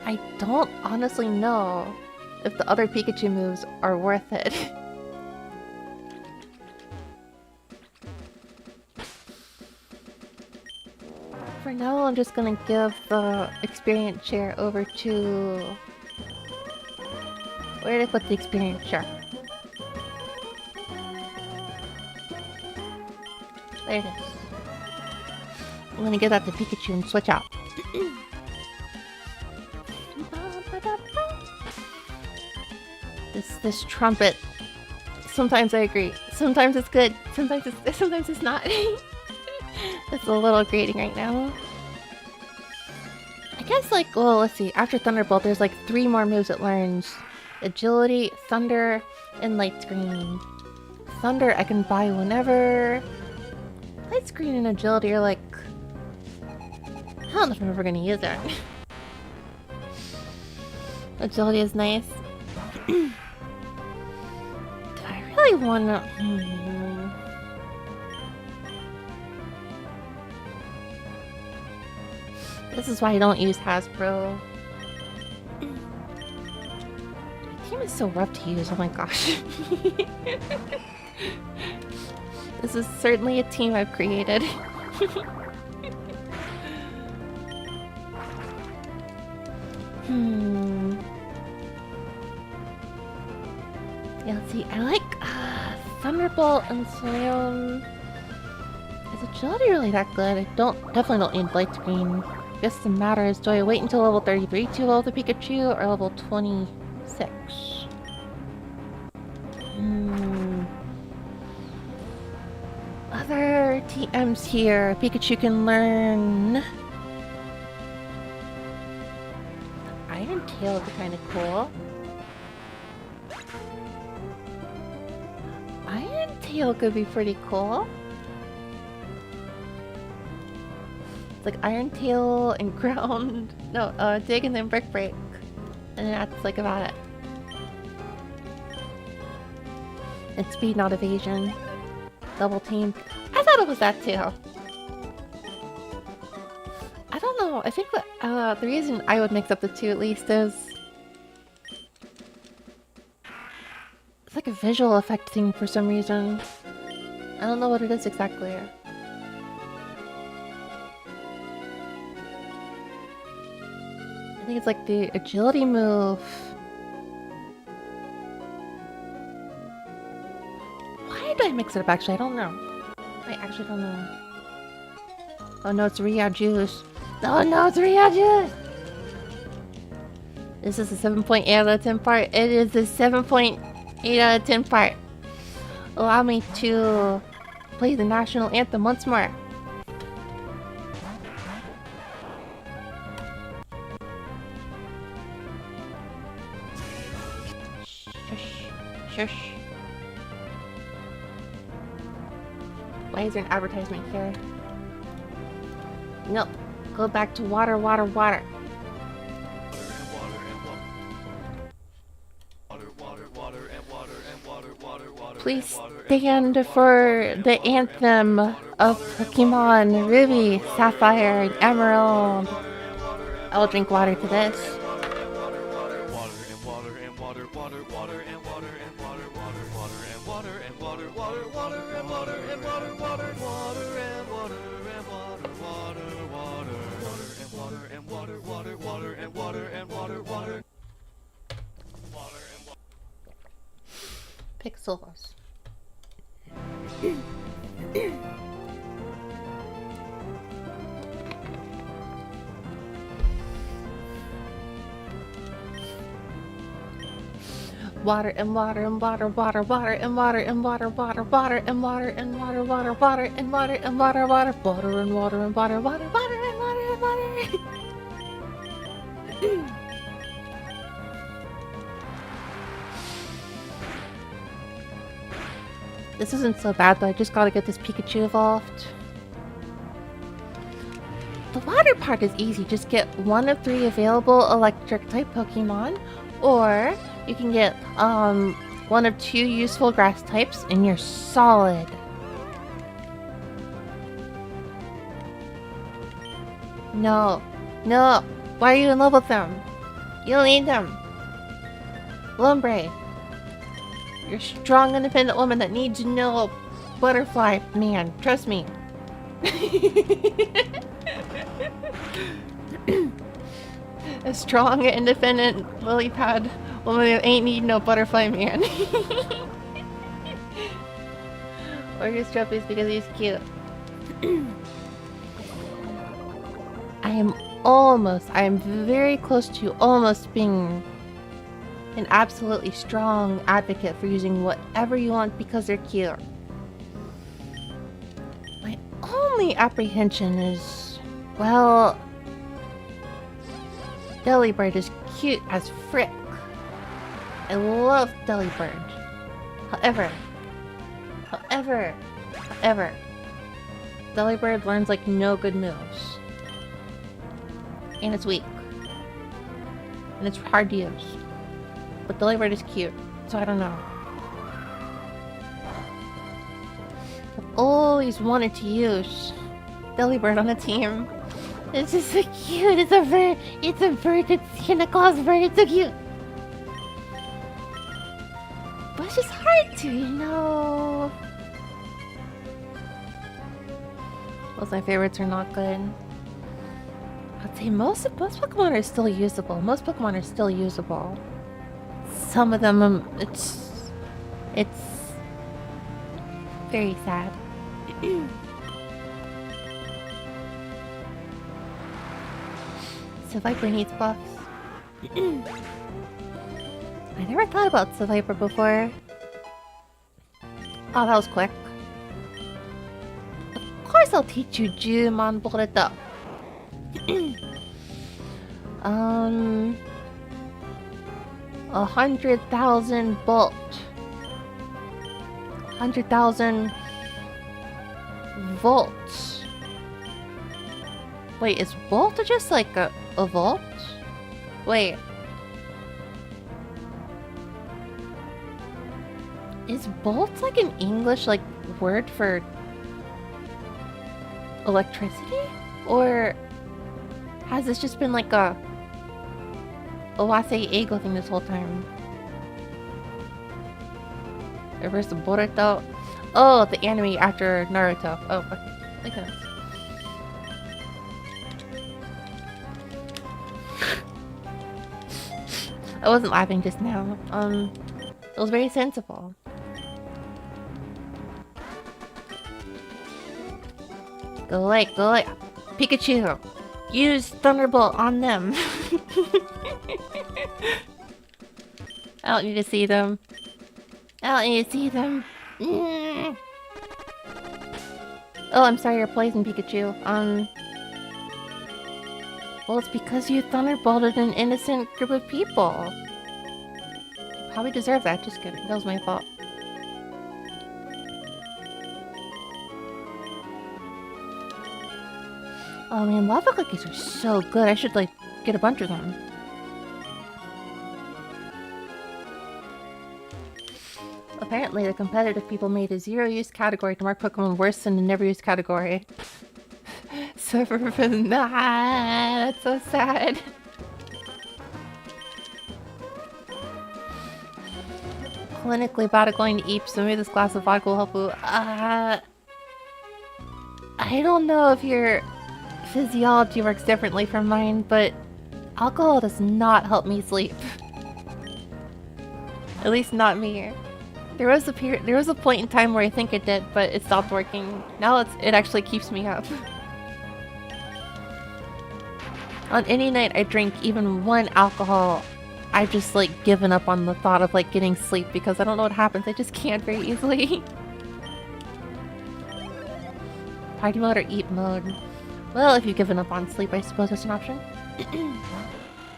A: I don't honestly know if the other Pikachu moves are worth it. For now, I'm just gonna give the experience share over to... Where did I put the experience share? There it is. I'm gonna give that to Pikachu and switch out. This trumpet. Sometimes I agree. Sometimes it's good. Sometimes it's not. It's a little grating right now. I guess like, well, let's see. After Thunderbolt, there's like 3 more moves it learns. Agility, Thunder, and Light Screen. Thunder I can buy whenever. Light Screen and Agility are like... I don't know if I'm ever gonna use it. Agility is nice. Do I really wanna... This is why I don't use Hasbro. The team is so rough to use, oh my gosh. This is certainly a team I've created. Yeah, let's see. I like Thunderbolt and Slam. Is Agility really that good? I definitely don't need Light Screen. I guess the matter is, do I wait until level 33 to level the Pikachu or level 26? Other TMs here. Pikachu can learn... Iron Tail would be kind of cool. Iron Tail could be pretty cool. It's like Iron Tail and Ground. No, Dig and then Brick Break. And then that's like about it. And Speed, not Evasion. Double Team. I thought it was that too. I don't know. I think the reason I would mix up the two at least is... It's like a visual effect thing for some reason. I don't know what it is exactly. I think it's like the agility move. Why did I mix it up actually? I don't know. I actually don't know. Oh no, it's Ria Juice. Oh no, it's Ria Juice! This is a 7.8 out of 10 part. It is a 7.8 out of 10 part. Allow me to play the national anthem once more. Shush. Why is there an advertisement here? Nope. Go back to water. Please stand for the anthem of Pokemon Ruby, Sapphire, and Emerald. I will drink water to this. Pixels. Water and water and water, water, water and water and water, water, water and water and water, water, water and water and water, water, water and water and water, water, water and water and water. This isn't so bad though, I just gotta get this Pikachu evolved. The water part is easy, just get 1 of 3 available electric type Pokemon, or you can get 1 of 2 useful grass types and you're solid. No, no, why are you in love with them? You don't need them. Lumbre. You're a strong, independent woman that needs no butterfly man. Trust me. A strong, independent, lily pad woman that ain't need no butterfly man. Or his trophies because he's cute. I am very close to almost being an absolutely strong advocate for using whatever you want because they're cute. My only apprehension is, well, Delibird is cute as frick. I love Delibird. However, Delibird learns like no good moves. And it's weak. And it's hard to use. But Delibird is cute, so I don't know. I've always wanted to use Delibird on a team. It's just so cute. It's a bird. It's a bird. It's Santa Claus bird. It's so cute. But it's just hard to, you know. Most of my favorites are not good. I'd say most Pokemon are still usable. Most Pokemon are still usable. Some of them, it's very sad. Seviper needs buffs. I never thought about Seviper before. Oh, that was quick. Of course I'll teach you Jumon Boruto. 100,000 volt. 100,000 volts. Wait, is volt just like a volt? Wait. Is volt like an English like word for electricity? Or has this just been like a Owase Eigo thing this whole time? Reverse Boruto. Oh, the anime after Naruto. Oh, okay. Makes sense. I wasn't laughing just now. It was very sensible. Go away, go away. Pikachu, use Thunderbolt on them. I don't need to see them. I don't need to see them. Oh, I'm sorry, you're poisoned, Pikachu. Well, it's because you thunderbolted an innocent group of people. You probably deserve that. Just kidding. That was my fault. Oh man, lava cookies are so good. I should, like, get a bunch of them. Apparently, the competitive people made a zero-use category to mark Pokemon worse than the never-use category. Cerberus, nah, that's so sad. Clinically bad at going to eat, so maybe this glass of vodka will help you. I don't know if your physiology works differently from mine, but alcohol does not help me sleep. At least not me. There was a point in time where I think it did, but it stopped working. Now it actually keeps me up. On any night I drink even one alcohol, I've just like given up on the thought of like getting sleep because I don't know what happens. I just can't very easily. Party mode or eat mode? Well, if you've given up on sleep, I suppose that's an option.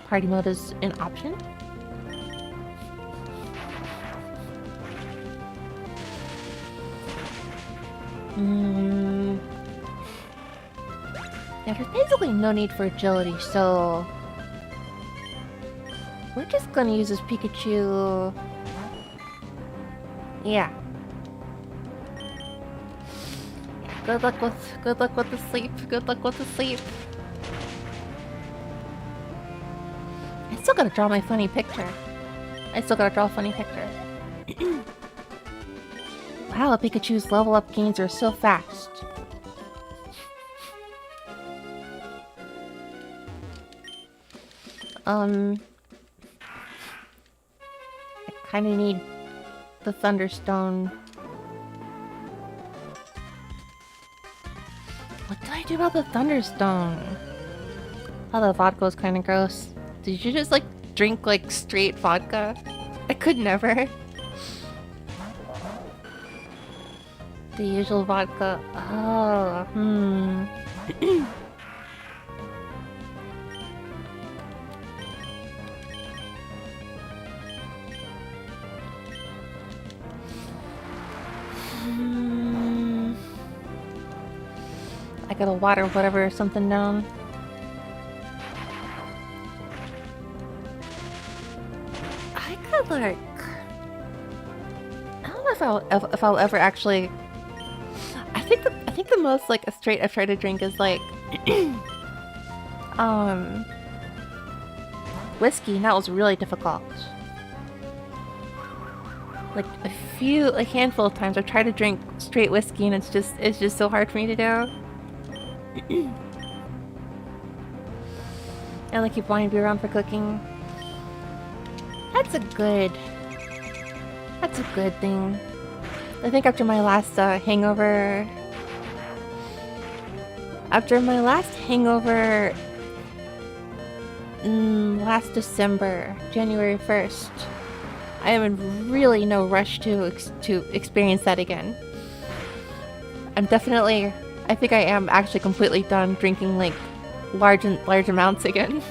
A: Party mode is an option. Yeah, there's basically no need for agility, so we're just gonna use this Pikachu. Yeah. Good luck with the sleep. Good luck with the sleep. I still gotta draw my funny picture. Wow, Pikachu's level up gains are so fast. I kinda need the Thunderstone. What do I do about the Thunderstone? Oh, the vodka was kinda gross. Did you just like drink like straight vodka? I could never. The usual vodka. Oh, I gotta water whatever or something down. I could like... I don't know if I'll ever actually... I think the most like a straight I've tried to drink is like whiskey, and that was really difficult. Like a handful of times I've tried to drink straight whiskey and it's just so hard for me to do. And I keep wanting to be around for cooking. That's a good thing. I think after my last hangover... last December, January 1st, I am in really no rush to experience that again. I think I am actually completely done drinking like large amounts again.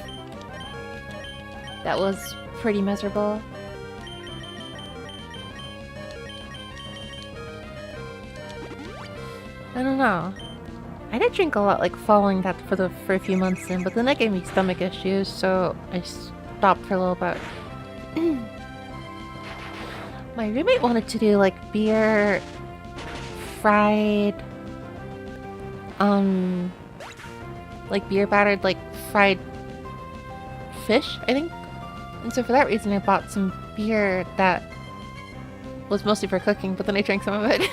A: That was pretty miserable. I don't know. I did drink a lot like following that for a few months in, but then that gave me stomach issues, so I stopped for a little bit. My roommate wanted to do like beer fried like beer battered like fried fish, I think. And so for that reason I bought some beer that was mostly for cooking, but then I drank some of it.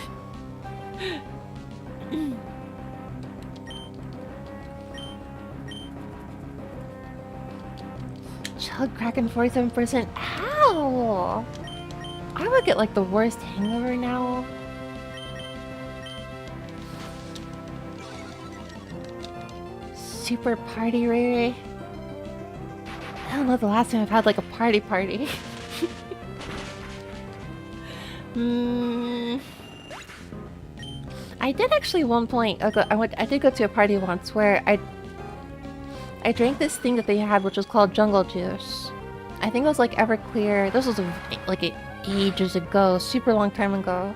A: Chug Kraken 47%. Ow! I would get like the worst hangover now. Super party Ray. I don't know the last time I've had like a party. I did actually one point. I did go to a party once where I drank this thing that they had, which was called jungle juice. I think it was like Everclear. This was like ages ago, super long time ago.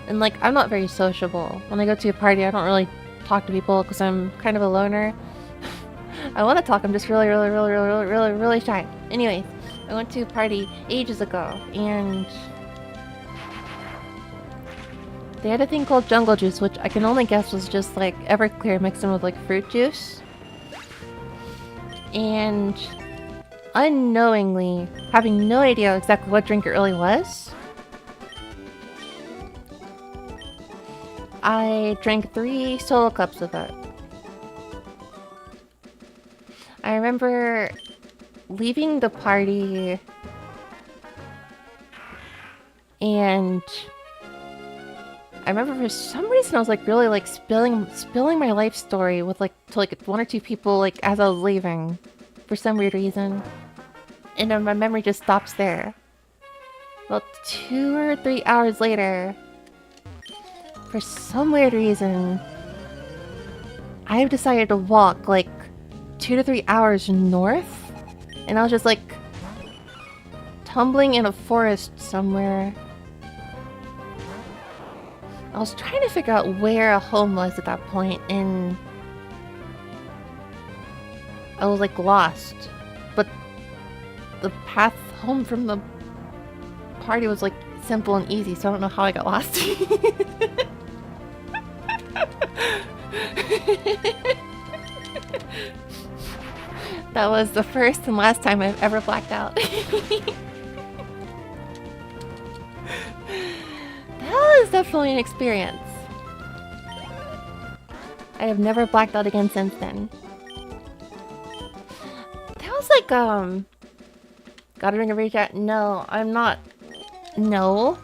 A: And like, I'm not very sociable. When I go to a party, I don't really talk to people because I'm kind of a loner. I want to talk, I'm just really shy. Anyways, I went to a party ages ago, and they had a thing called jungle juice, which I can only guess was just like Everclear mixed in with like fruit juice. And unknowingly, having no idea exactly what drink it really was, I drank 3 solo cups of it. I remember leaving the party And I remember for some reason I was like really like spilling my life story with like to like one or two people like as I was leaving for some weird reason. And then my memory just stops there. About 2 or 3 hours later, for some weird reason, I've decided to walk like 2 to 3 hours north, and I was just like tumbling in a forest somewhere. I was trying to figure out where a home was at that point, and I was like lost. But the path home from the party was like simple and easy, so I don't know how I got lost. That was the first and last time I've ever blacked out. That was definitely an experience. I have never blacked out again since then. That was like, gotta drink a rage chat? No, I'm not. No.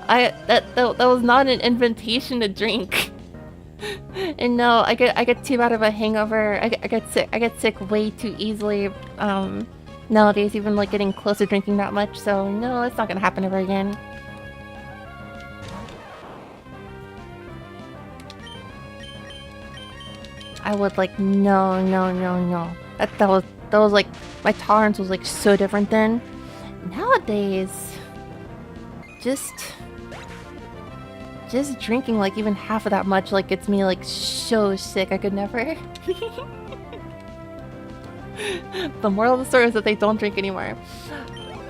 A: That was not an invitation to drink. And no, I get too bad of a hangover. I get sick way too easily. Nowadays, even like getting close to drinking that much. So no, it's not gonna happen ever again. I would like no. That was like my tolerance was like so different then. Nowadays, just drinking like even half of that much like gets me like so sick. I could never. The moral of the story is that they don't drink anymore.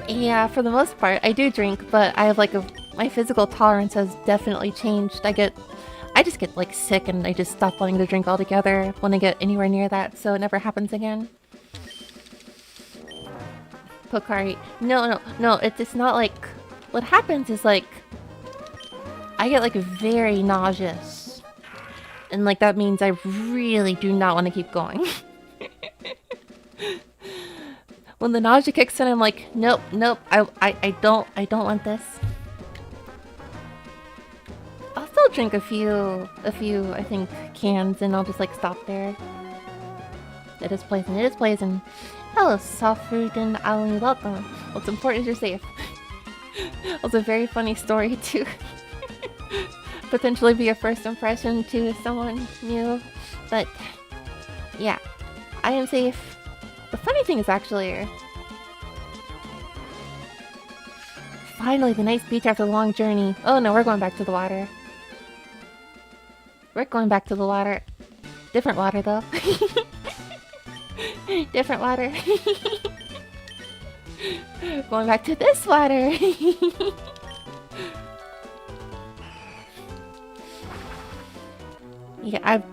A: Yeah, for the most part, I do drink, but I have like my physical tolerance has definitely changed. I just get like sick and I just stop wanting to drink altogether when I get anywhere near that, so it never happens again. Pocari. No, it's not like... What happens is like... I get like very nauseous. And like that means I really do not want to keep going. When the nausea kicks in, I'm like, nope, I don't want this. I'll still drink a few, I think, cans, and I'll just like stop there. It is poison. Hello, soft fruit and Ali, welcome. What's important is you're safe. It's a very funny story to potentially be a first impression to someone new, but yeah, I am safe. The funny thing is actually, finally the nice beach after a long journey. Oh no, we're going back to the water. We're going back to the water. Different water though. Different water. Going back to this water. Yeah, I've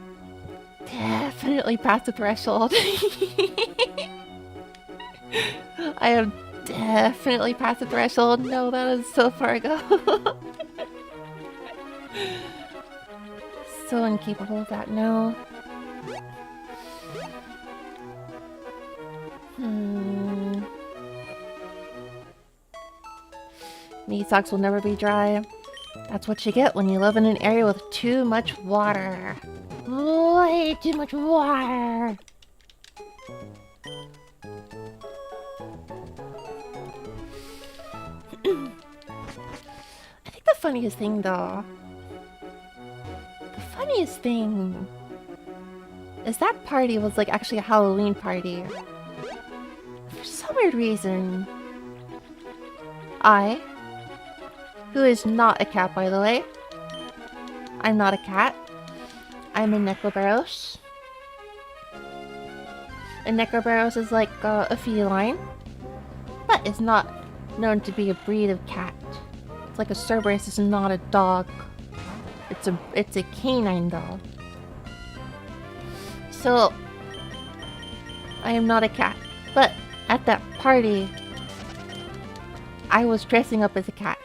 A: definitely passed the threshold. I have definitely passed the threshold. No, that is so far ago. So incapable of that, no. Meat socks will never be dry. That's what you get when you live in an area with too much water. Way too much water. I think the funniest thing though, is that party was like actually a Halloween party. For some weird reason, who is not a cat, by the way. I'm not a cat. I'm a necrobarros. A necrobarros is like a feline, but it's not known to be a breed of cat. It's like a cerberus is not a dog. It's a canine dog. So I am not a cat, but at that party, I was dressing up as a cat.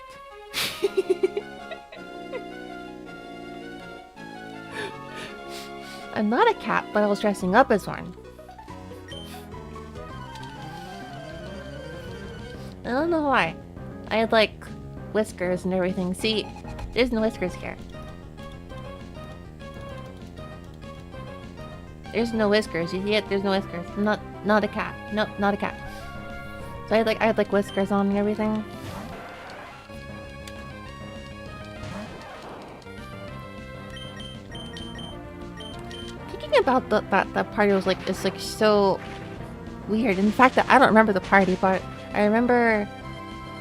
A: I'm not a cat, but I was dressing up as one. I don't know why. I had like whiskers and everything. See, there's no whiskers here. There's no whiskers. You see it? There's no whiskers. Not a cat. No, not a cat. So I had like whiskers on and everything. Thinking about that party was like it's like so weird. In fact, I don't remember the party, but I remember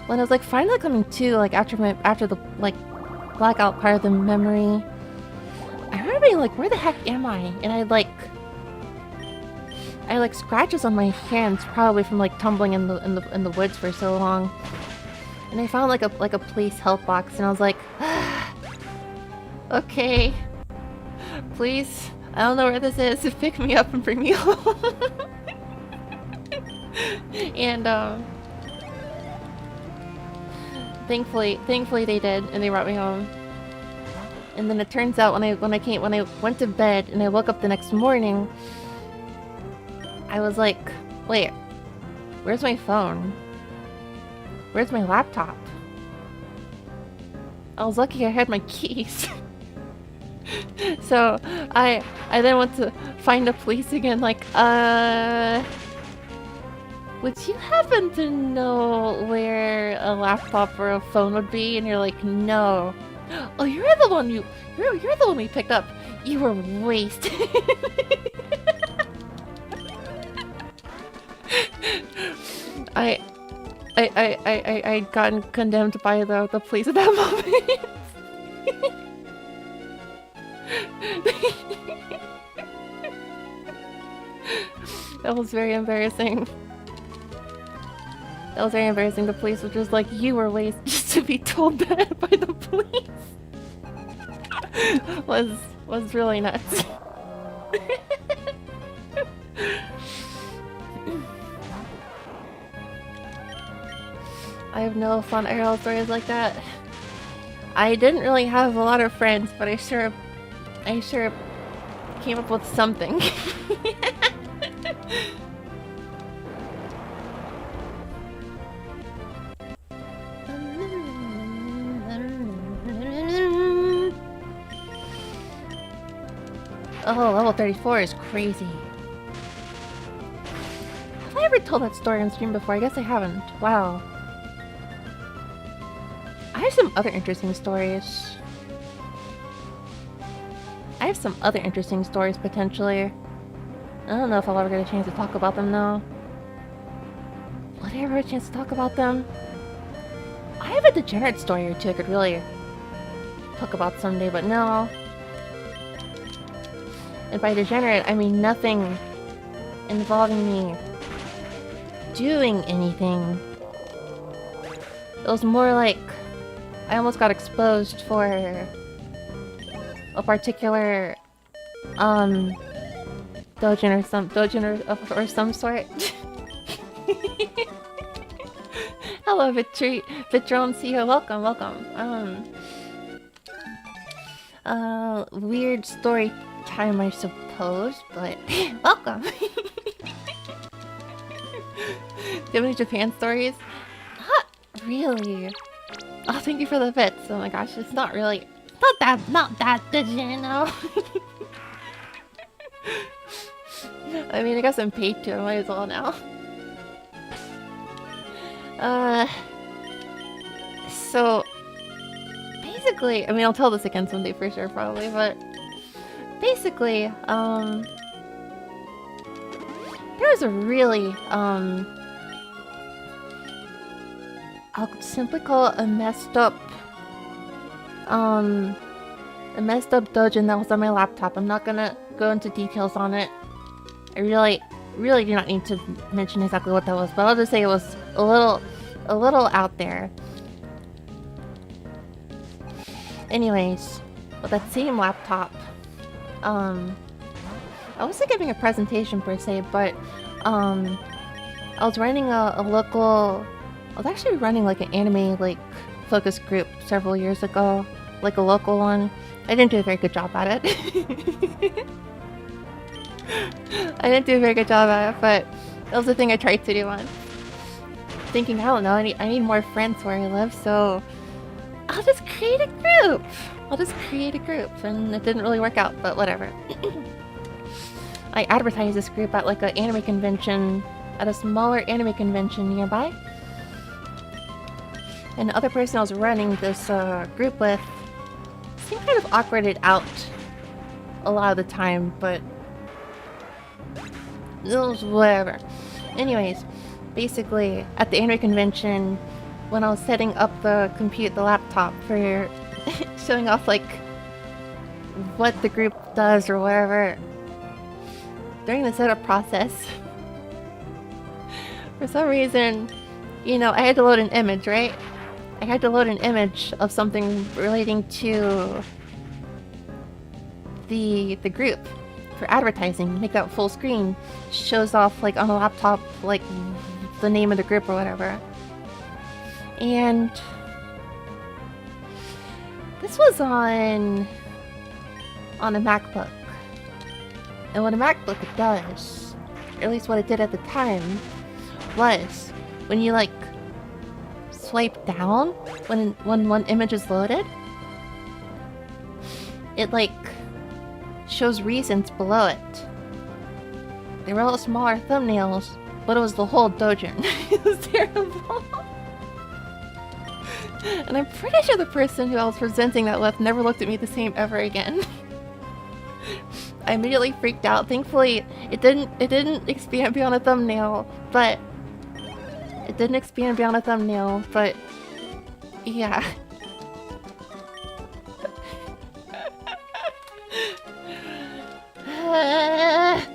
A: when I was like finally coming to, like after the like blackout part of the memory. I remember being like, where the heck am I? And I like scratches on my hands, probably from like tumbling in the woods for so long. And I found like a police help box, and I was like, okay, please, I don't know where this is. Pick me up and bring me home. And thankfully they did, and they brought me home. And then it turns out when I went to bed and I woke up the next morning, I was like, wait, where's my phone? Where's my laptop? I was lucky I had my keys. So I then went to find the police again, like, would you happen to know where a laptop or a phone would be? And you're like, no. Oh, you're the one we picked up. You were wasted. I'd gotten condemned by the police at that moment. That was very embarrassing. That was very embarrassing. The police were just like, you were wasted, just to be told that by the police. was really nuts. I have no fun IRL stories like that. I didn't really have a lot of friends, but I sure came up with something. Oh, level 34 is crazy. Have I ever told that story on stream before? I guess I haven't. Wow. I have some other interesting stories. Potentially. I don't know if I'll ever get a chance to talk about them though. Would I ever have a chance to talk about them? I have a degenerate story or two I could really talk about someday, but no. And by degenerate, I mean nothing involving me doing anything. It was more like I almost got exposed for a particular dojin or some sort. Hello, Vitron, see you. Welcome. Weird story time, I suppose, but welcome. Do you have any Japan stories? Not really. Oh, thank you for the bits. Oh my gosh, it's not really, not that good, you know. I mean, I guess I'm paid to. I might as well now. So basically, I mean, I'll tell this again someday for sure, probably, but basically, there was a really, I'll simply call it a messed up dojin that was on my laptop. I'm not gonna go into details on it. I really do not need to mention exactly what that was, but I'll just say it was a little out there. Anyways, with that same laptop, I wasn't giving a presentation per se, but I was running a local. I was actually running like an anime like focus group several years ago, like a local one. I didn't do a very good job at it. but that was the thing I tried to do on. Thinking, I don't know, I need more friends where I live, so I'll just create a group. And it didn't really work out, but whatever. I advertised this group at like an anime convention, at a smaller anime convention nearby. And the other person I was running this group with seemed kind of awkwarded out a lot of the time, but it was whatever. Anyways, basically at the anime convention, when I was setting up the laptop for showing off like what the group does or whatever, during the setup process, for some reason, you know, I had to load an image, right? I had to load an image of something relating to the group for advertising, make that full screen, shows off like on a laptop like the name of the group or whatever. And this was on a MacBook. And what a MacBook does, or at least what it did at the time, was when you like swipe down when one image is loaded, it like shows reasons below it. They were all smaller thumbnails, but it was the whole doujin. It was terrible. And I'm pretty sure the person who I was presenting that with never looked at me the same ever again. I immediately freaked out. Thankfully, it didn't expand beyond a thumbnail, but yeah.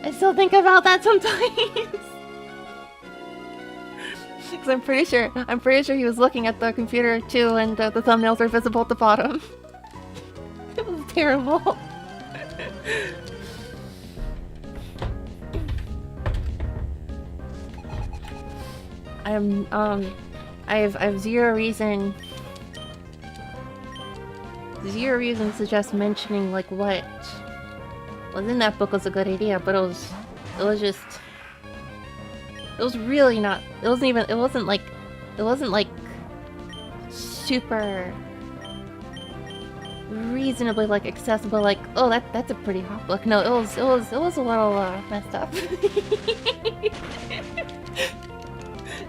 A: I still think about that sometimes. Because I'm pretty sure he was looking at the computer too, and the thumbnails are visible at the bottom. It was terrible. I have zero reason to suggest mentioning like what was in that book was a good idea, but it wasn't like super reasonably like accessible, like, oh, that's a pretty hot book. No, it was a little messed up.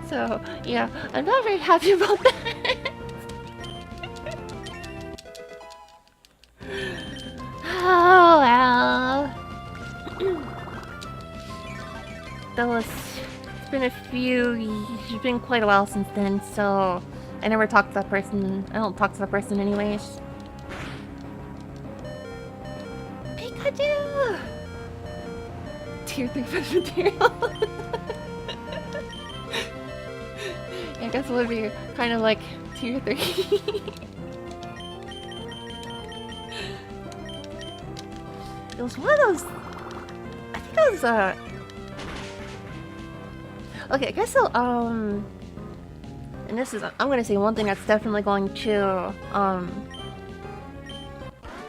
A: So yeah, I'm not very happy about that. Oh well. It's been quite a while since then, so I never talked to that person. I don't talk to that person anyways. Pikachu! Tier 3 fish material. I guess it would be kind of like tier 3. It was one of those. I think it was okay, I guess so. And this is, I'm gonna say one thing that's definitely going to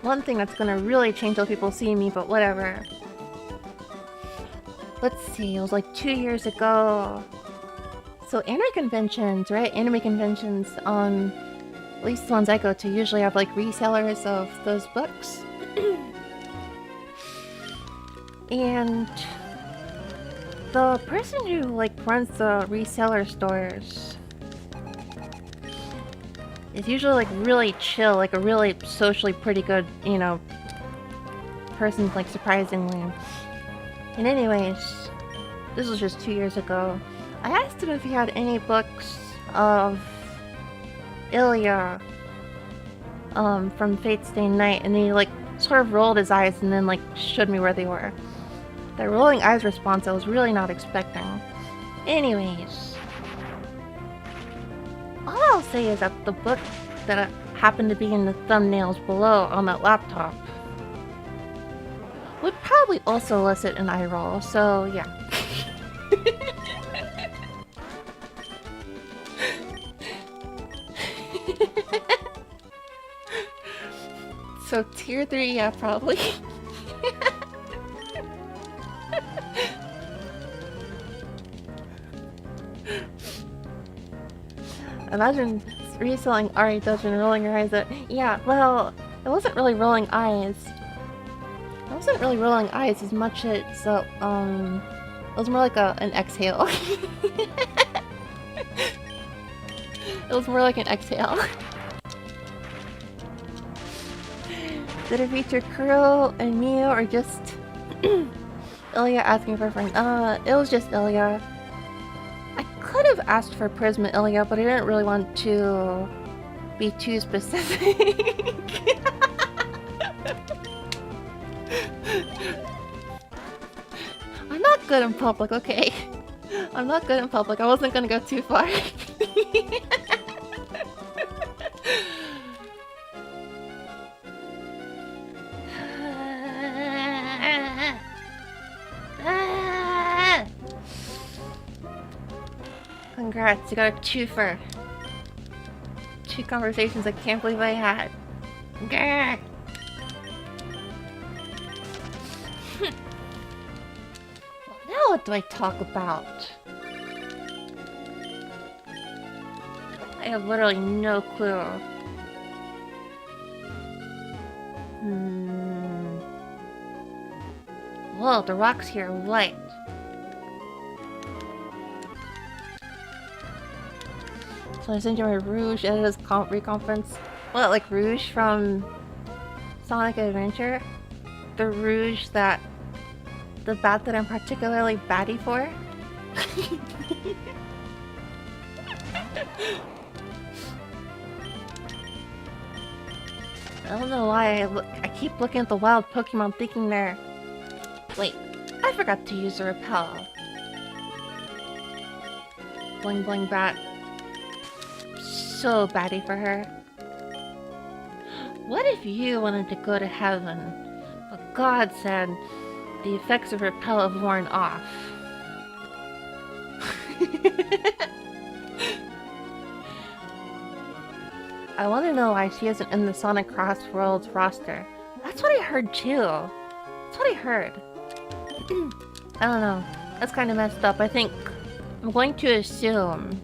A: one thing that's gonna really change how people see me, but whatever. Let's see, it was like 2 years ago. So anime conventions, right? Anime conventions, at least the ones I go to, usually have like resellers of those books. And the person who like runs the reseller stores is usually like really chill, like a really socially pretty good, you know, person, like surprisingly. And anyways, this was just 2 years ago. I asked him if he had any books of Ilya from Fate Stay Night, and he like sort of rolled his eyes and then like showed me where they were. That rolling eyes response I was really not expecting. Anyways, all I'll say is that the book that happened to be in the thumbnails below on that laptop would probably also elicit an eye roll, so yeah. So tier 3, yeah, probably. Imagine reselling Ari Dojo and rolling your eyes at... Yeah, well, it wasn't really rolling eyes. It wasn't really rolling eyes as much as, it was more like an exhale. It was more like an exhale. Did it feature Kuro and Mio or just Ilya asking for a friend? It was just Ilya. I could have asked for Prisma Ilya, but I didn't really want to be too specific. I'm not good in public, okay? I'm not good in public. I wasn't gonna go too far. Congrats, you got a twofer. 2 conversations I can't believe I had. Grr. Well, now what do I talk about? I have literally no clue. Whoa, the rocks here are white. So I sent you my Rouge at his reconference. What, like Rouge from Sonic Adventure? The Rouge that... the bat that I'm particularly batty for? I don't know why I keep looking at the wild Pokemon thinking they're... Wait, I forgot to use the repel. Bling bling bat. So batty for her. What if you wanted to go to heaven, but God said the effects of repel have worn off? I want to know why she isn't in the Sonic Crossworlds roster. That's what I heard too. That's what I heard. I don't know. That's kind of messed up. I think I'm going to assume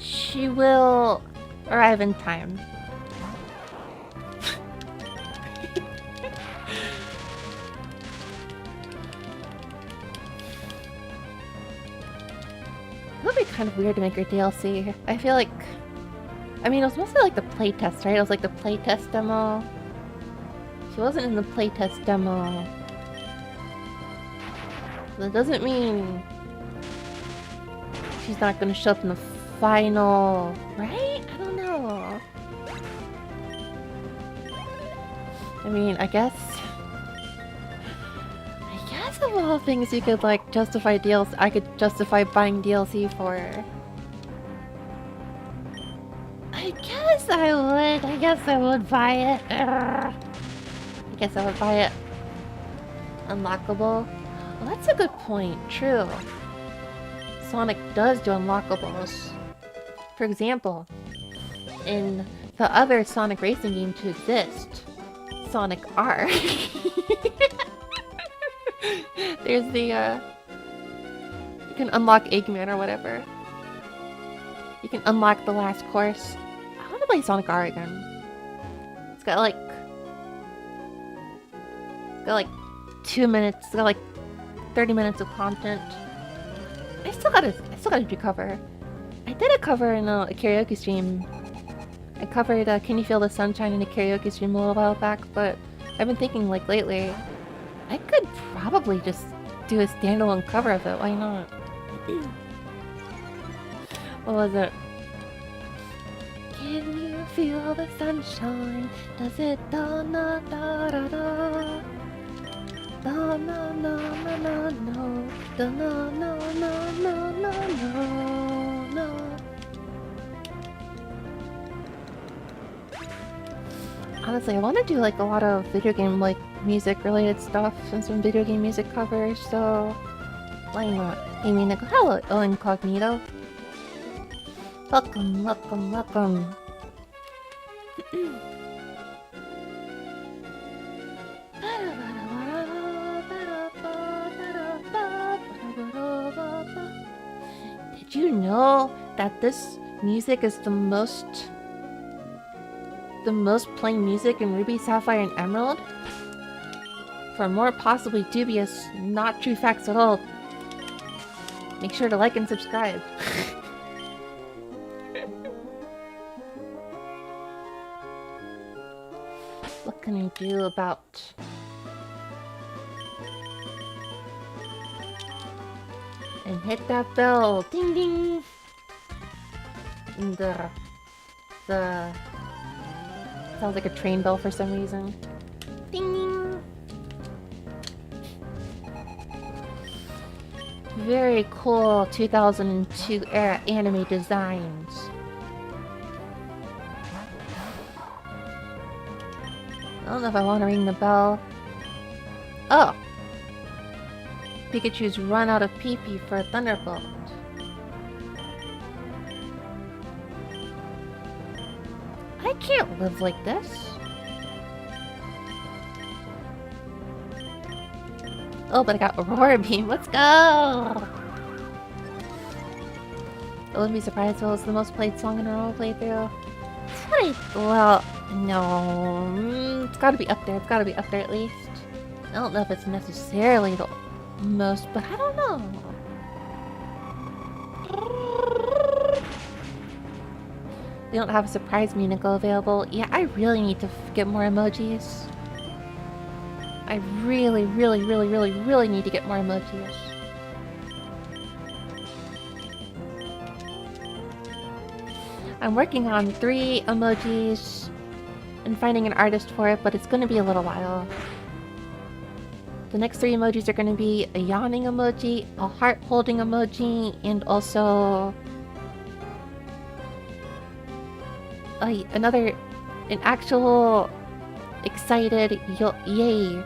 A: she will arrive in time. It would be kind of weird to make her DLC. I feel like... I mean, it was mostly like the playtest, right? It was like the playtest demo. She wasn't in the playtest demo. That doesn't mean... she's not gonna show up in the final... right? I don't know. I mean, I guess of all things you could, like, justify DLC, I could justify buying DLC for. I guess I would buy it. I guess I would buy it. Unlockable? Well, that's a good point. True. Sonic does do unlockables. For example, in the other Sonic racing game to exist, Sonic R. There's the, you can unlock Eggman or whatever. You can unlock the last course. I want to play Sonic R again. It's got like 2 minutes. It's got like 30 minutes of content. I still gotta do cover. I did a cover in a karaoke stream. I covered Can You Feel the Sunshine in a karaoke stream a little while back, but I've been thinking, like, lately, I could probably just do a standalone cover of it. Why not? What was it? Can you feel the sunshine? Does it da na da da da? Da na na na na no. Da na na na na na no no. Honestly, I want to do like a lot of video game like music related stuff and some video game music covers, so why not? Amy Nickel, hello, Incognito. Welcome, welcome, welcome. Did you know that this music is the most playing music in Ruby, Sapphire, and Emerald? For more possibly dubious, not true facts at all, make sure to like and subscribe. What can I do about... And hit that bell! Ding ding! And the... Sounds like a train bell for some reason. Ding! Very cool 2002 era anime designs. I don't know if I want to ring the bell. Oh! Pikachu's run out of pee-pee for a Thunderbolt. I can't live like this. Oh, but I got Aurora Beam. Let's go! I wouldn't be surprised if it was the most played song in a row playthrough. Well, no. It's gotta be up there. It's gotta be up there at least. I don't know if it's necessarily the most, but I don't know. They don't have a surprise musical available. Yeah, I really need to get more emojis. I really need to get more emojis. I'm working on 3 emojis and finding an artist for it, but it's gonna be a little while. The next 3 emojis are gonna be a yawning emoji, a heart-holding emoji, and also... an actual excited yay.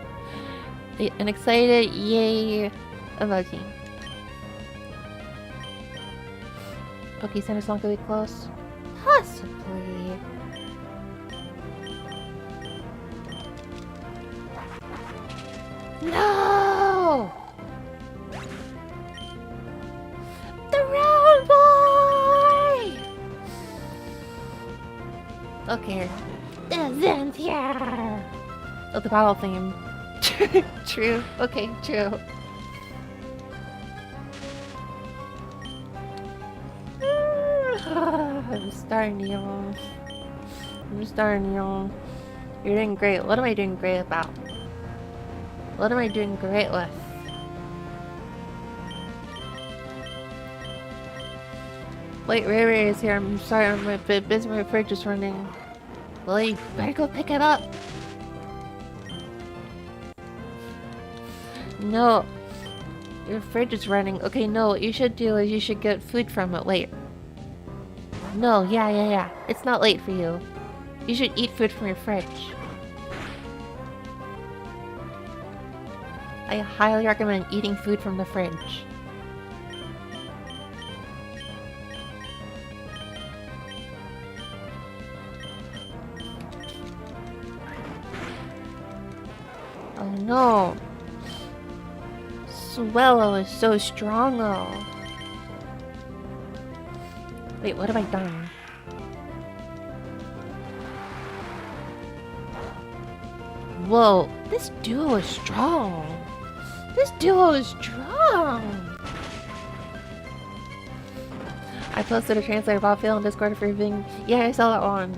A: An excited yay emoji. Okay, Center Song could be close. Possibly. No! The round boy! Okay. Isn't here. Oh, the battle theme. True. Okay, true. I'm starting to yawn. You're doing great. What am I doing great about? What am I doing great with? Wait, Ray is here. I'm sorry, I'm a bit busy. My fridge is running. Well, you better go pick it up. No. Your fridge is running. Okay, no, what you should do is you should get food from it. Wait. No, yeah. It's not late for you. You should eat food from your fridge. I highly recommend eating food from the fridge. Oh no. Swellow is so strong though. Wait, what have I done? Whoa, this duo is strong. This duo is strong. I posted a translator Bob on Discord for reviewing. Yeah, I saw that one.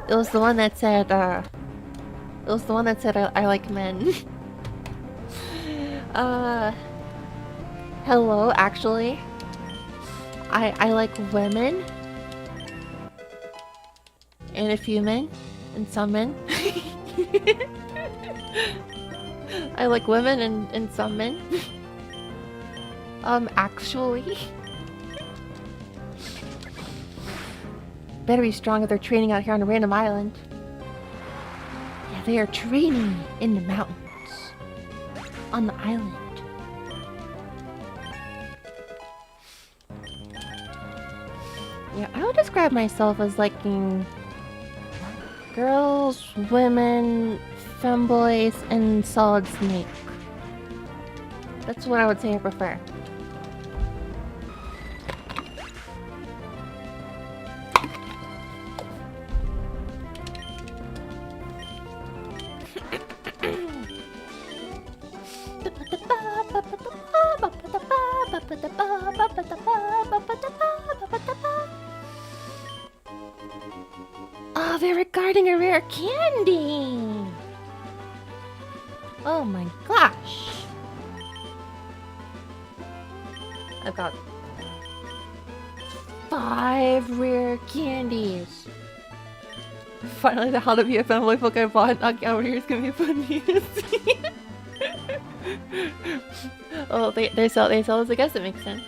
A: It was the one that said, I like men. Hello, actually. I like women. And a few men. And some men. I like women and some men. Actually. Better be strong if they're training out here on a random island. Yeah, they are training in the mountains. On the island. Yeah, I would describe myself as liking girls, women, femboys, and Solid Snake. That's what I would say I prefer. Oh, they're regarding a rare candy! Oh my gosh! I've got 5 rare candies. Finally, the how to be a fanboy book I bought. Knockout here is gonna be fun news. Oh, they sell this. I guess it makes sense.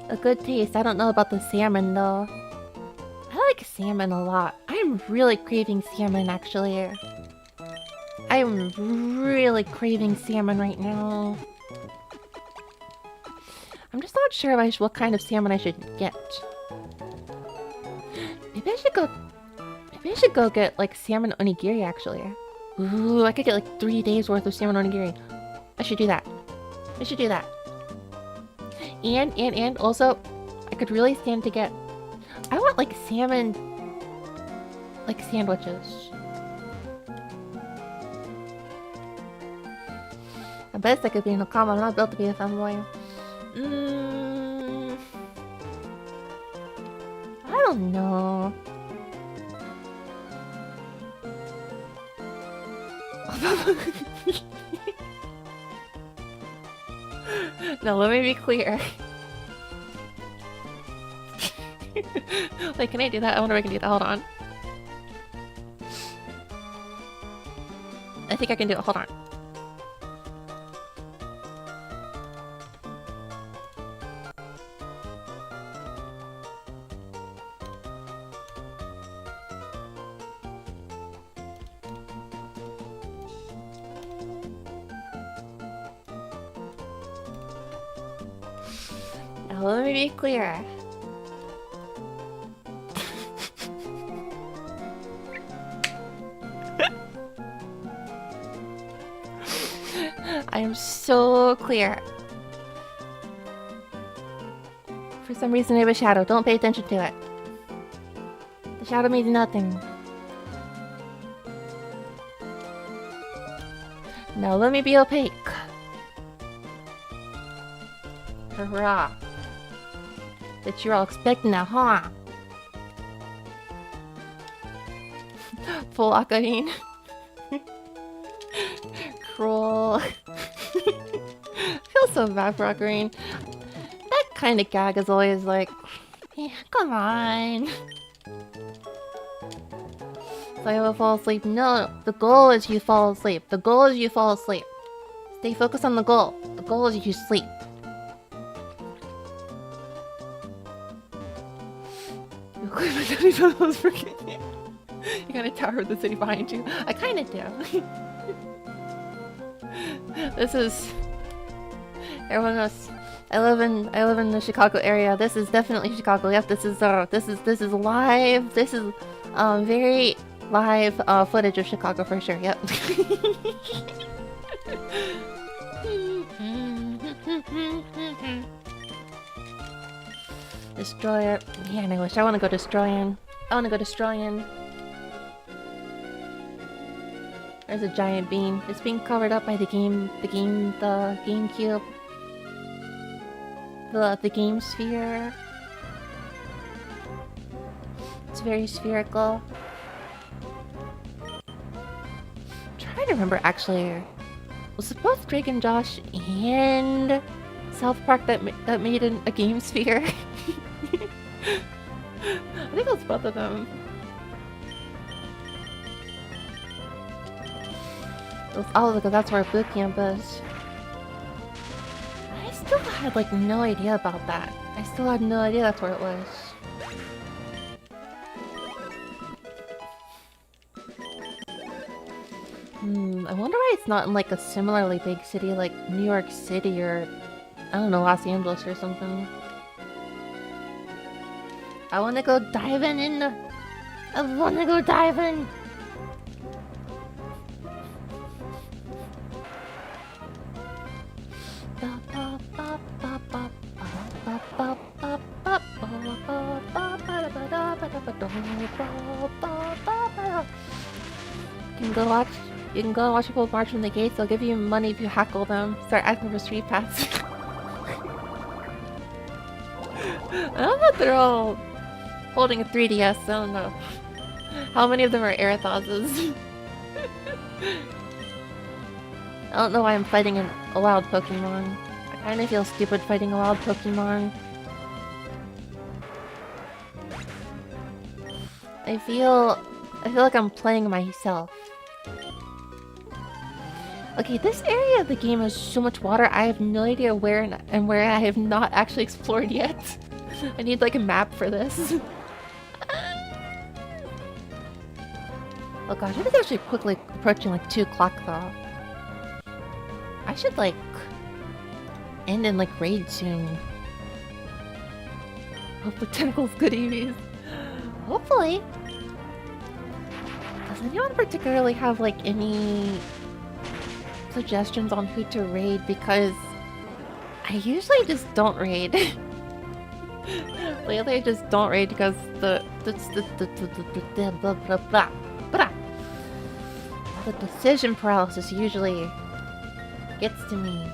A: A good taste. I don't know about the salmon though. I like salmon a lot. I'm really craving salmon actually. I'm really craving salmon right now. I'm just not sure if what kind of salmon I should get. Maybe I should go get like salmon onigiri actually. Ooh, I could get like 3 days worth of salmon onigiri. I should do that. And also, I could really stand to get. I want like salmon, like sandwiches. I bet I could be in a comma. I'm not built to be a fanboy. I don't know. No, let me be clear. Wait, can I do that? I wonder if I can do that. Hold on. I think I can do it. Hold on. Now, let me be clear. I am so clear. For some reason I have a shadow. Don't pay attention to it. The shadow means nothing. Now let me be opaque. Hurrah. That you're all expecting that, huh? Full Akarin. Cruel. Feel so bad for Akarin. That kind of gag is always like, yeah, come on. So I will fall asleep. No, the goal is you fall asleep. The goal is you fall asleep. Stay focused on the goal. The goal is you sleep. You got a tower of the city behind you. I kind of do. This is. Everyone knows. I live in the Chicago area. This is definitely Chicago. Yep. This is live. This is very live footage of Chicago for sure. Yep. Destroyer. Man, I wish I want to go destroying. There's a giant bean. It's being covered up by the GameCube. The game sphere. It's very spherical. I'm trying to remember actually. Was it both Drake and Josh and South Park that made a game sphere? I think it was both of them. Oh, because that's where boot camp is. I still had like no idea about that. I still had no idea that's where it was. I wonder why it's not in like a similarly big city like New York City or I don't know, Los Angeles or something. I wanna go diving in the... I wanna go diving! You can go watch people march from the gates. They'll give you money if you heckle them. Start asking for street pass. I don't know if they're all holding a 3DS. I don't know. How many of them are Erathoses? I don't know why I'm fighting a wild Pokemon. I kinda feel stupid fighting a wild Pokemon. I feel like I'm playing myself. Okay, this area of the game has so much water, I have no idea where and where I have not actually explored yet. I need like a map for this. Oh gosh, it is actually quickly approaching like 2 o'clock though. I should like end in like raid soon. Hopefully Tentacles good EVs. Hopefully. Does anyone particularly have like any suggestions on who to raid? Because I usually just don't raid. Lately I just don't raid because the decision paralysis usually gets to me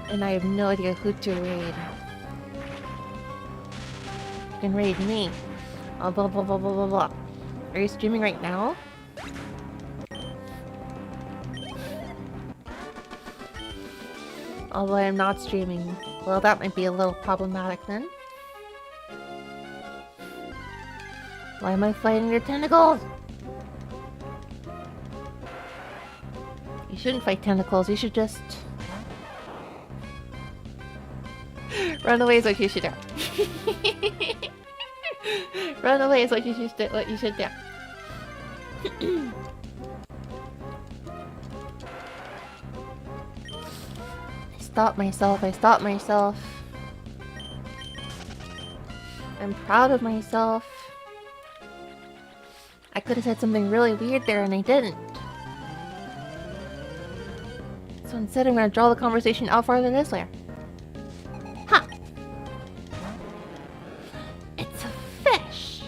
A: and I have no idea who to raid. You can raid me. Blah blah blah blah blah blah. Are you streaming right now? Although I'm not streaming. Well, that might be a little problematic then. Why am I fighting your tentacles? You shouldn't fight tentacles, you should just... Run away is what you should do. Run away is what you should do. I stopped myself. I'm proud of myself. I could have said something really weird there and I didn't. So instead I'm gonna draw the conversation out farther this way. Ha! It's a fish!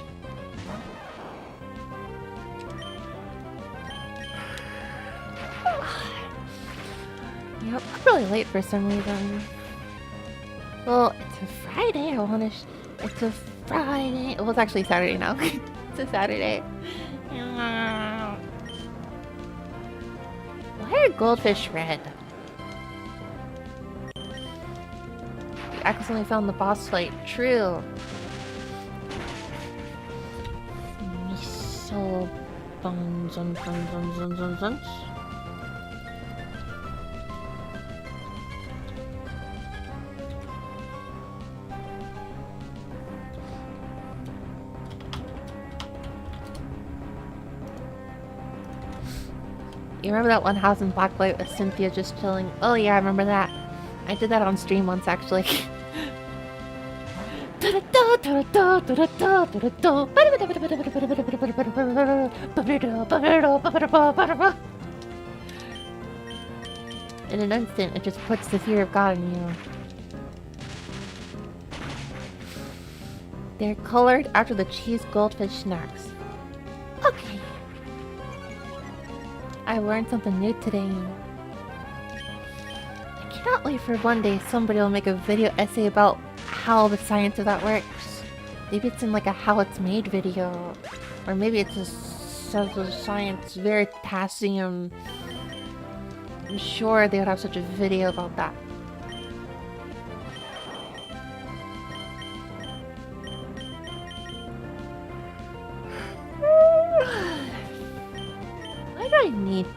A: Yep, I'm really late for some reason. Well, it's a Friday, it's a Friday. Well, it's actually Saturday now. It's a Saturday. Why are goldfish red? You accidentally found the boss fight. True. Miso buns. You remember that one house in Blacklight with Cynthia just chilling? Oh yeah, I remember that. I did that on stream once actually. In an instant, it just puts the fear of God in you. They're colored after the cheese goldfish snacks. Okay. I learned something new today. I cannot wait for one day somebody will make a video essay about how the science of that works. Maybe it's in like a how it's made video. Or maybe it's a science veritasium. I'm sure they would have such a video about that. I need...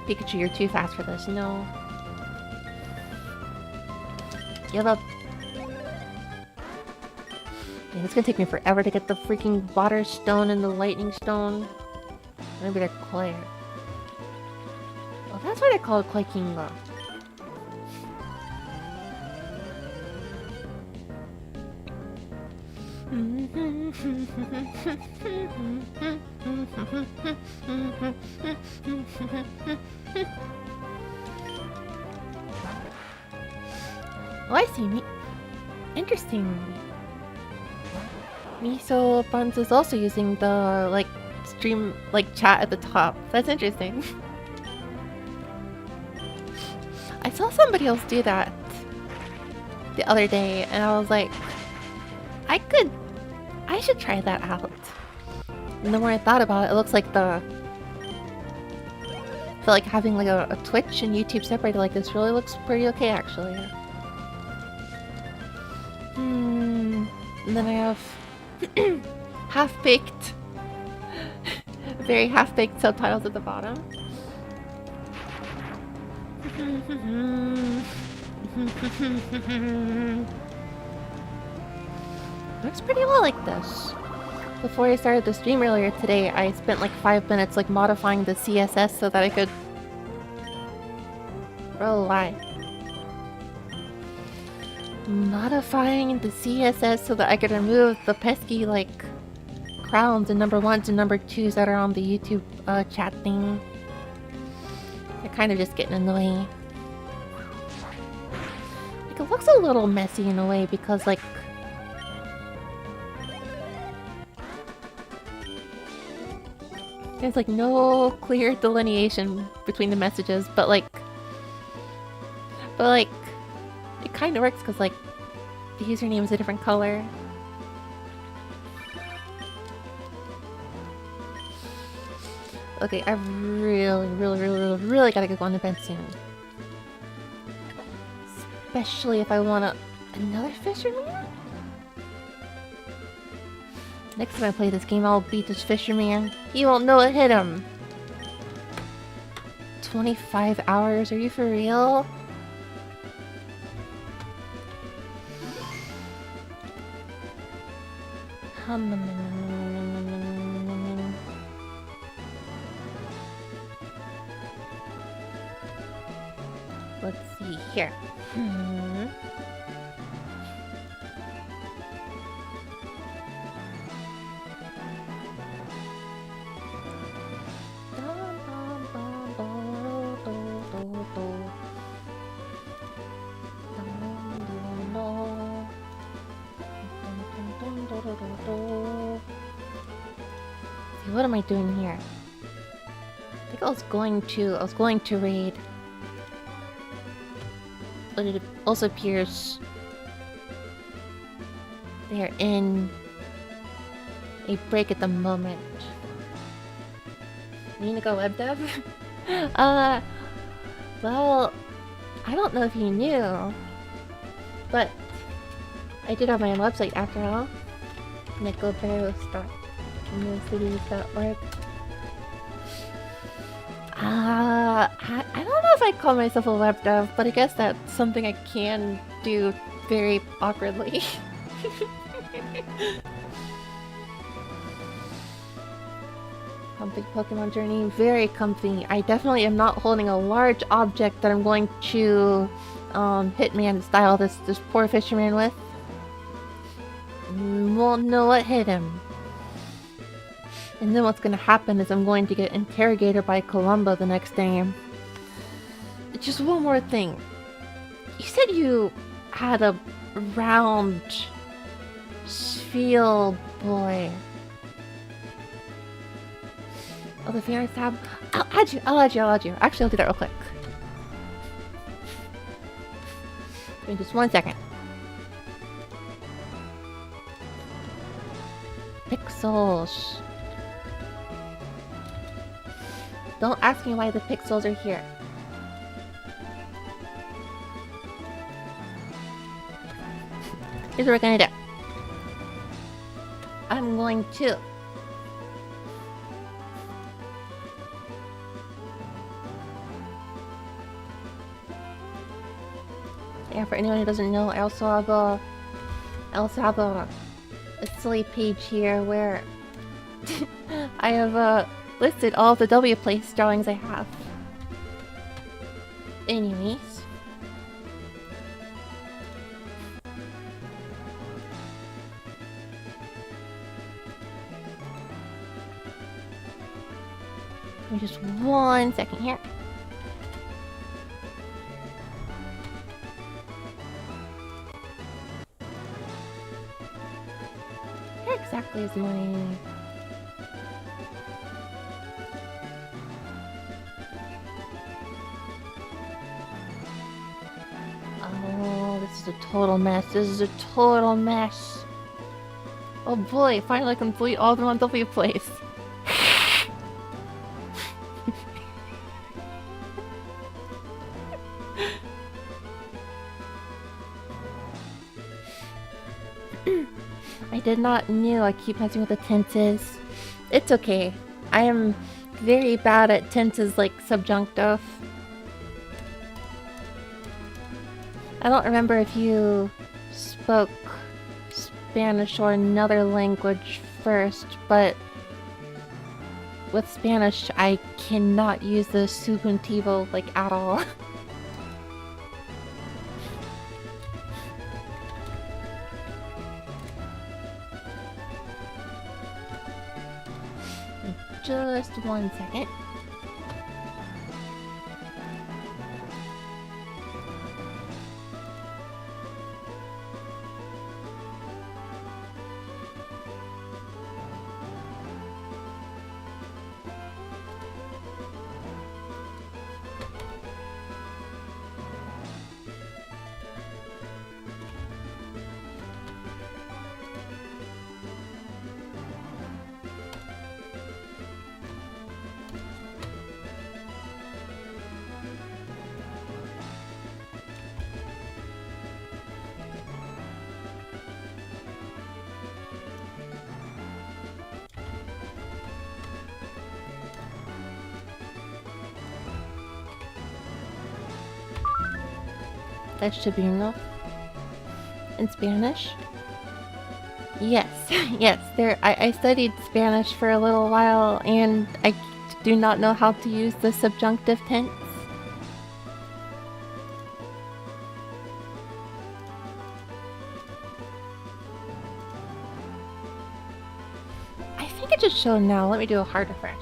A: Pikachu, you're too fast for this. No. Give up. Man, it's gonna take me forever to get the freaking water stone and the lightning stone. Maybe they're clear. Well, that's why they're called Quakinga. Oh, I see me. Interesting. Miso Buns is also using the like stream like chat at the top. That's interesting. I saw somebody else do that the other day, and I was like, I should try that out. And the more I thought about it, it looks like I feel like having like a Twitch and YouTube separated like this really looks pretty okay, actually. And then I have half-baked, very half-baked subtitles at the bottom. Looks pretty well like this. Before I started the stream earlier today, I spent like 5 minutes like modifying the CSS so that I could... Bro, why? Modifying the CSS so that I could remove the pesky like crowns and number 1s and number 2s that are on the YouTube chat thing. They're kind of just getting annoying. Like, it looks a little messy in a way because like there's like no clear delineation between the messages, but like it kind of works because like the username is a different color. Okay, I really gotta go on to bed soon. Especially if I want another fisherman? Next time I play this game, I'll beat this fisherman. He won't know what hit him. 25 hours? Are you for real? Let's see here. See, what am I doing here? I think I was going to raid. But it also appears they are in a break at the moment. You need to go web dev? Well, I don't know if you knew, but I did have my own website after all. cerberus.org. I don't know if I'd call myself a web dev, but I guess that's something I can do very awkwardly. Comfy Pokemon journey, very comfy. I definitely am not holding a large object that I'm going to Hitman style this poor fisherman with. Won't know what hit him. And then what's gonna happen is I'm going to get interrogated by Columbo the next day. Just one more thing. You said you had a round Spiel boy. Oh, the Fiona tab. I'll add you. Actually, I'll do that real quick. Give me just 1 second. Pixels. Don't ask me why the pixels are here. Here's what we're gonna do. I'm going to yeah, for anyone who doesn't know, I also have a silly page here where I have listed all of the W place drawings I have. Anyways. Give me just 1 second here. exactly is mine? Oh, this is a total mess. This is a total mess. Oh boy, finally complete all the ones W place. I did not know. I keep messing with the tenses. It's okay. I am very bad at tenses like subjunctive. I don't remember if you spoke Spanish or another language first, but with Spanish I cannot use the subjuntivo like at all. Just 1 second. That should be enough. In Spanish? Yes, yes. I studied Spanish for a little while, and I do not know how to use the subjunctive tense. I think it just showed now. Let me do a hard refresh.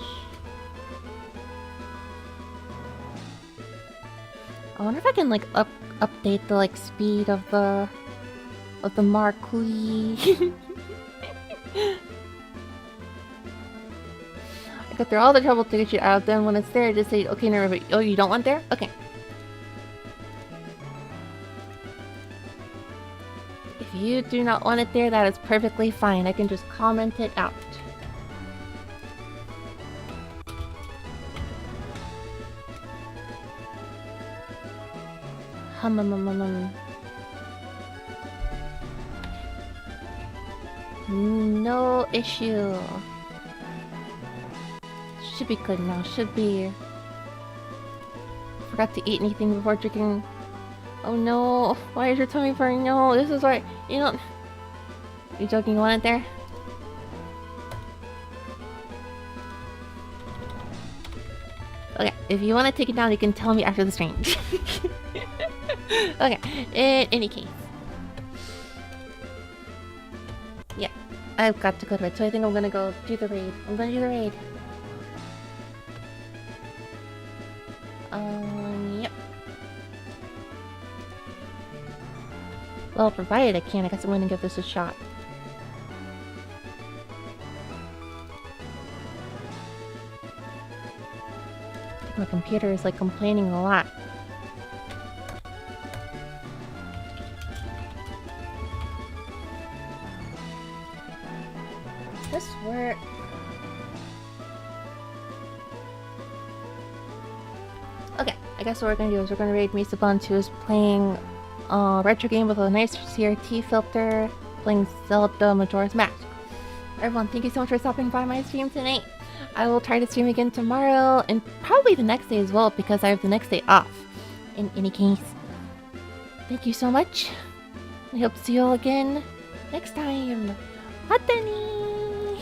A: I wonder if I can like update the like speed of the Marquee. I go through all the trouble to get you out. Then when it's there, just say, okay, never mind. Oh, you don't want there? Okay. If you do not want it there, that is perfectly fine. I can just comment it out. No issue. Should be good now. Should be. Forgot to eat anything before drinking. Oh no. Why is your tummy burning? No, this is why. You don't. You joking? You want it there? Okay, if you want to take it down, you can tell me after the stream. Okay, in any case. Yeah, I've got to go to bed, so I think I'm gonna go do the raid. I'm gonna do the raid. Yep. Well, provided I can, I guess I'm gonna give this a shot. I think my computer is like complaining a lot. This work. Okay, I guess what we're gonna do is we're gonna raid Misa Buns, who is playing a retro game with a nice CRT filter, playing Zelda Majora's Mask. Everyone, thank you so much for stopping by my stream tonight. I will try to stream again tomorrow, and probably the next day as well, because I have the next day off. In any case, thank you so much. I hope to see you all again next time. Matane!